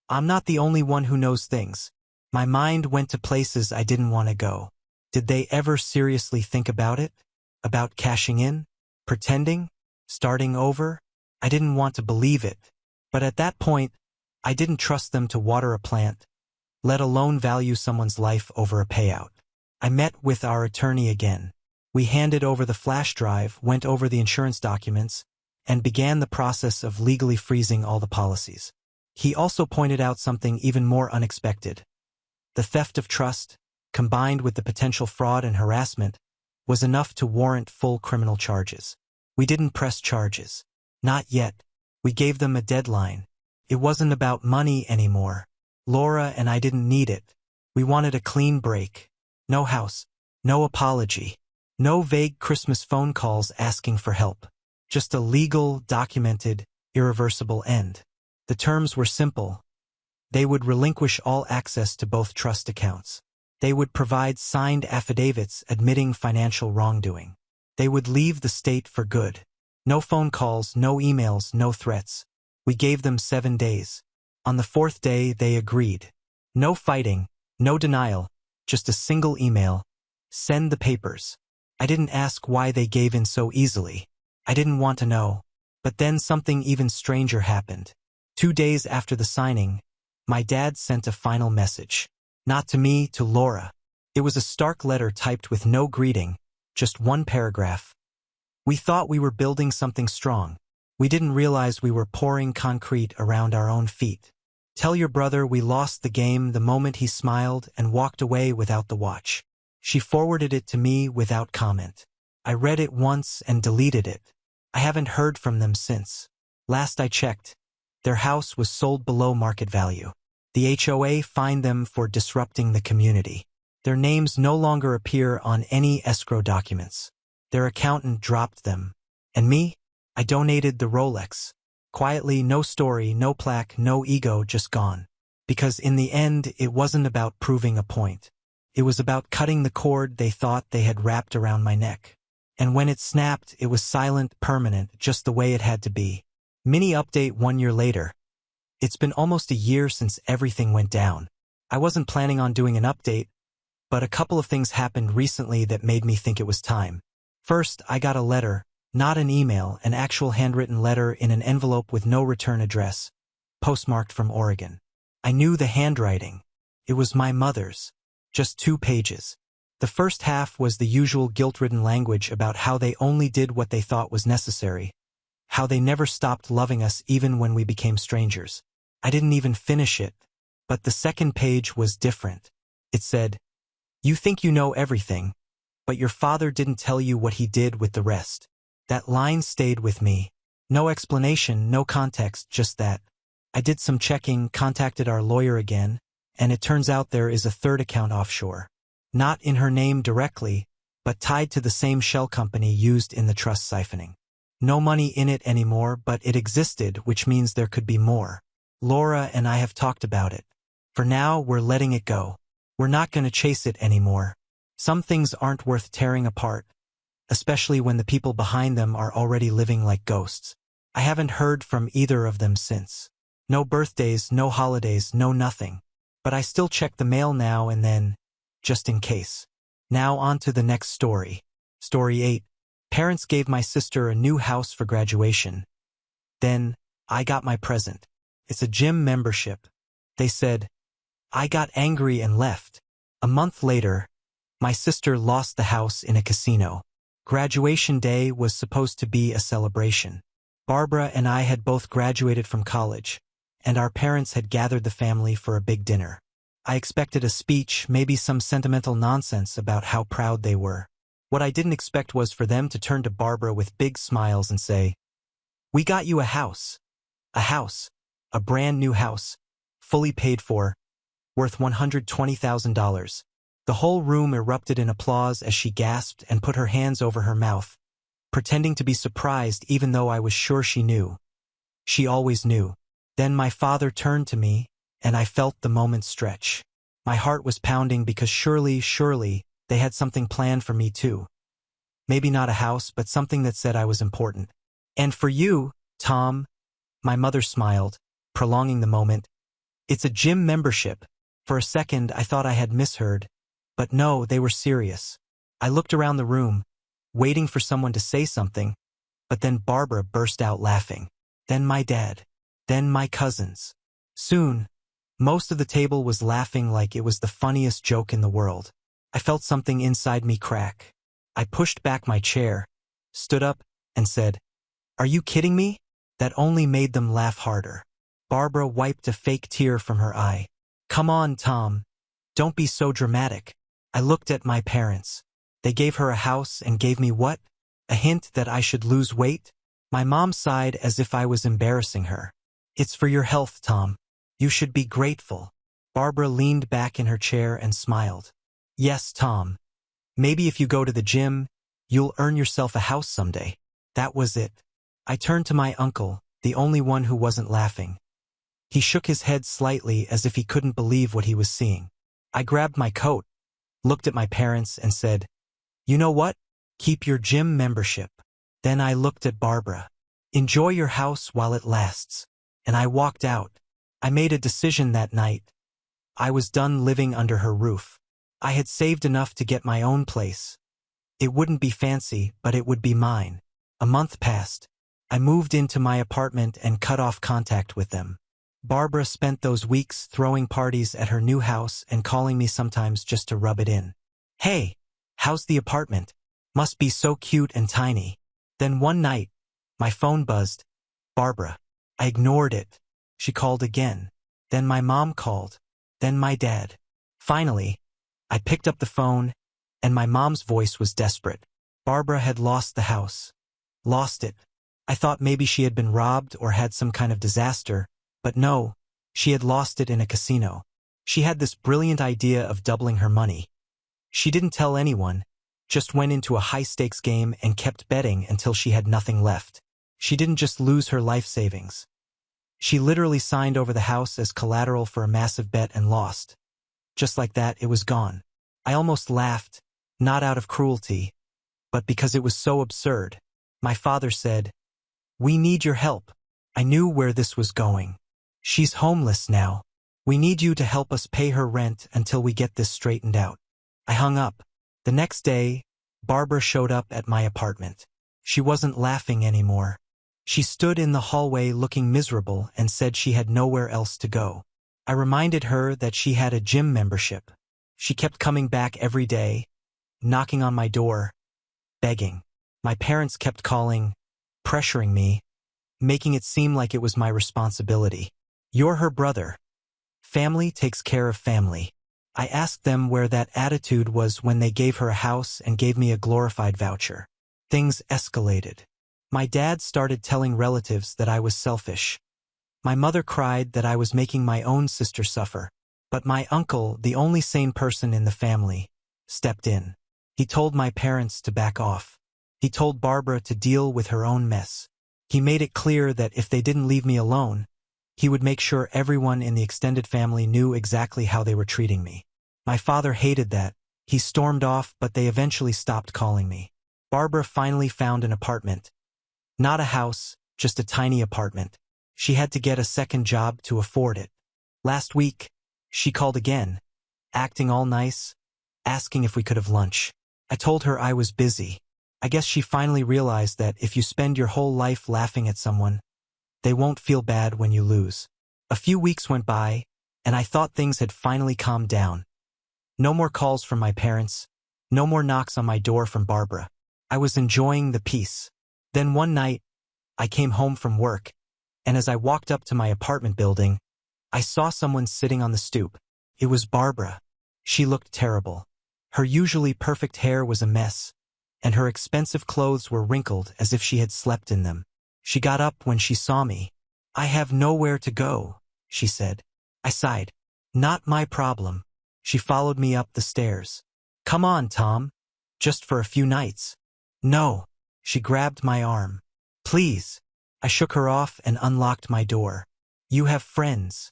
A: I'm not the only one who knows things. My mind went to places I didn't want to go. Did they ever seriously think about it? About cashing in? Pretending? Starting over? I didn't want to believe it. But at that point, I didn't trust them to water a plant, let alone value someone's life over a payout. I met with our attorney again. We handed over the flash drive, went over the insurance documents, and began the process of legally freezing all the policies. He also pointed out something even more unexpected. The theft of trust, combined with the potential fraud and harassment, was enough to warrant full criminal charges. We didn't press charges. Not yet. We gave them a deadline. It wasn't about money anymore. Laura and I didn't need it. We wanted a clean break. No house. No apology. No vague Christmas phone calls asking for help. Just a legal, documented, irreversible end. The terms were simple. They would relinquish all access to both trust accounts. They would provide signed affidavits admitting financial wrongdoing. They would leave the state for good. No phone calls, no emails, no threats. We gave them 7 days. On the 4th day, they agreed. No fighting, no denial, just a single email. Send the papers. I didn't ask why they gave in so easily. I didn't want to know. But then something even stranger happened. 2 days after the signing, my dad sent a final message. Not to me, to Laura. It was a stark letter typed with no greeting, just one paragraph. We thought we were building something strong. We didn't realize we were pouring concrete around our own feet. Tell your brother we lost the game the moment he smiled and walked away without the watch. She forwarded it to me without comment. I read it once and deleted it. I haven't heard from them since. Last I checked, their house was sold below market value. The HOA fined them for disrupting the community. Their names no longer appear on any escrow documents. Their accountant dropped them. And me? I donated the Rolex. Quietly, no story, no plaque, no ego, just gone. Because in the end, it wasn't about proving a point. It was about cutting the cord they thought they had wrapped around my neck. And when it snapped, it was silent, permanent, just the way it had to be. Mini update 1 year later. It's been almost a year since everything went down. I wasn't planning on doing an update, but a couple of things happened recently that made me think it was time. First, I got a letter, not an email, an actual handwritten letter in an envelope with no return address, postmarked from Oregon. I knew the handwriting. It was my mother's. Just 2 pages. The first half was the usual guilt-ridden language about how they only did what they thought was necessary, how they never stopped loving us even when we became strangers. I didn't even finish it, but the second page was different. It said, "You think you know everything, but your father didn't tell you what he did with the rest." That line stayed with me. No explanation, no context, just that. I did some checking, contacted our lawyer again, and it turns out there is a third account offshore. Not in her name directly, but tied to the same shell company used in the trust siphoning. No money in it anymore, but it existed, which means there could be more. Laura and I have talked about it. For now, we're letting it go. We're not going to chase it anymore. Some things aren't worth tearing apart, especially when the people behind them are already living like ghosts. I haven't heard from either of them since. No birthdays, no holidays, no nothing. But I still check the mail now and then, just in case. Now on to the next story. Story 8. Parents gave my sister a new house for graduation. Then, I got my present. It's a gym membership. They said, I got angry and left. A month later, my sister lost the house in a casino. Graduation day was supposed to be a celebration. Barbara and I had both graduated from college, and our parents had gathered the family for a big dinner. I expected a speech, maybe some sentimental nonsense about how proud they were. What I didn't expect was for them to turn to Barbara with big smiles and say, "We got you a house. A house. A brand new house. Fully paid for. Worth $120,000. The whole room erupted in applause as she gasped and put her hands over her mouth, pretending to be surprised even though I was sure she knew. She always knew. Then my father turned to me, and I felt the moment stretch. My heart was pounding because surely, they had something planned for me too. Maybe not a house, but something that said I was important. "And for you, Tom," my mother smiled, prolonging the moment. "It's a gym membership." For a second, I thought I had misheard. But no, they were serious. I looked around the room, waiting for someone to say something, but then Barbara burst out laughing. Then my dad. Then my cousins. Soon, most of the table was laughing like it was the funniest joke in the world. I felt something inside me crack. I pushed back my chair, stood up, and said, "Are you kidding me?" That only made them laugh harder. Barbara wiped a fake tear from her eye. "Come on, Tom. Don't be so dramatic." I looked at my parents. They gave her a house and gave me what? A hint that I should lose weight? My mom sighed as if I was embarrassing her. "It's for your health, Tom. You should be grateful." Barbara leaned back in her chair and smiled. "Yes, Tom. Maybe if you go to the gym, you'll earn yourself a house someday." That was it. I turned to my uncle, the only one who wasn't laughing. He shook his head slightly as if he couldn't believe what he was seeing. I grabbed my coat, looked at my parents, and said, "You know what? Keep your gym membership." Then I looked at Barbara. "Enjoy your house while it lasts." And I walked out. I made a decision that night. I was done living under her roof. I had saved enough to get my own place. It wouldn't be fancy, but it would be mine. A month passed. I moved into my apartment and cut off contact with them. Barbara spent those weeks throwing parties at her new house and calling me sometimes just to rub it in. "Hey, how's the apartment? Must be so cute and tiny." Then one night, my phone buzzed. Barbara. I ignored it. She called again. Then my mom called. Then my dad. Finally, I picked up the phone, and my mom's voice was desperate. Barbara had lost the house. Lost it. I thought maybe she had been robbed or had some kind of disaster, but no, she had lost it in a casino. She had this brilliant idea of doubling her money. She didn't tell anyone, just went into a high-stakes game and kept betting until she had nothing left. She didn't just lose her life savings. She literally signed over the house as collateral for a massive bet and lost. Just like that, it was gone. I almost laughed, not out of cruelty, but because it was so absurd. My father said, "We need your help." I knew where this was going. "She's homeless now. We need you to help us pay her rent until we get this straightened out." I hung up. The next day, Barbara showed up at my apartment. She wasn't laughing anymore. She stood in the hallway looking miserable and said she had nowhere else to go. I reminded her that she had a gym membership. She kept coming back every day, knocking on my door, begging. My parents kept calling, pressuring me, making it seem like it was my responsibility. "You're her brother. Family takes care of family." I asked them where that attitude was when they gave her a house and gave me a glorified voucher. Things escalated. My dad started telling relatives that I was selfish. My mother cried that I was making my own sister suffer. But my uncle, the only sane person in the family, stepped in. He told my parents to back off. He told Barbara to deal with her own mess. He made it clear that if they didn't leave me alone, he would make sure everyone in the extended family knew exactly how they were treating me. My father hated that. He stormed off, but they eventually stopped calling me. Barbara finally found an apartment. Not a house, just a tiny apartment. She had to get a second job to afford it. Last week, she called again, acting all nice, asking if we could have lunch. I told her I was busy. I guess she finally realized that if you spend your whole life laughing at someone, they won't feel bad when you lose. A few weeks went by, and I thought things had finally calmed down. No more calls from my parents, no more knocks on my door from Barbara. I was enjoying the peace. Then one night, I came home from work, and as I walked up to my apartment building, I saw someone sitting on the stoop. It was Barbara. She looked terrible. Her usually perfect hair was a mess, and her expensive clothes were wrinkled as if she had slept in them. She got up when she saw me. "I have nowhere to go," she said. I sighed. "Not my problem." She followed me up the stairs. "Come on, Tom. Just for a few nights." "No." She grabbed my arm. "Please." I shook her off and unlocked my door. "You have friends.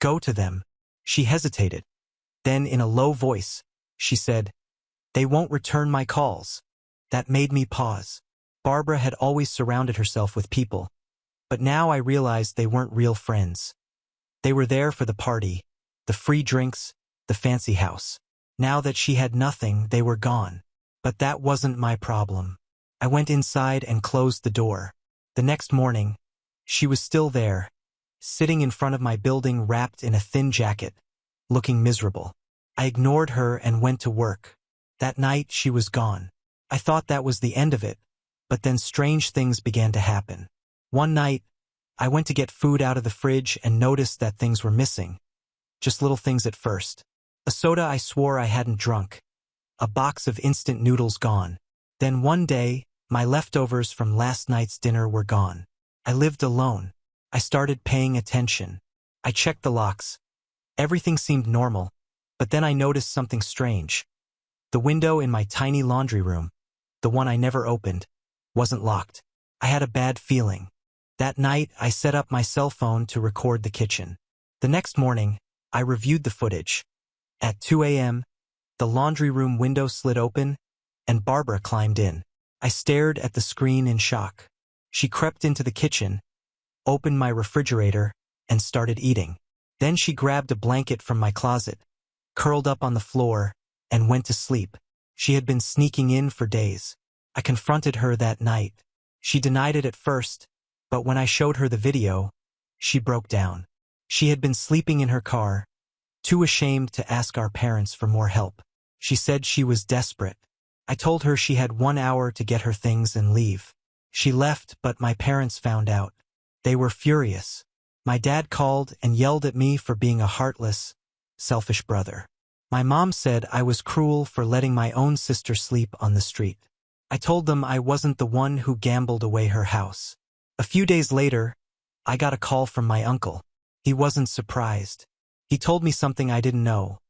A: Go to them." She hesitated. Then in a low voice, she said, "They won't return my calls." That made me pause. Barbara had always surrounded herself with people, but now I realized they weren't real friends. They were there for the party, the free drinks, the fancy house. Now that she had nothing, they were gone. But that wasn't my problem. I went inside and closed the door. The next morning, she was still there, sitting in front of my building wrapped in a thin jacket, looking miserable. I ignored her and went to work. That night, she was gone. I thought that was the end of it, but then strange things began to happen. One night, I went to get food out of the fridge and noticed that things were missing. Just little things at first. A soda I swore I hadn't drunk. A box of instant noodles gone. Then one day, my leftovers from last night's dinner were gone. I lived alone. I started paying attention. I checked the locks. Everything seemed normal, but then I noticed something strange. The window in my tiny laundry room, the one I never opened, wasn't locked. I had a bad feeling. That night, I set up my cell phone to record the kitchen. The next morning, I reviewed the footage. At 2 a.m., the laundry room window slid open, and Barbara climbed in. I stared at the screen in shock. She crept into the kitchen, opened my refrigerator, and started eating. Then she grabbed a blanket from my closet, curled up on the floor, and went to sleep. She had been sneaking in for days. I confronted her that night. She denied it at first, but when I showed her the video, she broke down. She had been sleeping in her car, too ashamed to ask our parents for more help. She said she was desperate. I told her she had 1 hour to get her things and leave. She left, but my parents found out. They were furious. My dad called and yelled at me for being a heartless, selfish brother. My mom said I was cruel for letting my own sister sleep on the street. I told them I wasn't the one who gambled away her house. A few days later, I got a call from my uncle. He wasn't surprised. He told me something I didn't know.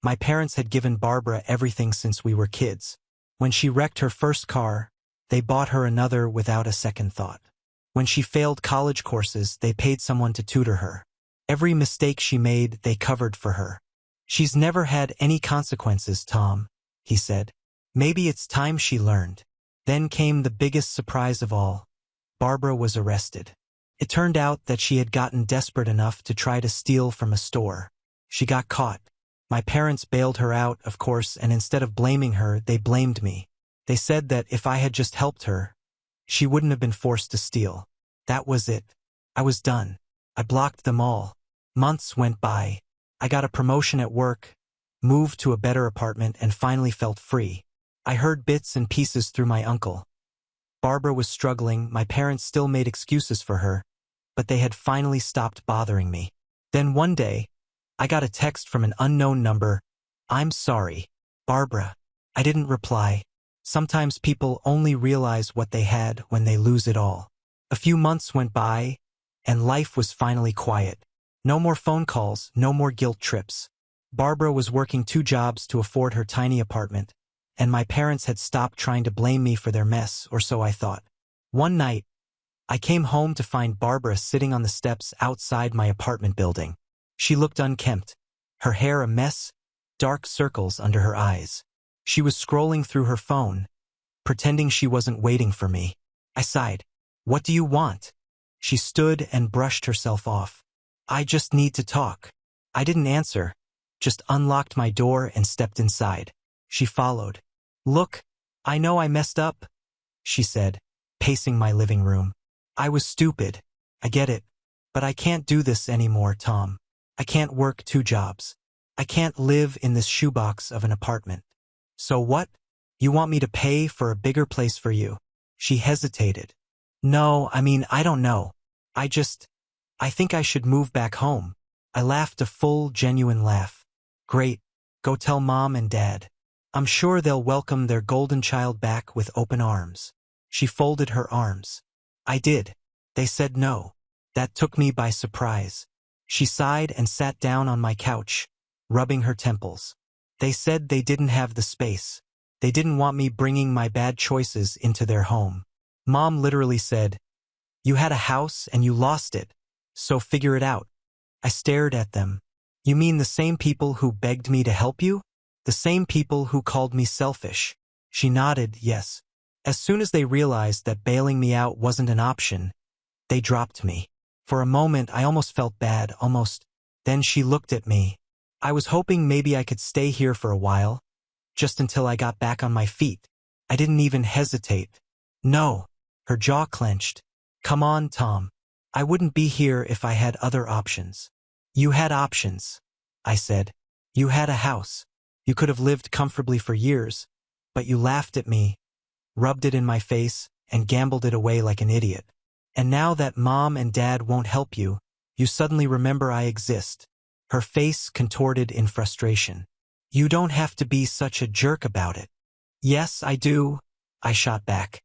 A: My parents had given Barbara everything since we were kids. When she wrecked her first car, they bought her another without a second thought. When she failed college courses, they paid someone to tutor her. Every mistake she made, they covered for her. "She's never had any consequences, Tom," he said. "Maybe it's time she learned." Then came the biggest surprise of all. Barbara was arrested. It turned out that she had gotten desperate enough to try to steal from a store. She got caught. My parents bailed her out, of course, and instead of blaming her, they blamed me. They said that if I had just helped her, she wouldn't have been forced to steal. That was it. I was done. I blocked them all. Months went by. I got a promotion at work, moved to a better apartment, and finally felt free. I heard bits and pieces through my uncle. Barbara was struggling. My parents still made excuses for her, but they had finally stopped bothering me. Then one day, I got a text from an unknown number. "I'm sorry, Barbara." I didn't reply. Sometimes people only realize what they had when they lose it all. A few months went by, and life was finally quiet. No more phone calls, no more guilt trips. Barbara was working 2 jobs to afford her tiny apartment, and my parents had stopped trying to blame me for their mess, or so I thought. One night, I came home to find Barbara sitting on the steps outside my apartment building. She looked unkempt, her hair a mess, dark circles under her eyes. She was scrolling through her phone, pretending she wasn't waiting for me. I sighed. "What do you want?" She stood and brushed herself off. "I just need to talk." I didn't answer, just unlocked my door and stepped inside. She followed. "Look, I know I messed up," she said, pacing my living room. "I was stupid. I get it. But I can't do this anymore, Tom. I can't work 2 jobs. I can't live in this shoebox of an apartment." "So what? You want me to pay for a bigger place for you?" She hesitated. "No, I don't know. I think I should move back home." I laughed a full, genuine laugh. Great. Go tell Mom and Dad. I'm sure they'll welcome their golden child back with open arms. She folded her arms. I did. They said no. That took me by surprise. She sighed and sat down on my couch, rubbing her temples. They said they didn't have the space. They didn't want me bringing my bad choices into their home. Mom literally said, "You had a house and you lost it, so figure it out." I stared at them. You mean the same people who begged me to help you? The same people who called me selfish? She nodded, yes. As soon as they realized that bailing me out wasn't an option, they dropped me. For a moment, I almost felt bad, almost. Then she looked at me. I was hoping maybe I could stay here for a while, just until I got back on my feet. I didn't even hesitate. No. Her jaw clenched. Come on, Tom. I wouldn't be here if I had other options. You had options, I said. You had a house. You could have lived comfortably for years, but you laughed at me, rubbed it in my face, and gambled it away like an idiot. And now that Mom and Dad won't help you, you suddenly remember I exist. Her face contorted in frustration. You don't have to be such a jerk about it. Yes, I do, I shot back.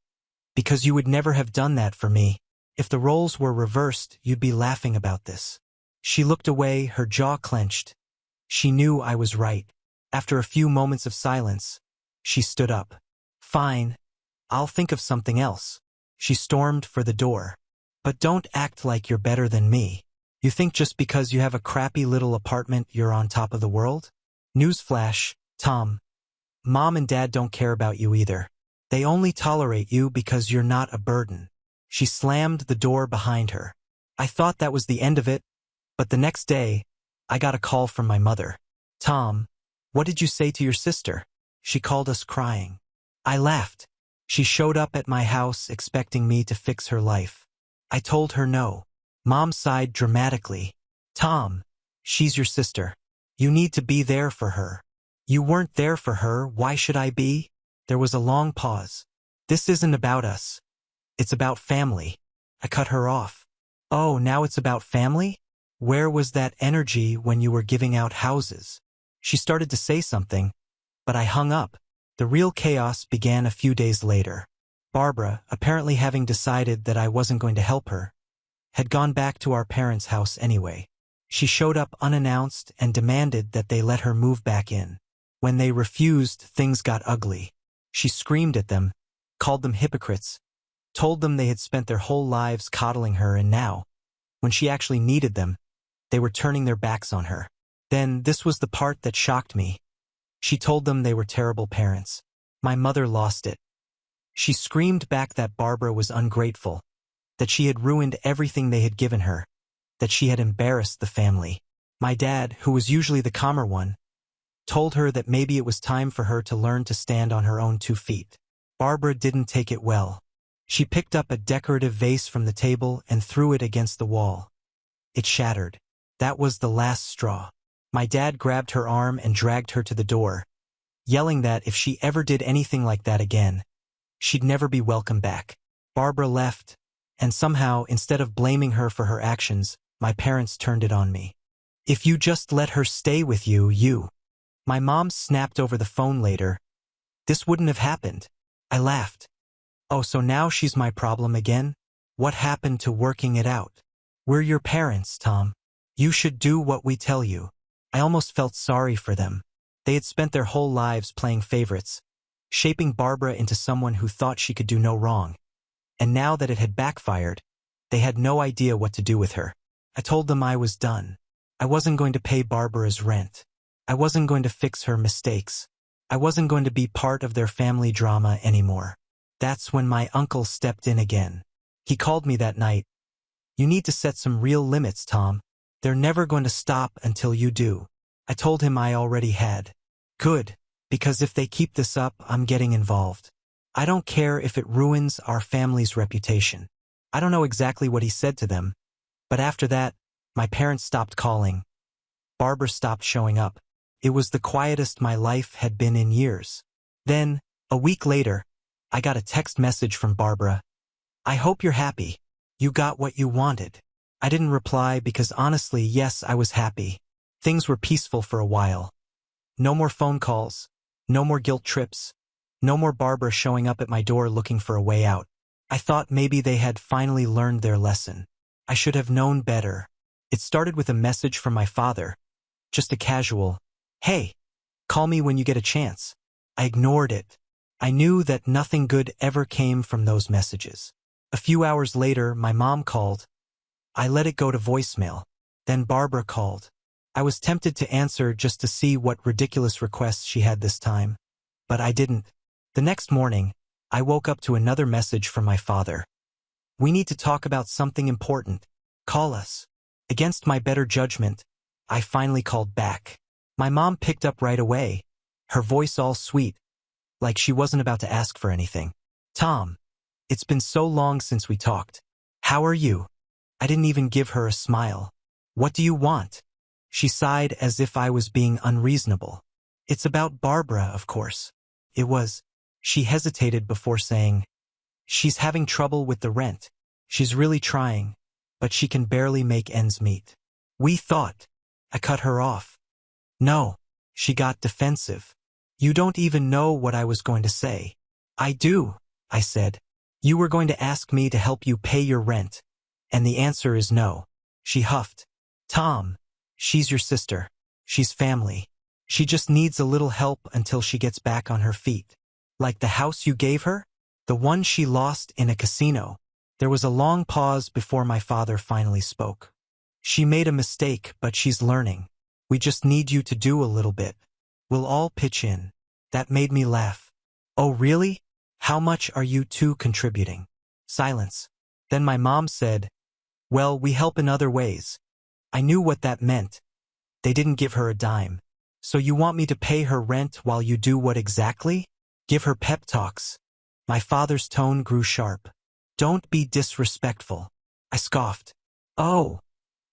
A: Because you would never have done that for me. If the roles were reversed, you'd be laughing about this. She looked away, her jaw clenched. She knew I was right. After a few moments of silence, she stood up. Fine. I'll think of something else. She stormed for the door. But don't act like you're better than me. You think just because you have a crappy little apartment you're on top of the world? Newsflash, Tom. Mom and Dad don't care about you either. They only tolerate you because you're not a burden. She slammed the door behind her. I thought that was the end of it, but the next day, I got a call from my mother. Tom, what did you say to your sister? She called us crying. I laughed. She showed up at my house expecting me to fix her life. I told her no. Mom sighed dramatically. Tom, she's your sister. You need to be there for her. You weren't there for her, why should I be? There was a long pause. This isn't about us. It's about family. I cut her off. Oh, now it's about family? Where was that energy when you were giving out houses? She started to say something, but I hung up. The real chaos began a few days later. Barbara, apparently having decided that I wasn't going to help her, had gone back to our parents' house anyway. She showed up unannounced and demanded that they let her move back in. When they refused, things got ugly. She screamed at them, called them hypocrites, told them they had spent their whole lives coddling her and now, when she actually needed them, they were turning their backs on her. Then, this was the part that shocked me. She told them they were terrible parents. My mother lost it. She screamed back that Barbara was ungrateful, that she had ruined everything they had given her, that she had embarrassed the family. My dad, who was usually the calmer one, told her that maybe it was time for her to learn to stand on her own 2 feet. Barbara didn't take it well. She picked up a decorative vase from the table and threw it against the wall. It shattered. That was the last straw. My dad grabbed her arm and dragged her to the door, yelling that if she ever did anything like that again, she'd never be welcome back. Barbara left, and somehow, instead of blaming her for her actions, my parents turned it on me. If you just let her stay with you. My mom snapped over the phone later. This wouldn't have happened. I laughed. Oh, so now she's my problem again? What happened to working it out? We're your parents, Tom. You should do what we tell you. I almost felt sorry for them. They had spent their whole lives playing favorites, shaping Barbara into someone who thought she could do no wrong. And now that it had backfired, they had no idea what to do with her. I told them I was done. I wasn't going to pay Barbara's rent. I wasn't going to fix her mistakes. I wasn't going to be part of their family drama anymore. That's when my uncle stepped in again. He called me that night. You need to set some real limits, Tom. They're never going to stop until you do. I told him I already had. Good, because if they keep this up, I'm getting involved. I don't care if it ruins our family's reputation. I don't know exactly what he said to them, but after that, my parents stopped calling. Barbara stopped showing up. It was the quietest my life had been in years. Then, a week later, I got a text message from Barbara. I hope you're happy. You got what you wanted. I didn't reply because honestly, yes, I was happy. Things were peaceful for a while. No more phone calls. No more guilt trips. No more Barbara showing up at my door looking for a way out. I thought maybe they had finally learned their lesson. I should have known better. It started with a message from my father. Just a casual, "Hey, call me when you get a chance." I ignored it. I knew that nothing good ever came from those messages. A few hours later, my mom called. I let it go to voicemail. Then Barbara called. I was tempted to answer just to see what ridiculous requests she had this time, but I didn't. The next morning, I woke up to another message from my father. "We need to talk about something important. Call us." Against my better judgment, I finally called back. My mom picked up right away, her voice all sweet, like she wasn't about to ask for anything. "Tom, it's been so long since we talked. How are you?" I didn't even give her a smile. "What do you want?" She sighed as if I was being unreasonable. "It's about Barbara, of course." It was. She hesitated before saying, "She's having trouble with the rent. She's really trying, but she can barely make ends meet." "We thought." I cut her off. "No." She got defensive. "You don't even know what I was going to say." "I do," I said. "You were going to ask me to help you pay your rent, and the answer is no." She huffed. "Tom, she's your sister. She's family. She just needs a little help until she gets back on her feet." "Like the house you gave her? The one she lost in a casino?" There was a long pause before my father finally spoke. "She made a mistake, but she's learning. We just need you to do a little bit. We'll all pitch in." That made me laugh. "Oh, really? How much are you two contributing?" Silence. Then my mom said, "Well, we help in other ways." I knew what that meant. They didn't give her a dime. "So you want me to pay her rent while you do what exactly?" "Give her pep talks." My father's tone grew sharp. "Don't be disrespectful." I scoffed. "Oh,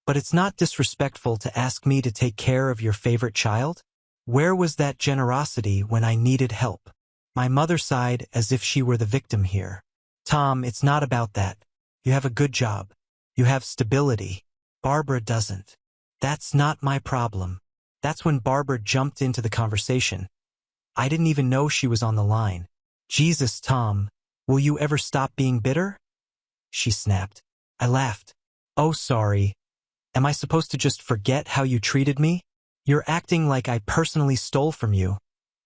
A: but it's not disrespectful to ask me to take care of your favorite child?" Where was that generosity when I needed help? My mother sighed as if she were the victim here. "Tom, it's not about that. You have a good job. You have stability. Barbara doesn't." "That's not my problem." That's when Barbara jumped into the conversation. I didn't even know she was on the line. "Jesus, Tom, will you ever stop being bitter?" she snapped. I laughed. "Oh, sorry. Am I supposed to just forget how you treated me?" "You're acting like I personally stole from you,"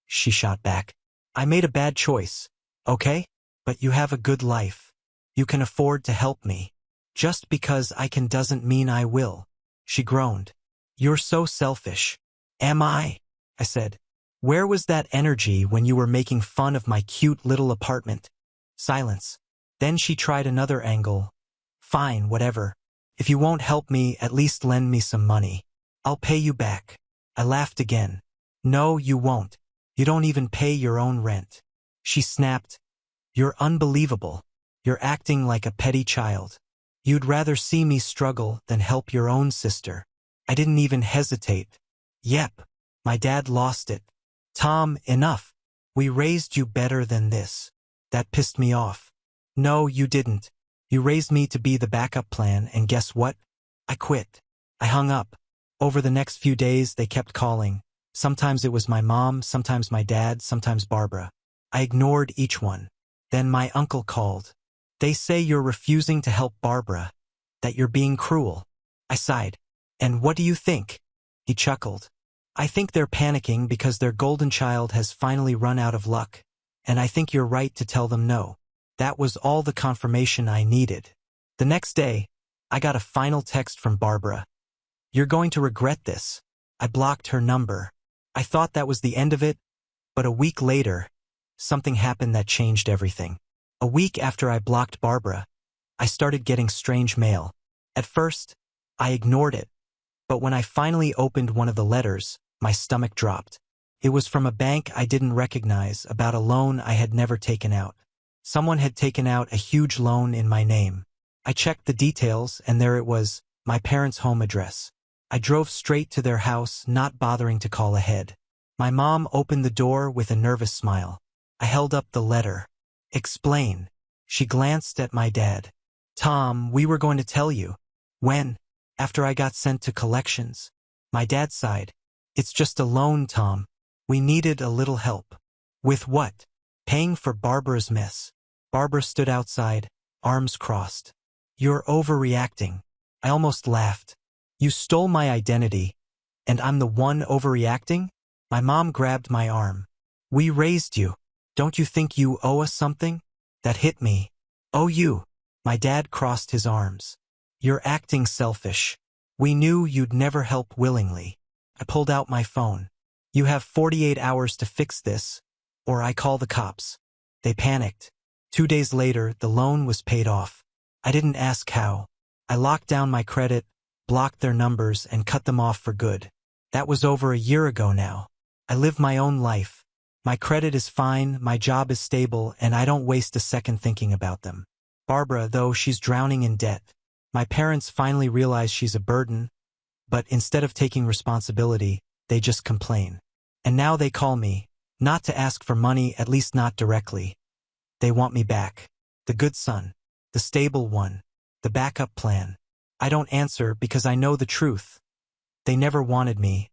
A: she shot back. "I made a bad choice, okay? But you have a good life. You can afford to help me. Just because I can doesn't mean I will." She groaned. "You're so selfish." "Am I?" I said. "Where was that energy when you were making fun of my cute little apartment?" Silence. Then she tried another angle. "Fine, whatever. If you won't help me, at least lend me some money. I'll pay you back." I laughed again. "No, you won't. You don't even pay your own rent." She snapped. "You're unbelievable. You're acting like a petty child. You'd rather see me struggle than help your own sister." I didn't even hesitate. "Yep, my dad lost it." "Tom, enough. We raised you better than this." That pissed me off. "No, you didn't. You raised me to be the backup plan, and guess what? I quit." I hung up. Over the next few days, they kept calling. Sometimes it was my mom, sometimes my dad, sometimes Barbara. I ignored each one. Then my uncle called. "They say you're refusing to help Barbara, that you're being cruel." I sighed. "And what do you think?" He chuckled. "I think they're panicking because their golden child has finally run out of luck, and I think you're right to tell them no." That was all the confirmation I needed. The next day, I got a final text from Barbara. "You're going to regret this." I blocked her number. I thought that was the end of it, but a week later, something happened that changed everything. A week after I blocked Barbara, I started getting strange mail. At first, I ignored it, but when I finally opened one of the letters, my stomach dropped. It was from a bank I didn't recognize about a loan I had never taken out. Someone had taken out a huge loan in my name. I checked the details, and there it was, my parents' home address. I drove straight to their house, not bothering to call ahead. My mom opened the door with a nervous smile. I held up the letter. "Explain." She glanced at my dad. "Tom, we were going to tell you." "When?" "After I got sent to collections." My dad sighed. "It's just a loan, Tom. We needed a little help. With what? Paying for Barbara's mess. Barbara stood outside, arms crossed. You're overreacting. I almost laughed. You stole my identity, and I'm the one overreacting? My mom grabbed my arm. We raised you. Don't you think you owe us something? That hit me. Oh, you. My dad crossed his arms. You're acting selfish. We knew you'd never help willingly. I pulled out my phone. You have 48 hours to fix this, or I call the cops. They panicked. 2 days later, the loan was paid off. I didn't ask how. I locked down my credit, blocked their numbers, and cut them off for good. That was over a year ago now. I live my own life. My credit is fine, my job is stable, and I don't waste a second thinking about them. Barbara, though, she's drowning in debt. My parents finally realize she's a burden, but instead of taking responsibility, they just complain. And now they call me, not to ask for money, at least not directly. They want me back. The good son. The stable one. The backup plan. I don't answer because I know the truth. They never wanted me.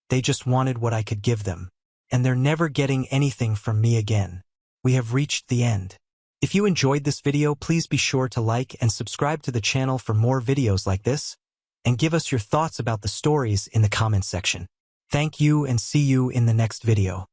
A: They just wanted what I could give them. And they're never getting anything from me again. We have reached the end. If you enjoyed this video, please be sure to like and subscribe to the channel for more videos like this, and give us your thoughts about the stories in the comments section. Thank you and see you in the next video.